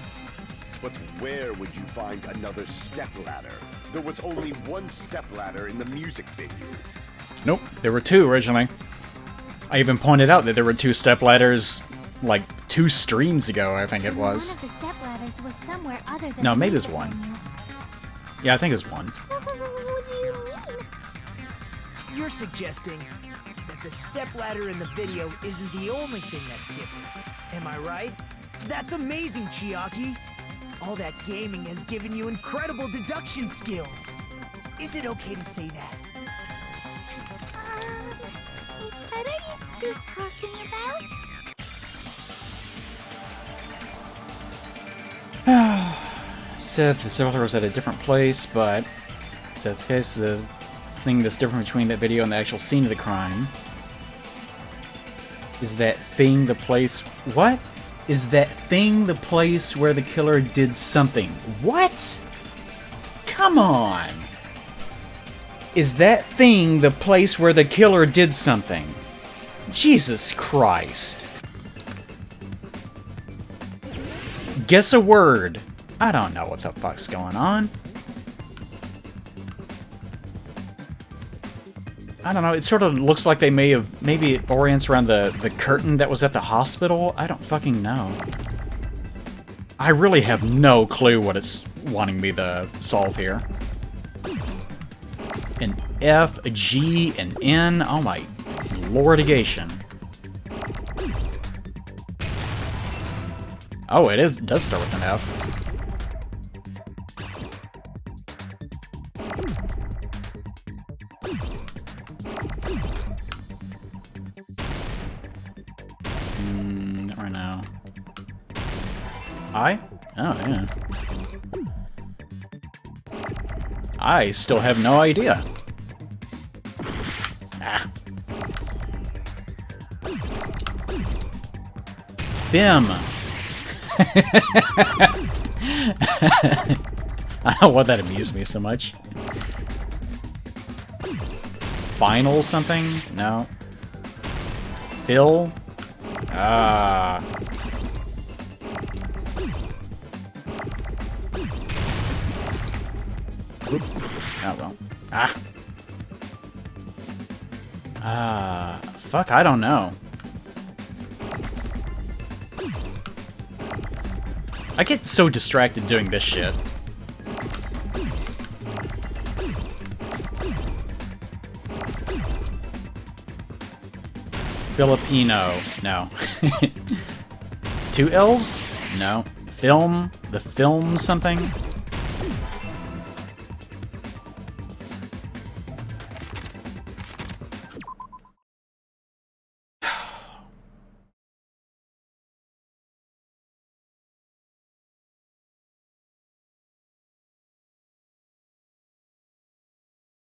But where would you find another stepladder? There was only one stepladder in the music venue. Nope, there were two originally. I even pointed out that there were two stepladders, like, 2 streams ago, I think it was. One of the stepladders was somewhere other than No, the maybe there's music one. venue. Yeah, I think there's one. What do you mean? You're suggesting that the stepladder in the video isn't the only thing that's different. Am I right? That's amazing, Chiaki. All that gaming has given you incredible deduction skills. Is it okay to say that? What are you two talking about? Said the stepladder was at a different place, but says here's the thing that's different between that video and the actual scene of the crime. Is that thing the place... What? Is that thing the place where the killer did something? What? Come on! Is that thing the place where the killer did something? Jesus Christ. Guess a word. I don't know what the fuck's going on. I don't know, it sort of looks like they maybe it orients around the curtain that was at the hospital? I don't fucking know. I really have no clue what it's wanting me to solve here. An F, a G, an N, oh my lordigation. Oh, it does start with an F. Not right now. I? Oh, yeah. I still have no idea. Ah. Them. I don't know why that amused me so much. Final something? No. Phil? Ah. Oop. Oh well. Ah. Fuck, I don't know. I get so distracted doing this shit. Filipino. No. 2 L's? No. Film? The film something?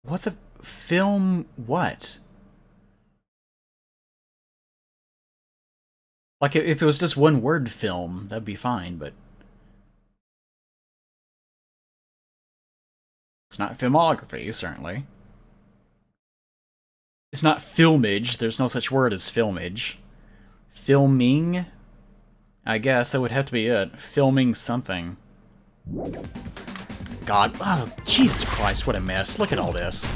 What the... Film what? Like, if it was just one word film, that'd be fine, but... It's not filmography, certainly. It's not filmage. There's no such word as filmage. Filming? I guess that would have to be it. Filming something. God. Oh, Jesus Christ, what a mess. Look at all this.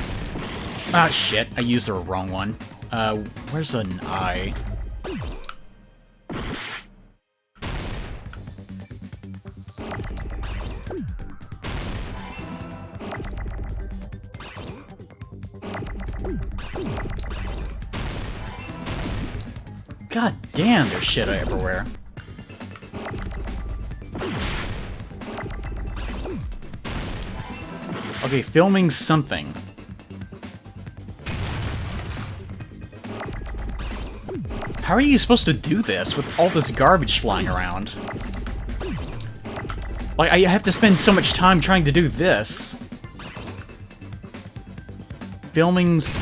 Ah, shit. I used the wrong one. Where's an I? God damn, there's shit everywhere. Okay, filming something. How are you supposed to do this with all this garbage flying around? Like, I have to spend so much time trying to do this. Filming's...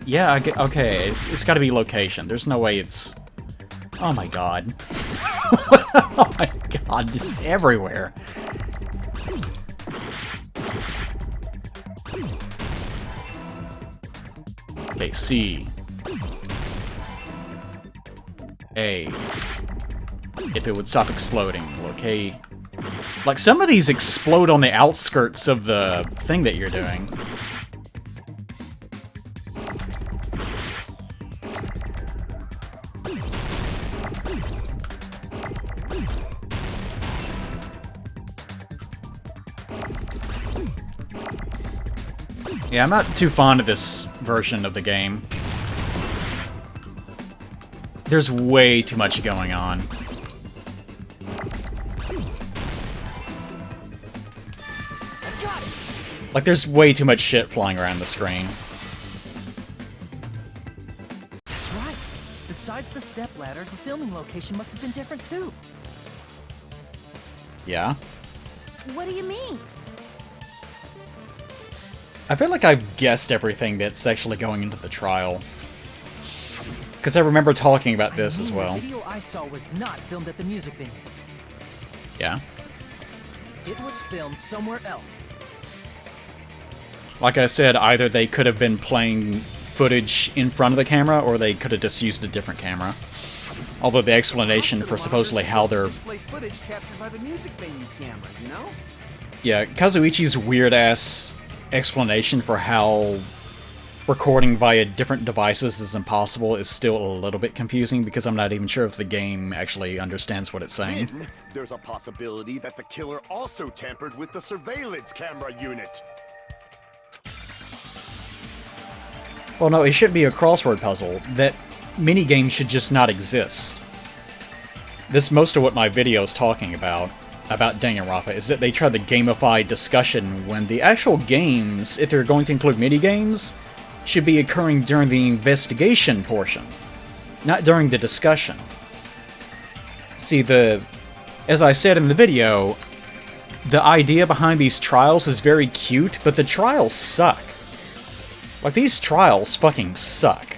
Yeah, okay, it's gotta be location. There's no way it's... Oh my god. Oh my god, this is everywhere. Okay, C. A. If it would stop exploding. Okay. Like, some of these explode on the outskirts of the thing that you're doing. Yeah, I'm not too fond of this version of the game. There's way too much going on. Like, there's way too much shit flying around the screen. That's right. Besides the stepladder, the filming location must have been different too. Yeah? What do you mean? I feel like I've guessed everything that's actually going into the trial. Because I remember talking about this as well. The video I saw was not filmed at the music venue. Yeah? It was filmed somewhere else. Like I said, either they could have been playing footage in front of the camera, or they could have just used a different camera. Although the explanation for supposedly how they're... Display footage captured by the music venue cameras, you know? Yeah, Kazuichi's weird-ass explanation for how recording via different devices is impossible is still a little bit confusing, because I'm not even sure if the game actually understands what it's saying. Then, there's a possibility that the killer also tampered with the surveillance camera unit. Well, no, it should be a crossword puzzle. That minigames should just not exist. This most of what my video is talking about Danganronpa, is that they try to gamify discussion when the actual games, if they're going to include minigames, should be occurring during the investigation portion, not during the discussion. See, as I said in the video, the idea behind these trials is very cute, but the trials suck. Like, these trials fucking suck.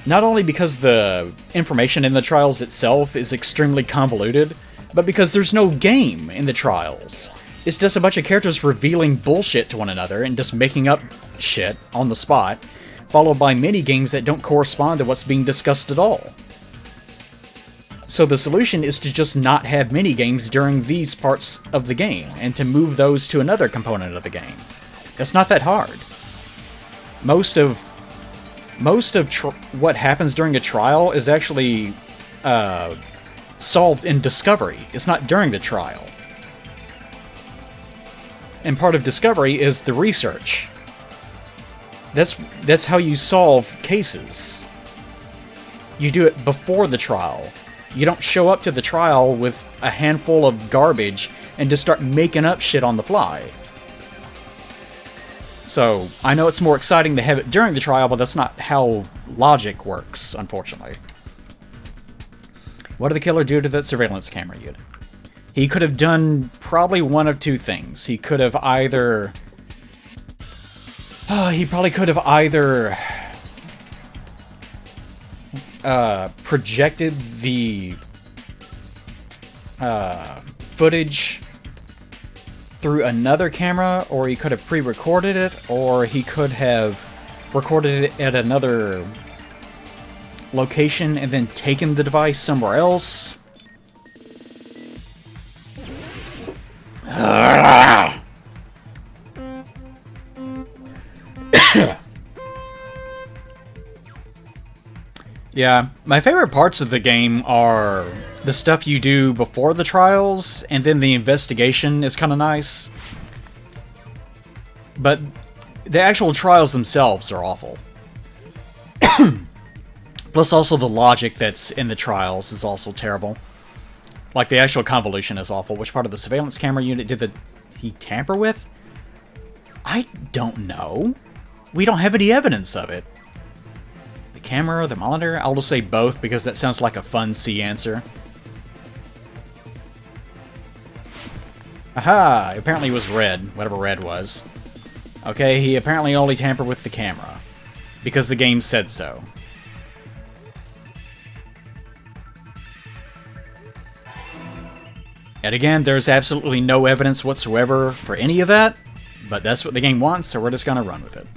Not only because the information in the trials itself is extremely convoluted, but because there's no game in the trials. It's just a bunch of characters revealing bullshit to one another and just making up shit on the spot, followed by mini-games that don't correspond to what's being discussed at all. So the solution is to just not have mini-games during these parts of the game, and to move those to another component of the game. It's not that hard. Most of what happens during a trial is actually solved in discovery. It's not during the trial. And part of discovery is the research. That's how you solve cases. You do it before the trial. You don't show up to the trial with a handful of garbage and just start making up shit on the fly. So, I know it's more exciting to have it during the trial, but that's not how logic works, unfortunately. What did the killer do to that surveillance camera unit? He could have done probably one of two things. He could have either... he probably could have either... projected the... footage through another camera, or he could have pre-recorded it, or he could have recorded it at another location and then taken the device somewhere else. Yeah, my favorite parts of the game are the stuff you do before the trials, and then the investigation is kind of nice. But the actual trials themselves are awful. Plus also the logic that's in the trials is also terrible. Like the actual convolution is awful. Which part of the surveillance camera unit did he tamper with? I don't know. We don't have any evidence of it. The camera, the monitor? I'll just say both because that sounds like a fun C answer. Aha! Apparently it was red, whatever red was. Okay, he apparently only tampered with the camera. Because the game said so. And again, there's absolutely no evidence whatsoever for any of that, but that's what the game wants, so we're just gonna run with it.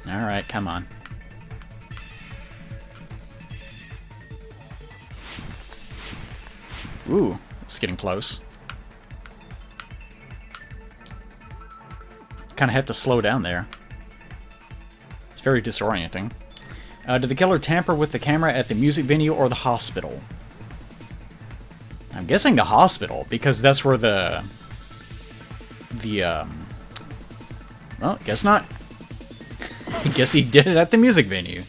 Alright, come on. Ooh, it's getting close. Kinda have to slow down there. It's very disorienting. Did the killer tamper with the camera at the music venue or the hospital? I'm guessing the hospital, because that's where well, guess not. I guess he did it at the music venue.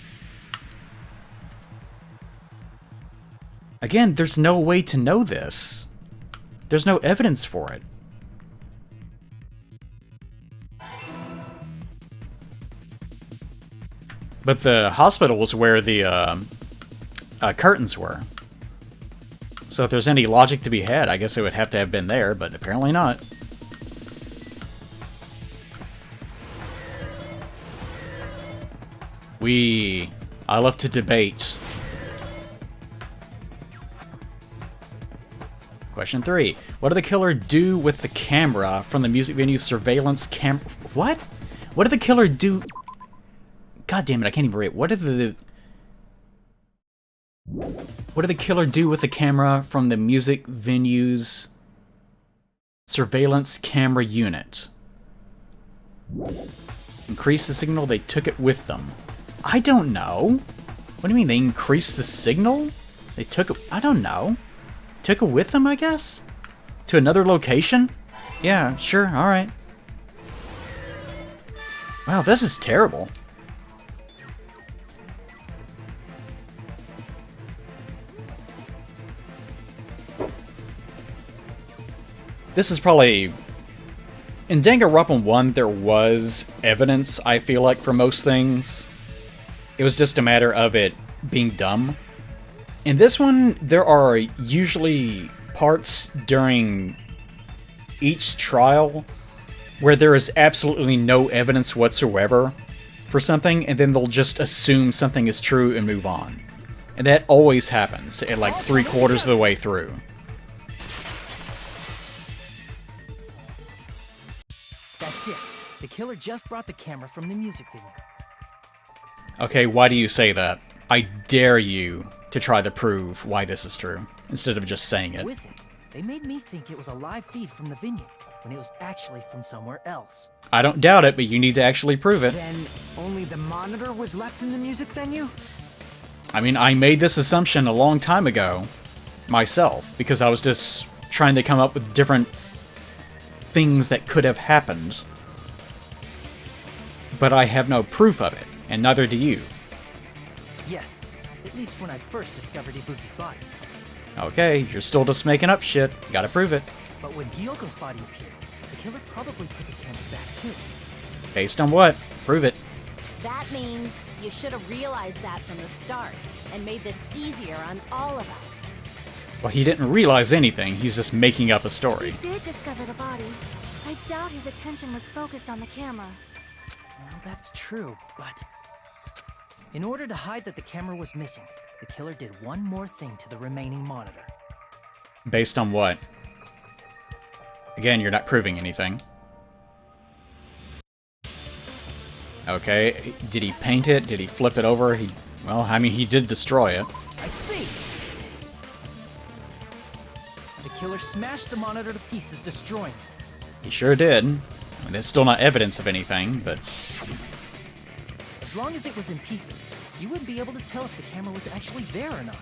Again, there's no way to know this. There's no evidence for it. But the hospital was where the curtains were. So if there's any logic to be had, I guess it would have to have been there, but apparently not. I love to debate. Question 3. What did the killer do with the camera from the music venue surveillance cam... What? What did the killer do... God damn it, I can't even read. What did the killer do with the camera from the music venue's surveillance camera unit? Increase the signal, they took it with them. I don't know. What do you mean, they increased the signal? They took it... I don't know. Took it with them, I guess? To another location? Yeah, sure, alright. Wow, this is terrible. This is probably... In Danganronpa 1, there was evidence, I feel like, for most things. It was just a matter of it being dumb. In this one, there are usually parts during each trial where there is absolutely no evidence whatsoever for something, and then they'll just assume something is true and move on. And that always happens at like 3/4 of the way through. That's it. The killer just brought the camera from the music venue. Okay, why do you say that? I dare you to try to prove why this is true, instead of just saying it. With it, they made me think it was a live feed from the venue, when it was actually from somewhere else. I don't doubt it, but you need to actually prove it. Then only the monitor was left in the music venue? I mean, I made this assumption a long time ago, myself, because I was just trying to come up with different things that could have happened. But I have no proof of it, and neither do you. Yes, at least when I first discovered Ibuki's body. Okay, you're still just making up shit. You gotta prove it. But when Hyoko's body appeared, the killer probably put the camera back too. Based on what? Prove it. That means you should have realized that from the start and made this easier on all of us. Well, he didn't realize anything. He's just making up a story. He did discover the body. I doubt his attention was focused on the camera. Well, that's true, but... In order to hide that the camera was missing, the killer did one more thing to the remaining monitor. Based on what? Again, you're not proving anything. Okay, did he paint it? Did he flip it over? Well, I mean, he did destroy it. I see! The killer smashed the monitor to pieces, destroying it. He sure did. I mean, there's still not evidence of anything, but... As long as it was in pieces, you wouldn't be able to tell if the camera was actually there or not.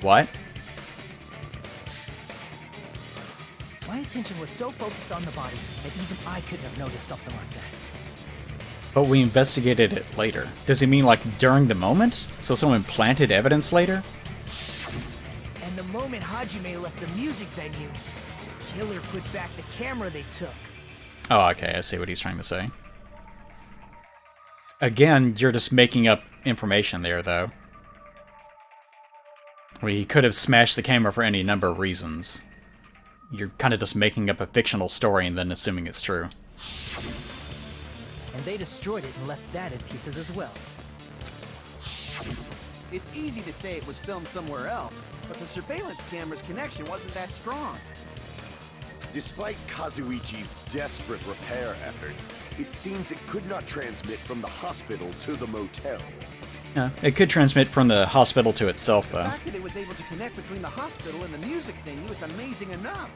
What? My attention was so focused on the body that even I couldn't have noticed something like that. But we investigated it later. Does he mean like during the moment? So someone planted evidence later? And the moment Hajime left the music venue, the killer put back the camera they took. Oh, okay, I see what he's trying to say. Again, you're just making up information there, though. We could have smashed the camera for any number of reasons. You're kind of just making up a fictional story and then assuming it's true. And they destroyed it and left that in pieces as well. It's easy to say it was filmed somewhere else, but the surveillance camera's connection wasn't that strong. Despite Kazuichi's desperate repair efforts, it seems it could not transmit from the hospital to the motel. Yeah, it could transmit from the hospital to itself, The though. fact that it was able to connect between the hospital and the music venue is amazing enough.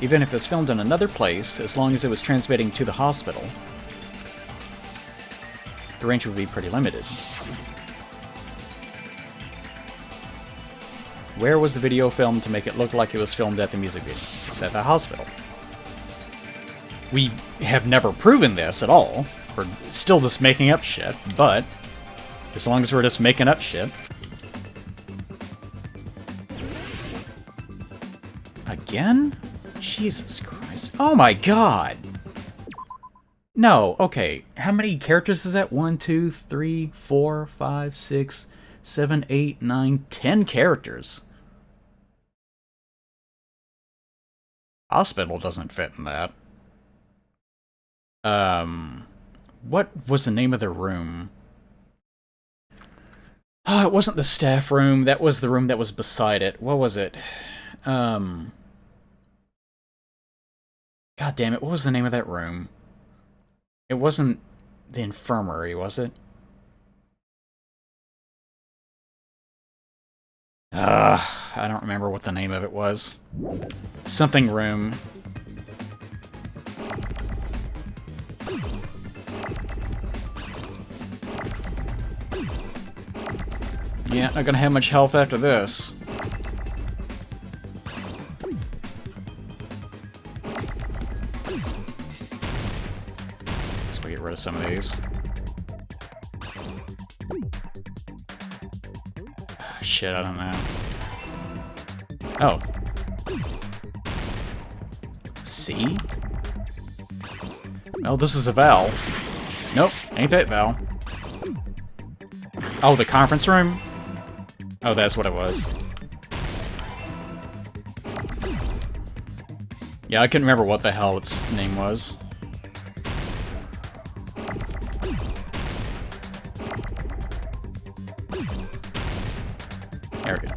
Even if it's filmed in another place, as long as it was transmitting to the hospital, the range would be pretty limited. Where was the video filmed to make it look like it was filmed at the music venue? It's at the hospital. We have never proven this at all. We're still just making up shit, but as long as we're just making up shit. Again? Jesus Christ. Oh my god! No, okay. How many characters is that? 1, 2, 3, 4, 5, 6, 7, 8, 9, 10 characters. Hospital doesn't fit in that. What was the name of the room? Oh, it wasn't the staff room. That was the room that was beside it. What was it? God damn it, what was the name of that room? It wasn't the infirmary, was it? I don't remember what the name of it was. Something room. Yeah, not gonna have much health after this. So we get rid of some of these. Shit, I don't know. Oh. C? Oh, this is a Val. Nope, ain't that Val. Oh, the conference room? Oh, that's what it was. Yeah, I couldn't remember what the hell its name was. There we go.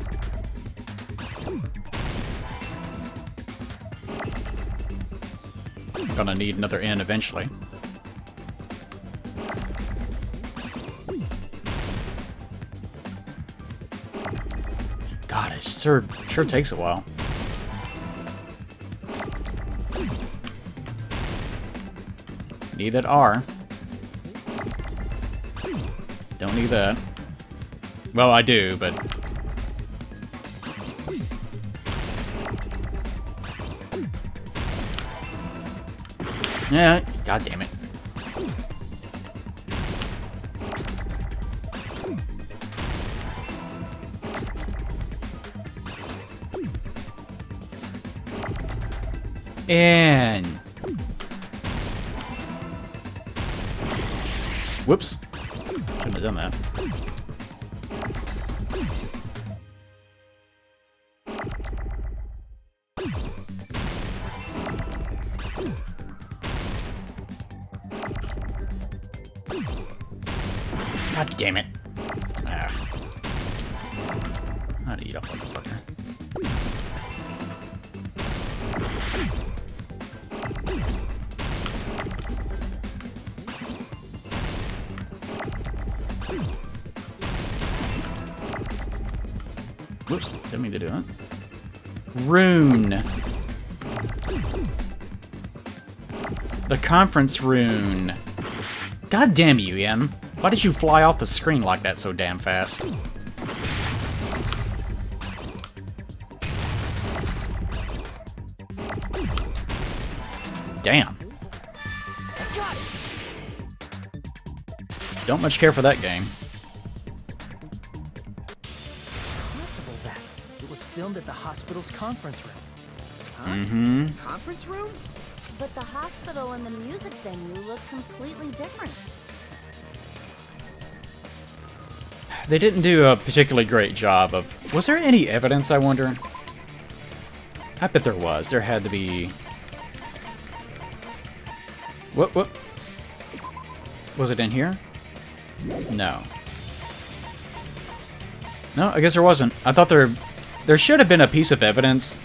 I'm gonna need another N eventually. God, it sure takes a while. Need that R. Don't need that. Well, I do, but... Yeah, god damn it. And... Whoops. Shouldn't have done that. God damn it. I'd eat up, motherfucker. Whoops, didn't mean to do that. Rune. The conference rune. God damn you, Ian. Why did you fly off the screen like that so damn fast? Damn. Don't much care for that game. Possible that it was filmed at the hospital's conference room. Huh? Mm-hmm. Conference room? But the hospital and the music venue look completely different. They didn't do a particularly great job of... Was there any evidence, I wonder? I bet there was. There had to be... What? Was it in here? No. No, I guess there wasn't. I thought there should have been a piece of evidence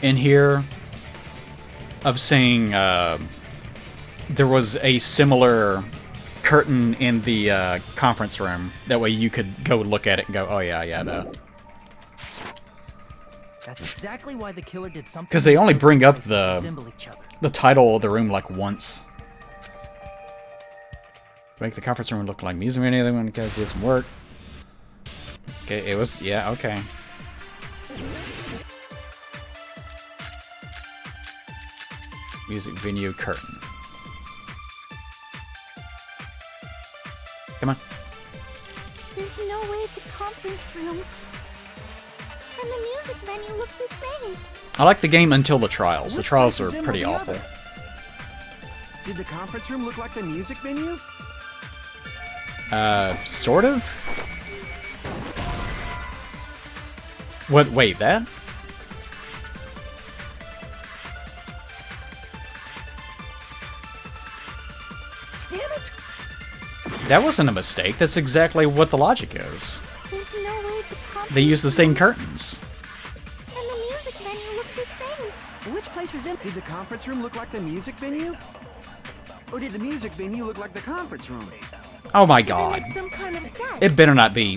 in here of saying there was a similar curtain in the conference room. That way you could go look at it and go, oh yeah, that. That's exactly why the killer did something. Because they only bring up resemble each other. the title of the room like once. Make the conference room look like music or anything because it doesn't work. Okay, it was, yeah, okay. Music venue curtain. Come on. There's no way the conference room and the music venue look the same. I like the game until the trials. The trials are pretty awful. Did the conference room look like the music venue? Sort of? What, wait, that? Damn it! That wasn't a mistake. That's exactly what the logic is. There's no way the conference They use the same curtains. and the music venue look the same. Which place was in? Did the conference room look like the music venue? Or did the music venue look like the conference room? Oh my Did they god. make some kind of set? It better not be.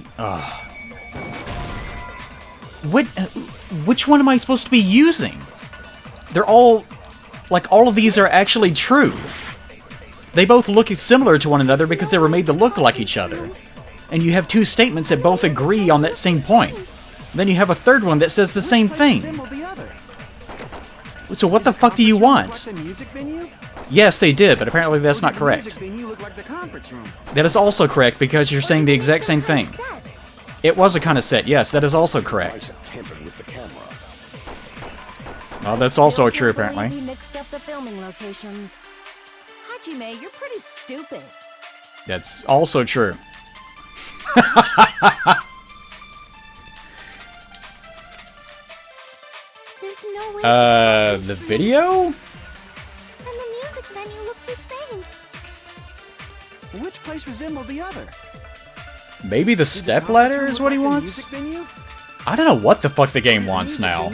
What? Which one am I supposed to be using? They're all... Like, all of these are actually true. They both look similar to one another because they were made to look like each other. And you have two statements that both agree on that same point. Then you have a third one that says the same thing. So what the fuck do you want? The music venue? Yes, they did, but apparently that's not The correct. music venue looked like the conference room. That is also correct because you're saying the exact same thing. It was a kind of set, yes, that is also correct. Well, that's also true, apparently. He mixed up the filming locations. Hajime, you're pretty stupid. That's also true. There's no way The video? and the music venue look the same. Which place resembled the other? Maybe the stepladder is what he wants? I don't know what the fuck the game wants now.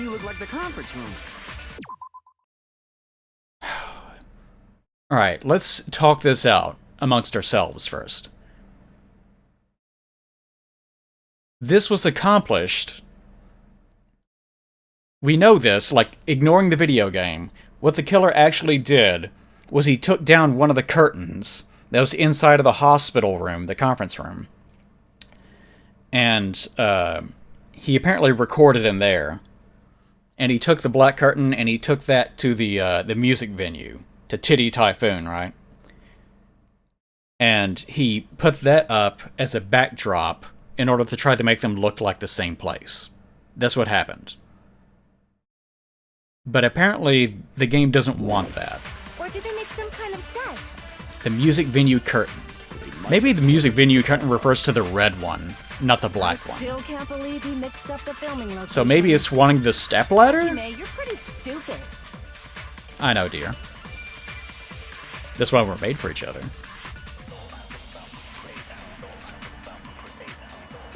Alright, let's talk this out amongst ourselves first. This was accomplished. We know this, like, ignoring the video game. What the killer actually did was he took down one of the curtains that was inside of the hospital room, the conference room. And he apparently recorded in there. And he took the black curtain and he took that to the music venue, to Titty Typhoon, right? And he put that up as a backdrop in order to try to make them look like the same place. That's what happened. But apparently the game doesn't want that. Or did they make some kind of set? The music venue curtain. Maybe the music venue curtain refers to the red one, not the black one. Still can't believe he mixed up the filming locations. So maybe it's wanting the stepladder? Hajime, you're pretty stupid. I know, dear. That's why we're made for each other.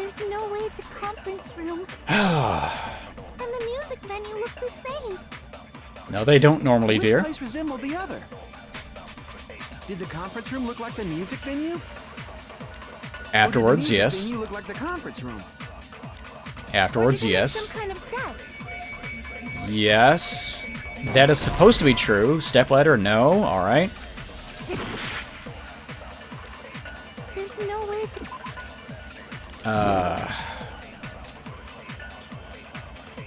There's no way the conference room and the music venue look the same. No, they don't normally, Which dear. place resembled the other? Did the conference room look like the music venue? Afterwards, or did the music yes. venue look like the conference room? Afterwards, Or did they make yes. some kind of set? Yes. That is supposed to be true. Stepladder, no. Alright. There's no way the... And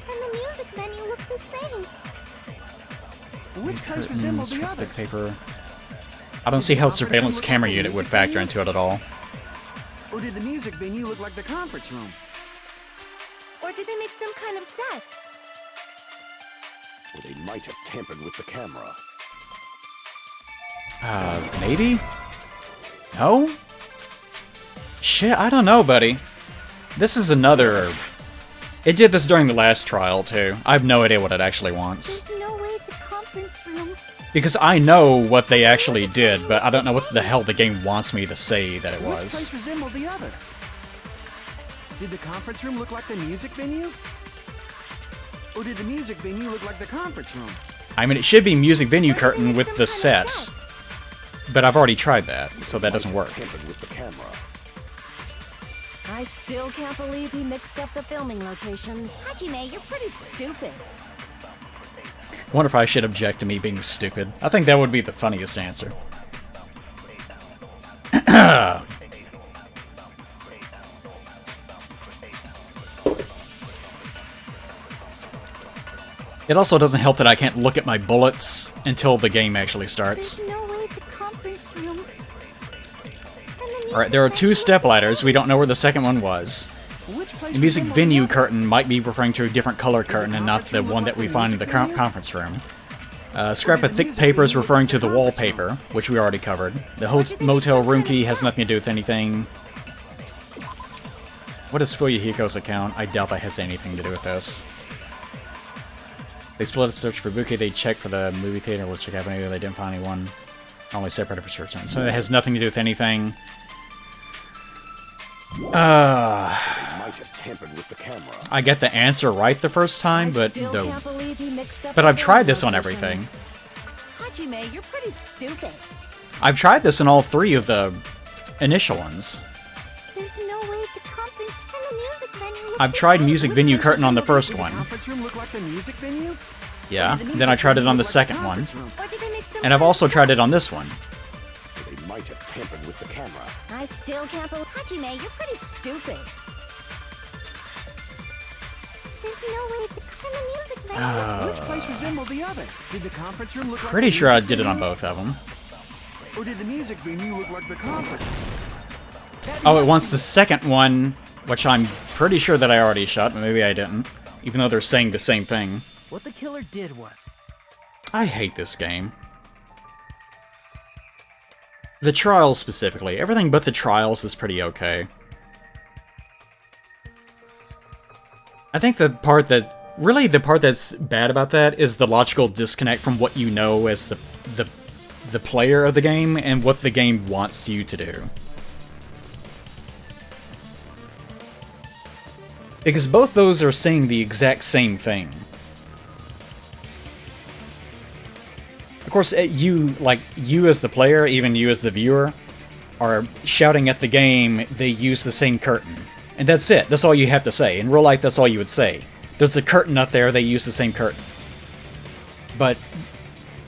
the music venue look the same. Which place resembled the other? Thick paper. I don't see how surveillance camera unit would factor into it at all. Or did the music venue look like the conference room? Or did they make some kind of set? Or they might have tampered with the camera. Maybe? No? Shit, I don't know, buddy. This is another... It did this during the last trial, too. I have no idea what it actually wants. There's no way the conference room... Because I know what they actually did, but I don't know what the hell the game wants me to say that it Which was. place resembled the other? Did the conference room look like the music venue? Or did the music venue look like the conference room? I mean, it should be music venue Or did they curtain make with some the kind of set. But I've already tried that, so that doesn't work. Tampered with the camera. I still can't believe he mixed up the filming locations. Hajime, you're pretty stupid. Wonder if I should object to me being stupid. I think that would be the funniest answer. It also doesn't help that I can't look at my bullets until the game actually starts. There's no way the conference room... Alright, there are two step ladders. We don't know where the second one was. Which place The music resembled venue the other? curtain might be referring to a different color curtain and not the one that we find in the conference room. Scrap of thick paper is referring to the wallpaper, which we already covered. The motel room key has nothing to do with anything. What is Fuyuhiko's account? I doubt that has anything to do with this. They split up search for Buki, they checked for the movie theater, which check happened, they didn't find anyone. Only separated for search. So it has nothing to do with anything. They might have tampered with the camera. I get the answer right the first time, but Still can't believe he mixed up but the I've tried filming this on locations. everything. Hajime, you're pretty stupid. I've tried this in all three of the initial ones. There's no way the conference and the music venue look I've the tried same. music venue curtain on the first Did the one. conference room look like the music venue? Yeah, Or did the then I music tried it venue on the look like second one. conference room? Or did they make some And I've kind also of tried set? it on this one. Or they might have tampered with the camera. I still can't believe... Hajime, you're pretty stupid. There's no way the music venue... Which place resembled the other? Did the conference room look like Pretty the sure I music did it on venue? both of them. Or did the music venue look like the conference? Oh, it wants the second one, which I'm pretty sure that I already shot, but maybe I didn't. Even though they're saying the same thing. What the killer did was... I hate this game. The trials specifically. Everything but the trials is pretty okay. I think the part that... Really, the part that's bad about that is the logical disconnect from what you know as the player of the game and what the game wants you to do. Because both those are saying the exact same thing. Of course, you as the player, even you as the viewer, are shouting at the game, they use the same curtain. And that's it. That's all you have to say. In real life, that's all you would say. There's a curtain up there, they use the same curtain. But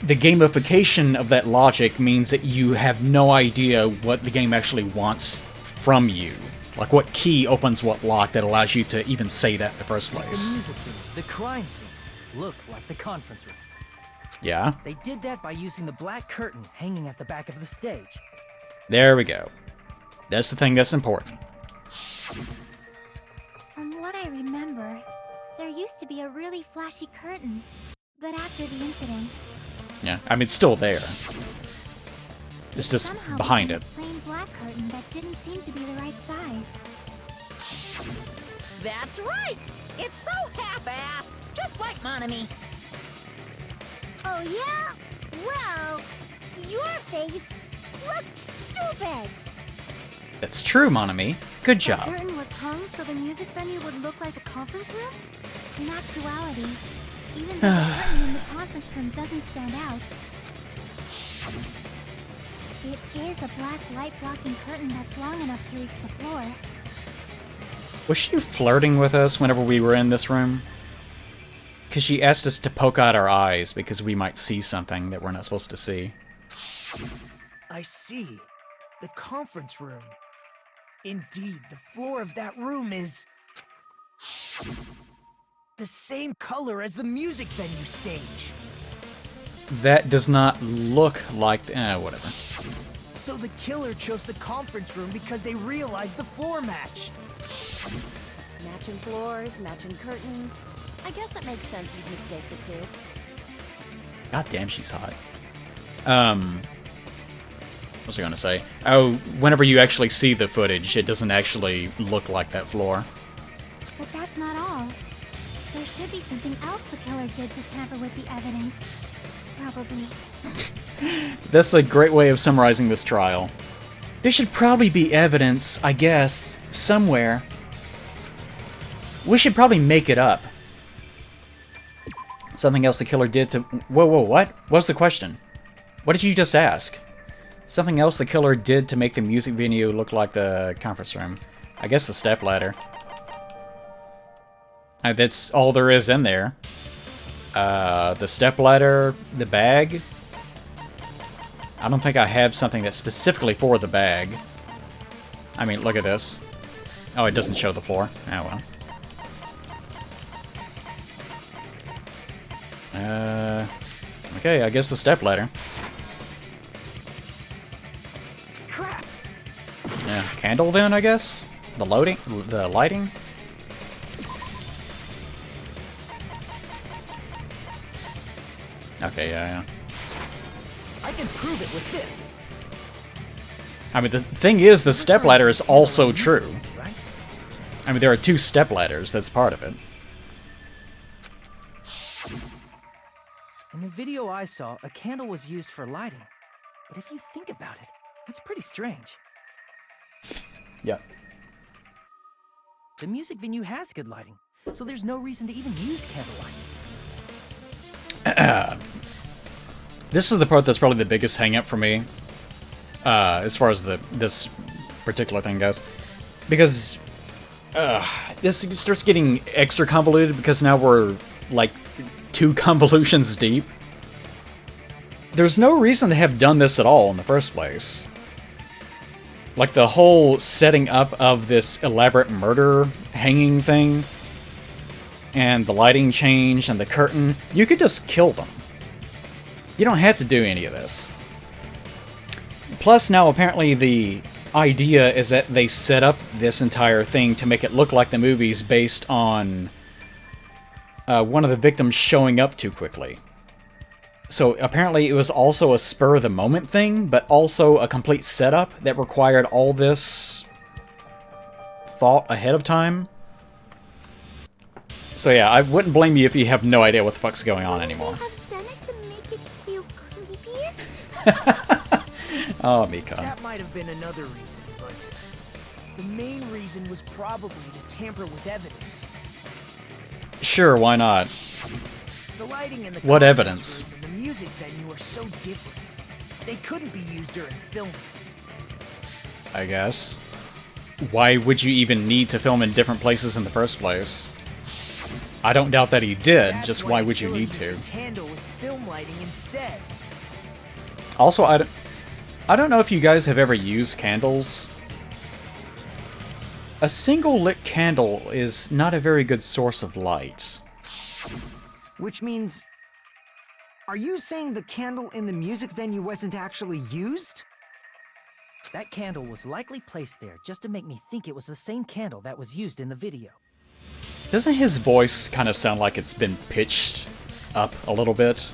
the gamification of that logic means that you have no idea what the game actually wants from you. Like what key opens what lock that allows you to even say that in the first The place. music venue, the crime scene, looked like the conference room. Yeah, They did that by using the black curtain hanging at the back of the stage. there we go. That's the thing that's important. From what I remember, there used to be a really flashy curtain. But after the incident, Yeah, I mean, it's still there. It's just somehow behind became it. a plain black curtain that didn't seem to be the right size. That's right! It's so half-assed, just like Monami. Oh yeah? Well, your face looks stupid. That's true, Monami. Good The job. curtain was hung so the music venue would look like a conference room? In actuality, even though the curtain in the conference room doesn't stand out, it is a black light blocking curtain that's long enough to reach the floor. Was she flirting with us whenever we were in this room? Because she asked us to poke out our eyes because we might see something that we're not supposed to see. I see. The conference room. Indeed, the floor of that room is the same color as the music venue stage. That does not look like... whatever. So the killer chose the conference room because they realized the floor match. Matching floors, matching curtains. I guess it makes sense you'd mistake the two. God damn, she's hot. What was I gonna say? Oh, whenever you actually see the footage, it doesn't actually look like that floor. But that's not all. There should be something else the killer did to tamper with the evidence. Probably. That's a great way of summarizing this trial. There should probably be evidence, I guess, somewhere. We should probably make it up. Something else the killer did to... Whoa, what? What's the question? What did you just ask? Something else the killer did to make the music venue look like the conference room. I guess the stepladder. That's all there is in there. The stepladder, the bag. I don't think I have something that's specifically for the bag. I mean, look at this. Oh, it doesn't show the floor. Oh, well. Okay, I guess the stepladder. Crap! Yeah, candle then, I guess? The lighting? Okay, yeah. I can prove it with this. I mean, the thing is, the stepladder is also true. I mean, there are 2 stepladders, that's part of it. In the video I saw, a candle was used for lighting. But if you think about it, that's pretty strange. Yeah. The music venue has good lighting, so there's no reason to even use candlelight. This is the part that's probably the biggest hang-up for me, as far as this particular thing goes. Because this starts getting extra convoluted because now we're, like, 2 convolutions deep. There's no reason to have done this at all in the first place. Like, the whole setting up of this elaborate murder hanging thing, and the lighting change, and the curtain, you could just kill them. You don't have to do any of this. Plus, now apparently the idea is that they set up this entire thing to make it look like the movie's based on one of the victims showing up too quickly. So apparently it was also a spur-of-the-moment thing, but also a complete setup that required all this thought ahead of time. So yeah, I wouldn't blame you if you have no idea what the fuck's going on anymore. Have done it to make it feel creepier? Oh, Mika. That might have been another reason, but the main reason was probably to tamper with evidence. Sure, why not? The lighting in the What conference evidence? room and the music venue are so different. They couldn't be used during filming. I guess. Why would you even need to film in different places in the first place? I don't doubt that he did, That's just why the would you killer need used to? a candle as film lighting instead. Also, I don't know if you guys have ever used candles. A single lit candle is not a very good source of light. Which means... Are you saying the candle in the music venue wasn't actually used? That candle was likely placed there just to make me think it was the same candle that was used in the video. Doesn't his voice kind of sound like it's been pitched up a little bit?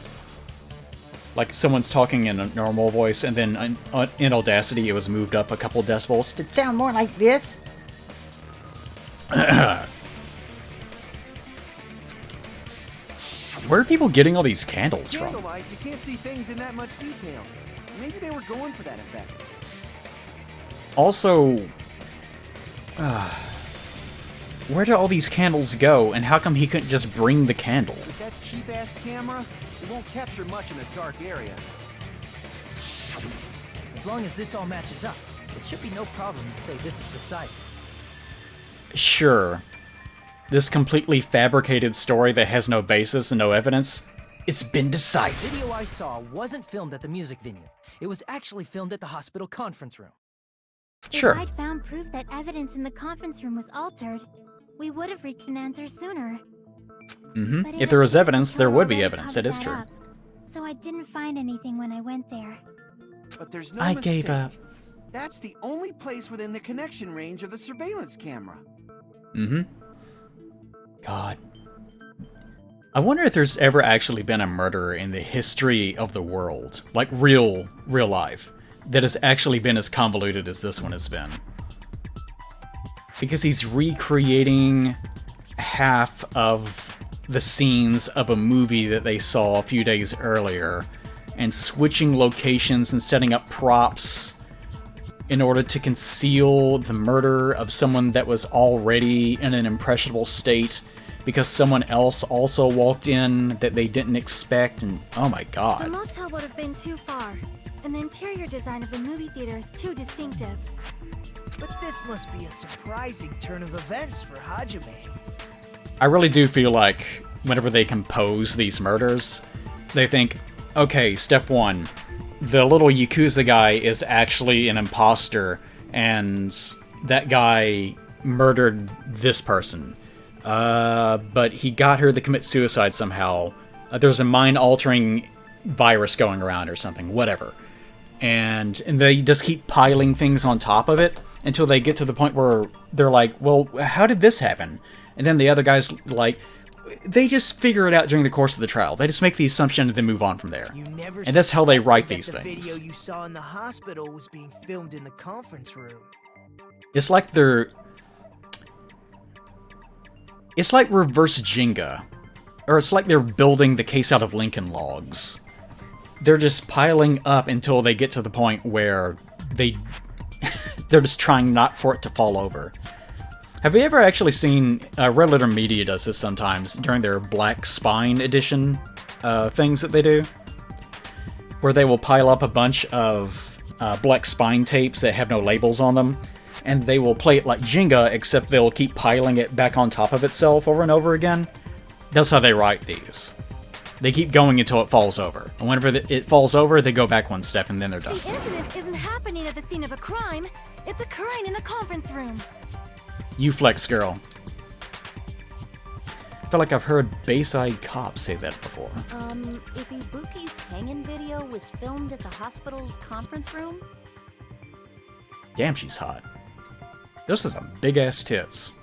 Like someone's talking in a normal voice, and then in Audacity it was moved up a couple decibels to sound more like this? Where are people getting all these candles from? Candlelight, you can't see things in that much detail. Maybe they were going for that effect. Also, where did all these candles go, and how come he couldn't just bring the candle? With that cheap-ass camera, it won't capture much in a dark area. As long as this all matches up, it should be no problem to say this is the site. Sure. This completely fabricated story that has no basis and no evidence, it's been decided. The video I saw wasn't filmed at the music venue. It was actually filmed at the hospital conference room. Sure. If I'd found proof that evidence in the conference room was altered, we would have reached an answer sooner. Mm-hmm. If there was evidence, there would be evidence. It is true. So I didn't find anything when I went there. But there's no I mistake. gave up. That's the only place within the connection range of the surveillance camera. Mm-hmm. God. I wonder if there's ever actually been a murderer in the history of the world, like real life, that has actually been as convoluted as this one has been. Because he's recreating half of the scenes of a movie that they saw a few days earlier, and switching locations and setting up props in order to conceal the murder of someone that was already in an impressionable state because someone else also walked in that they didn't expect, and oh my god. The motel would have been too far, and the interior design of the movie theater is too distinctive. But this must be a surprising turn of events for Hajime. I really do feel like whenever they compose these murders, they think, okay, step one, the little Yakuza guy is actually an imposter, and that guy murdered this person. But he got her to commit suicide somehow. There's a mind-altering virus going around or something, whatever. And they just keep piling things on top of it until they get to the point where they're like, well, how did this happen? And then the other guy's like, they just figure it out during the course of the trial. They just make the assumption and then move on from there. And that's how they write these things. The video you saw in the hospital was being filmed in the conference room. It's like they're... It's like reverse Jenga. Or it's like they're building the case out of Lincoln Logs. They're just piling up until they get to the point where they're just trying not for it to fall over. Have you ever actually seen, Red Letter Media does this sometimes during their Black Spine edition things that they do? Where they will pile up a bunch of Black Spine tapes that have no labels on them, and they will play it like Jenga, except they'll keep piling it back on top of itself over and over again. That's how they write these. They keep going until it falls over. And whenever it falls over, they go back one step and then they're done. The incident isn't happening at the scene of a crime. It's occurring in the conference room. You flex, girl. I feel like I've heard Bayside Cop say that before. If Ibuki's hanging video was filmed at the hospital's conference room? Damn, she's hot. Those are some big-ass tits.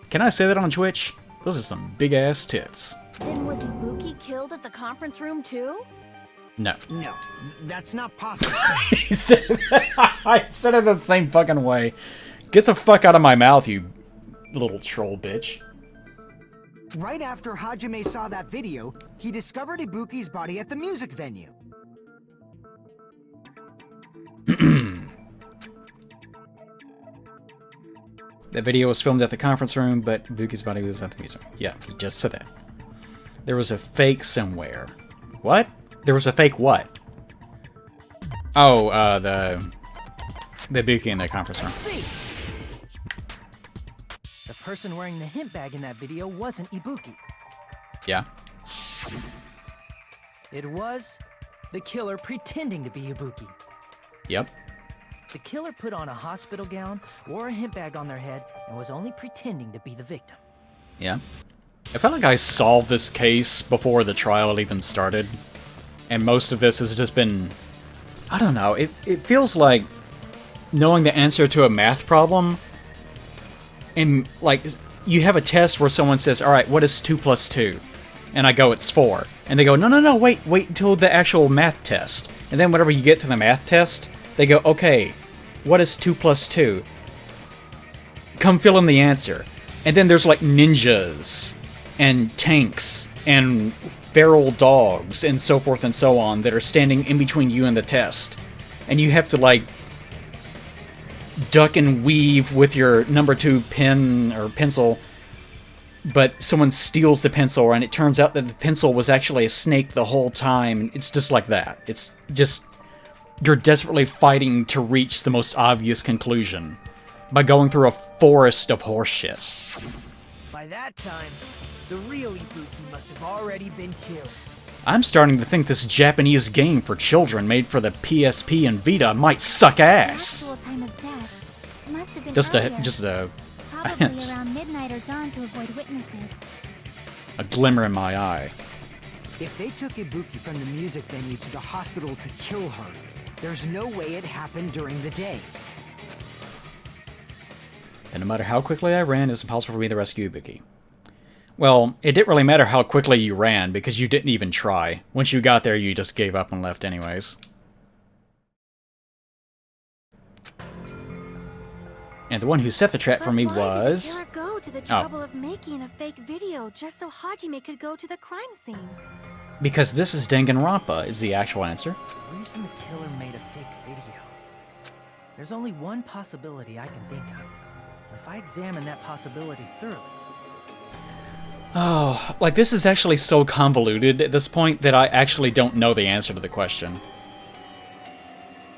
Can I say that on Twitch? Those are some big-ass tits. Then was Ibuki killed at the conference room too? No. No, that's not possible. I said it the same fucking way. Get the fuck out of my mouth, you little troll bitch. Right after Hajime saw that video, he discovered Ibuki's body at the music venue. The video was filmed at the conference room, but Ibuki's body was at the museum. Yeah, he just said that. There was a fake somewhere. What? There was a fake what? Oh, the Ibuki in the conference room. See, the person wearing the hint bag in that video wasn't Ibuki. Yeah. It was the killer pretending to be Ibuki. Yep. The killer put on a hospital gown, wore a hint bag on their head, and was only pretending to be the victim. Yeah. I felt like I solved this case before the trial even started. And most of this has just been... I don't know, it feels like knowing the answer to a math problem. And, like, you have a test where someone says, alright, what is 2 plus 2? And I go, it's 4. And they go, no, wait until the actual math test. And then whenever you get to the math test, they go, okay, what is 2 plus 2? Come fill in the answer. And then there's, like, ninjas and tanks and feral dogs and so forth and so on that are standing in between you and the test. And you have to, like, duck and weave with your number 2 pen or pencil, but someone steals the pencil and it turns out that the pencil was actually a snake the whole time. It's just like that. It's just, you're desperately fighting to reach the most obvious conclusion by going through a forest of horseshit. By that time, the real Ibuki must have already been killed. I'm starting to think this Japanese game for children made for the PSP and Vita might suck ass. Actual time of death must have been Just earlier. a Probably hint. around midnight or dawn to avoid witnesses. A glimmer in my eye. If they took Ibuki from the music venue to the hospital to kill her, there's no way it happened during the day. And no matter how quickly I ran, it was impossible for me to rescue Ibuki. Well, it didn't really matter how quickly you ran, because you didn't even try. Once you got there, you just gave up and left anyways. And the one who set the trap for me was... Why did the killer go to the trouble of making a fake video just so Hajime could go to the crime scene? Because this is Danganronpa, is the actual answer. The reason the killer made a fake video. There's only one possibility I can think of. If I examine that possibility thoroughly... Oh, like this is actually so convoluted at this point that I actually don't know the answer to the question.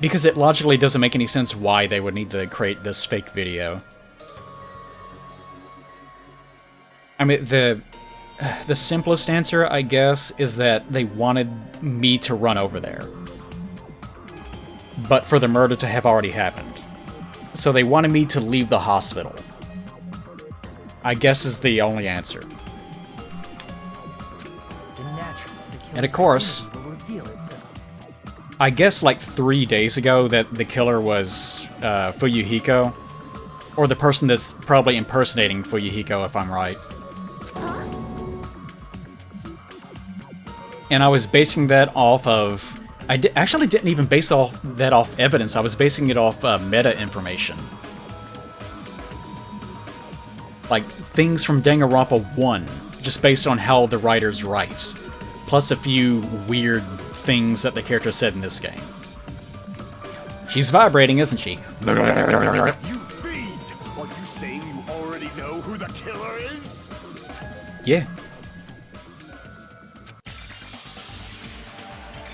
Because it logically doesn't make any sense why they would need to create this fake video. I mean, the simplest answer, I guess, is that they wanted me to run over there. But for the murder to have already happened. So they wanted me to leave the hospital. I guess is the only answer. And of course, I guess like 3 days ago that the killer was Fuyuhiko. Or the person that's probably impersonating Fuyuhiko, if I'm right. And I was basing that off of... actually didn't even base that off evidence. I was basing it off meta information. Like, things from Danganronpa 1, just based on how the writers write. Plus a few weird things that the character said in this game. She's vibrating, isn't she? You fiend! Are you saying you already know who the killer is? Yeah.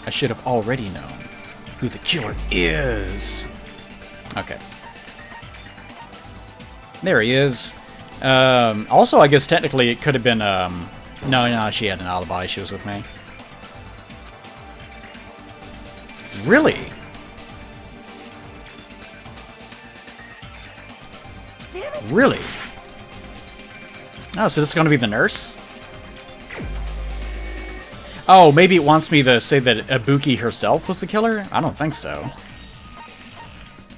I should have already known who the killer is. Okay. There he is. Also, I guess technically it could have been, no, she had an alibi. She was with me. Really? Really? Oh, so this is going to be the nurse? Oh, maybe it wants me to say that Ibuki herself was the killer? I don't think so.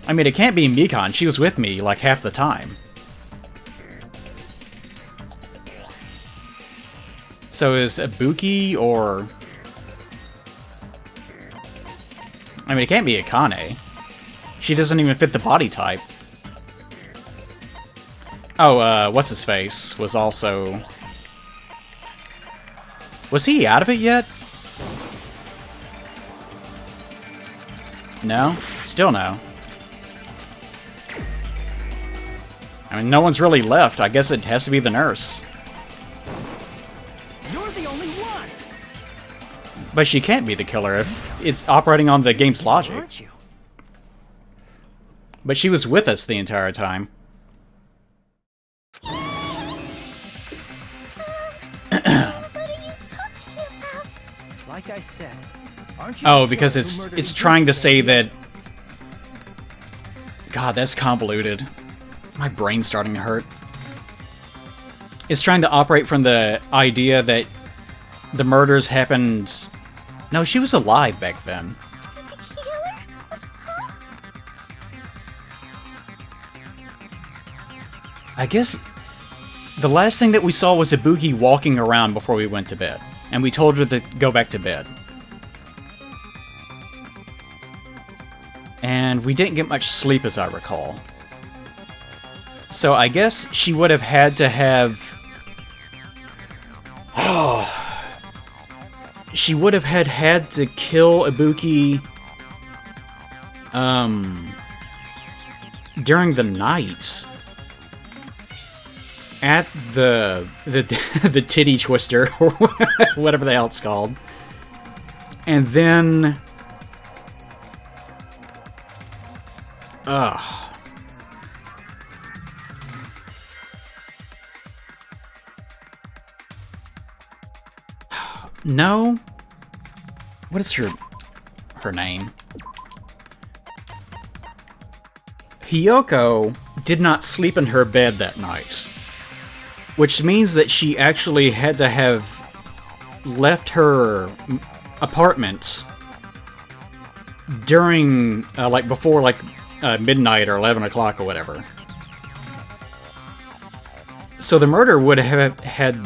I mean, it can't be Mikan. She was with me, like, half the time. So is Ibuki or... I mean, it can't be Akane. She doesn't even fit the body type. Oh, what's-his-face was also... Was he out of it yet? No? Still no. I mean, no one's really left. I guess it has to be the nurse. You're the only one! But she can't be the killer if it's operating on the game's logic. Aren't you? But she was with us the entire time. Like I said, aren't you? Oh, because it's trying to say that... God, that's convoluted. My brain's starting to hurt. It's trying to operate from the idea that the murders happened... No, she was alive back then. I guess the last thing that we saw was Ibuki walking around before we went to bed. And we told her to go back to bed. And we didn't get much sleep, as I recall. So I guess she would have had to have... Oh... She would have had to kill Ibuki... during the night at the the titty twister or whatever the hell it's called, and then no, what is her name? Hiyoko did not sleep in her bed that night, which means that she actually had to have left her apartment during, like, before, like, midnight or 11 o'clock or whatever. So the murder would have had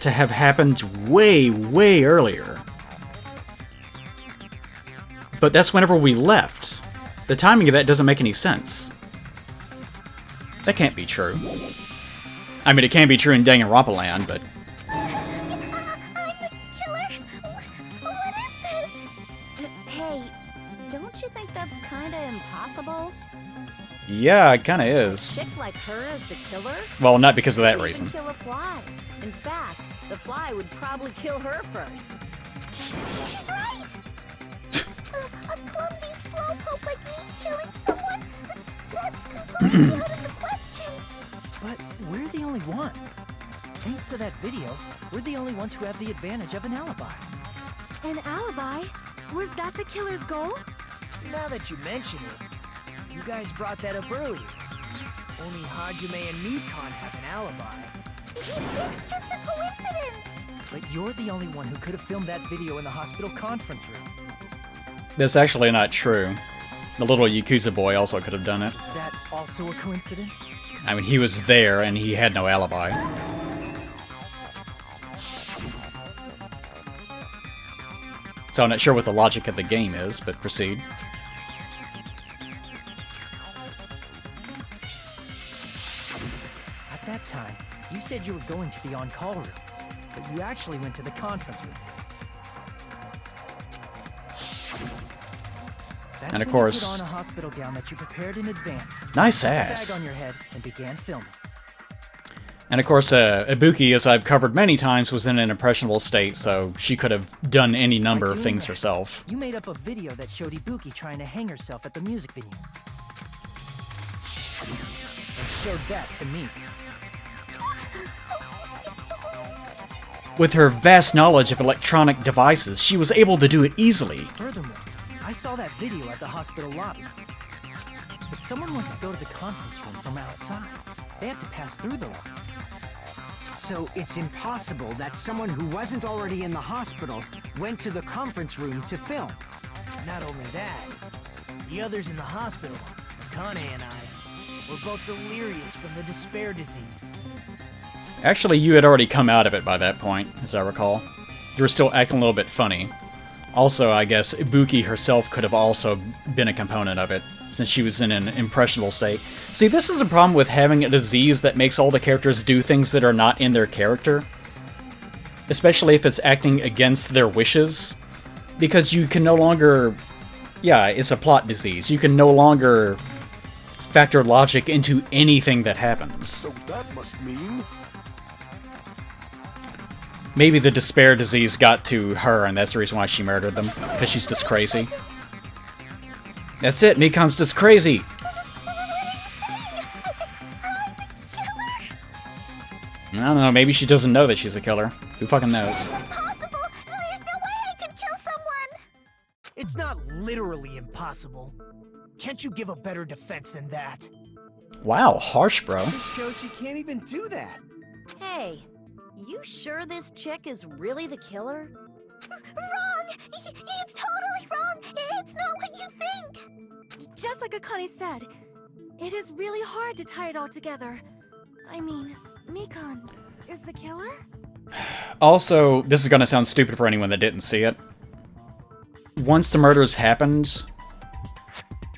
to have happened way, way earlier. But that's whenever we left. The timing of that doesn't make any sense. That can't be true. I mean, it can be true in Danganronpa land, but... I'm the killer? What is this? Hey, don't you think that's kinda impossible? Yeah, it kinda is. A chick like her as the killer? Well, not because of that Couldn't reason. even kill a fly. In fact, the fly would probably kill her first. She's right! A clumsy slowpoke like me killing someone? That's completely out of the question! But we're the only ones. Thanks to that video, we're the only ones who have the advantage of an alibi. An alibi? Was that the killer's goal? Now that you mention it, you guys brought that up earlier. Only Hajime and Nikon have an alibi. It's just a coincidence! But you're the only one who could have filmed that video in the hospital conference room. That's actually not true. The little Yakuza boy also could have done it. Is that also a coincidence? I mean, he was there and he had no alibi. So I'm not sure what the logic of the game is, but proceed. At that time, you said you were going to the on-call room, but you actually went to the conference room. That's And of when course- you put on a hospital gown that you prepared in advance, Nice put a ass. bag on your head, and began filming. And of course, Ibuki, as I've covered many times, was in an impressionable state, so she could have done any number By of doing things that, herself. You made up a video that showed Ibuki trying to hang herself at the music venue. And showed that to me. With her vast knowledge of electronic devices, she was able to do it easily. Furthermore, I saw that video at the hospital lobby. If someone wants to go to the conference room from outside, they have to pass through the lobby. So it's impossible that someone who wasn't already in the hospital went to the conference room to film. Not only that, the others in the hospital, Akane and I, were both delirious from the despair disease. Actually, you had already come out of it by that point, as I recall. You were still acting a little bit funny. Also, I guess Ibuki herself could have also been a component of it, since she was in an impressionable state. See, this is a problem with having a disease that makes all the characters do things that are not in their character. Especially if it's acting against their wishes. Because you can no longer... Yeah, it's a plot disease. You can no longer factor logic into anything that happens. So that must mean... Maybe the despair disease got to her, and that's the reason why she murdered them. Because she's just crazy. That's it, Nikon's just crazy! I don't know, maybe she doesn't know that she's a killer. Who fucking knows? Impossible! There's no way I could kill someone! It's not literally impossible. Can't you give a better defense than that? Wow, harsh, bro. This shows she can't even do that. Hey, you sure this chick is really the killer? Wrong! It's totally wrong! It's not what you think! Just like Akane said, it is really hard to tie it all together. I mean, Nikon is the killer? Also, this is gonna sound stupid for anyone that didn't see it. Once the murders happened,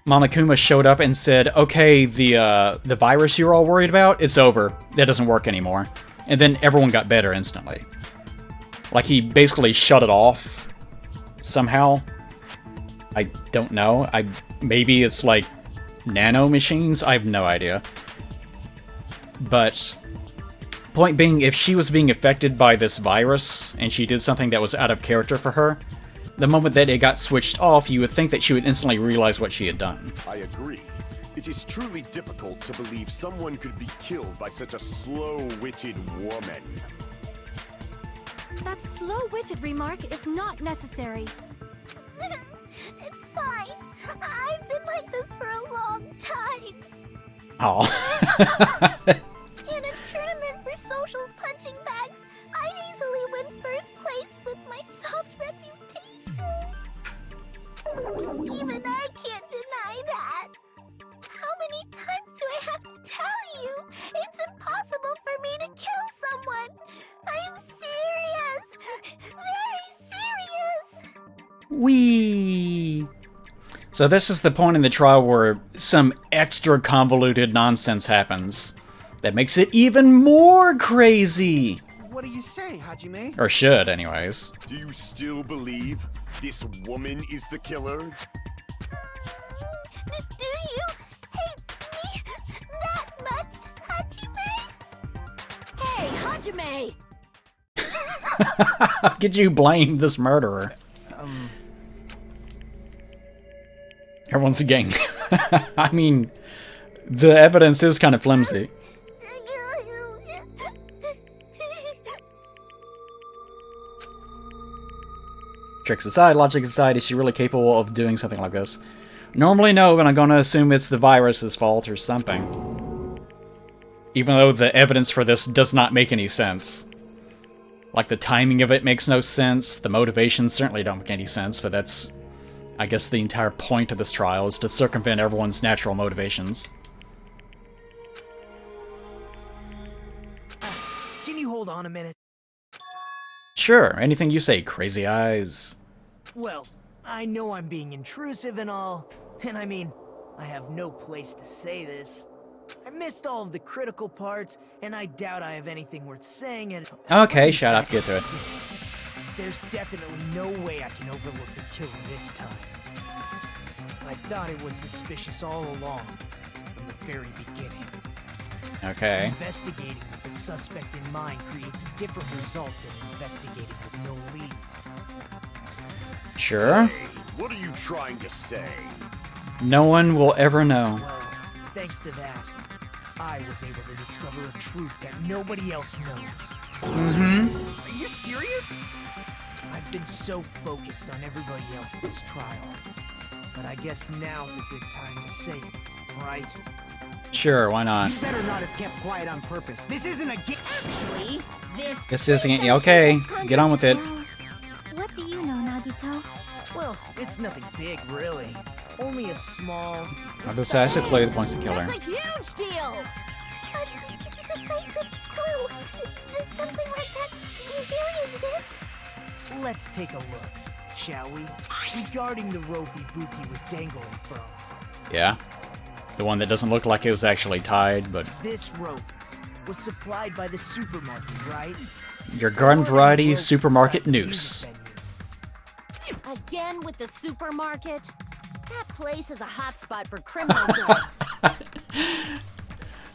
Monokuma showed up and said, okay, the virus you were all worried about, it's over. That doesn't work anymore. And then everyone got better instantly. Like, he basically shut it off somehow. I don't know. Maybe it's like nano machines? I have no idea. But point being, if she was being affected by this virus and she did something that was out of character for her, the moment that it got switched off, you would think that she would instantly realize what she had done. I agree. It is truly difficult to believe someone could be killed by such a slow-witted woman. That slow-witted remark is not necessary. It's fine. I've been like this for a long time. Oh. In a tournament for social punching bags, I'd easily win first place with my soft reputation. Even I can't deny that. How many times do I have to tell you? It's impossible for me to kill someone. I'm serious. Very serious. Whee! So this is the point in the trial where some extra convoluted nonsense happens that makes it even more crazy. What do you say, Hajime? Or should, anyways. Do you still believe this woman is the killer? Do you hate me that much, Hajime? Hey, Hajime! How could you blame this murderer? Everyone's a gang. I mean, the evidence is kind of flimsy. Tricks aside, logic aside, is she really capable of doing something like this? Normally no, but I'm gonna assume it's the virus's fault or something. Even though the evidence for this does not make any sense. Like, the timing of it makes no sense, the motivations certainly don't make any sense, but that's, I guess, the entire point of this trial, is to circumvent everyone's natural motivations. Can you hold on a minute? Sure, anything you say, crazy eyes. Well, I know I'm being intrusive and all, and I mean, I have no place to say this. I missed all of the critical parts, and I doubt I have anything worth saying, and... Okay, shut up, get to it. There's definitely no way I can overlook the killer this time. I thought it was suspicious all along, from the very beginning. Okay. Investigating with the suspect in mind creates a different result than investigating with no leads. Sure. Hey, what are you trying to say? No one will ever know. Well, thanks to that, I was able to discover a truth that nobody else knows. Mm-hmm. Are you serious? I've been so focused on everybody else this trial. But I guess now's a good time to say it, right? Sure, why not? You better not have kept quiet on purpose. This isn't a game. Actually, This isn't... Okay, get on with it. What do you know, Nagito? Well, it's nothing big, really. Only a small... I'll decisive clue that points to kill her. that's a huge deal! A decisive clue. Does something like that really exist? Let's take a look, shall we? Regarding the rope Ibuki was dangling from. Yeah. The one that doesn't look like it was actually tied, but... This rope was supplied by the supermarket, right? Your garden variety supermarket noose. Again with the supermarket? That place is a hotspot for criminal goods.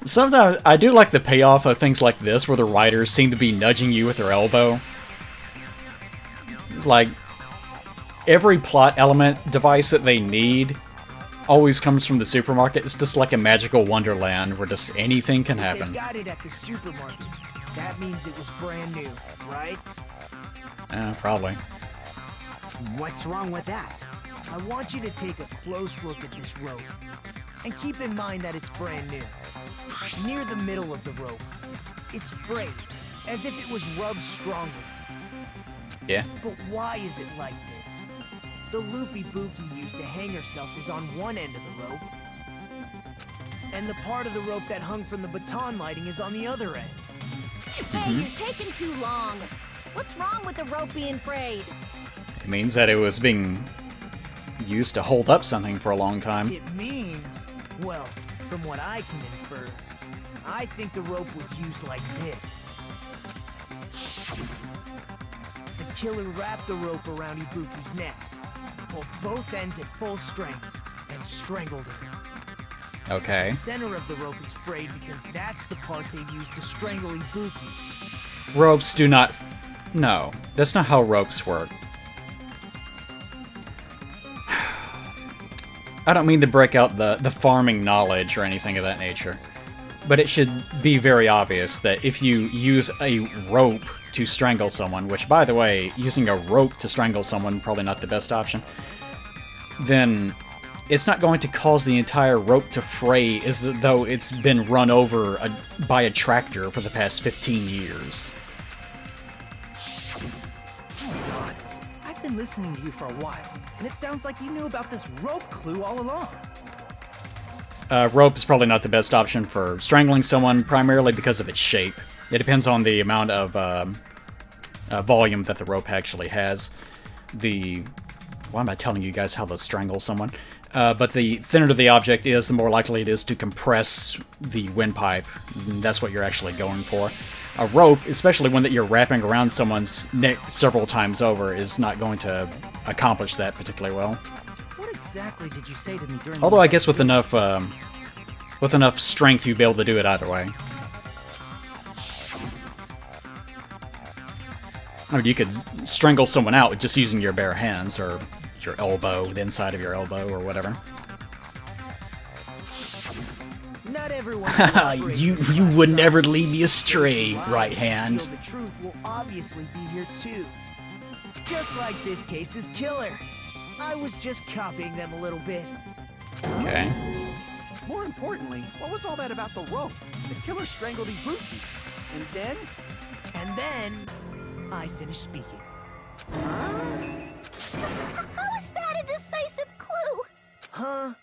Sometimes I do like the payoff of things like this, where the writers seem to be nudging you with their elbow. It's like, every plot element device that they need always comes from the supermarket. It's just like a magical wonderland where just anything can happen. They got it at the supermarket. That means it was brand new, right? Probably. What's wrong with that? I want you to take a close look at this rope. And keep in mind that it's brand new. Near the middle of the rope, it's frayed, as if it was rubbed strongly. Yeah. But why is it like this? The loop Ibuki used to hang herself is on one end of the rope. And the part of the rope that hung from the baton lighting is on the other end. Hey, you're taking too long. What's wrong with the rope being frayed? It means that it was being used to hold up something for a long time. It means, well, from what I can infer, I think the rope was used like this. The killer wrapped the rope around Ibuki's neck, pulled both ends at full strength, and strangled her. Okay. The center of the rope is frayed because that's the part they used to strangle Ibuki. Ropes do not... No, that's not how ropes work. I don't mean to break out the farming knowledge or anything of that nature, but it should be very obvious that if you use a rope to strangle someone, which, by the way, using a rope to strangle someone, probably not the best option, then it's not going to cause the entire rope to fray as though it's been run over by a tractor for the past 15 years. God, I've been listening to you for a while, and it sounds like you knew about this rope clue all along. Rope is probably not the best option for strangling someone, primarily because of its shape. It depends on the amount of volume that the rope actually has. Why am I telling you guys how to strangle someone? But the thinner the object is, the more likely it is to compress the windpipe. That's what you're actually going for. A rope, especially one that you're wrapping around someone's neck several times over, is not going to accomplish that particularly well. What exactly did you say to me during Although I guess with enough strength, you'd be able to do it either way. I mean, you could strangle someone out with just using your bare hands, or your elbow, the inside of your elbow, or whatever. Not everyone. you would never lead me astray, right hand. The truth will obviously be here too. Just like this case's killer. I was just copying them a little bit. Okay. More importantly, what was all that about the rope? The killer strangled Ibuki. And then? And then, I finished speaking. How is that a decisive clue? Huh?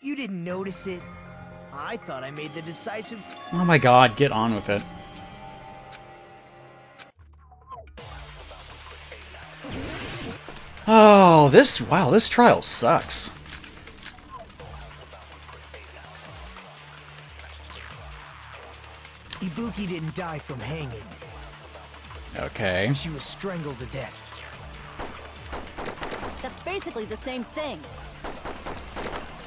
You didn't notice it? I thought I made the decisive... Oh my god, get on with it. Oh, this trial sucks. Ibuki didn't die from hanging. Okay. She was strangled to death. That's basically the same thing.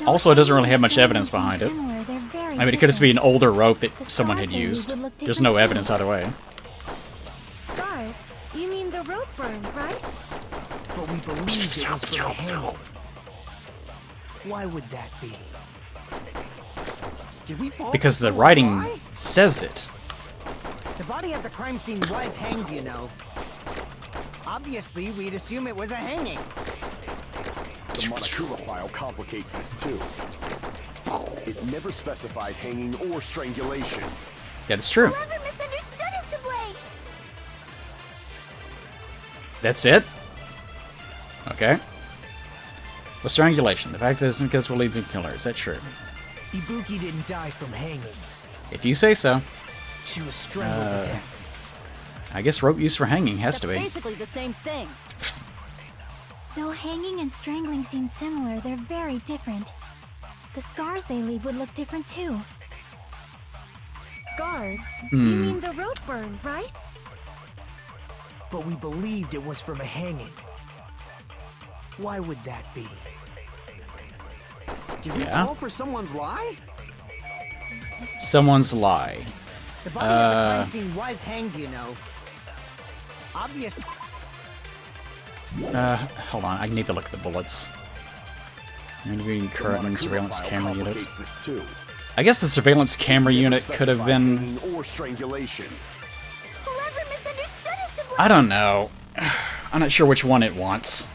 Also, it doesn't really have much evidence behind it. I mean, it could just be an older rope that someone had used. There's no evidence either way. Scars? You mean the rope burn, right? But we believed it was from a hanging. Why would that be? Did we fall Because for the someone's writing lie? says it. The body at the crime scene was hanged, you know. Obviously, we'd assume it was a hanging. The Monokuma file complicates this too. It never specified hanging or strangulation. Yeah, it's true. Whoever misunderstood is to blame. That's it? Okay. Well, strangulation. The fact is because we'll leave the killer. Is that true? Ibuki didn't die from hanging. If you say so. She was strangled to death. I guess rope used for hanging has to be. That's basically the same thing. Though hanging and strangling seem similar, they're very different. The scars they leave would look different too. Scars? You mean the rope burn, right? But we believed it was from a hanging. Why would that be? Did we fall for someone's lie? Someone's lie. The body at the crime scene was hanged, you know. Obviously. Hold on. I need to look at the bullets. Interviewing current surveillance camera unit. This too. I guess the surveillance camera unit could have been... Hanging or strangulation. Whoever misunderstood is to blame. I don't know. I'm not sure which one it wants.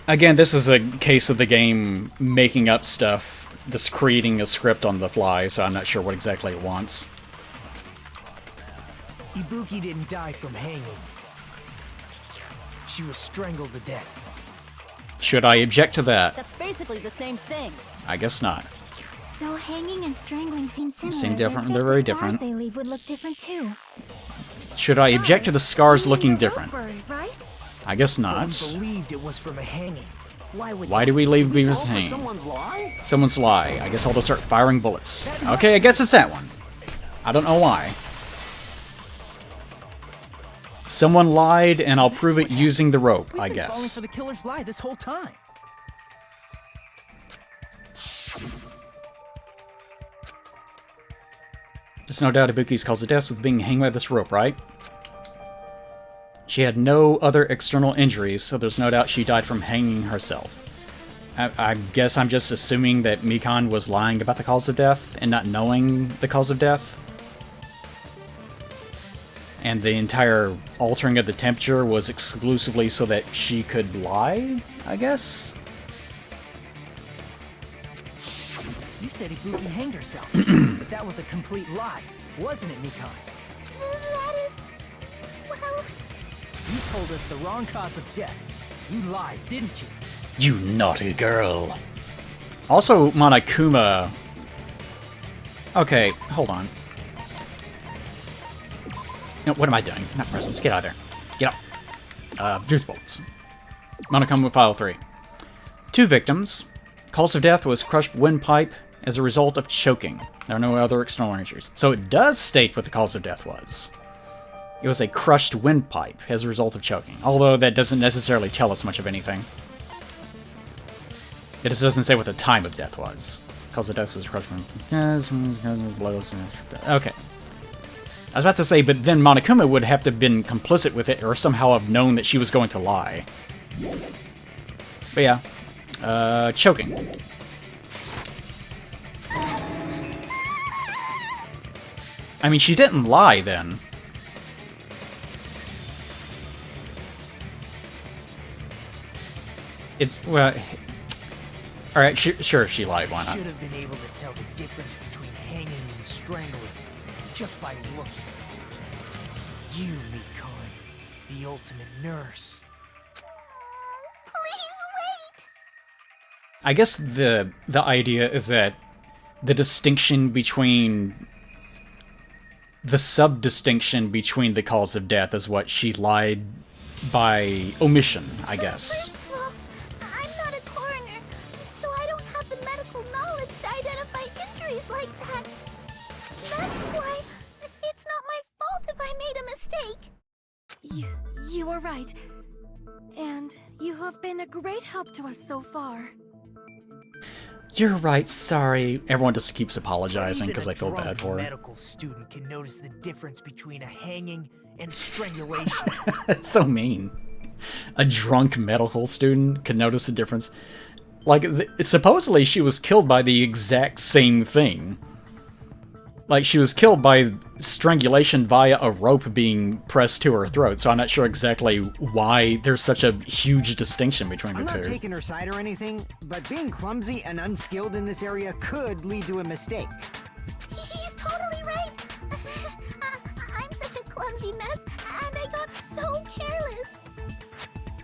Again, this is a case of the game making up stuff, just creating a script on the fly, so I'm not sure what exactly it wants. Ibuki didn't die from hanging. She was strangled to death. Should I object to that? That's basically the same thing. I guess not. Though hanging and strangling seem similar, Seem different, I they're bet very the scars different. they leave would look different too. Should I object to the scars looking You mean the different? rope burn, right? I guess But not. we believed it was from a hanging. Why would Why do we leave Beavis Fall for hanging? someone's lie? Someone's lie. I guess I'll just start firing bullets. Okay, I guess it's that one. I don't know why. Someone lied, and I'll prove it using the rope, We've I been falling guess. for the killer's lie this whole time. There's no doubt Ibuki's cause of death was being hanged by this rope, right? She had no other external injuries, so there's no doubt she died from hanging herself. I guess I'm just assuming that Mikan was lying about the cause of death and not knowing the cause of death. And the entire altering of the temperature was exclusively so that she could lie, I guess? You said Ibuki hanged herself, but that was a complete lie, wasn't it, Mikan? That is... well... You told us the wrong cause of death. You lied, didn't you? You naughty girl. Also, Monokuma... Okay, hold on. No, what am I doing? Not presents. Get out of there. Get up. Juice bolts. Monokuma File 3. 2 victims. Cause of death was crushed windpipe as a result of choking. There are no other external injuries. So it does state what the cause of death was. It was a crushed windpipe as a result of choking. Although that doesn't necessarily tell us much of anything. It just doesn't say what the time of death was. Cause of death was crushed windpipe. Okay. I was about to say, but then Monokuma would have to have been complicit with it or somehow have known that she was going to lie. But yeah. Choking. I mean, she didn't lie then. It's, well... Alright, sure, she lied, why not? Should have been able to tell the difference between hanging and strangling just by looking. You, Mikan, the ultimate nurse. Please wait! I guess the idea is that the distinction between... the sub-distinction between the cause of death is what she lied by omission, I guess. First of all, I'm not a coroner, so I don't have the medical knowledge to identify injuries like that. That's why it's not my fault if I made a mistake. You are right. And you have been a great help to us so far. You're right, sorry. Everyone just keeps apologizing because they feel Even a bad drunk for her. medical student can notice the difference between a hanging and strangulation. That's so mean. A drunk medical student can notice the difference. Like, supposedly she was killed by the exact same thing. Like, she was killed by strangulation via a rope being pressed to her throat, so I'm not sure exactly why there's such a huge distinction between the I'm two. not taking her side or anything, but being clumsy and unskilled in this area could lead to a mistake. He's totally right. I'm such a clumsy mess, and I got so careless.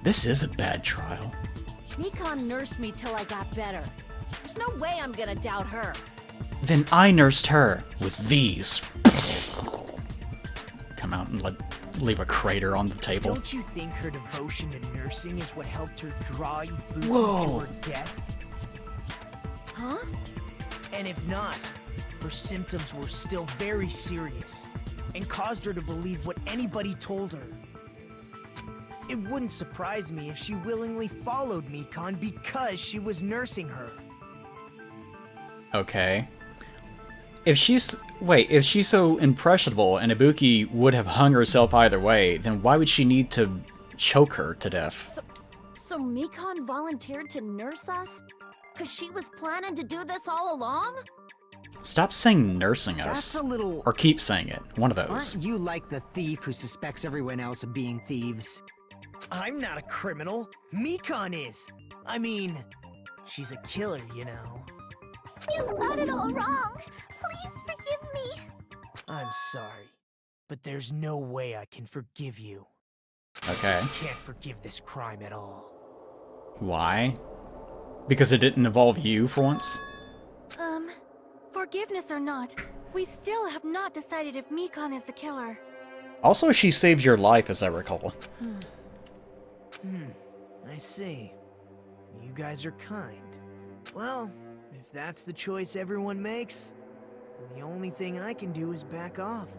This is a bad trial. Mikan nursed me till I got better. There's no way I'm gonna doubt her. Then I nursed her with these. Come out and leave a crater on the table. Don't you think her devotion to nursing is what helped her draw Ibuki Whoa. to her death? Huh? And if not, her symptoms were still very serious and caused her to believe what anybody told her. It wouldn't surprise me if she willingly followed Mikan because she was nursing her. Okay. If she's so impressionable and Ibuki would have hung herself either way, then why would she need to choke her to death? So Mikan volunteered to nurse us? Cause she was planning to do this all along? Stop saying nursing us. That's a little... Or keep saying it. One of those. Aren't you like the thief who suspects everyone else of being thieves? I'm not a criminal. Mikan is. I mean, she's a killer, you know. You've got it all wrong. Please forgive me. I'm sorry, but there's no way I can forgive you. Okay. I just can't forgive this crime at all. Why? Because it didn't involve you for once? Forgiveness or not, we still have not decided if Mikan is the killer. Also, she saved your life, as I recall. I see. You guys are kind. Well, if that's the choice everyone makes, then the only thing I can do is back off,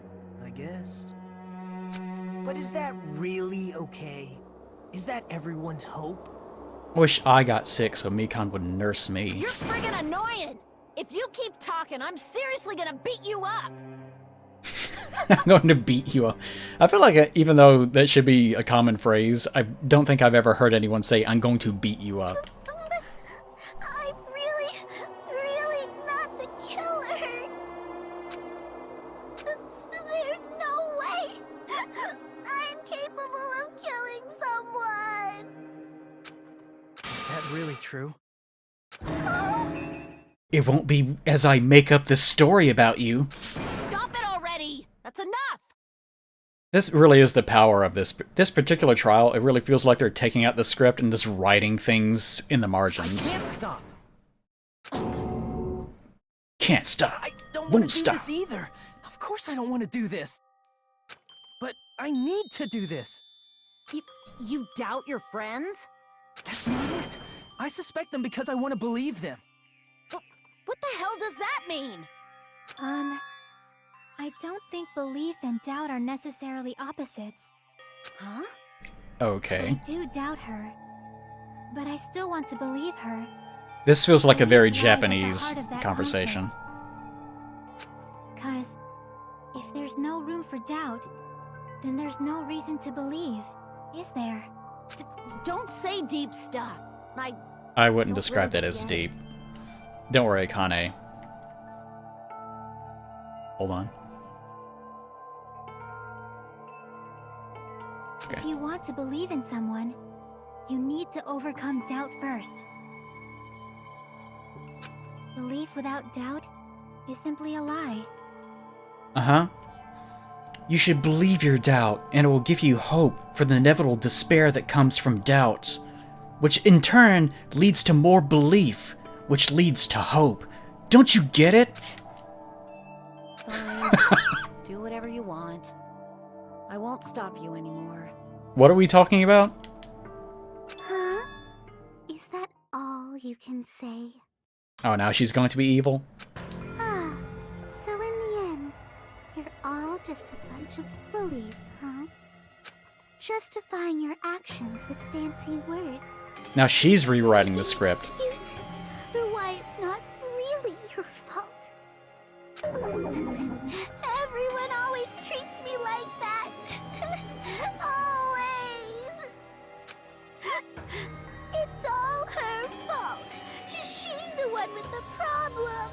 I guess. But is that really okay? Is that everyone's hope? Wish I got sick so Mikan would nurse me. You're friggin' annoying! If you keep talking, I'm seriously gonna beat you up! I'm going to beat you up. I feel like even though that should be a common phrase, I don't think I've ever heard anyone say, I'm going to beat you up. I'm really, really not the killer. There's no way I'm capable of killing someone. Is that really true? It won't be as I make up this story about you. Stop it already! That's enough! This really is the power of this particular trial. It really feels like they're taking out the script and just writing things in the margins. I can't stop. Can't stop. I don't want Won't to do stop. this either. Of course I don't want to do this. But I need to do this. You doubt your friends? That's not it. I suspect them because I want to believe them. What the hell does that mean? I don't think belief and doubt are necessarily opposites. Huh? Okay. I do doubt her, but I still want to believe her. This feels like a very Belief lies at the Japanese heart of that conversation. Cause if there's no room for doubt, then there's no reason to believe, is there? Don't say deep stuff. I wouldn't don't describe really that as get it. deep. Don't worry, Kane. Hold on. If you want to believe in someone, you need to overcome doubt first. Belief without doubt is simply a lie. Uh-huh. You should believe your doubt, and it will give you hope for the inevitable despair that comes from doubt, which in turn leads to more belief, which leads to hope. Don't you get it? Fine. Do whatever you want. I won't stop you anymore. What are we talking about? Huh? Is that all you can say? Oh, now she's going to be evil? Ah, so in the end, you're all just a bunch of bullies, huh? Justifying your actions with fancy words. Now she's rewriting the script. Excuses for why it's not really your fault. Everyone always treats me like that. Always. It's all her fault. She's the one with the problem.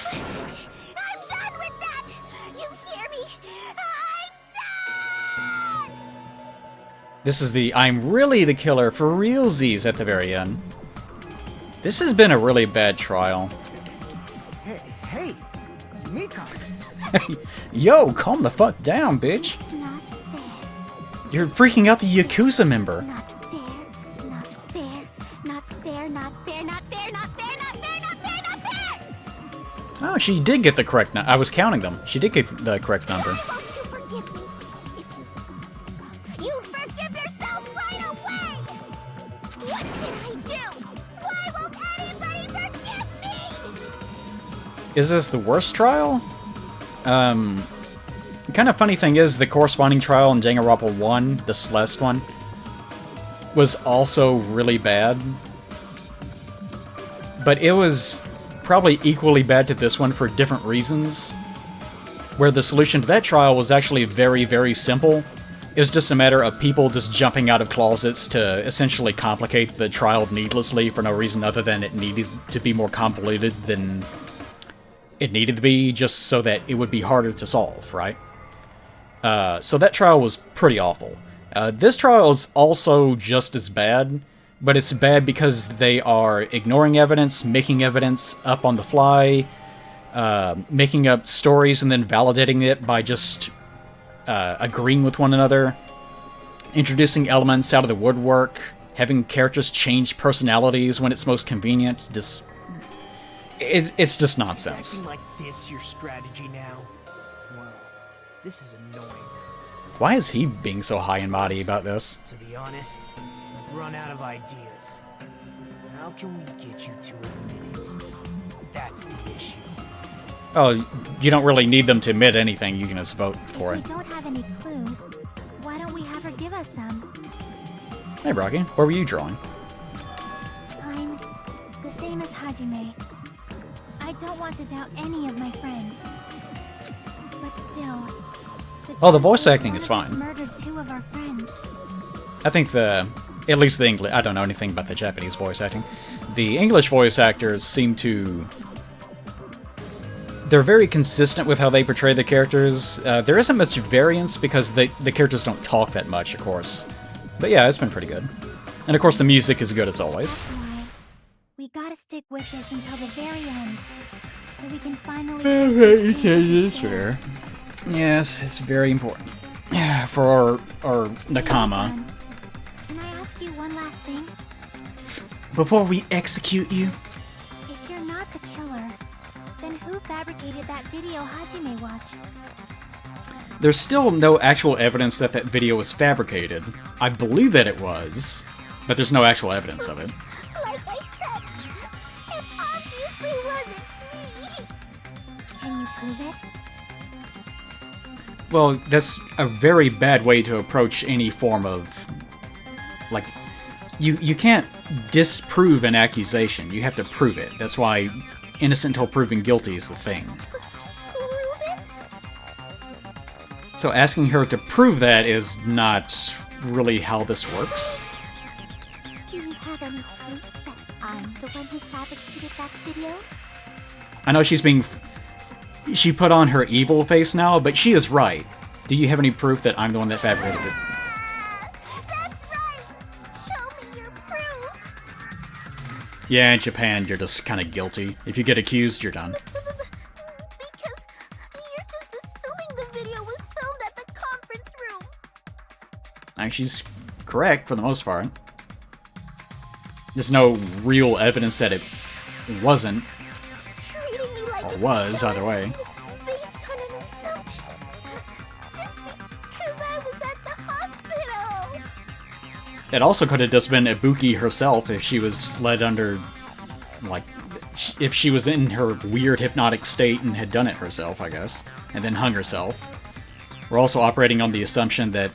I'm done with that. You hear me? I'm done. This is the I'm really the killer for realsies at the very end. This has been a really bad trial. Hey, Mikan. Yo, calm the fuck down, bitch. It's not fair. You're freaking out the Yakuza member. Not fair. Not fair. Not fair. Not fair. Not fair. Not fair. Not fair. Not fair. Not fair. Oh, she did get the correct number. I was counting them. She did get the correct number. Why won't you forgive me? If you you'd forgive yourself right away. What did I do? Why won't anybody forgive me? Is this the worst trial? Kind of funny thing is, the corresponding trial in Danganronpa 1, the Celeste one, was also really bad. But it was probably equally bad to this one for different reasons. Where the solution to that trial was actually very, very simple. It was just a matter of people just jumping out of closets to essentially complicate the trial needlessly for no reason other than it needed to be more convoluted than it needed to be, just so that it would be harder to solve, right? So that trial was pretty awful. This trial is also just as bad, but it's bad because they are ignoring evidence, making evidence up on the fly, making up stories and then validating it by just agreeing with one another, introducing elements out of the woodwork, having characters change personalities when it's most convenient. It's just nonsense. Acting like this your strategy now? Wow, this is annoying. Why is he being so high and mighty about this? To be honest, I've run out of ideas. How can we get you to admit it? That's the issue. Oh, you don't really need them to admit anything. You can just vote for If it. we don't have any clues, why don't we have her give us some? Hey, Rocky. What were you drawing? I'm the same as Hajime. I don't want to doubt any of my friends. But still... Oh, the voice acting is one of us fine. murdered 2 of our friends. I think at least the English, I don't know anything about the Japanese voice acting. The English voice actors seem to... They're very consistent with how they portray the characters. There isn't much variance because the characters don't talk that much, of course. But yeah, it's been pretty good. And of course the music is good as always. That's why we gotta stick with this until the very end. So we can finally... Sure. Yes, it's very important. For our Nakama. Can I ask you one last thing? Before we execute you? If you're not the killer, then who fabricated that video Hajime watched? There's still no actual evidence that that video was fabricated. I believe that it was, but there's no actual evidence of it. Like I said, it obviously wasn't me! Can you prove it? Well, that's a very bad way to approach any form of... Like, you can't disprove an accusation. You have to prove it. That's why innocent until proven guilty is the thing. So asking her to prove that is not really how this works. Do you have any proof that I'm the one who fabricated that video? I know she put on her evil face now, but she is right. Do you have any proof that I'm the one that fabricated it? That's right! Show me your proof! Yeah, in Japan, you're just kind of guilty. If you get accused, you're done. Because you're just assuming the video was filmed at the conference room. I mean, she's correct for the most part. There's no real evidence that it wasn't. Treating me like Or a was, killer either way. Based on an assumption. Just because I was at the hospital. It also could have just been Ibuki herself if she was led under, like, if she was in her weird hypnotic state and had done it herself, I guess, and then hung herself. We're also operating on the assumption that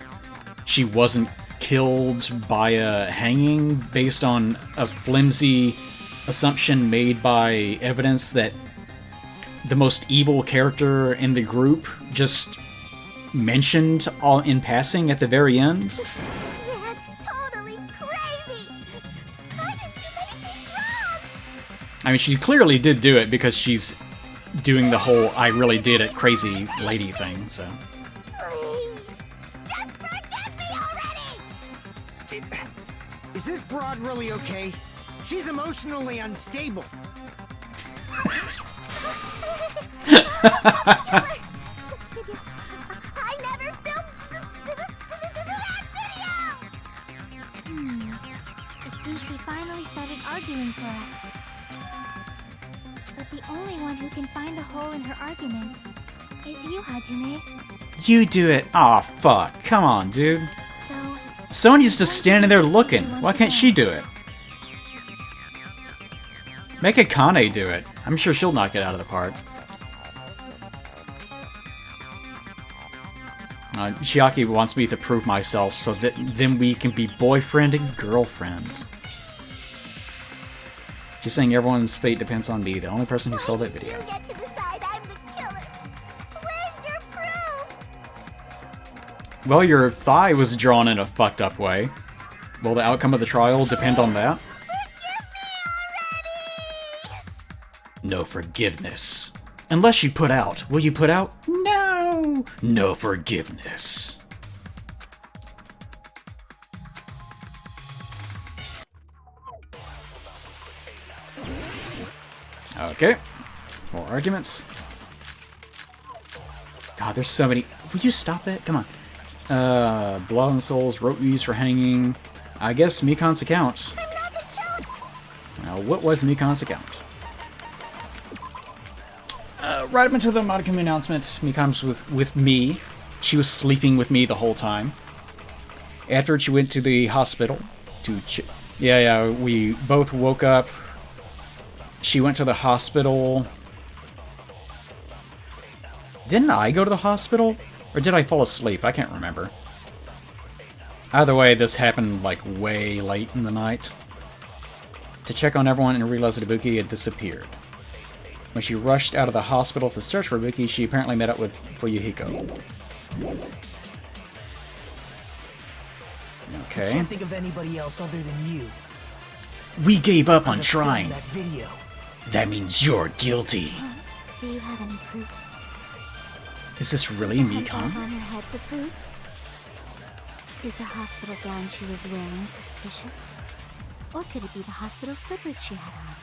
she wasn't killed by a hanging based on a flimsy assumption made by evidence that the most evil character in the group just mentioned all in passing at the very end. That's totally crazy. I didn't do anything wrong. I mean, she clearly did do it because she's doing the whole I really did it crazy lady thing, so. Please, just forget me already. Is this broad really okay? She's emotionally unstable. I never filmed that video! It seems she finally started arguing for us. But the only one who can find a hole in her argument is you, Hajime. You do it. Aw, fuck. Come on, dude. So, Sonya's just standing there looking. Why can't she do it? Make Akane do it. I'm sure she'll knock it out of the park. Chiaki wants me to prove myself so that then we can be boyfriend and girlfriend. She's saying everyone's fate depends on me, the only person who sold that video. you get to decide I'm the killer. Where's your proof? Well, your thigh was drawn in a fucked up way. Will the outcome of the trial depend on that? No forgiveness. Unless you put out. Will you put out? No! No forgiveness. Okay. More arguments. God, there's so many. Will you stop that? Come on. Blood and Souls, rope used for hanging. I guess Mikan's account. Well, what was Mikan's account? Right up until the Modicum announcement, Mikan's with me. She was sleeping with me the whole time. Afterwards, she went to the hospital to yeah, we both woke up. She went to the hospital. Didn't I go to the hospital? Or did I fall asleep? I can't remember. Either way, this happened like way late in the night. To check on everyone and realized that Ibuki had disappeared. When she rushed out of the hospital to search for Ibuki, she apparently met up with Fuyuhiko. Okay. I can't think of anybody else other than you. We gave up on trying. That video. That means you're guilty. Do you have any proof? Is this really Handbag Mikan? on her head the proof? Is the hospital gown she was wearing suspicious? Or could it be the hospital slippers she had on?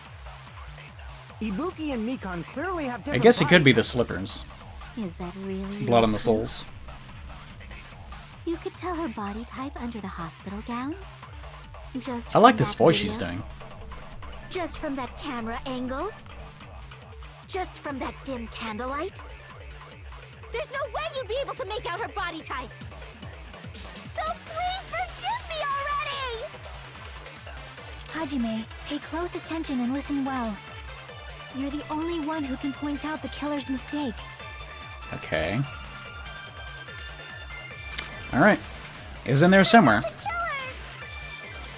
Ibuki and Mikan clearly have I different guess it could body be the types. slippers. Is that really Blood your on the proof? soles. You could tell her body type under the hospital gown? Just I like from this that voice video? she's doing. Just from that camera angle? Just from that dim candlelight? There's no way you'd be able to make out her body type! So please forgive me already! Hajime, pay close attention and listen well. You're the only one who can point out the killer's mistake. Okay. Alright. It's in there somewhere.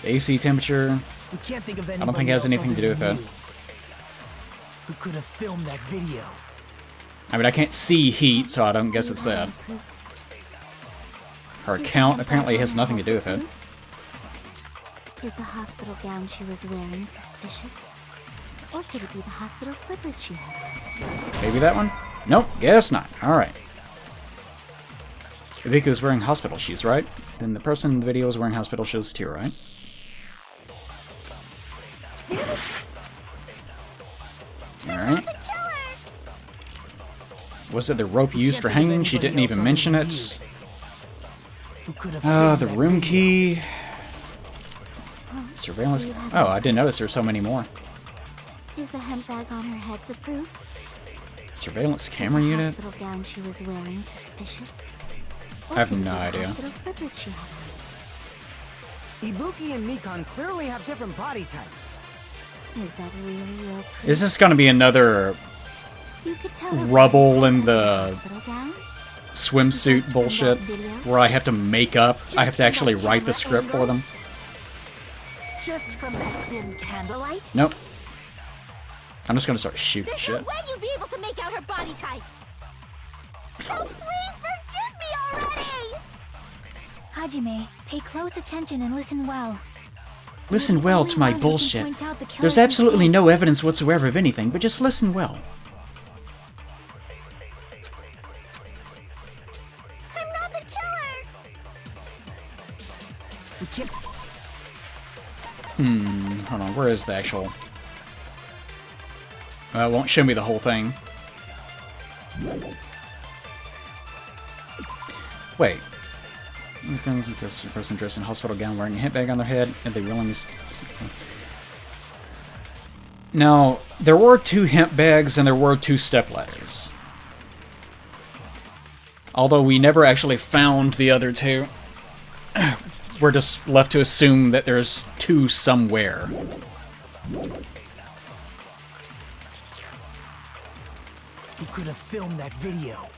AC temperature. We can't think of I don't think it has anybody anything to do else with other that. than you. Who could have filmed that video? I mean, I can't see heat, so I don't guess it's that. Her account apparently has nothing to do with it. Is the hospital gown she was wearing suspicious? Or could it be the hospital slippers she had? Maybe that one? Nope, guess not. Alright. Ibuki was wearing hospital shoes, right? Then the person in the video was wearing hospital shoes too, right? Alright. Was it the rope used for hanging? She didn't even mention it. Who could have The filmed that room video? key. Surveillance. Oh, I didn't notice there's so many more. Is the hemp bag on her head the proof? Surveillance camera The unit? hospital gown she was wearing suspicious? I have Or could it no be the idea. hospital slippers she had on? Ibuki and Mikan clearly have different body types. Is that really your proof? Is this gonna be another You could tell her rubble body in type the hospital gown? swimsuit bullshit where I have to make up? I have to actually write the script for them? Just from that dim candlelight? Nope. I'm just gonna start shooting There's shit. no way you'd be able to make out her body type. So please forgive me already! Hajime, pay close attention and listen well. Listen well to my bullshit. There's absolutely no evidence whatsoever of anything, but just listen well. I'm not the killer! We can't. Hold on, where is the actual... Well, it won't show me the whole thing. Wait. A person dressed in a hospital gown wearing a hemp bag on their head, and they willing to... Now, there were 2 hemp bags and there were 2 stepladders. Although we never actually found the other 2. We're just left to assume that there's 2 somewhere. Who could have filmed that video?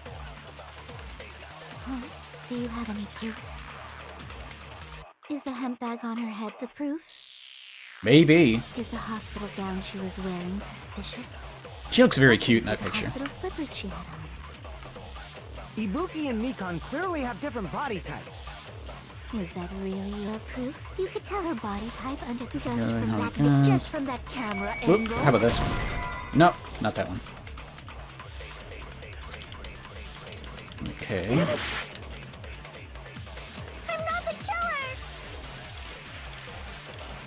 Huh? Do you have any proof? Is the hemp bag on her head the proof? Maybe. Is the hospital gown she was wearing suspicious? She looks very cute in that The picture. hospital slippers she had on. Ibuki and Mikan clearly have different body types. Is that really your proof? You could tell her body type under just Yeah, from how that it goes. just from that camera Oop, angle. how about this one? Nope, not that one. Okay. I'm not the killer.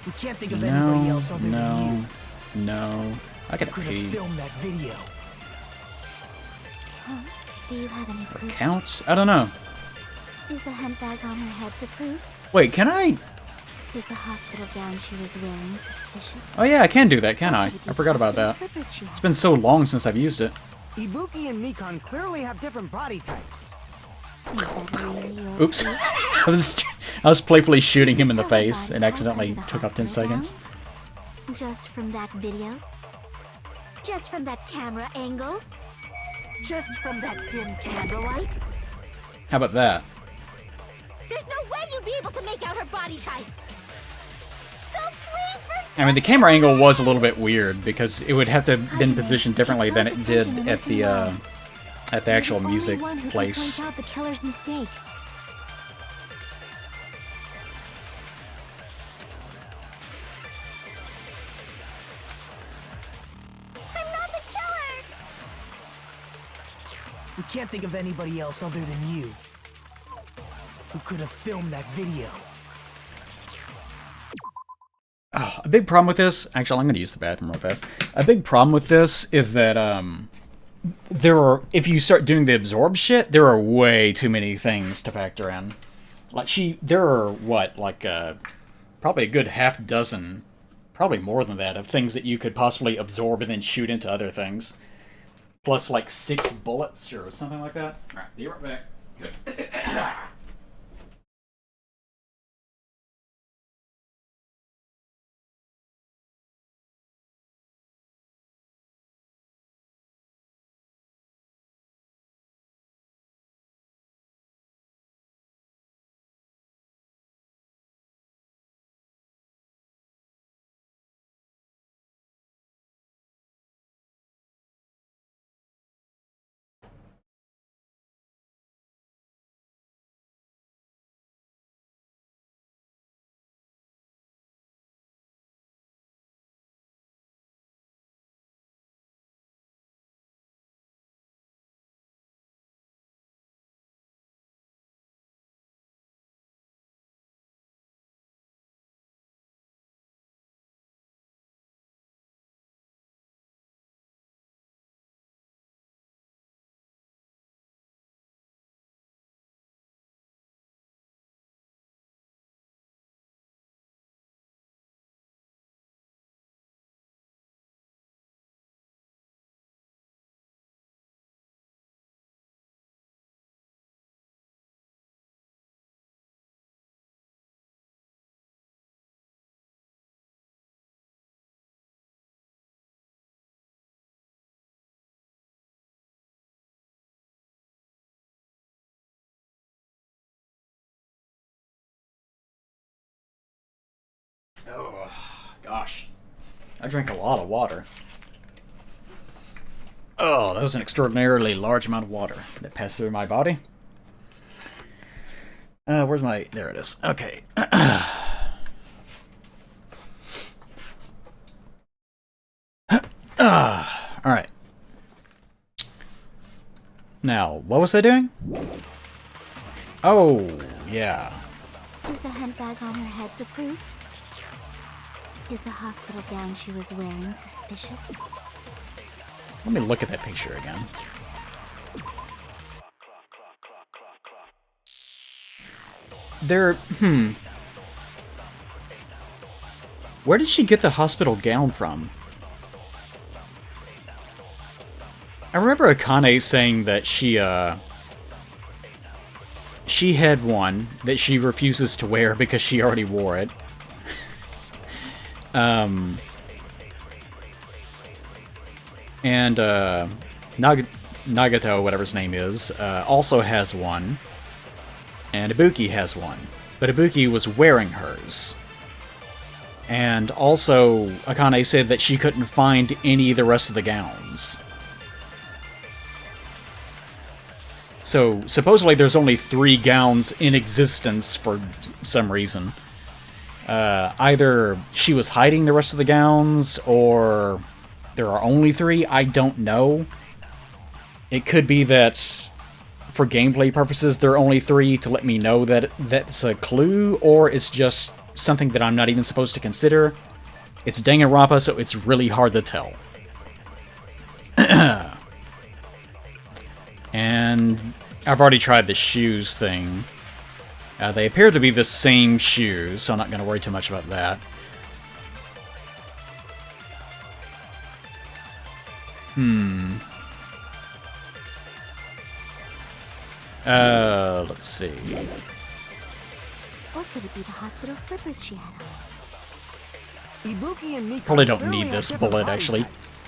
We can't think of anybody No, else other than no, you. no. I gotta Could have pee. filmed that video. Huh? Do you have any proof? Count? I don't know. Is the hemp bag on her head the proof? Wait, can I? Is the hospital gown she was wearing suspicious? Oh yeah, I can do that, can I? Could it be I forgot about hospital that. slippers she had It's been so long since I've used it. Ibuki and Mikan clearly have different body types. on? Is that really your Oops. proof? I was playfully shooting him in the face and accidentally took off 10 seconds. Just from that video? Just from that camera angle? Just from that dim candlelight? How about that? There's no way you'd be able to make out her body type. So please I mean, the camera angle was a little bit weird because it would have to have been positioned differently than it did at the actual music place. Point out the killer's mistake. I'm not the killer. We can't think of anybody else other than you who could have filmed that video. A big problem with this, actually, I'm going to use the bathroom real fast. A big problem with this is that if you start doing the absorb shit, there are way too many things to factor in. Like there are what, like probably a good half dozen, probably more than that, of things that you could possibly absorb and then shoot into other things. Plus like 6 bullets or something like that. All right, be right back. Good. Oh, gosh. I drank a lot of water. Oh, that was an extraordinarily large amount of water that passed through my body. Where's my... There it is. Okay. Alright. Now, what was I doing? Oh, yeah. Is the handbag on her head the proof? Is the hospital gown she was wearing suspicious? Let me look at that picture again. Where did she get the hospital gown from? I remember Akane saying that she had one that she refuses to wear because she already wore it. And Nagato, whatever his name is, also has one. And Ibuki has one. But Ibuki was wearing hers. And also, Akane said that she couldn't find any of the rest of the gowns. So, supposedly there's only 3 gowns in existence for some reason. Either she was hiding the rest of the gowns, or there are only 3, I don't know. It could be that, for gameplay purposes, there are only 3 to let me know that that's a clue, or it's just something that I'm not even supposed to consider. It's Danganronpa, so it's really hard to tell. And I've already tried the shoes thing. They appear to be the same shoes, so I'm not going to worry too much about that. Let's see. Or could it be the hospital slippers she had on? Ibuki and Miko Probably don't clearly need have this different bullet, body actually. types.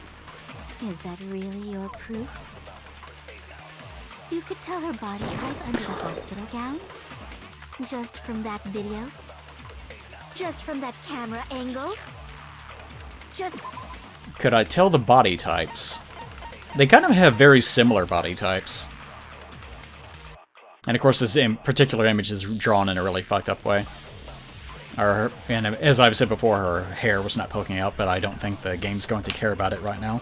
Is that really your proof? You could tell her body type under the hospital gown? Just from that video? Just from that camera angle? Just... Could I tell the body types? They kind of have very similar body types. And of course this particular image is drawn in a really fucked up way. And as I've said before, her hair was not poking out, but I don't think the game's going to care about it right now.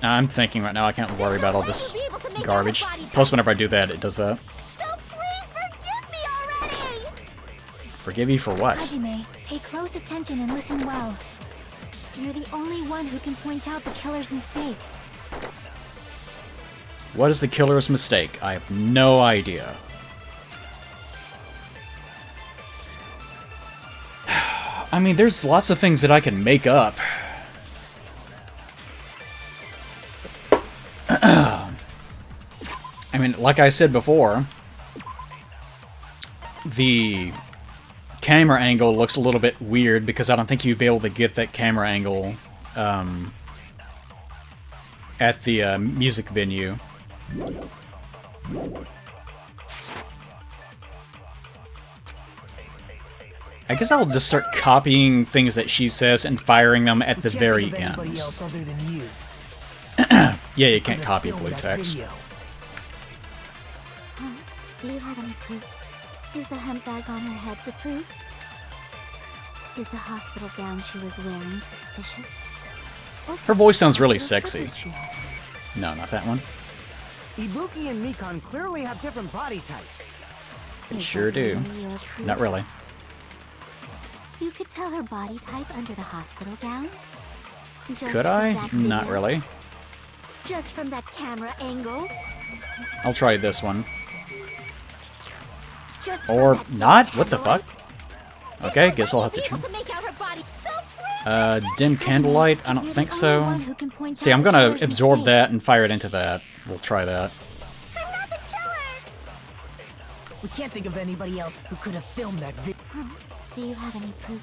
I'm thinking right now I can't worry about all this garbage. Plus, whenever I do that, it does that. So please forgive me already! Forgive you for what? Hajime, pay close attention and listen well. You're the only one who can point out the killer's mistake. What is the killer's mistake? I have no idea. I mean, there's lots of things that I can make up. I mean, like I said before, the camera angle looks a little bit weird because I don't think you'd be able to get that camera angle at the music venue. I guess I'll just start copying things that she says and firing them at the very end. Yeah, you can't copy blue text. Do you have any proof? Is the hemp bag on her head the proof? Is the hospital gown she was wearing suspicious? Her voice sounds really sexy. No, not that one. Ibuki and Mikan clearly have different body types. They sure do. Not really. You could tell her body type under the hospital gown? Could I? Not really. Just from that camera angle? I'll try this one. Or not? What the fuck? Okay, guess I'll have to try. Dim candlelight? I don't think so. See, I'm gonna absorb that and fire it into that. We'll try that. We can't think of anybody else who could have filmed that video. Do you have any proof?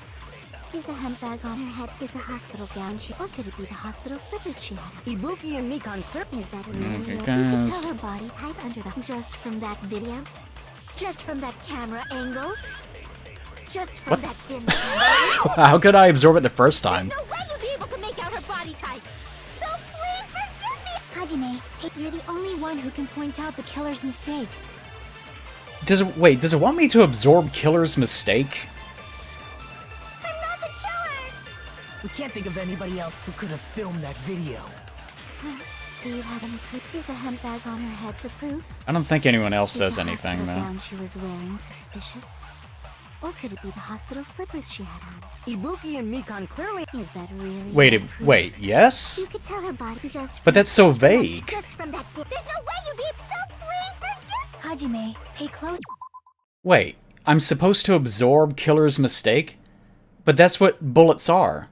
Is the hemp bag on her head? Is the hospital gown she... Or could it be the hospital slippers she had? Ibuki and Mikan clear... Is that really Okay, You could guys. tell her body type under the... Just from that video? Just from that camera angle? Just from What? that dim camera? How could I absorb it the first time? There's no way you'd be able to make out her body type! So please forgive me! Hajime, you're the only one who can point out the killer's mistake. Does it want me to absorb killer's mistake? I'm not the killer! We can't think of anybody else who could have filmed that video. Do you have any proof? Is the hemp bag on her head the proof? I don't think anyone else Is says the anything, hospital though. gown she was wearing suspicious? Or could it be the hospital slippers she had on? Ibuki and Mikan clearly... Is that really Wait, yes? You could tell her body just But that's so vague. Just from that There's no way you'd be so please forgive Hajime, pay close. Wait, I'm supposed to absorb killer's mistake? But that's what bullets are.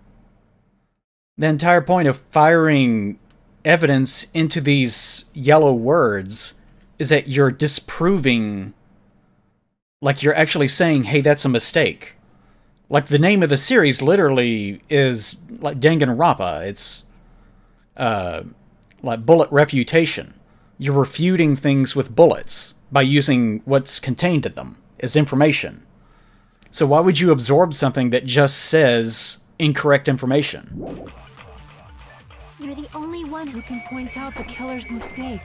The entire point of firing evidence into these yellow words is that you're disproving... Like, you're actually saying, hey, that's a mistake. Like, the name of the series literally is, like, Danganronpa. It's, like, bullet refutation. You're refuting things with bullets by using what's contained in them as information. So why would you absorb something that just says incorrect information? You're the only one who can point out the killer's mistake.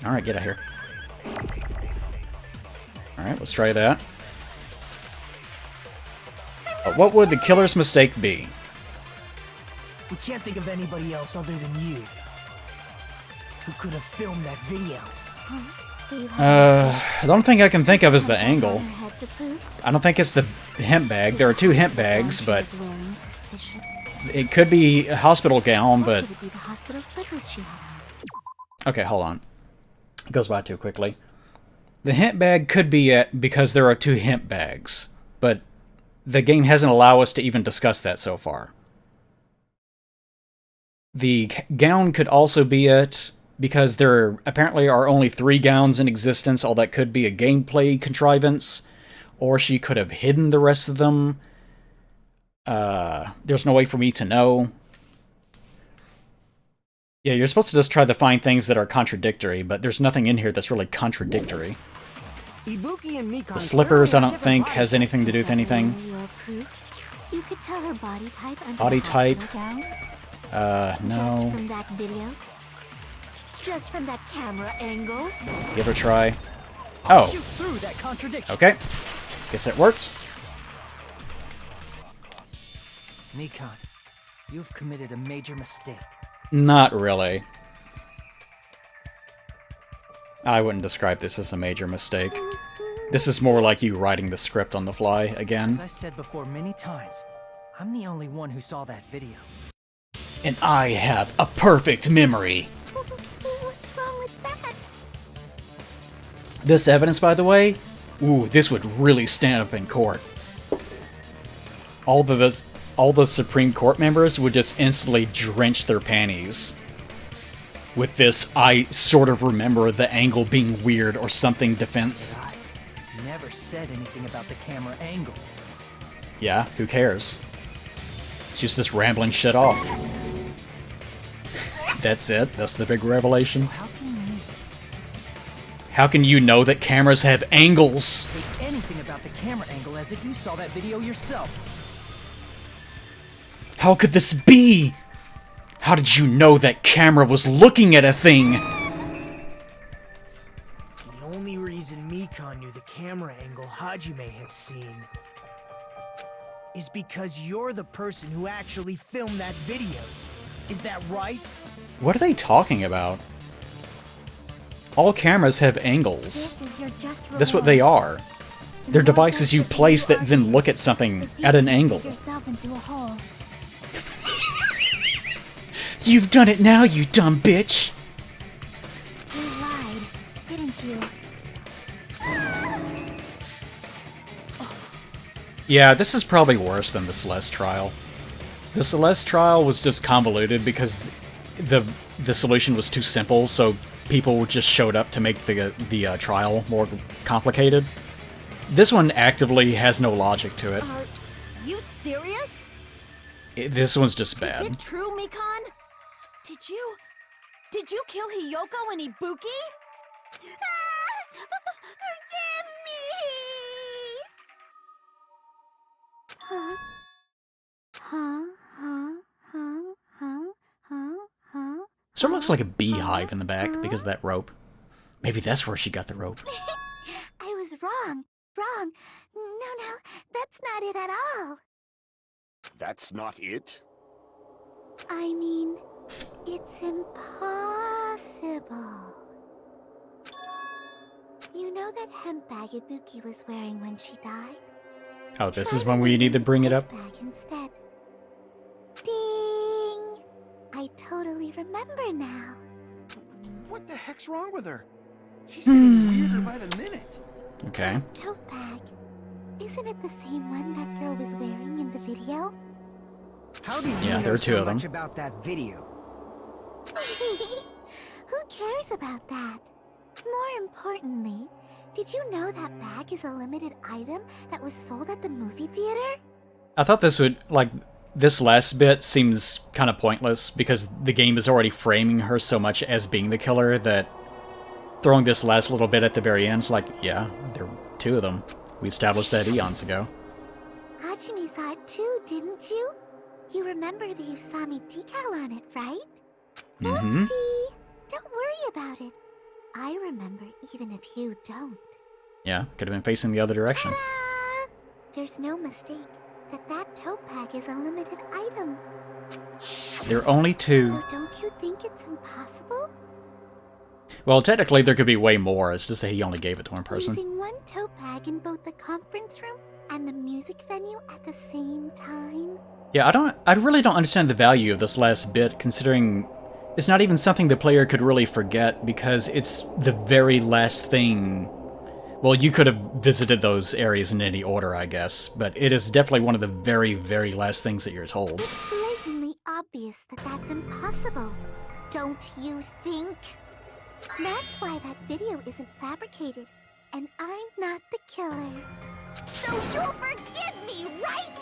Alright, get out of here. Alright, let's try that. What would the killer's mistake be? We can't think of anybody else other than you who could have filmed that video. The only thing I can think of is the angle. I don't think it's the hemp bag. There are two hemp bags, but it could be a hospital gown, but... Okay, hold on. It goes by too quickly. The hemp bag could be it because there are two hemp bags, but the game hasn't allowed us to even discuss that so far. The gown could also be it because there apparently are only 3 gowns in existence. All that could be a gameplay contrivance, or she could have hidden the rest of them. There's no way for me to know. Yeah, you're supposed to just try to find things that are contradictory, but there's nothing in here that's really contradictory. Ibuki and Mikan The slippers, I clearly don't have think, different has anything to do with anything. Your proof? You could tell her body type under Body the type? hospital gown. Just No. from that video? Just from that camera angle? Give it a try. I'll Oh, shoot through that contradiction. okay. Guess it worked. Mikan, you've committed a major mistake. Not really. I wouldn't describe this as a major mistake. This is more like you writing the script on the fly As again. I said before many times, I'm the only one who saw that video. And I have a perfect memory. What's wrong with that? This evidence, by the way, ooh, this would really stand up in court. All the Supreme Court members would just instantly drench their panties. With this, I sort of remember the angle being weird or something defense. You never said anything about the camera angle. Yeah, who cares? She's just rambling shit off. That's it? That's the big revelation? How can you know that cameras have angles? Say anything about the camera angle as if you saw that video yourself. How could this be? How did you know that camera was looking at a thing? The only reason Mikan knew the camera angle Hajime had seen is because you're the person who actually filmed that video. Is that right? What are they talking about? All cameras have angles. This is your just That's what they are. They're devices you place that then look at something at an angle. Yourself into a hole. You've done it now, you dumb bitch! You lied, didn't you? Yeah, this is probably worse than the Celeste trial. The Celeste trial was just convoluted because the solution was too simple, so people just showed up to make the trial more complicated. This one actively has no logic to it. Are you serious? This one's just Is bad. it true, Mikan? Did you kill Hiyoko and Ibuki? Forgive me! Huh? Huh? Huh? Huh? Huh? Huh? Huh? Sort of looks like a beehive in the back because of that rope. Maybe that's where she got the rope. I was wrong. Wrong. No, that's not it at all. That's not it? I mean, it's impossible. You know that hemp bag Ibuki was wearing when she died? Oh, this Try is when we need to bring it up? Bag instead. Ding! I totally remember now. What the heck's wrong with her? She's getting weirder by the minute. Okay. That tote bag. Isn't it the same one that girl was wearing in the video? How did you Yeah, know there are two so of them. much about that video? Who cares about that? More importantly, did you know that bag is a limited item that was sold at the movie theater? I thought this would, like, this last bit seems kind of pointless because the game is already framing her so much as being the killer that throwing this last little bit at the very end is like, yeah, there were two of them. We established that eons ago. Hajime saw it too, didn't you? You remember the Usami decal on it, right? Mm-hmm. Oopsie! Don't worry about it. I remember even if you don't. Yeah, could have been facing the other direction. Ta-da! There's no mistake that tote bag is a limited item. There are only two. So don't you think it's impossible? Well, technically there could be way more. It's just that he only gave it to one person. Using one tote bag in both the conference room and the music venue at the same time? Yeah, I really don't understand the value of this last bit, considering it's not even something the player could really forget, because it's the very last thing. Well, you could have visited those areas in any order, I guess, but it is definitely one of the very, very last things that you're told. It's blatantly obvious that that's impossible. Don't you think? That's why that video isn't fabricated, and I'm not the killer. So you'll forgive me, right?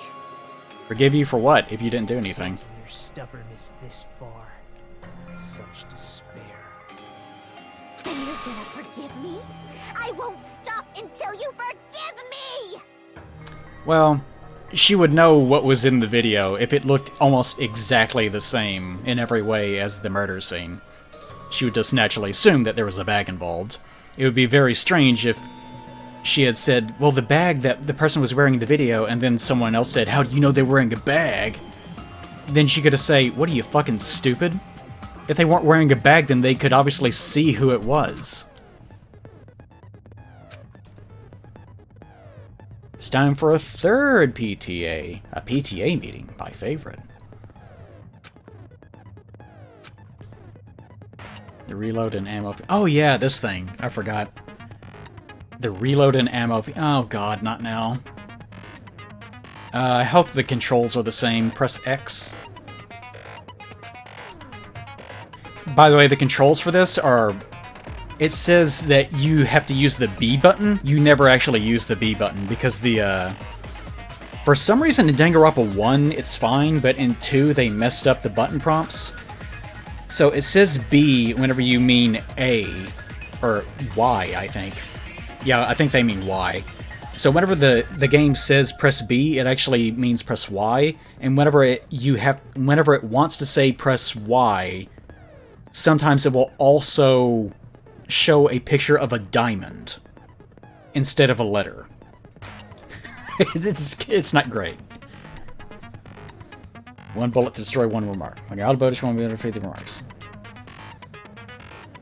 Forgive you for what, if you didn't do anything? Taking your stubbornness this far. Such despair. And you're gonna forgive me? I won't stop until you forgive me! Well, she would know what was in the video if it looked almost exactly the same in every way as the murder scene. She would just naturally assume that there was a bag involved. It would be very strange if she had said, well, the bag that the person was wearing in the video, and then someone else said, how do you know they're wearing a bag? Then she could have said, what are you, fucking stupid? If they weren't wearing a bag, then they could obviously see who it was. It's time for a third PTA. A PTA meeting, my favorite. The reload and ammo... Oh yeah, this thing. I forgot. The reload and ammo... Oh god, not now. I hope the controls are the same. Press X. By the way, the controls for this are... It says that you have to use the B button. You never actually use the B button because the, for some reason in Danganronpa 1 it's fine, but in 2 they messed up the button prompts. So it says B whenever you mean A, or Y, I think. Yeah, I think they mean Y. So whenever the game says press B, it actually means press Y, and whenever it wants to say press Y, sometimes it will also show a picture of a diamond instead of a letter. It's not great. One bullet to destroy one remark. When you're out of bullets, you won't be able to defeat the remarks.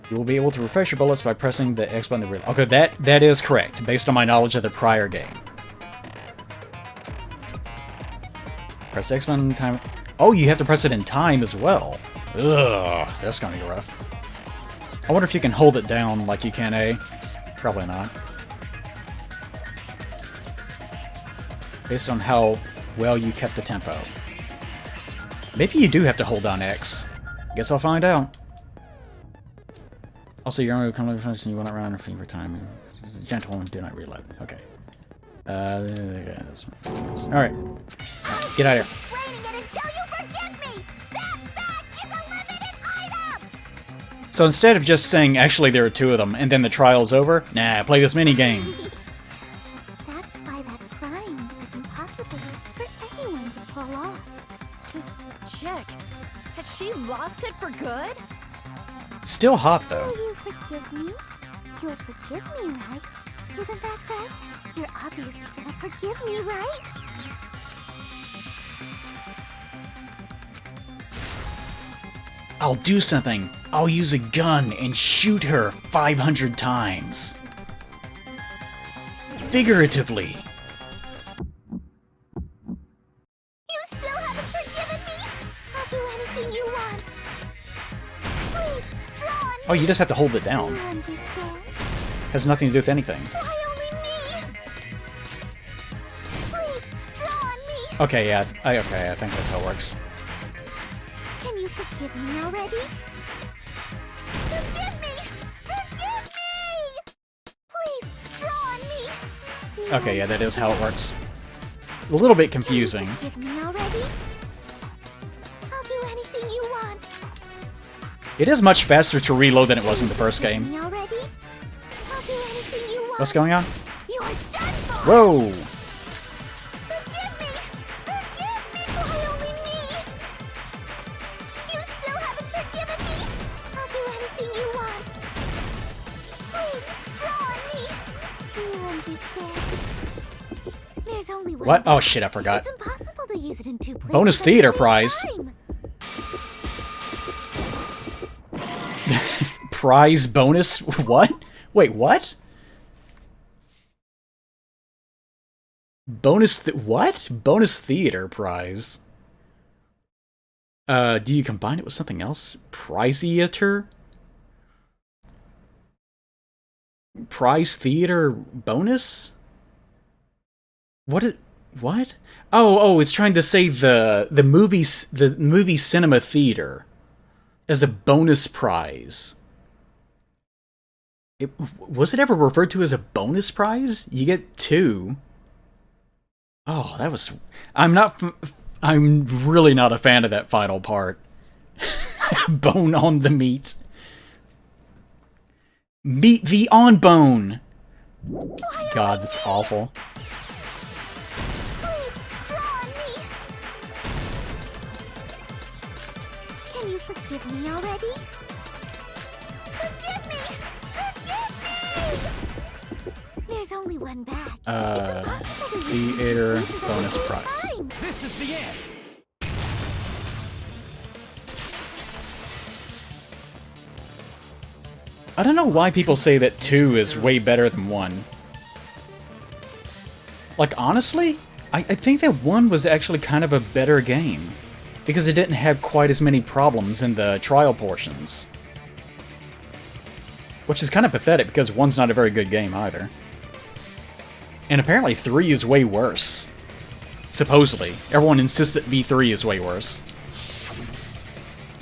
You will be able to refresh your bullets by pressing the X button. Okay, that is correct, based on my knowledge of the prior game. Press X button time. Oh, you have to press it in time as well. Ugh, that's gonna be rough. I wonder if you can hold it down like you can A. Probably not. Based on how well you kept the tempo. Maybe you do have to hold down X. Guess I'll find out. Also, your army will come to the and you will not run for time. It's gentle and do not reload. Okay. Alright. Get out of here. So instead of just saying, actually there are two of them, and then the trial's over, nah, play this minigame. That's why that crying is impossible for anyone to pull off. This chick, has she lost it for good? Still hot, though. Will you forgive me? You'll forgive me, right? Isn't that right? You're obviously gonna forgive me, right? I'll do something. I'll use a gun and shoot her 500 times. Figuratively. You still haven't forgiven me? I'll do anything you want. Please, draw on me. Oh, you just have to hold it down. You understand? Has nothing to do with anything. Why only me? Please, draw on me. Okay, yeah. Okay, I think that's how it works. Can you forgive me already? Forgive me! Forgive me! Please, draw on me! Do you Okay, yeah, that is how it works. A little bit confusing. Can you forgive me already? I'll do anything you want. It is much faster to reload than it was in the first Forgive game. me already? I'll do anything you want. What's going on? You're done for! Whoa! Forgive me! Forgive me! Why only me? You still haven't forgiven me! I'll do anything you want. Please, draw on me! Do you understand? There's only one. What? Oh shit, I forgot. It's impossible to use it in two places. Bonus at the theater same prize. time. Prize bonus? What? Wait, what? What? Bonus theater prize. Do you combine it with something else? Prizeator? Prize theater bonus? What? Oh, it's trying to say the movie cinema theater as a bonus prize. Was it ever referred to as a bonus prize? You get 2. Oh, that was... I'm really not a fan of that final part. Bone on the meat. Meat the on bone. God, that's awful. Please, draw on me. Can you forgive me already? Forgive me! Forgive me! There's only one bag. It's impossible to use Theater these pieces at bonus the same prize. time. This is the end! I don't know why people say that 2 is way better than 1. Like, honestly, I think that 1 was actually kind of a better game. Because it didn't have quite as many problems in the trial portions. Which is kind of pathetic, because 1's not a very good game either. And apparently 3 is way worse. Supposedly. Everyone insists that V3 is way worse.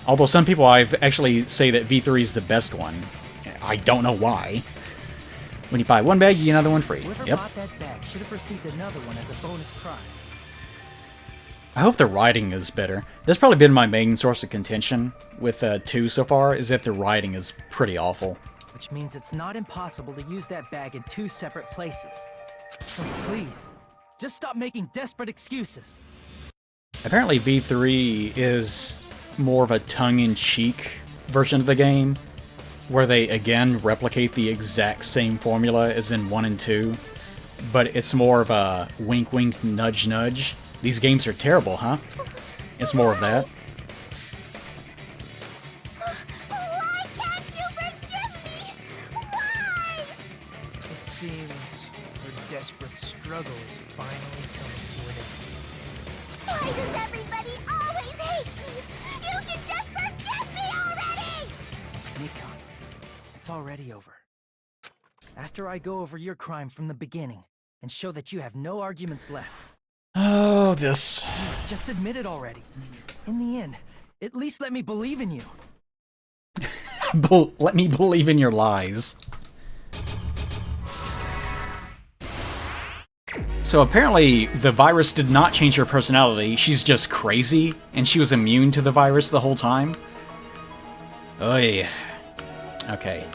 Although some people I've actually say that V3 is the best one. I don't know why. When you buy one bag, you get another one free. Whoever Yep. bought that bag should have received another one as a bonus prize. I hope the writing is better. That's probably been my main source of contention with 2 so far, is that the writing is pretty awful. Which means it's not impossible to use that bag in 2 separate places. So please, just stop making desperate excuses. Apparently V3 is more of a tongue-in-cheek version of the game, where they again replicate the exact same formula as in 1 and 2, but it's more of a wink wink nudge nudge. These games are terrible, huh? It's more of that. Why can't you forgive me? Why? It seems her desperate struggle is finally coming to an end. Why does everybody always hate me? You should just forgive me already! Nikon, it's already over. After I go over your crime from the beginning and show that you have no arguments left, Oh, this. please just admit it already. In the end, at least let me believe in you. Let me believe in your lies. So apparently, the virus did not change her personality. She's just crazy, and she was immune to the virus the whole time. Oy. Okay.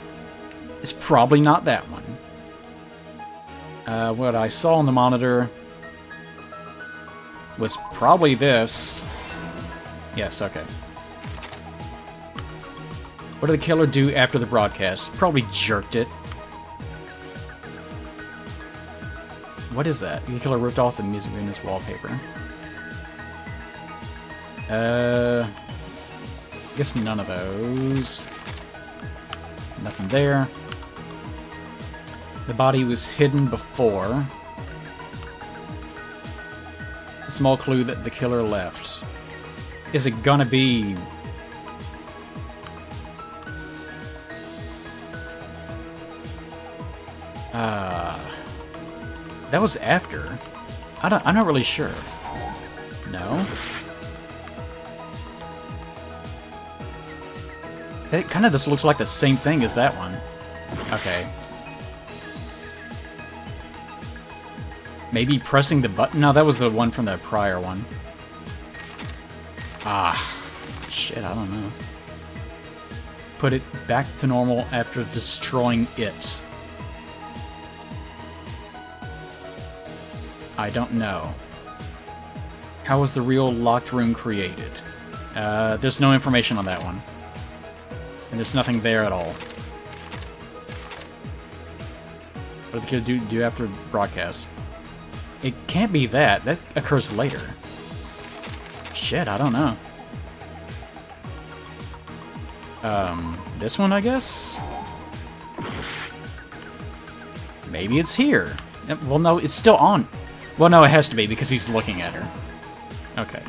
It's probably not that one. What I saw on the monitor was probably this. Yes, okay. What did the killer do after the broadcast? Probably jerked it. What is that? The killer ripped off the music video's wallpaper. Guess none of those. Nothing there. The body was hidden before. A small clue that the killer left. Is it gonna be... That was after. I'm not really sure. No? It kind of just looks like the same thing as that one. Okay. Maybe pressing the button? No, that was the one from the prior one. Ah. Shit, I don't know. Put it back to normal after destroying it. I don't know. How was the real locked room created? There's no information on that one. And there's nothing there at all. What did the kid do after broadcast? It can't be that. That occurs later. Shit, I don't know. This one, I guess? Maybe it's here. Well, no, it's still on. Well, no, it has to be, because he's looking at her. Okay.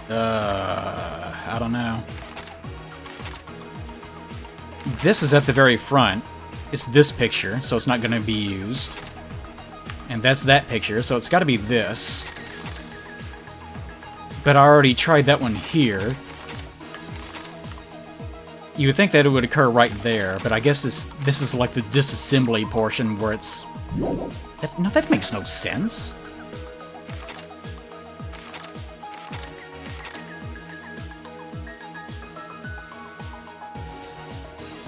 I don't know. This is at the very front. It's this picture, so it's not going to be used. And that's that picture, so it's got to be this. But I already tried that one here. You would think that it would occur right there, but I guess this is like the disassembly portion where it's... No, that makes no sense.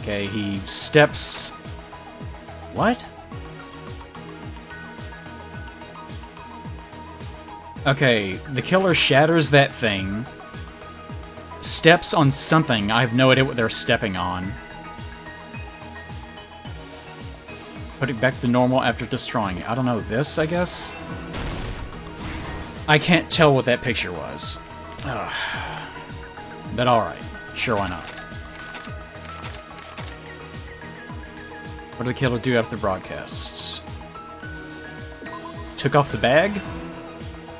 Okay, he steps... What? Okay, the killer shatters that thing, steps on something. I have no idea what they're stepping on. Put it back to normal after destroying it. I don't know, this, I guess? I can't tell what that picture was. Ugh. But alright, sure, why not? What did the killer do after the broadcast? Took off the bag?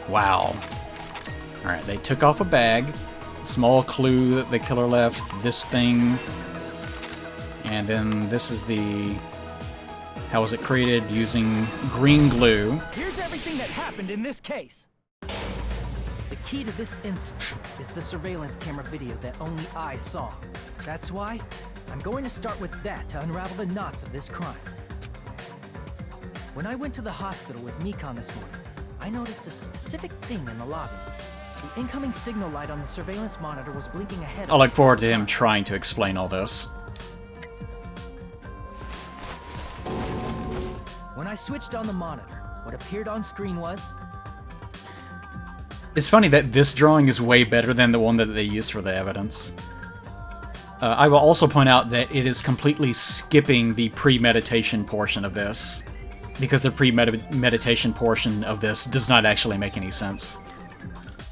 Wow. Alright, they took off a bag. Small clue that the killer left. This thing. And then this is the... How was it created? Using green glue. Here's everything that happened in this case. The key to this incident is the surveillance camera video that only I saw. That's why I'm going to start with that to unravel the knots of this crime. When I went to the hospital with Mikon this morning, I noticed a specific thing in the lobby. The incoming signal light on the surveillance monitor was blinking ahead. I look forward to him trying to explain all this. When I switched on the monitor, what appeared on screen was... It's funny that this drawing is way better than the one that they used for the evidence. I will also point out that it is completely skipping the premeditation portion of this, because the premeditation portion of this does not actually make any sense.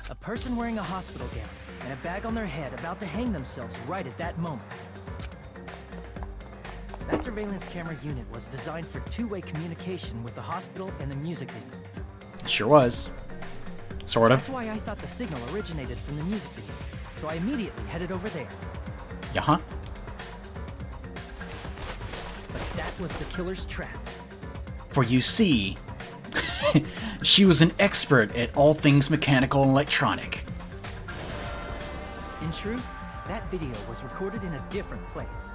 A person wearing a hospital gown and a bag on their head about to hang themselves right at that moment. That surveillance camera unit was designed for two-way communication with the hospital and the music video. It sure was. Sort of. That's why I thought the signal originated from the music video, so I immediately headed over there. Yeah-huh. But that was the killer's trap. For you see, she was an expert at all things mechanical and electronic. In truth, that video was recorded in a different place.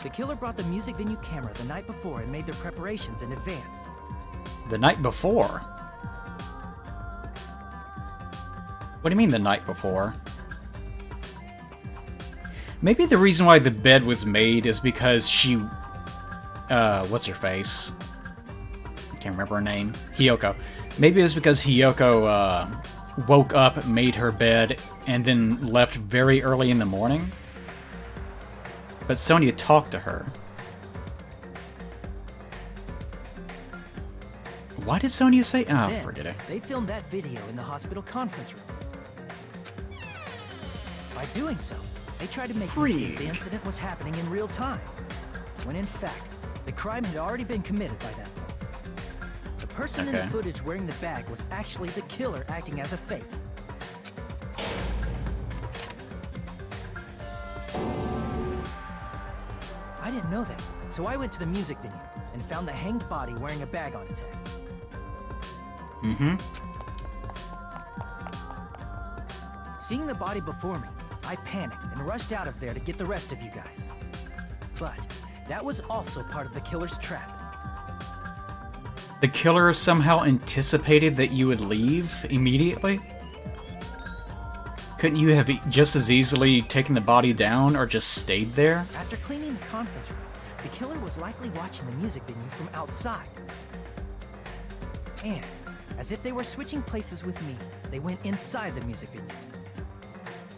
The killer brought the music venue camera the night before and made their preparations in advance. The night before? What do you mean the night before? Maybe the reason why the bed was made is because she... what's her face? I can't remember her name. Hiyoko. Maybe it's because Hiyoko, woke up, made her bed, and then left very early in the morning? But Sonya talked to her. Why did Sonya say... Oh, Then, forget it. They filmed that video in the hospital conference room. By doing so, they tried to make me think the incident was happening in real time, when in fact, the crime had already been committed by that point. The person in the footage wearing the bag was actually the killer acting as a fake. I didn't know that, so I went to the music venue and found the hanged body wearing a bag on its head. Mm-hmm. Seeing the body before me, I panicked and rushed out of there to get the rest of you guys. But that was also part of the killer's trap. The killer somehow anticipated that you would leave immediately? Couldn't you have just as easily taken the body down or just stayed there? After cleaning the conference room, the killer was likely watching the music venue from outside. And, as if they were switching places with me, they went inside the music venue.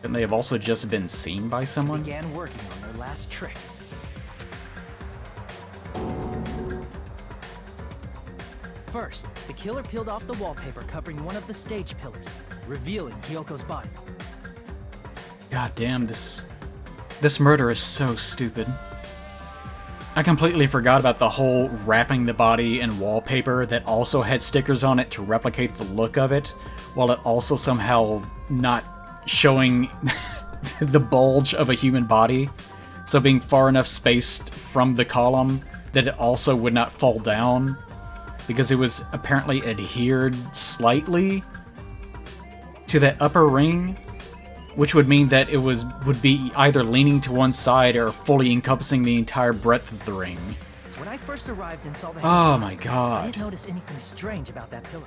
Couldn't they have also just been seen by someone? They began working on their last trick. First, the killer peeled off the wallpaper covering one of the stage pillars, revealing Hyoko's body. God damn, this murder is so stupid. I completely forgot about the whole wrapping the body in wallpaper that also had stickers on it to replicate the look of it, while it also somehow not showing the bulge of a human body, so being far enough spaced from the column that it also would not fall down, because it was apparently adhered slightly to that upper ring, which would mean that it would be either leaning to one side or fully encompassing the entire breadth of the ring. When I first arrived and saw the Oh my god. I didn't notice anything strange about that pillar.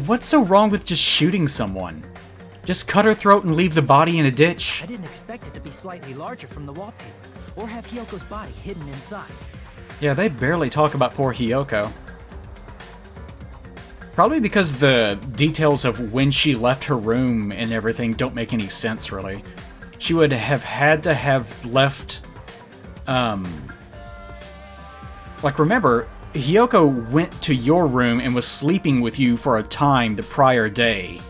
What's so wrong with just shooting someone? Just cut her throat and leave the body in a ditch. I didn't expect it to be slightly larger from the wallpaper, or have Hyoko's body hidden inside. Yeah, they barely talk about poor Hiyoko. Probably because the details of when she left her room and everything don't make any sense, really. She would have had to have left... Like, remember, Hiyoko went to your room and was sleeping with you for a time the prior day.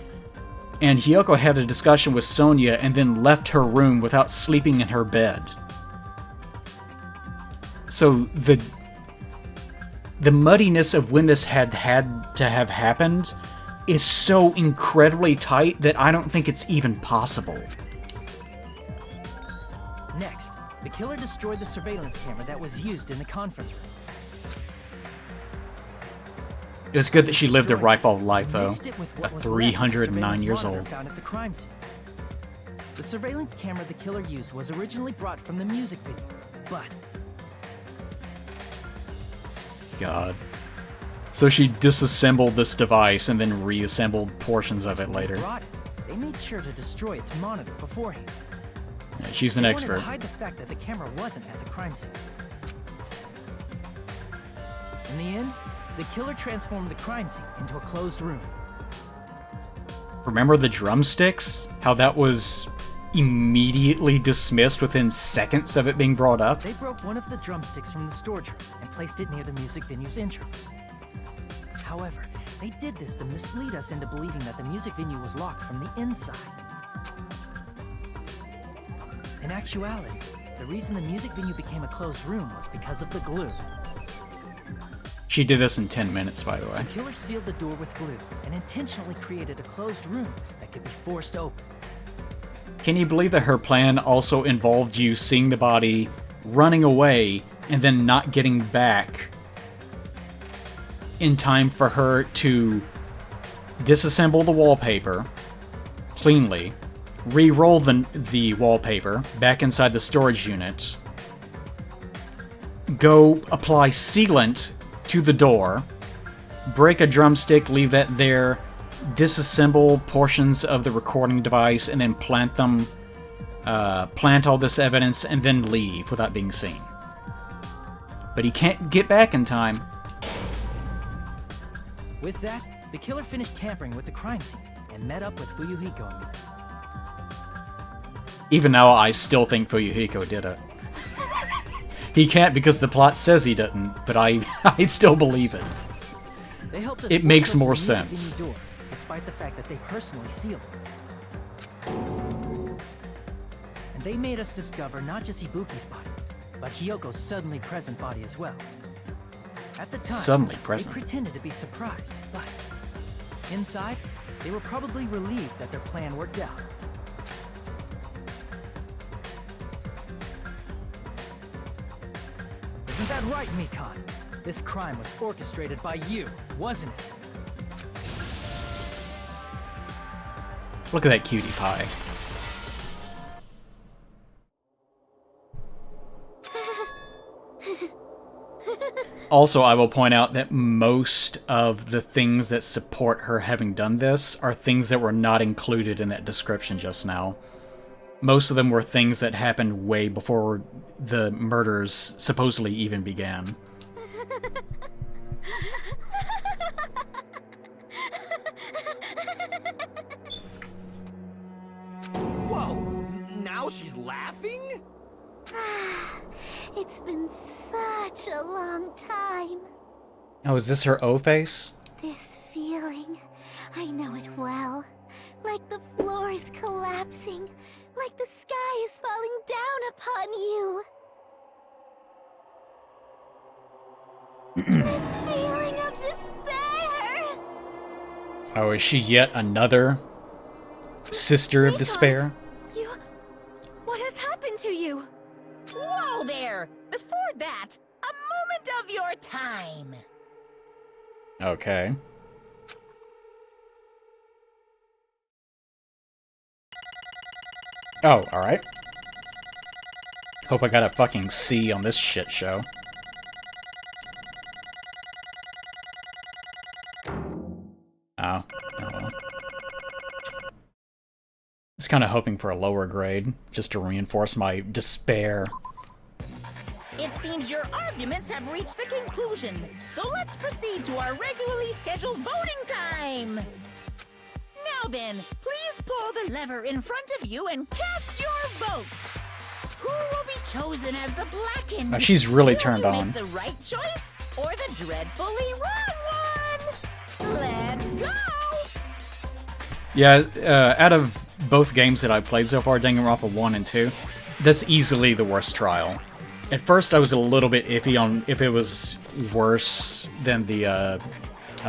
And Hiyoko had a discussion with Sonia and then left her room without sleeping in her bed. So the muddiness of when this had to have happened is so incredibly tight that I don't think it's even possible. Next, the killer destroyed the surveillance camera that was used in the conference room. It was good that she lived a ripe old life, though. Mixed it with what At was 309 left years of the surveillance old. monitor found at the crime scene. The surveillance camera the killer used was originally brought from the music video, but God. So she disassembled this device and then reassembled portions of it later. they made sure to destroy its monitor beforehand. Yeah, she's an They expert. wanted to hide the fact that the camera wasn't at the crime scene. In the end, the killer transformed the crime scene into a closed room. Remember the drumsticks? How that was immediately dismissed within seconds of it being brought up? They broke one of the drumsticks from the storage room and placed it near the music venue's entrance. However, they did this to mislead us into believing that the music venue was locked from the inside. In actuality, the reason the music venue became a closed room was because of the glue. She did this in 10 minutes, by the way. The killer sealed the door with glue and intentionally created a closed room that could be forced open. Can you believe that her plan also involved you seeing the body, running away, and then not getting back in time for her to disassemble the wallpaper cleanly, re-roll the wallpaper back inside the storage unit, go apply sealant to the door, break a drumstick, leave that there, disassemble portions of the recording device, and then plant all this evidence, and then leave without being seen. But he can't get back in time. With that, the killer finished tampering with the crime scene and met up with Fuyuhiko and me. Even now, I still think Fuyuhiko did it. He can't because the plot says he didn't, but I still believe it. They helped us It force makes open more the music sense. venue door, despite the fact that they personally sealed it. And they made us discover not just Ibuki's body, but Hyoko's suddenly present body as well. At the time, Suddenly present. they pretended to be surprised, but inside, they were probably relieved that their plan worked out. Isn't that right, Mikan? This crime was orchestrated by you, wasn't it? Look at that cutie pie. Also, I will point out that most of the things that support her having done this are things that were not included in that description just now. Most of them were things that happened way before the murders supposedly even began. Whoa! Now she's laughing? It's been such a long time. Oh, is this her O face? This feeling, I know it well. Like the floor is collapsing, like the sky is falling down upon you. This feeling of despair. Oh, is she yet another sister of despair? What has happened to you? Whoa there! Before that, a moment of your time. Okay. Oh, alright. Hope I got a fucking C on this shit show. Oh, well. I was kind of hoping for a lower grade, just to reinforce my despair. It seems your arguments have reached a conclusion, so let's proceed to our regularly scheduled voting time. Now then, please pull the lever in front of you and cast your vote. Who will be chosen as the blackened? Now she's really Will turned you on. make the right choice or the dreadfully wrong one? Let's go! Yeah, out of both games that I've played so far, Danganronpa 1 and 2, that's easily the worst trial. At first I was a little bit iffy on if it was worse than the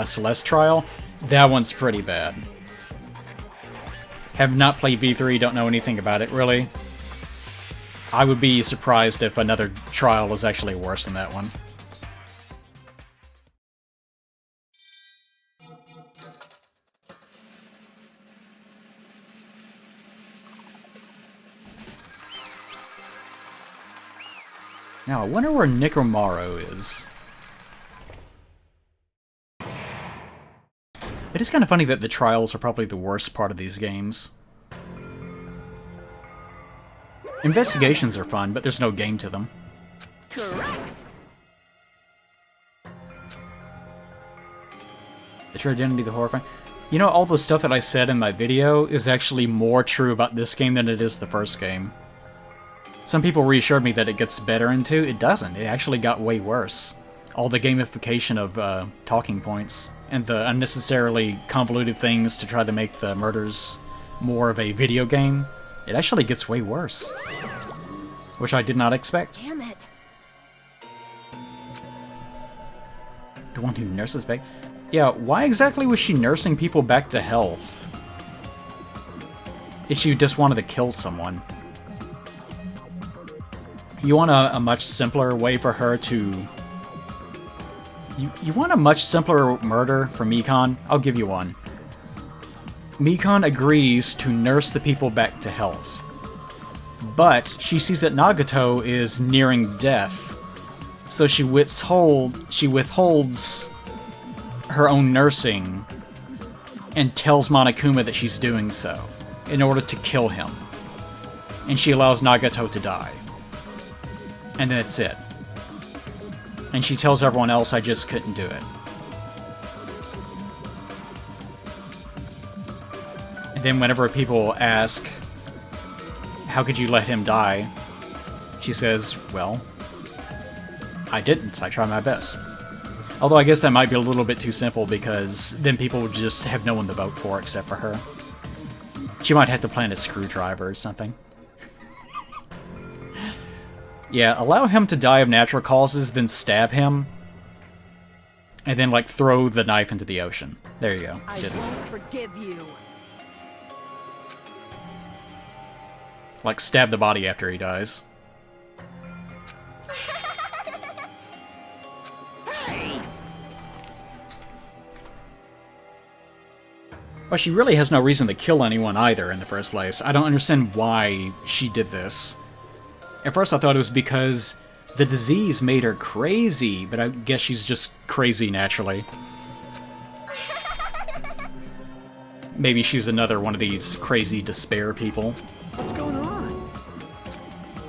Celeste trial. That one's pretty bad. Have not played V3, don't know anything about it, really. I would be surprised if another trial was actually worse than that one. Now, I wonder where Necromaro is. It is kind of funny that the trials are probably the worst part of these games. Investigations are fun, but there's no game to them. Correct. The true identity, the horrifying... You know, all the stuff that I said in my video is actually more true about this game than it is the first game. Some people reassured me that it gets better in 2. It doesn't. It actually got way worse. All the gamification of talking points and the unnecessarily convoluted things to try to make the murders more of a video game, it actually gets way worse. Which I did not expect. Damn it. The one who nurses back... Yeah, why exactly was she nursing people back to health? If she just wanted to kill someone. You want a much simpler way for her to... You want a much simpler murder for Mikon? I'll give you one. Mikon agrees to nurse the people back to health. But she sees that Nagato is nearing death. So she withholds her own nursing and tells Monokuma that she's doing so in order to kill him. And she allows Nagato to die. And then that's it. And she tells everyone else, I just couldn't do it. And then whenever people ask, how could you let him die? She says, well, I didn't. I tried my best. Although I guess that might be a little bit too simple because then people would just have no one to vote for except for her. She might have to plant a screwdriver or something. Yeah, allow him to die of natural causes, then stab him. And then, like, throw the knife into the ocean. There you go. I won't forgive you. Like, stab the body after he dies. Well, she really has no reason to kill anyone either in the first place. I don't understand why she did this. At first I thought it was because the disease made her crazy, but I guess she's just crazy naturally. Maybe she's another one of these crazy despair people. What's going on?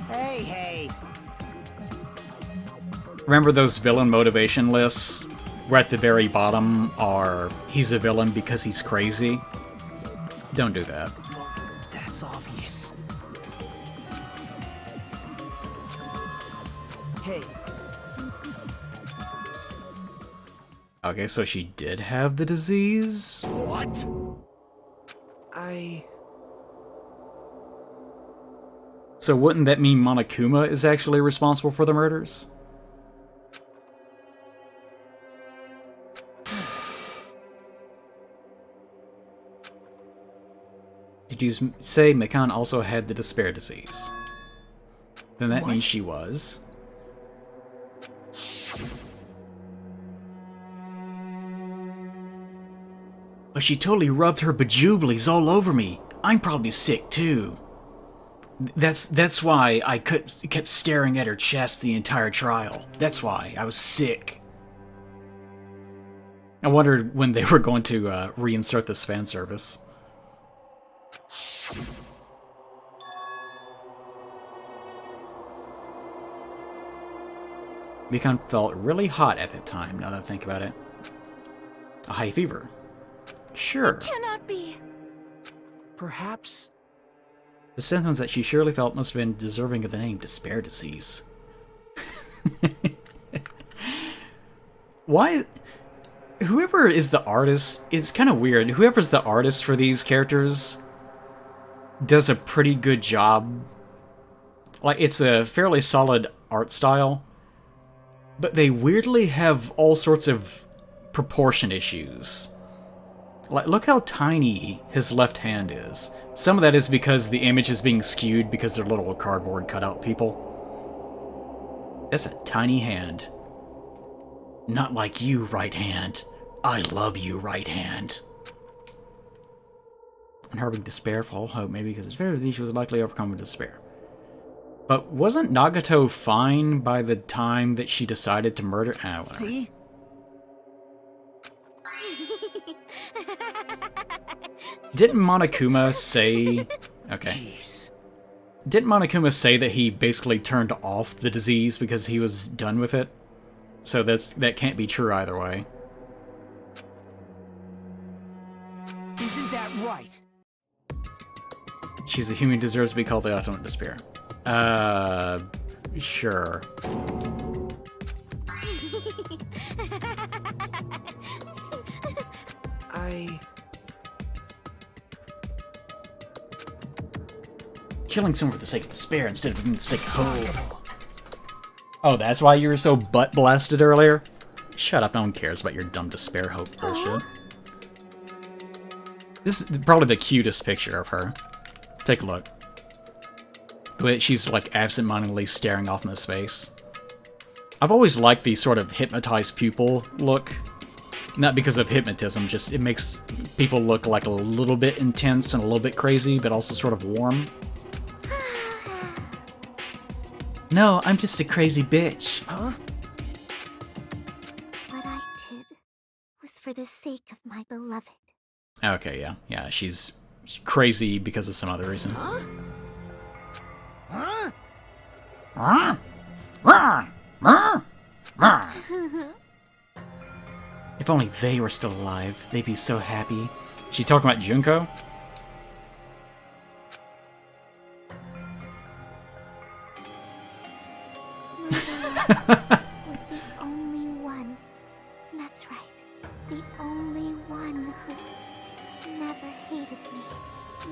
Hey. Remember those villain motivation lists? Where at the very bottom are, he's a villain because he's crazy? Don't do that. That's obvious. Hey. Okay, so she did have the disease? What? So wouldn't that mean Monokuma is actually responsible for the murders? Did you say Mikan also had the despair disease? Then that means she was. But she totally rubbed her bejublies all over me. I'm probably sick too. That's why I kept staring at her chest the entire trial. That's why I was sick. I wondered when they were going to reinsert this fan service. What? Mikon felt really hot at that time, now that I think about it. A high fever. Sure. Cannot be. Perhaps. The symptoms that she surely felt must have been deserving of the name Despair Disease. Why? Whoever is the artist, it's kind of weird. Whoever's the artist for these characters does a pretty good job. Like, it's a fairly solid art style, but they weirdly have all sorts of proportion issues. Like, look how tiny his left hand is. Some of that is because the image is being skewed because they're little cardboard cutout people. That's a tiny hand. Not like you, right hand. I love you, right hand. And harboring despair for all hope, maybe because despair disease, she was likely overcome with despair. But wasn't Nagato fine by the time that she decided to murder? Ah, whatever. See? Didn't Monokuma say... Okay. Jeez. Didn't Monokuma say that he basically turned off the disease because he was done with it? So that can't be true either way. Isn't that right? She's a human who deserves to be called the ultimate despair. Sure. Killing someone for the sake of despair instead of for the sake of hope. Oh, that's why you were so butt-blasted earlier? Shut up, no one cares about your dumb despair hope bullshit. This is probably the cutest picture of her. Take a look. The way she's, like, absent-mindedly staring off into space. I've always liked the sort of hypnotized pupil look. Not because of hypnotism, just it makes people look like a little bit intense and a little bit crazy, but also sort of warm. No, I'm just a crazy bitch. Huh? What I did was for the sake of my beloved. Okay, yeah. Yeah, she's crazy because of some other reason. Huh? If only they were still alive, they'd be so happy. She talking about Junko? Was the only one. That's right. The only one who never hated me.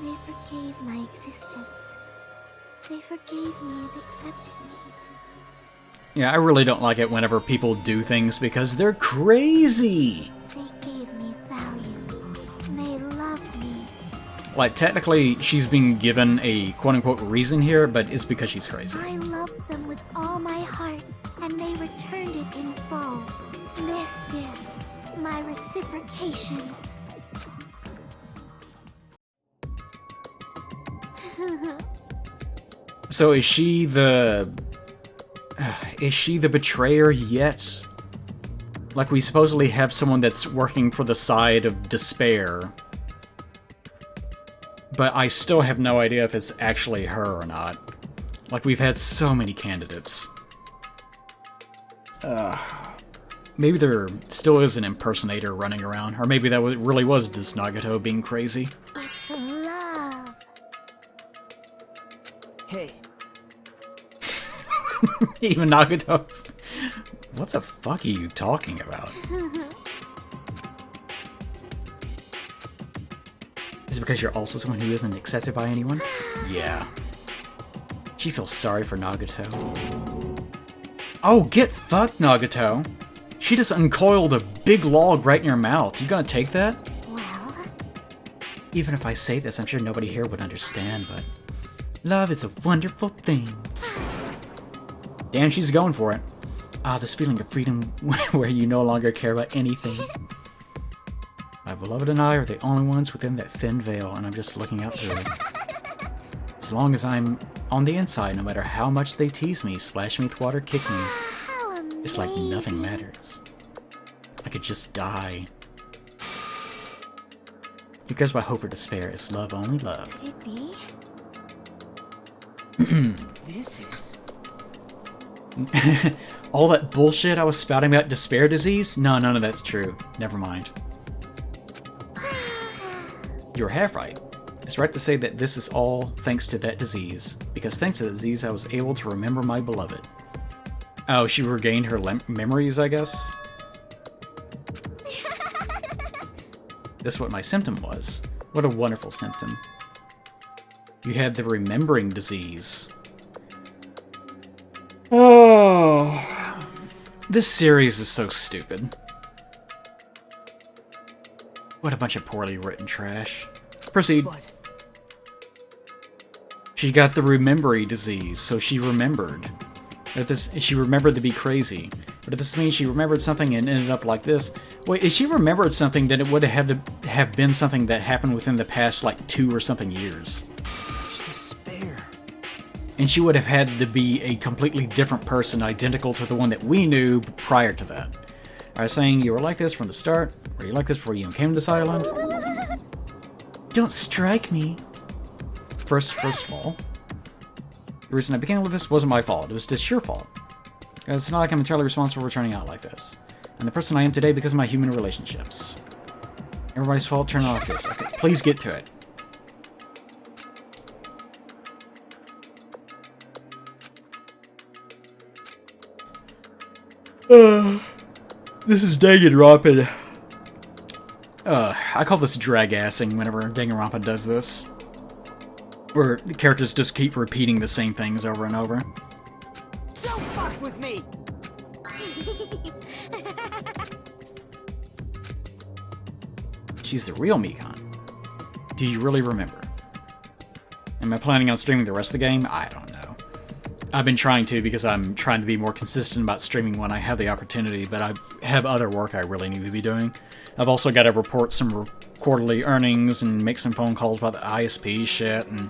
They forgave my existence. They forgave me and accepted me. Yeah, I really don't like it whenever people do things because they're crazy. They gave me value. They loved me. Like, technically, she's being given a quote-unquote reason here, but it's because she's crazy. I loved them with all my heart, and they returned it in full. This is my reciprocation. So is she the betrayer yet? Like, we supposedly have someone that's working for the side of despair, but I still have no idea if it's actually her or not. Like, we've had so many candidates. Maybe there still is an impersonator running around, or maybe that really was just Nagato being crazy. It's love. Hey. Even Nagato's. What the fuck are you talking about? Is it because you're also someone who isn't accepted by anyone? Yeah. She feels sorry for Nagato. Oh, get fucked, Nagato! She just uncoiled a big log right in your mouth. You gonna take that? Well, Even if I say this, I'm sure nobody here would understand, but love is a wonderful thing. Damn, she's going for it. Ah, this feeling of freedom where you no longer care about anything. My beloved and I are the only ones within that thin veil, and I'm just looking out through it. As long as I'm on the inside, no matter how much they tease me, splash me with water, kick me, how amazing. it's like nothing matters. I could just die. Who cares about hope or despair? It's love, only love. Could it be? This is... All that bullshit I was spouting about despair disease? No, none of that's true. Never mind. You're half right. It's right to say that this is all thanks to that disease, because thanks to the disease I was able to remember my beloved. Oh, she regained her memories, I guess? That's what my symptom was. What a wonderful symptom. You had the remembering disease. Oh, this series is so stupid. What a bunch of poorly written trash. Proceed. But She got the remembering disease, so she remembered. She remembered to be crazy. But if this means she remembered something and ended up like this... Wait, if she remembered something, then it would have had to have been something that happened within the past, like, 2 or something years. such despair. And she would have had to be a completely different person, identical to the one that we knew prior to that. I was saying you were like this from the start, or you like this before you even came to this island. Don't strike me. First of all, the reason I began with this wasn't my fault. It was just your fault. It's not like I'm entirely responsible for turning out like this. I'm the person I am today because of my human relationships. Everybody's fault, turn off this. Okay, please get to it. This is Danganronpa. I call this drag-assing whenever Danganronpa does this. Where the characters just keep repeating the same things over and over. Don't fuck with me! She's the real Mikan. Do you really remember? Am I planning on streaming the rest of the game? I don't know. I've been trying to because I'm trying to be more consistent about streaming when I have the opportunity, but I have other work I really need to be doing. I've also got to report some quarterly earnings and make some phone calls about the ISP shit, and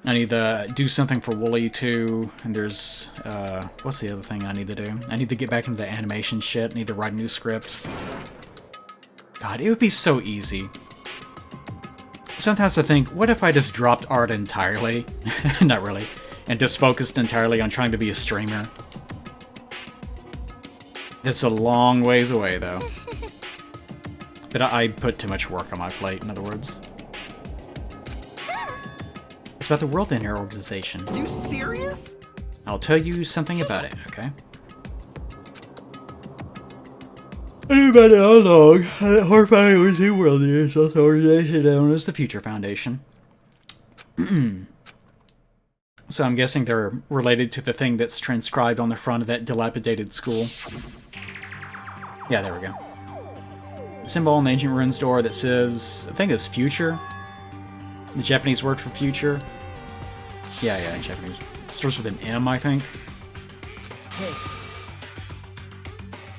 I need to do something for Wooly too, and there's, what's the other thing I need to do? I need to get back into the animation shit, I need to write a new script. God, it would be so easy. Sometimes I think, what if I just dropped art entirely? Not really. And just focused entirely on trying to be a streamer. That's a long ways away, though. But I put too much work on my plate, in other words. It's about the World Ender organization. You serious? I'll tell you something about it, okay? I knew about it all along. Horrifying was a World Ender is also an organization known as the Future Foundation. So I'm guessing they're related to the thing that's transcribed on the front of that dilapidated school. Yeah, there we go. Symbol on the ancient ruins door that says, I think it's future. The Japanese word for future. Yeah, in Japanese. It starts with an M, I think. Hey,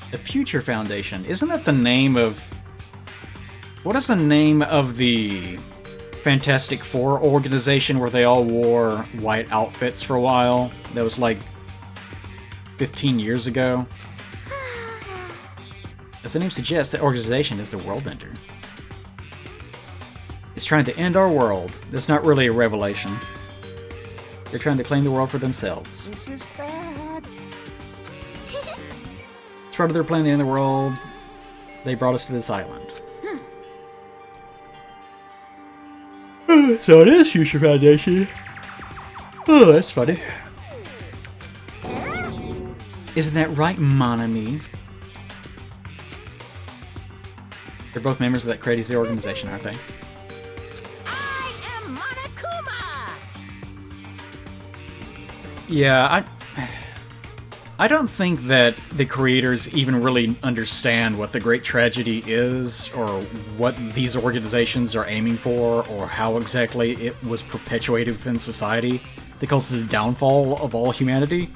The Future Foundation. Isn't that the name of... What is the name of the Fantastic Four organization where they all wore white outfits for a while? That was like 15 years ago. As the name suggests, that organization is the World Ender. It's trying to end our world. That's not really a revelation. They're trying to claim the world for themselves. This is bad. It's part of their plan to end the world. They brought us to this island. So it is Future Foundation. Oh, that's funny. Isn't that right, Monami? They're both members of that crazy organization, aren't they? I am Monokuma! Yeah, I don't think that the creators even really understand what the Great Tragedy is, or what these organizations are aiming for, or how exactly it was perpetuated within society that causes the downfall of all humanity.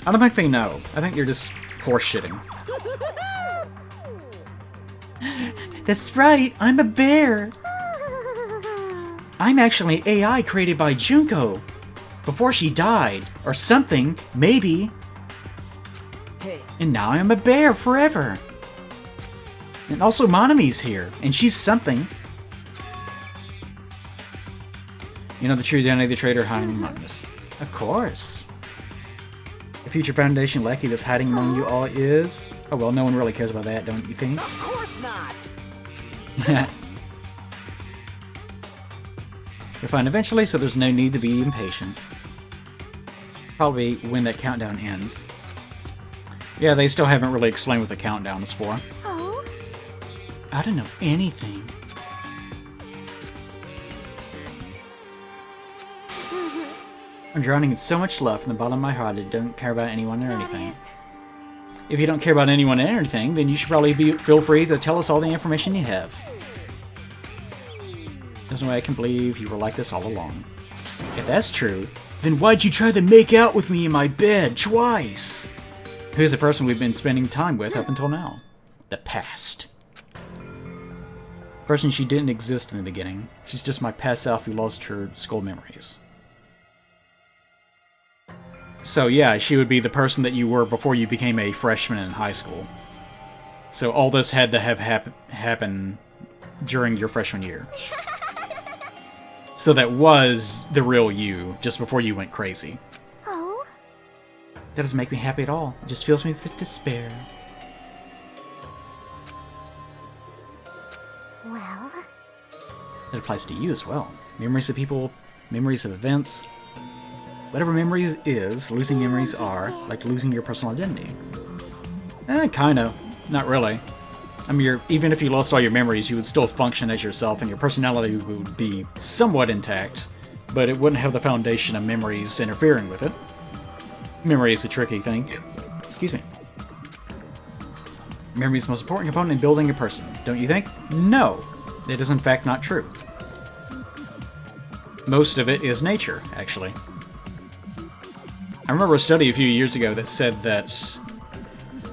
I don't think they know. I think they're just horseshitting. That's right, I'm a bear! I'm actually AI created by Junko. Before she died. Or something, maybe. hey, And now I'm a bear forever. And also Monami's here, and she's something. You know the true identity of the traitor hiding among us. Of course. The future Foundation lackey that's hiding among you all is... Oh well, no one really cares about that, don't you think? Of course not! You'll find eventually, so there's no need to be impatient. Probably when that countdown ends. Yeah, they still haven't really explained what the countdown is for. Oh? I don't know anything. I'm drowning in so much love from the bottom of my heart I don't care about anyone or anything. If you don't care about anyone or anything, then you should probably feel free to tell us all the information you have. There's no way I can believe you were like this all along. If that's true, then why'd you try to make out with me in my bed twice? Who's the person we've been spending time with up until now? The past. Person, she didn't exist in the beginning. She's just my past self who lost her school memories. So yeah, she would be the person that you were before you became a freshman in high school. So all this had to have happen during your freshman year. So that was the real you, just before you went crazy. Oh? That doesn't make me happy at all. It just fills me with despair. Well... That applies to you as well. Memories of people, memories of events. Whatever memories is, losing memories are, like losing your personal identity. Kinda. Not really. I mean, even if you lost all your memories, you would still function as yourself, and your personality would be somewhat intact, but it wouldn't have the foundation of memories interfering with it. Memory is a tricky thing. Excuse me. Memory is the most important component in building a person, don't you think? No! It is in fact not true. Most of it is nature, actually. I remember a study a few years ago that said that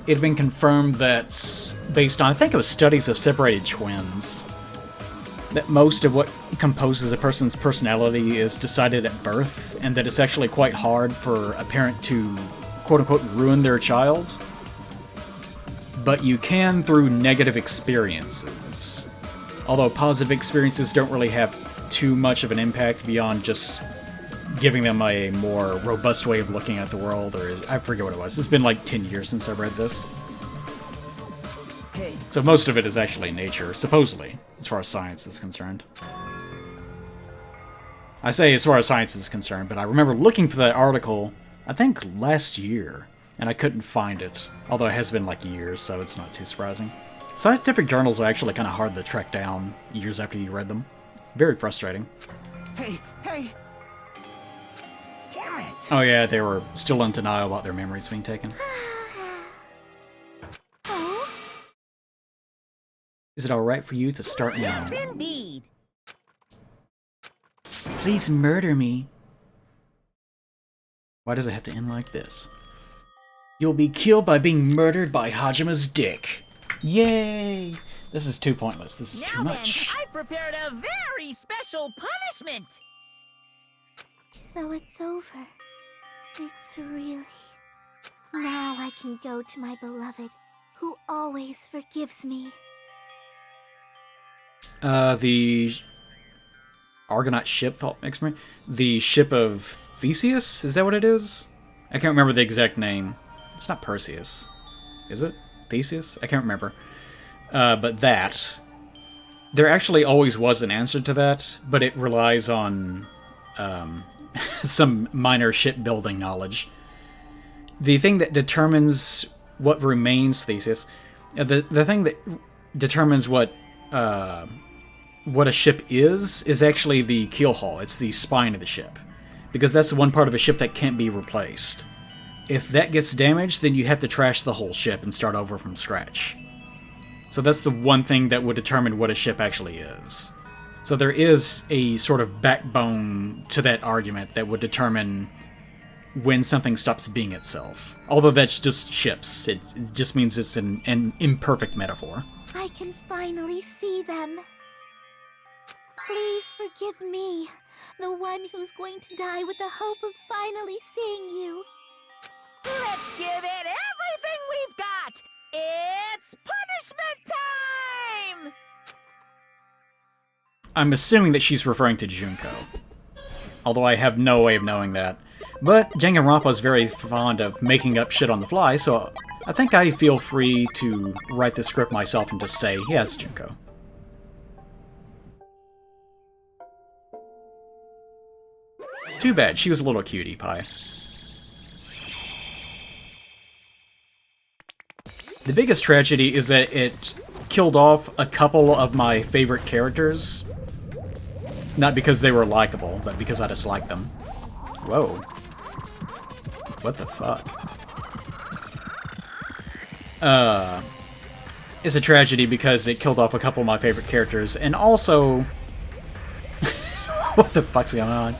it had been confirmed that, based on, I think it was studies of separated twins, that most of what composes a person's personality is decided at birth, and that it's actually quite hard for a parent to, quote-unquote, ruin their child. But you can through negative experiences. Although positive experiences don't really have too much of an impact beyond just giving them a more robust way of looking at the world, or I forget what it was. It's been like 10 years since I've read this. Hey. So most of it is actually nature, supposedly, as far as science is concerned. I say as far as science is concerned, but I remember looking for that article, I think last year, and I couldn't find it. Although it has been like years, so it's not too surprising. Scientific journals are actually kind of hard to track down years after you read them. Very frustrating. Hey! Damn it! Oh yeah, they were still in denial about their memories being taken. Oh? Is it alright for you to start now? Yes, indeed. Please murder me. Why does it have to end like this? You'll be killed by being murdered by Hajima's dick. Yay! This is too pointless. This is too much. Then, I prepared a very special punishment. So it's over. It's really... Now I can go to my beloved, who always forgives me. The Argonaut ship thought makes me. The ship of Theseus? Is that what it is? I can't remember the exact name. It's not Perseus. Is it? Theseus? I can't remember. But that. There actually always was an answer to that, but it relies on some minor shipbuilding knowledge. The thing that determines what remains Theseus, the thing that determines what a ship is actually the keel hull. It's the spine of the ship, because that's the one part of a ship that can't be replaced. If that gets damaged, then you have to trash the whole ship and start over from scratch. So that's the one thing that would determine what a ship actually is. So there is a sort of backbone to that argument that would determine when something stops being itself. Although that's just ships. It just means it's an imperfect metaphor. I can finally see them. Please forgive me, the one who's going to die with the hope of finally seeing you. Let's give it everything we've got! It's punishment time! I'm assuming that she's referring to Junko. Although I have no way of knowing that. But Danganronpa is very fond of making up shit on the fly, so I think I feel free to write the script myself and just say, yeah, it's Junko. Too bad, she was a little cutie pie. The biggest tragedy is that it killed off a couple of my favorite characters. Not because they were likable, but because I disliked them. Whoa. What the fuck? It's a tragedy because it killed off a couple of my favorite characters, and also... what the fuck's going on?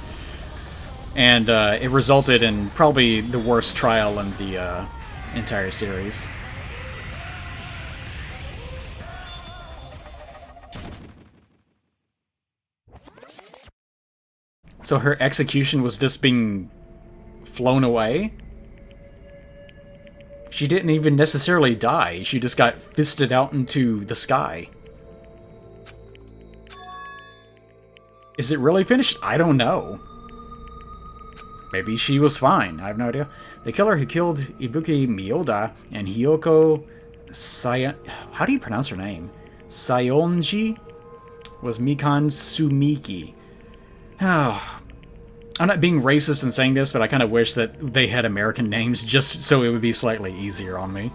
And it resulted in probably the worst trial in the entire series. So her execution was just being flown away? She didn't even necessarily die, she just got fisted out into the sky. Is it really finished? I don't know. Maybe she was fine, I have no idea. The killer who killed Ibuki Miyoda and Hiyoko how do you pronounce her name? Sayonji was Mikan Sumiki. Oh, I'm not being racist in saying this, but I kind of wish that they had American names just so it would be slightly easier on me.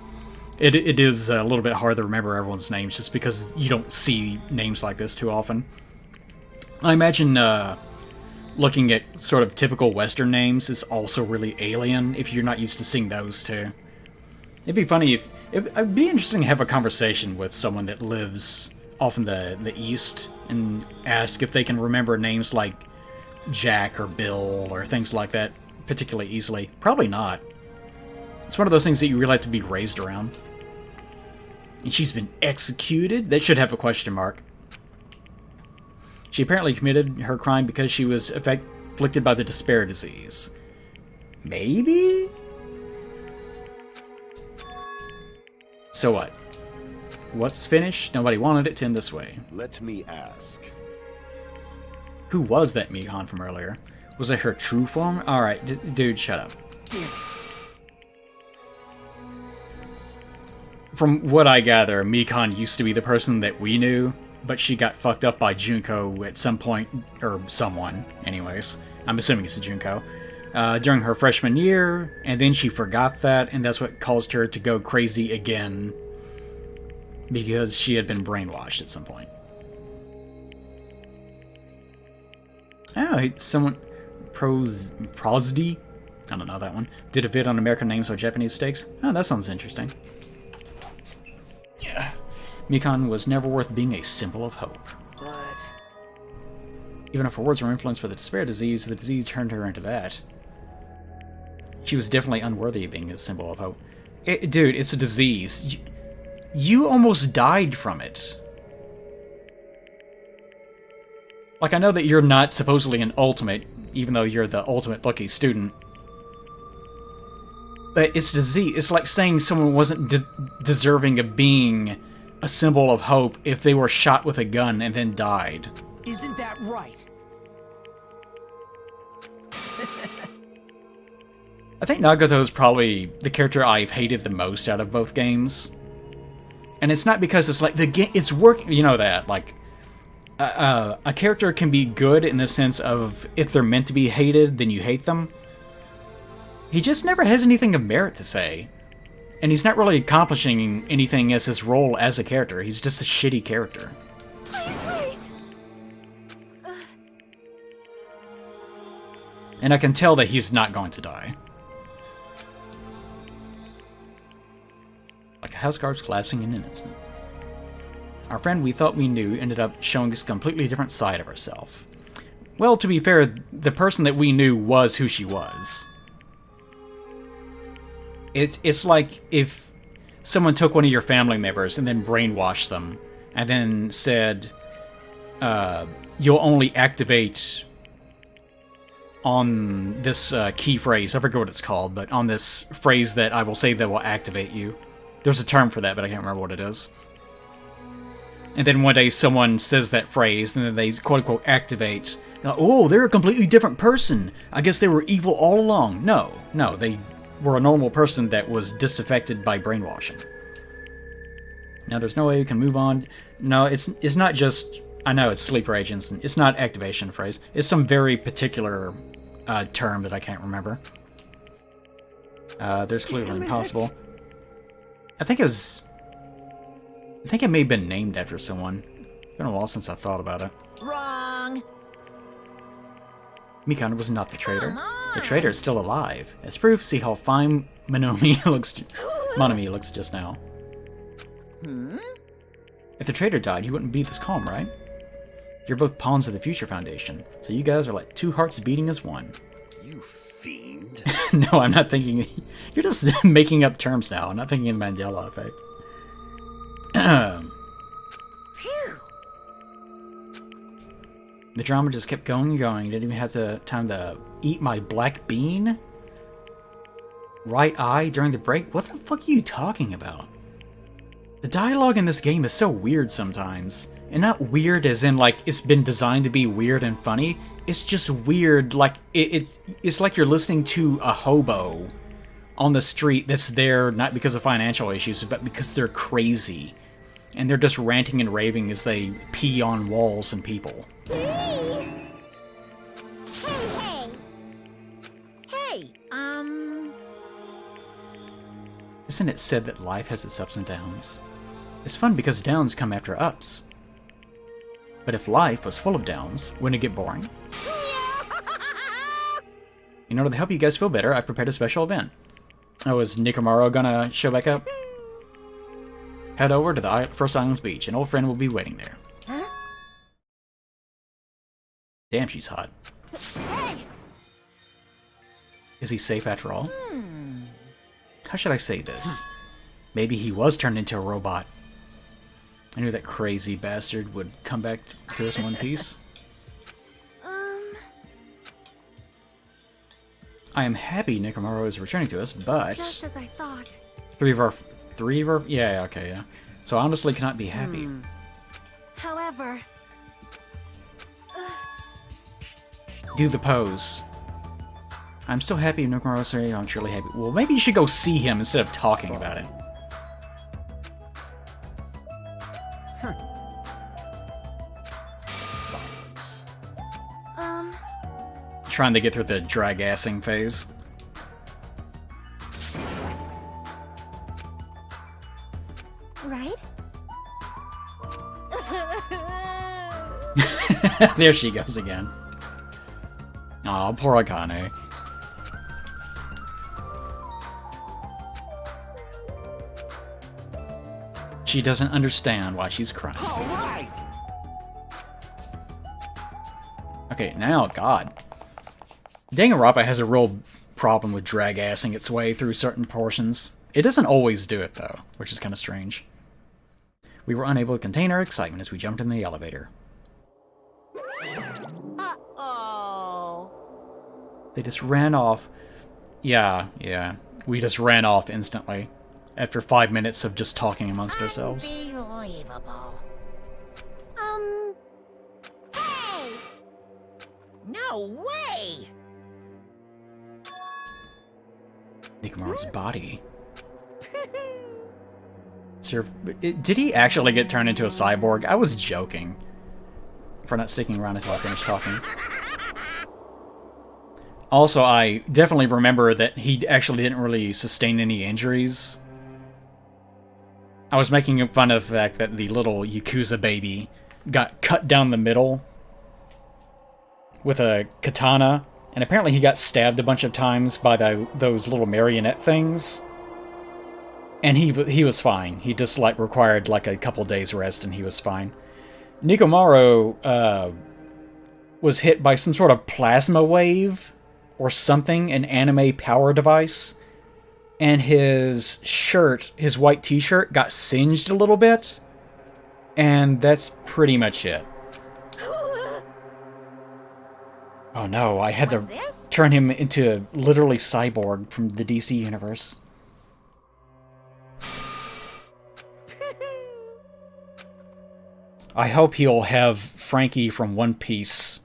It is a little bit hard to remember everyone's names just because you don't see names like this too often. I imagine looking at sort of typical Western names is also really alien if you're not used to seeing those too. It'd be funny if... It'd be interesting to have a conversation with someone that lives off in the East and ask if they can remember names like Jack or Bill or things like that particularly easily. Probably not. It's one of those things that you really have to be raised around. And she's been executed? That should have a question mark. She apparently committed her crime because she was afflicted by the despair disease. Maybe? So what? What's finished? Nobody wanted it to end this way. Let me ask. Who was that Mikan from earlier? Was it her true form? Alright, dude, shut up. Damn it. From what I gather, Mikan used to be the person that we knew, but she got fucked up by Junko at some point, or someone, anyways. I'm assuming it's Junko. During her freshman year, and then she forgot that, and that's what caused her to go crazy again, because she had been brainwashed at some point. Oh, someone... Prosdy? I don't know that one. Did a vid on American names or Japanese steaks? Oh, that sounds interesting. Yeah. Mikan was never worth being a symbol of hope. But... Even if her words were influenced by the despair disease, the disease turned her into that. She was definitely unworthy of being a symbol of hope. Dude, it's a disease. You almost died from it. Like, I know that you're not supposedly an ultimate, even though you're the ultimate lucky student. But it's disease. It's like saying someone wasn't deserving of being a symbol of hope if they were shot with a gun and then died. Isn't that right? I think Nagato is probably the character I've hated the most out of both games. And it's not because it's like, the game, it's working, you know that, like, a character can be good in the sense of if they're meant to be hated, then you hate them. He just never has anything of merit to say. And he's not really accomplishing anything as his role as a character. He's just a shitty character. Wait! And I can tell that he's not going to die. Like a house guard's collapsing in an instant. Our friend we thought we knew ended up showing us a completely different side of herself. Well, to be fair, the person that we knew was who she was. It's like if someone took one of your family members and then brainwashed them, and then said, you'll only activate on this key phrase. I forget what it's called, but on this phrase that I will say that will activate you. There's a term for that, but I can't remember what it is. And then one day someone says that phrase, and then they quote-unquote activate. Oh, they're a completely different person. I guess they were evil all along. No, they were a normal person that was disaffected by brainwashing. Now, there's no way you can move on. No, it's not just... I know it's sleeper agents. It's not activation phrase. It's some very particular term that I can't remember. There's clearly impossible. I think it may have been named after someone. It's been a while since I thought about it. Wrong. Mikon was not the traitor. The traitor is still alive. As proof, see how fine Monomi looks just now. If the traitor died, you wouldn't be this calm, right? You're both pawns of the Future Foundation, so you guys are like two hearts beating as one. You fiend. No, I'm not thinking... You're just making up terms now. I'm not thinking of the Mandela effect. Phew. The drama just kept going and going. Didn't even have time to eat my black bean? Right eye during the break? What the fuck are you talking about? The dialogue in this game is so weird sometimes. And not weird as in, like, it's been designed to be weird and funny. It's just weird, like, it's like you're listening to a hobo on the street that's there not because of financial issues, but because they're crazy. And they're just ranting and raving as they pee on walls and people. Hey, Isn't it said that life has its ups and downs? It's fun because downs come after ups. But if life was full of downs, wouldn't it get boring? In order to help you guys feel better, I prepared a special event. Oh, is Nikomaro gonna show back up? Head over to the First Islands Beach. An old friend will be waiting there. Huh? Damn, she's hot. Hey. Is he safe after all? How should I say this? Maybe he was turned into a robot. I knew that crazy bastard would come back to us in one piece. I am happy Nikomaro is returning to us, but... Just as I thought. Three of our... Yeah, okay, yeah. So I honestly cannot be happy. However... Do the pose. I'm still happy Nikomaro is here. I'm truly happy. Well, maybe you should go see him instead of talking about it. Trying to get through the drag-assing phase. Right? There she goes again. Aw, poor Akane. She doesn't understand why she's crying. All right. Okay, now, God. Danganronpa has a real problem with drag-assing its way through certain portions. It doesn't always do it, though, which is kind of strange. We were unable to contain our excitement as we jumped in the elevator. Uh-oh. They just ran off. Yeah. We just ran off instantly. After 5 minutes of just talking amongst ourselves. Unbelievable. Hey! No way! Nikomaru's body. Did he actually get turned into a cyborg? I was joking. For not sticking around until I finished talking. Also, I definitely remember that he actually didn't really sustain any injuries. I was making fun of the fact that the little Yakuza baby got cut down the middle with a katana, and apparently he got stabbed a bunch of times by those little marionette things. And he was fine. He just required a couple days rest, and he was fine. Nikomaro was hit by some sort of plasma wave or something, an anime power device, and his shirt, his white t-shirt, got singed a little bit, and that's pretty much it. Oh no, I had to turn him into literally Cyborg from the DC universe. I hope he'll have Frankie from One Piece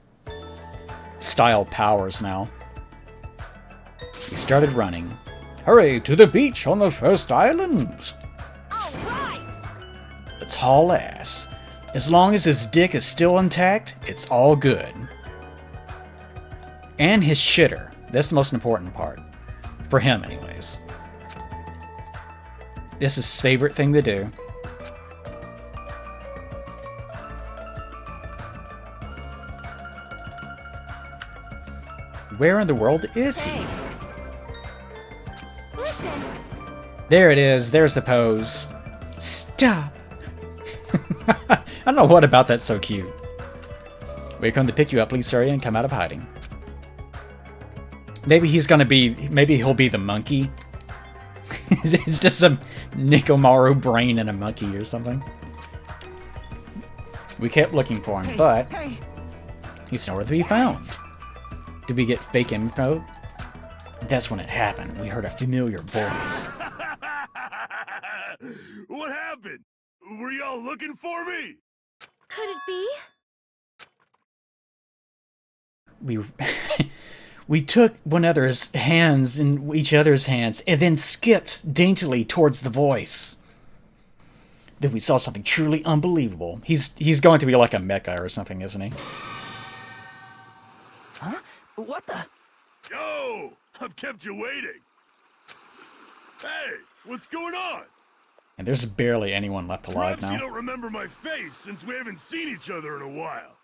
style powers now. He started running. Hurry to the beach on the first island! All right. Let's haul ass. As long as his dick is still intact, it's all good. And his shitter. That's the most important part. For him, anyways. This is his favorite thing to do. Where in the world is he? Listen. There it is. There's the pose. Stop. I don't know what about that's so cute. We're going to pick you up, please hurry and come out of hiding. Maybe he's gonna be. Maybe he'll be the monkey. It's just some Nikomaru brain and a monkey or something. We kept looking for him, but he's nowhere to be found. Did we get fake info? That's when it happened. We heard a familiar voice. What happened? Were y'all looking for me? Could it be? We took one another's hands in each other's hands and then skipped daintily towards the voice. Then we saw something truly unbelievable. He's going to be like a mecha or something, isn't he? Huh? What the? Yo! I've kept you waiting. Hey, what's going on? And there's barely anyone left alive Perhaps you now. don't remember my face since we haven't seen each other in a while.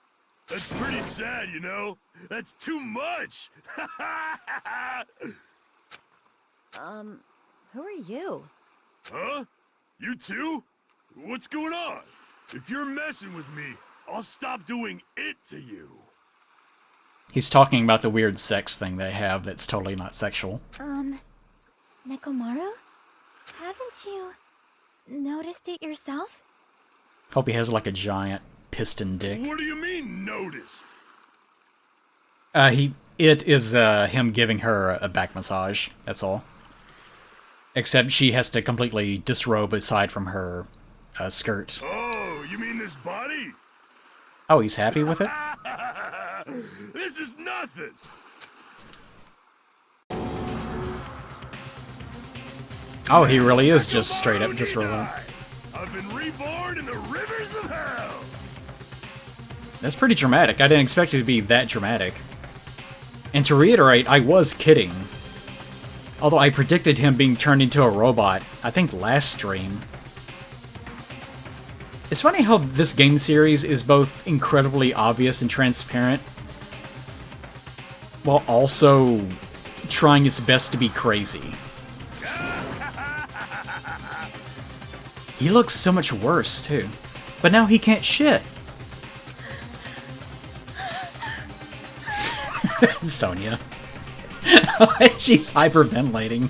That's pretty sad, you know? That's too much! Who are you? Huh? You too? What's going on? If you're messing with me, I'll stop doing it to you. He's talking about the weird sex thing they have that's totally not sexual. Nekomaru? Haven't you noticed it yourself? Hope he has like a giant piston dick. What do you mean, noticed? It is him giving her a back massage, that's all. Except she has to completely disrobe aside from her skirt. Oh, you mean this body? Oh, he's happy with it? This is nothing! Oh, he really is just straight up just rolling. I've been reborn in the rivers of hell! That's pretty dramatic. I didn't expect it to be that dramatic. And to reiterate, I was kidding. Although I predicted him being turned into a robot, I think last stream. It's funny how this game series is both incredibly obvious and transparent, while also trying its best to be crazy. He looks so much worse, too. But now he can't shit. Sonia. She's hyperventilating.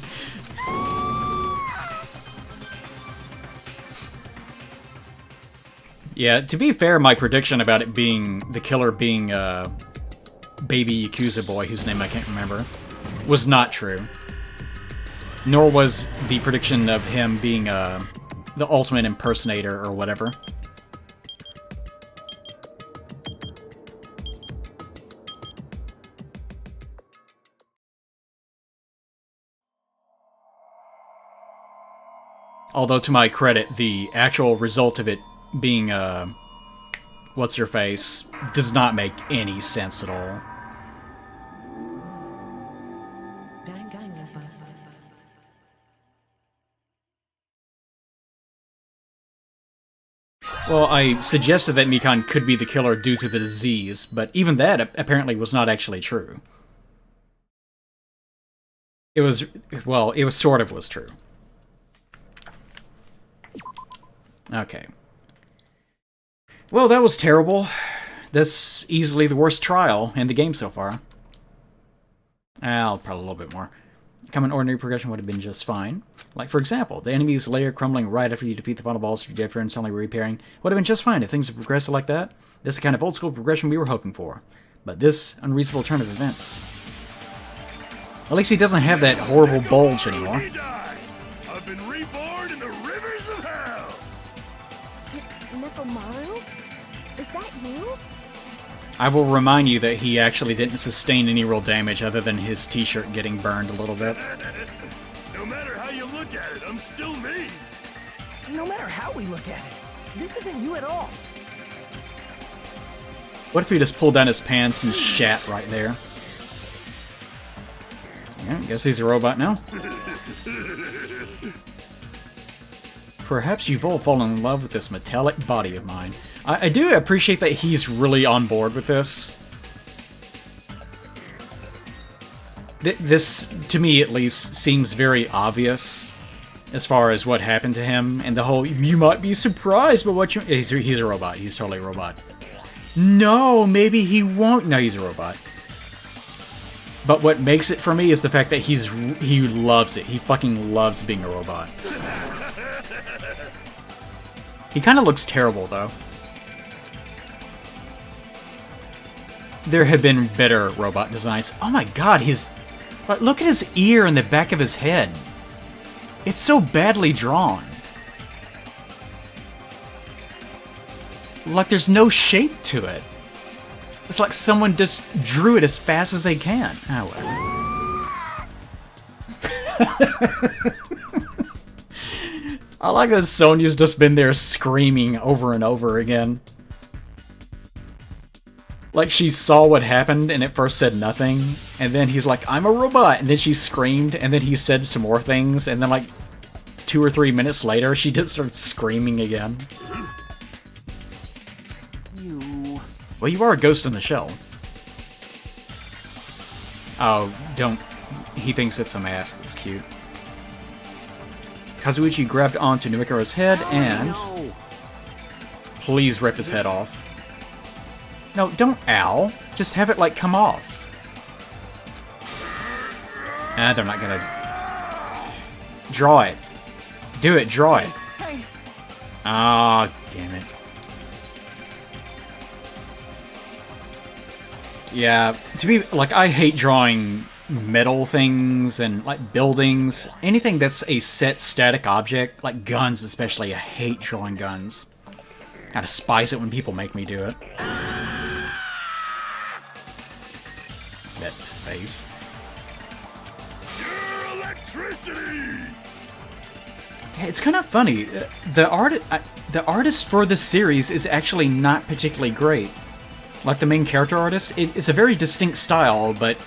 Yeah, to be fair, my prediction about it being the killer being baby Yakuza boy, whose name I can't remember, was not true. Nor was the prediction of him being the ultimate impersonator or whatever. Although, to my credit, the actual result of it being, what's-her-face, does not make any sense at all. Danganronpa. Well, I suggested that Mikan could be the killer due to the disease, but even that apparently was not actually true. It was, well, it was sort of was true. Okay. Well, that was terrible. That's easily the worst trial in the game so far. I'll probably a little bit more. Common ordinary progression would have been just fine. Like, for example, the enemy's layer crumbling right after you defeat the final boss of your dead friend suddenly reappearing would have been just fine if things had progressed like that. This is the kind of old-school progression we were hoping for. But this unreasonable turn of events... At least he doesn't have that horrible bulge anymore. I've been reborn in the rivers of hell! Nekomaru? Is that you? I will remind you that he actually didn't sustain any real damage other than his t-shirt getting burned a little bit. No matter how you look at it, I'm still me. No matter how we look at it, this isn't you at all. What if he just pulled down his pants and shat right there? Yeah, I guess he's a robot now. Perhaps you've all fallen in love with this metallic body of mine. I do appreciate that he's really on board with this. This, to me at least, seems very obvious as far as what happened to him, and the whole, you might be surprised by what you... He's a robot. He's totally a robot. No, maybe he won't. No, he's a robot. But what makes it for me is the fact that he loves it. He fucking loves being a robot. He kind of looks terrible, though. There have been better robot designs. Oh my god, look at his ear and the back of his head. It's so badly drawn. Like there's no shape to it. It's like someone just drew it as fast as they can. Oh well. I like that Sonya's just been there screaming over and over again. Like, she saw what happened and at first said nothing, and then he's like, I'm a robot, and then she screamed, and then he said some more things, and then like 2 or 3 minutes later, she just started screaming again. Well, you are a ghost in the shell. Oh, don't. He thinks it's a mask. That's cute. Kazuichi grabbed onto Numikaro's head and... Please rip his head off. No, don't ow. Just have it, like, come off. Ah, they're not gonna... Draw it. Do it, draw it. Ah, damn it. Yeah, to be... Like, I hate drawing metal things and, like, buildings. Anything that's a set static object, like guns especially. I hate drawing guns. I despise it when people make me do it. That face. Pure electricity! Yeah, it's kind of funny. The artist for this series is actually not particularly great. Like the main character artist, it's a very distinct style, but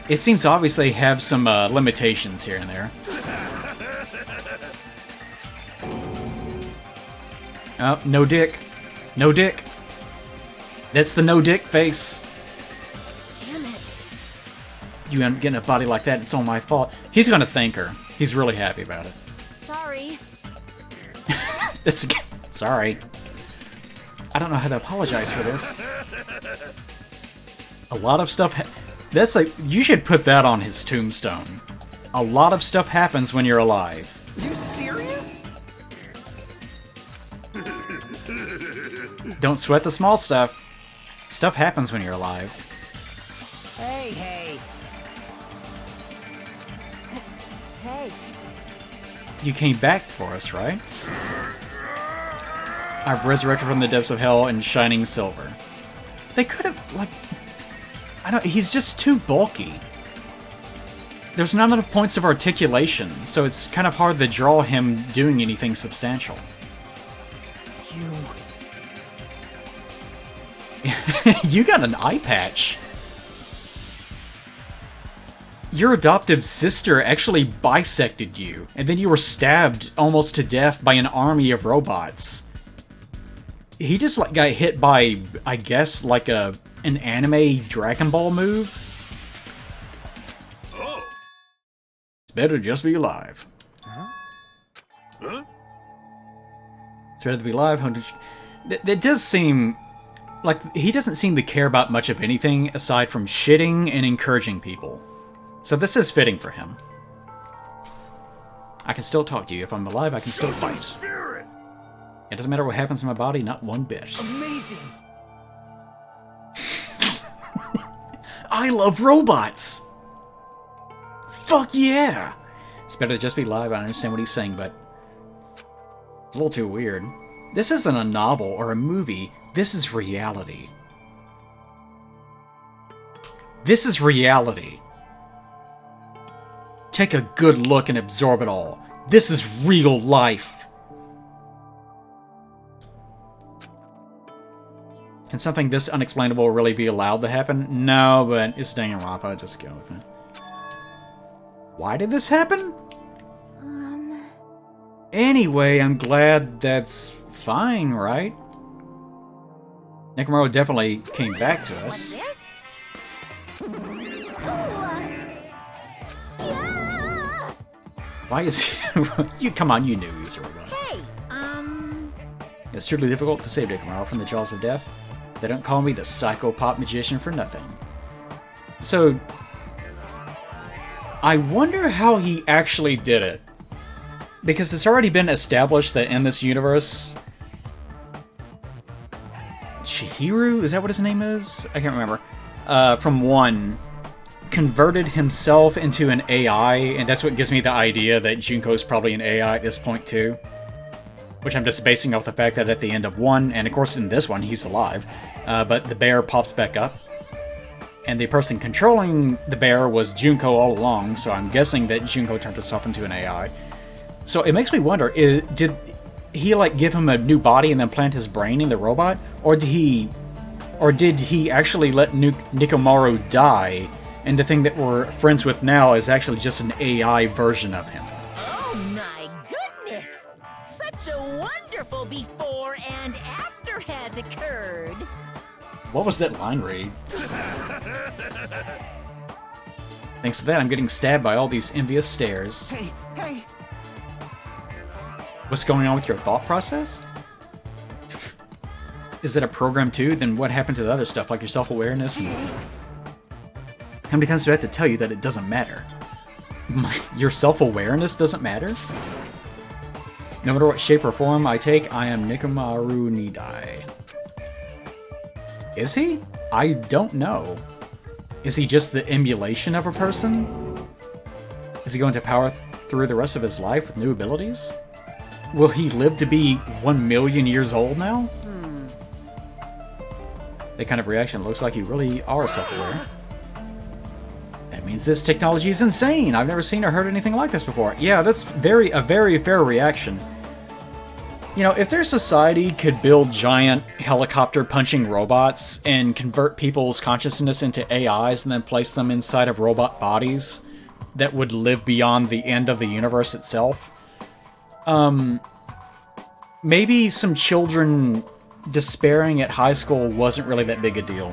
it seems obvious they have some limitations here and there. Oh, no dick. No dick. That's the no dick face. Damn it. You end up getting a body like that, it's all my fault. He's gonna thank her. He's really happy about it. Sorry. Sorry. I don't know how to apologize for this. A lot of stuff... That's like... You should put that on his tombstone. A lot of stuff happens when you're alive. You serious? Don't sweat the small stuff. Stuff happens when you're alive. Hey, hey. Hey. You came back for us, right? I've resurrected from the depths of hell in shining silver. They could have, like... he's just too bulky. There's not enough points of articulation, so it's kind of hard to draw him doing anything substantial. You got an eye patch. Your adoptive sister actually bisected you, and then you were stabbed almost to death by an army of robots. He just like got hit by, I guess, like an anime Dragon Ball move. Oh. It's better to just be alive. Huh? It's better to be alive. It does seem like he doesn't seem to care about much of anything aside from shitting and encouraging people. So this is fitting for him. I can still talk to you. If I'm alive, I can still fight. Spirit. It doesn't matter what happens to my body, not one bit. Amazing! I love robots! Fuck yeah! It's better to just be live. I understand what he's saying, but it's a little too weird. This isn't a novel or a movie. This is reality. This is reality. Take a good look and absorb it all. This is real life. Can something this unexplainable really be allowed to happen? No, but it's Danganronpa. Just go with it. Why did this happen? Anyway, I'm glad that's fine, right? Nekomaro definitely came back to us. Why is he... you come on, you knew he was a robot. Hey, It's truly difficult to save Nekomaro from the jaws of death. They don't call me the psychopop magician for nothing. So, I wonder how he actually did it. Because it's already been established that in this universe... Chihiro? Is that what his name is? I can't remember. From 1, converted himself into an AI, and that's what gives me the idea that Junko's probably an AI at this point too. Which I'm just basing off the fact that at the end of 1, and of course in this one he's alive, but the bear pops back up. And the person controlling the bear was Junko all along, so I'm guessing that Junko turned himself into an AI. So it makes me wonder, did he like give him a new body and then plant his brain in the robot? Or did he actually let Nekomaro die, and the thing that we're friends with now is actually just an AI version of him? oh my goodness! Such a wonderful before and after has occurred. What was that line read? Thanks to that, I'm getting stabbed by all these envious stares. Hey, hey! What's going on with your thought process? Is it a program too? Then what happened to the other stuff, like your self-awareness? And... how many times do I have to tell you that it doesn't matter? Your self-awareness doesn't matter? No matter what shape or form I take, I am Nekomaru Nidai. Is he? I don't know. Is he just the emulation of a person? Is he going to power through the rest of his life with new abilities? Will he live to be 1 million years old now? That kind of reaction looks like you really are self-aware. That means this technology is insane! I've never seen or heard anything like this before. Yeah, that's a very fair reaction. You know, if their society could build giant helicopter-punching robots and convert people's consciousness into AIs and then place them inside of robot bodies that would live beyond the end of the universe itself, maybe some children despairing at high school wasn't really that big a deal.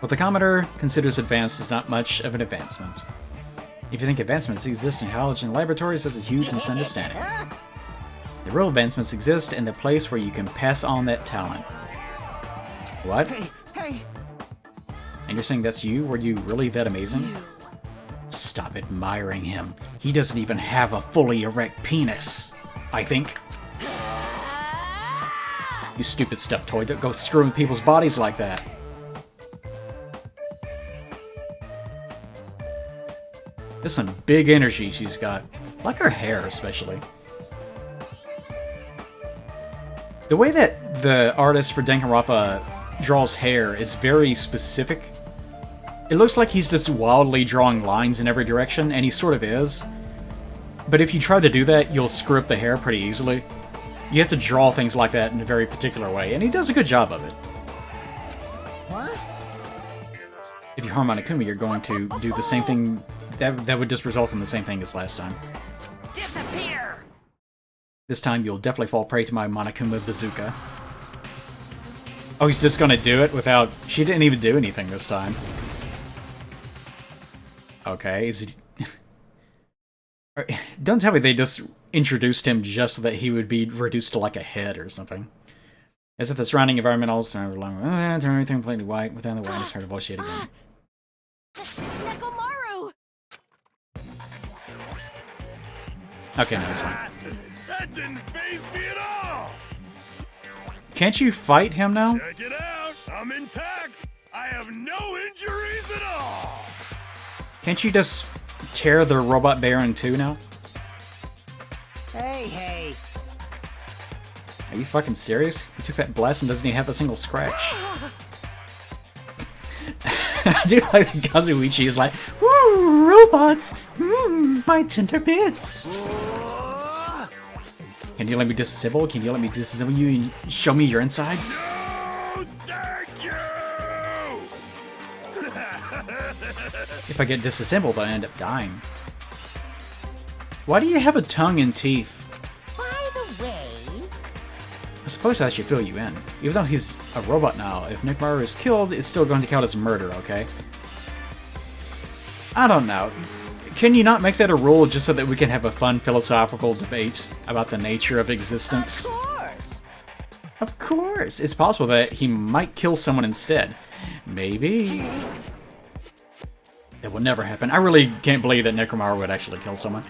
What the commenter considers advanced is not much of an advancement. If you think advancements exist in college and laboratories, that's a huge misunderstanding. The real advancements exist in the place where you can pass on that talent. What? Hey, hey! And you're saying that's you? Were you really that amazing? Stop admiring him. He doesn't even have a fully erect penis, I think. You stupid stuffed toy, don't go screwing people's bodies like that. There's some big energy she's got. Like her hair, especially. The way that the artist for Danganronpa draws hair is very specific. It looks like he's just wildly drawing lines in every direction, and he sort of is. But if you try to do that, you'll screw up the hair pretty easily. You have to draw things like that in a very particular way, and he does a good job of it. What? If you harm Monokuma, you're going to do the same thing. That would just result in the same thing as last time. Disappear! This time you'll definitely fall prey to my Monokuma bazooka. Oh, he's just gonna do it without... She didn't even do anything this time. Okay, is he... Don't tell me they just introduced him just so that he would be reduced to like a head or something. As if the surrounding environment all turn everything completely white. Within the whiteness, heard a voice yet again. Nekomaru! Okay, no, it's fine. That didn't faze me at all! Can't you fight him now? Check it out! I'm intact! I have no injuries at all! Can't you just tear the robot bear in two now? Hey, hey! Are you fucking serious? He took that blast and doesn't even have a single scratch. I do like that Kazuichi is like, woo, robots! My tender bits! Can you let me disassemble? Can you let me disassemble you and show me your insides? Thank you! If I get disassembled, I end up dying. Why do you have a tongue and teeth? By the way, I suppose I should fill you in. Even though he's a robot now, if Nekomaru is killed, it's still going to count as murder, okay? I don't know. Can you not make that a rule just so that we can have a fun philosophical debate about the nature of existence? of course. Of course! It's possible that he might kill someone instead. Maybe. It would never happen. I really can't believe that Nekomaru would actually kill someone.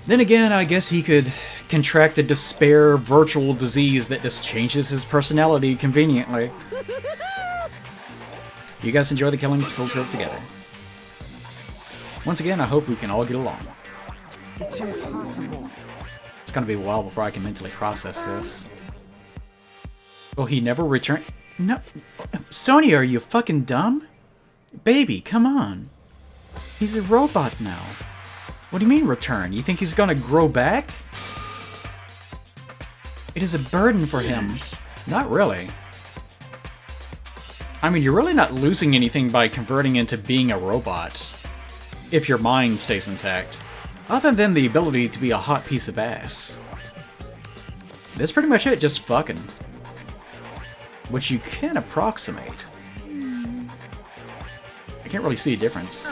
Then again, I guess he could contract a despair virtual disease that just changes his personality conveniently. You guys enjoy the Killing Field trip together. Once again, I hope we can all get along. It's impossible. It's gonna be a while before I can mentally process this. Will he never return? No. Sonya, are you fucking dumb? Baby, come on. He's a robot now. What do you mean return? You think he's gonna grow back? It is a burden for him. Not really. I mean, you're really not losing anything by converting into being a robot. If your mind stays intact. Other than the ability to be a hot piece of ass. That's pretty much it, just fucking. Which you can approximate. I can't really see a difference.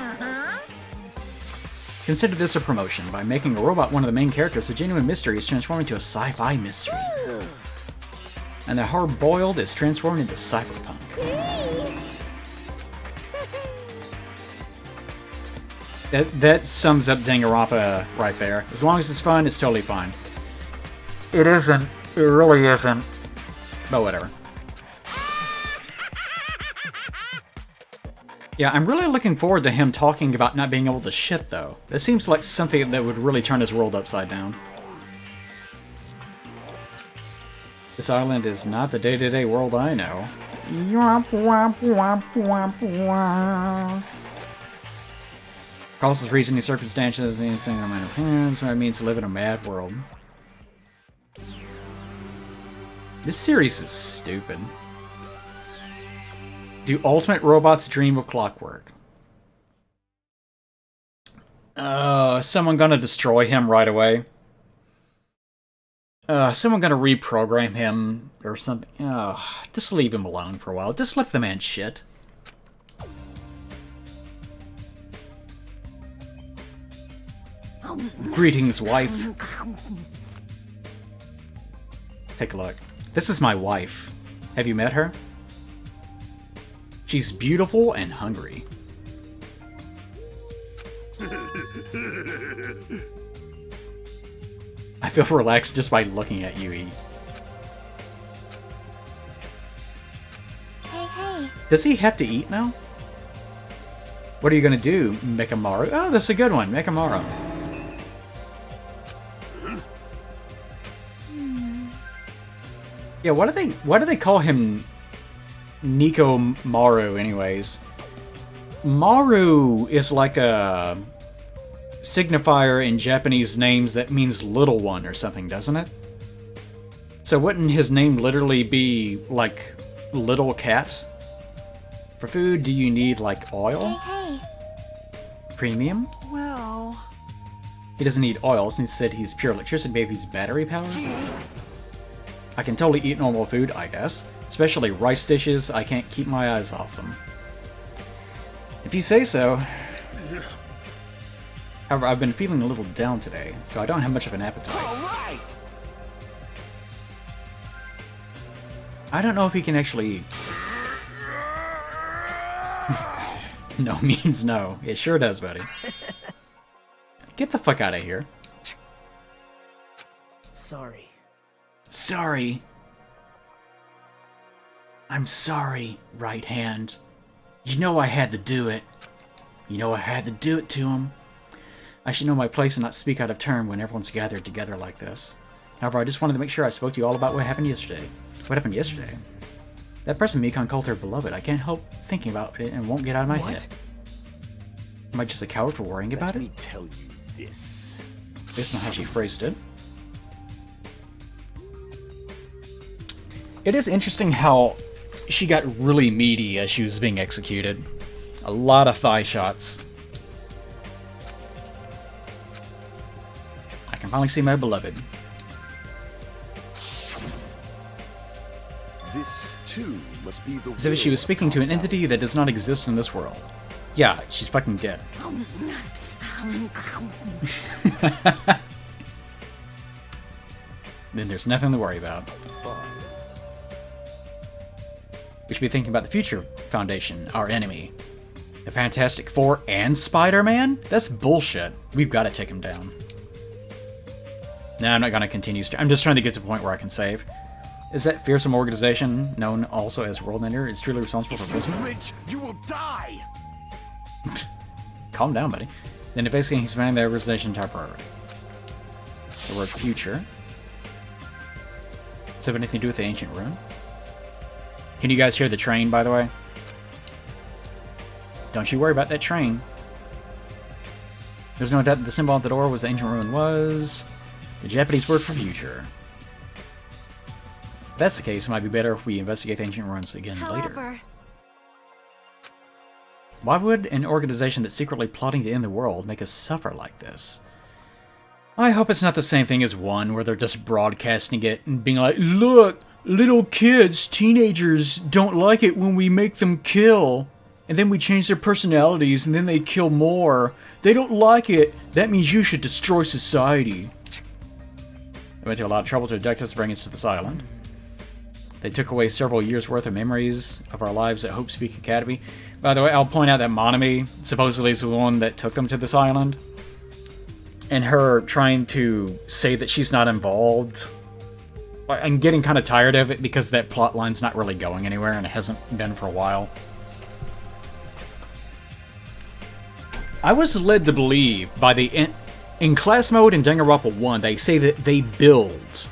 Consider this a promotion. By making a robot one of the main characters, a genuine mystery is transformed into a sci-fi mystery. And the hard-boiled is transformed into cyberpunk. That sums up Danganronpa right there. As long as it's fun, it's totally fine. It isn't. It really isn't. But whatever. Yeah, I'm really looking forward to him talking about not being able to shit, though. That seems like something that would really turn his world upside down. This island is not the day-to-day world I know. Causes reasoning circumstances, these things are my opinions, what it means to live in a mad world. This series is stupid. Do ultimate robots dream of clockwork? Someone gonna destroy him right away? Someone gonna reprogram him or something? Just leave him alone for a while. Just let the man shit. Greetings, wife. Take a look. This is my wife. Have you met her? She's beautiful and hungry. I feel relaxed just by looking at Yui. Hey. Does he have to eat now? What are you gonna do, Mekamaru? Oh, that's a good one, Mekamaru. Yeah, why do they call him Nico Maru anyways? Maru is like a signifier in Japanese names that means little one or something, doesn't it? So wouldn't his name literally be like little cat? For food, do you need like oil? Hey. Premium? Well... He doesn't need oil since he said he's pure electricity, maybe he's battery powered? I can totally eat normal food, I guess. Especially rice dishes, I can't keep my eyes off them. If you say so. However, I've been feeling a little down today, so I don't have much of an appetite. Alright! I don't know if he can actually eat. No means no. It sure does, buddy. Get the fuck out of here. Sorry. Sorry. I'm sorry, right hand. You know I had to do it. You know I had to do it to him. I should know my place and not speak out of turn when everyone's gathered together like this. However, I just wanted to make sure I spoke to you all about what happened yesterday. What happened yesterday? That person Mikon called her beloved. I can't help thinking about it and won't get out of my head. Am I just a coward for worrying about it? Let me tell you this. Based on how she phrased it. It is interesting how she got really meaty as she was being executed. A lot of thigh shots. I can finally see my beloved. This, too, must be the As if she was speaking to an entity that does not exist in this world. Yeah, she's fucking dead. Then there's nothing to worry about. We should be thinking about the future Foundation, our enemy. The Fantastic Four and Spider-Man? That's bullshit. We've got to take him down. Nah, I'm not going to continue. I'm just trying to get to the point where I can save. Is that fearsome organization, known also as World Ender, is truly responsible for this? Rich, you will die! Calm down, buddy. Then investigating he's expanding the organization top priority. The word future. Does it have anything to do with the ancient rune? Can you guys hear the train, by the way? Don't you worry about that train. There's no doubt that the symbol at the door was the ancient rune was the Japanese word for future. If that's the case, it might be better if we investigate the ancient runes again later. Why would an organization that's secretly plotting to end the world make us suffer like this? I hope it's not the same thing as one where they're just broadcasting it and being like, look, little kids, teenagers don't like it when we make them kill. And then we change their personalities and then they kill more. They don't like it. That means you should destroy society. They went to a lot of trouble to abduct us, bring us to this island. They took away several years' worth of memories of our lives at Hope Speak Academy. By the way, I'll point out that Monami supposedly is the one that took them to this island. And her trying to say that she's not involved. I'm getting kind of tired of it because that plot line's not really going anywhere and it hasn't been for a while. I was led to believe by the... In class mode in Danganronpa 1, they say that they build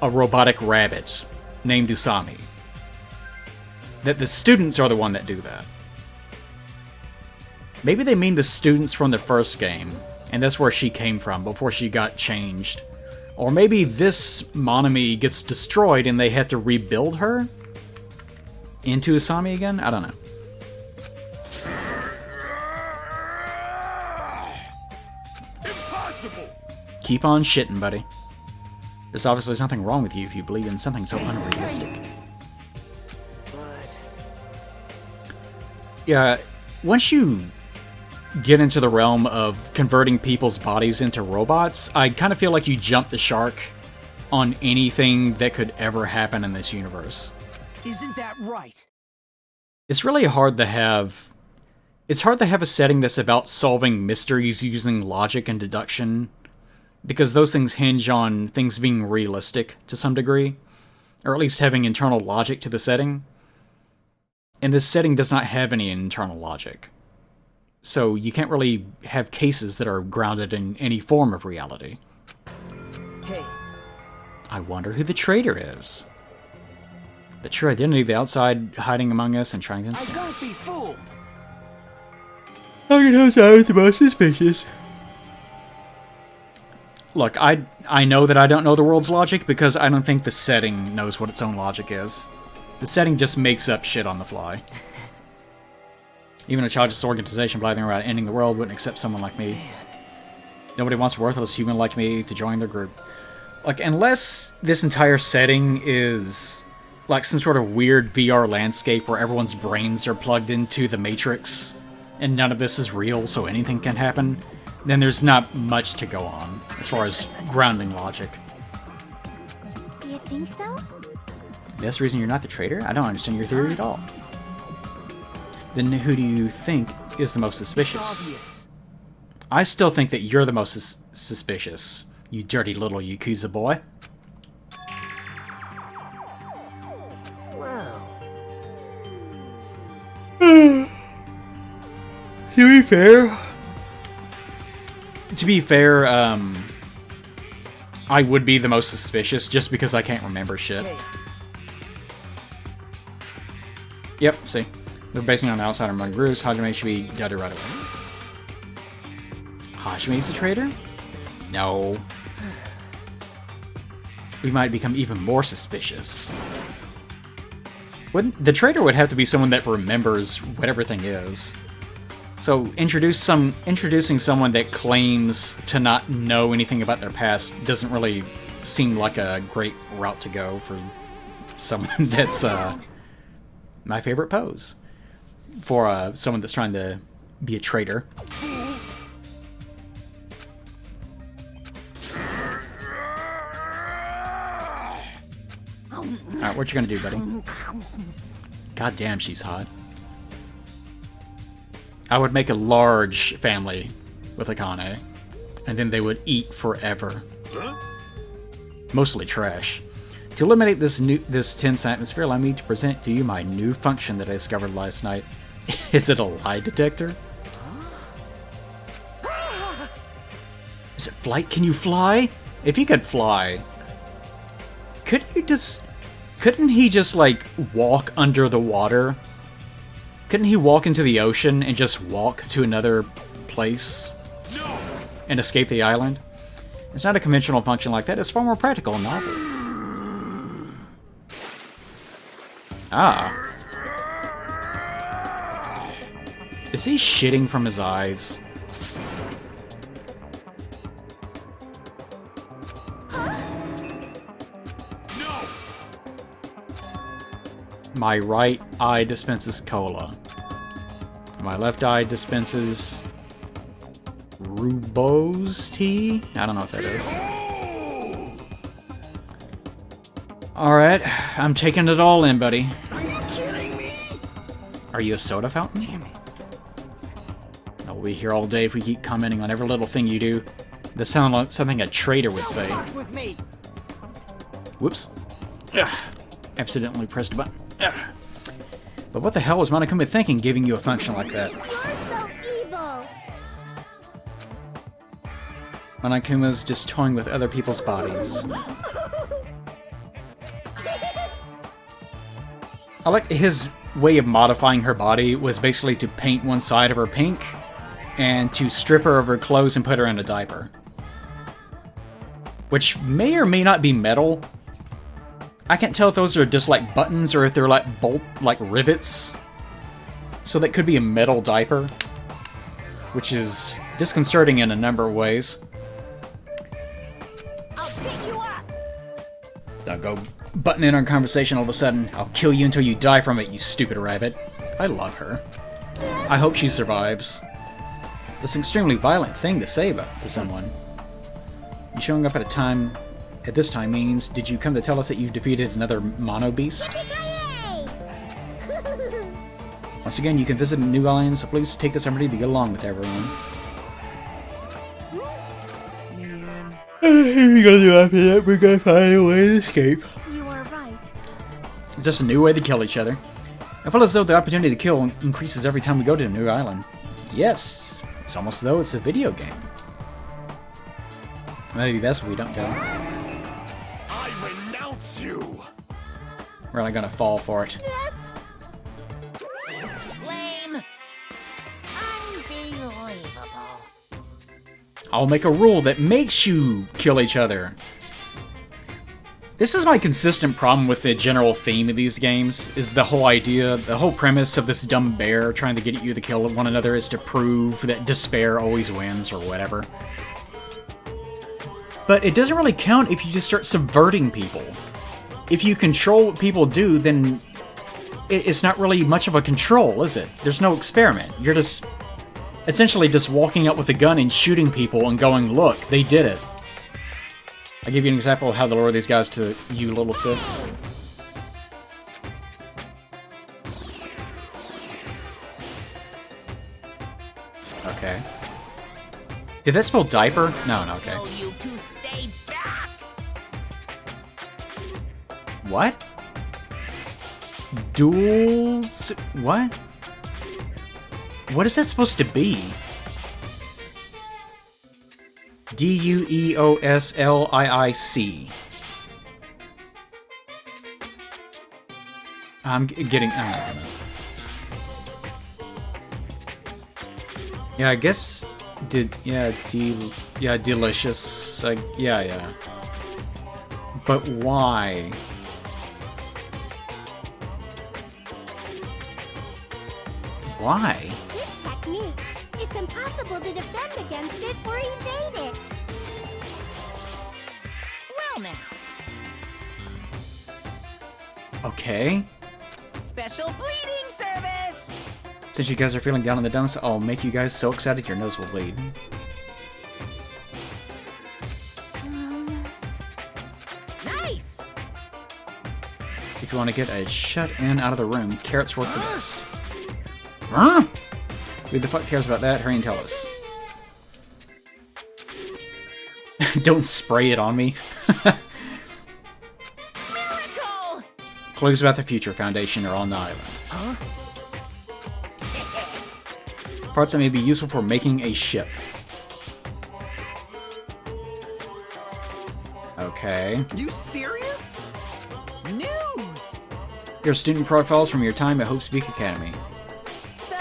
a robotic rabbit named Usami. That the students are the one that do that. Maybe they mean the students from the first game, and that's where she came from before she got changed. Or maybe this Monami gets destroyed and they have to rebuild her into Usami again? I don't know. Impossible! Keep on shitting, buddy. There's obviously something wrong with you if you believe in something so unrealistic. Yeah, once you get into the realm of converting people's bodies into robots, I kind of feel like you jump the shark on anything that could ever happen in this universe. Isn't that right? It's really hard to have... It's hard to have a setting that's about solving mysteries using logic and deduction, because those things hinge on things being realistic to some degree, or at least having internal logic to the setting. And this setting does not have any internal logic. So you can't really have cases that are grounded in any form of reality. Hey. I wonder who the traitor is. The true identity of the outside hiding among us and trying to ensnare I won't us. be fooled. I can hope I was the most suspicious. Look, I know that I don't know the world's logic because I don't think the setting knows what its own logic is. The setting just makes up shit on the fly. Even a childish organization blathering about ending the world wouldn't accept someone like me. Nobody wants a worthless human like me to join their group. Like, unless this entire setting is like some sort of weird VR landscape where everyone's brains are plugged into the Matrix, and none of this is real, so anything can happen, then there's not much to go on, as far as grounding logic. You think so? That's the reason you're not the traitor? I don't understand your theory at all. Then who do you think is the most suspicious? Obvious. I still think that you're the most suspicious, you dirty little Yakuza boy. Well. To be fair, I would be the most suspicious just because I can't remember shit. Yep, see. They're basing on outsider among groups. Hajime should be dead right away. Hajime's the traitor? No. We might become even more suspicious. The traitor would have to be someone that remembers what everything is. So introducing someone that claims to not know anything about their past doesn't really seem like a great route to go for someone that's my favorite pose for someone that's trying to be a traitor. Alright, what you gonna do, buddy? God damn, she's hot. I would make a large family with Akane, and then they would eat forever. Mostly trash. To eliminate this tense atmosphere, allow me to present to you my new function that I discovered last night. Is it a lie detector? Is it flight? Can you fly? If he could fly, couldn't he just like walk under the water? Couldn't he walk into the ocean and just walk to another place and escape the island? It's not a conventional function like that. It's far more practical and novel. Ah. Is he shitting from his eyes? My right eye dispenses cola. My left eye dispenses Rooibos tea? I don't know what that is. Alright, I'm taking it all in, buddy. Are you kidding me? Are you a soda fountain? Damn it. I'll be here all day if we keep commenting on every little thing you do. That sounds like something a traitor would say. Whoops. Ugh. Accidentally pressed a button. Ugh. But what the hell was Monokuma thinking giving you a function like that? You're so evil. Monokuma's just toying with other people's bodies. I like his way of modifying her body was basically to paint one side of her pink and to strip her of her clothes and put her in a diaper. Which may or may not be metal. I can't tell if those are just like buttons or if they're like rivets. So that could be a metal diaper, which is disconcerting in a number of ways. I'll pick you up. Don't go butting in our conversation all of a sudden. I'll kill you until you die from it, you stupid rabbit. I love her. I hope she survives. That's an extremely violent thing to say to someone. You showing up at this time means, did you come to tell us that you defeated another mono beast? Once again, you can visit a new island, so please take this opportunity to get along with everyone. We're gonna do after that, we're gonna find a way to escape. You are right. It's just a new way to kill each other. I feel as though the opportunity to kill increases every time we go to a new island. Yes, it's almost as though it's a video game. Maybe that's what we don't go. I renounce you! We're not gonna fall for it. Lame. Unbelievable. I'll make a rule that makes you kill each other. This is my consistent problem with the general theme of these games, is the whole idea, the whole premise of this dumb bear trying to get you to kill one another is to prove that despair always wins, or whatever. But it doesn't really count if you just start subverting people. If you control what people do, then it's not really much of a control, is it? There's no experiment. You're just essentially just walking up with a gun and shooting people and going, look, they did it. I'll give you an example of how to lure these guys to you, little sis. Okay. Did that spell diaper? No, okay. Tell you to stay back. What? Duels? What? What is that supposed to be? Dueosliic. I'm getting... I'm not gonna... Yeah, I guess... delicious. Yeah. But why? Why? This technique, it's impossible to defend against it or evade it. Well now, Okay. special bleeding service! Since you guys are feeling down in the dumps, I'll make you guys so excited your nose will bleed. Nice! If you want to get a shut-in out of the room, carrots work the best. Huh? Who the fuck cares about that? Hurry and tell us. Don't spray it on me. Miracle! Clues about the Future Foundation are on the island. Huh? Parts that may be useful for making a ship. Okay. You serious? News! Your student profiles from your time at Hope Speak Academy. So...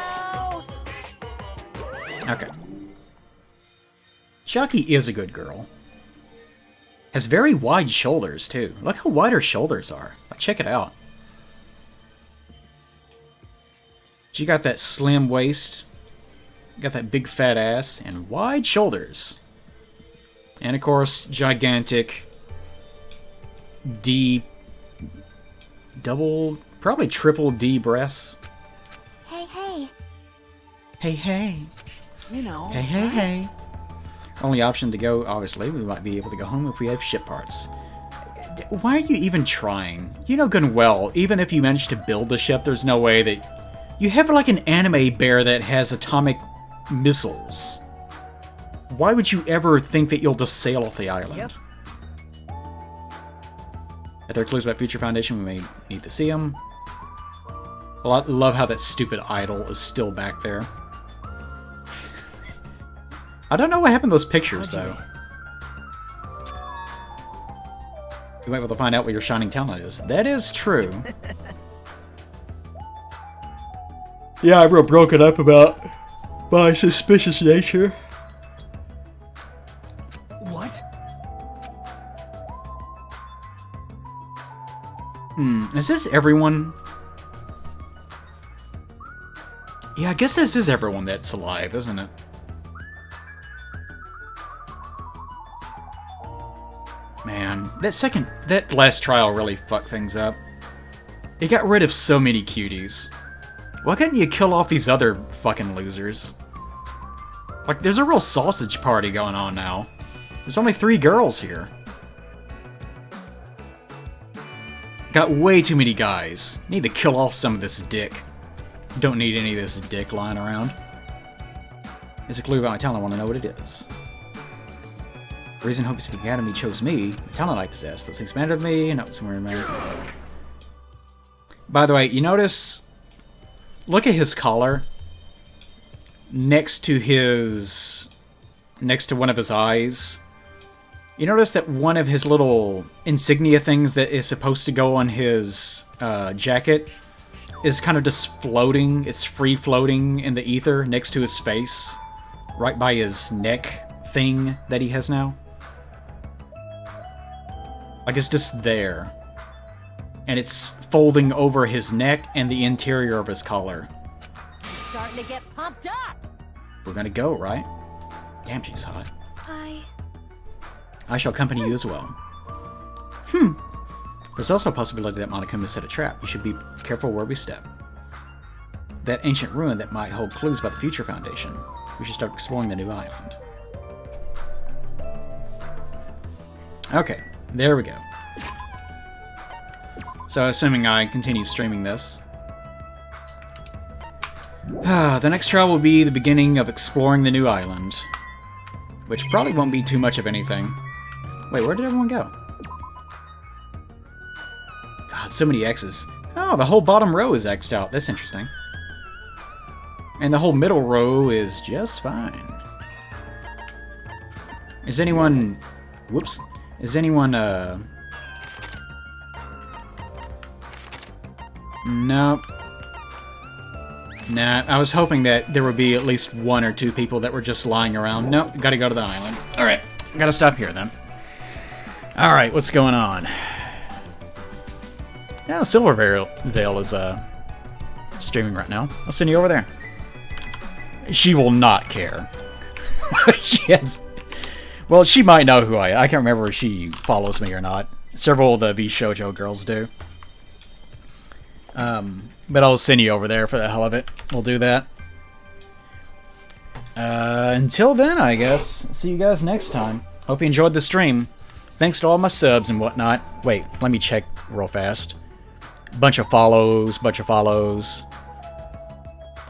Okay. Chucky is a good girl. Has very wide shoulders, too. Look how wide her shoulders are. Like, check it out. She got that slim waist, got that big fat ass, and wide shoulders. And of course, gigantic D... double... probably triple D breasts. Hey. Hey. You know. Hey. Only option to go, obviously, we might be able to go home if we have ship parts. Why are you even trying? You know good and well, even if you manage to build the ship, there's no way that... You have like an anime bear that has atomic missiles. Why would you ever think that you'll just sail off the island? Yep. If there are clues about Future Foundation, we may need to see them. I love how that stupid idol is still back there. I don't know what happened to those pictures, though. You might be able to find out what your shining talent is. That is true. Yeah, I'm real broken up about my suspicious nature. What? Is this everyone? Yeah, I guess this is everyone that's alive, isn't it? Man, that last trial really fucked things up. It got rid of so many cuties. Why couldn't you kill off these other fucking losers? Like, there's a real sausage party going on now. There's only 3 girls here. Got way too many guys. Need to kill off some of this dick. Don't need any of this dick lying around. It's a clue about my talent, I want to know what it is. The reason Hope Speak Academy chose me, the talent I possess, those things matter to me, and somewhere in America. By the way, you notice... Look at his collar. Next to one of his eyes. You notice that one of his little insignia things that is supposed to go on his jacket is kind of just floating. It's free floating in the ether next to his face. Right by his neck thing that he has now. Like it's just there. And it's folding over his neck and the interior of his collar. I'm starting to get pumped up. We're gonna go, right? Damn, she's hot. Hi. I shall accompany you as well. There's also a possibility that Monokuma set a trap. We should be careful where we step. That ancient ruin that might hold clues about the Future Foundation. We should start exploring the new island. Okay, there we go. So, assuming I continue streaming this. The next trial will be the beginning of exploring the new island. Which probably won't be too much of anything. Wait, where did everyone go? God, so many X's. Oh, the whole bottom row is X'd out. That's interesting. And the whole middle row is just fine. Is anyone... Whoops. Is anyone, Nope. Nah, I was hoping that there would be at least 1 or 2 people that were just lying around. Nope, gotta go to the island. Alright, gotta stop here then. Alright, what's going on? Yeah, Silvervale is, streaming right now. I'll send you over there. She will not care. She has... Well, she might know who I am. I can't remember if she follows me or not. Several of the V-Shoujo girls do. But I'll send you over there for the hell of it. We'll do that. Until then, I guess. See you guys next time. Hope you enjoyed the stream. Thanks to all my subs and whatnot. Wait, let me check real fast. Bunch of follows. I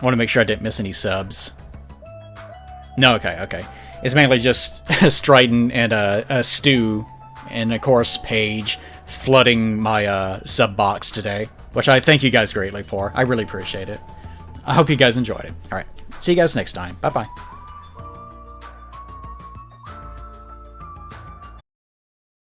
want to make sure I didn't miss any subs. No, okay. It's mainly just Strident and a Stu and, of course, Paige flooding my sub box today, which I thank you guys greatly for. I really appreciate it. I hope you guys enjoyed it. Alright, see you guys next time. Bye-bye.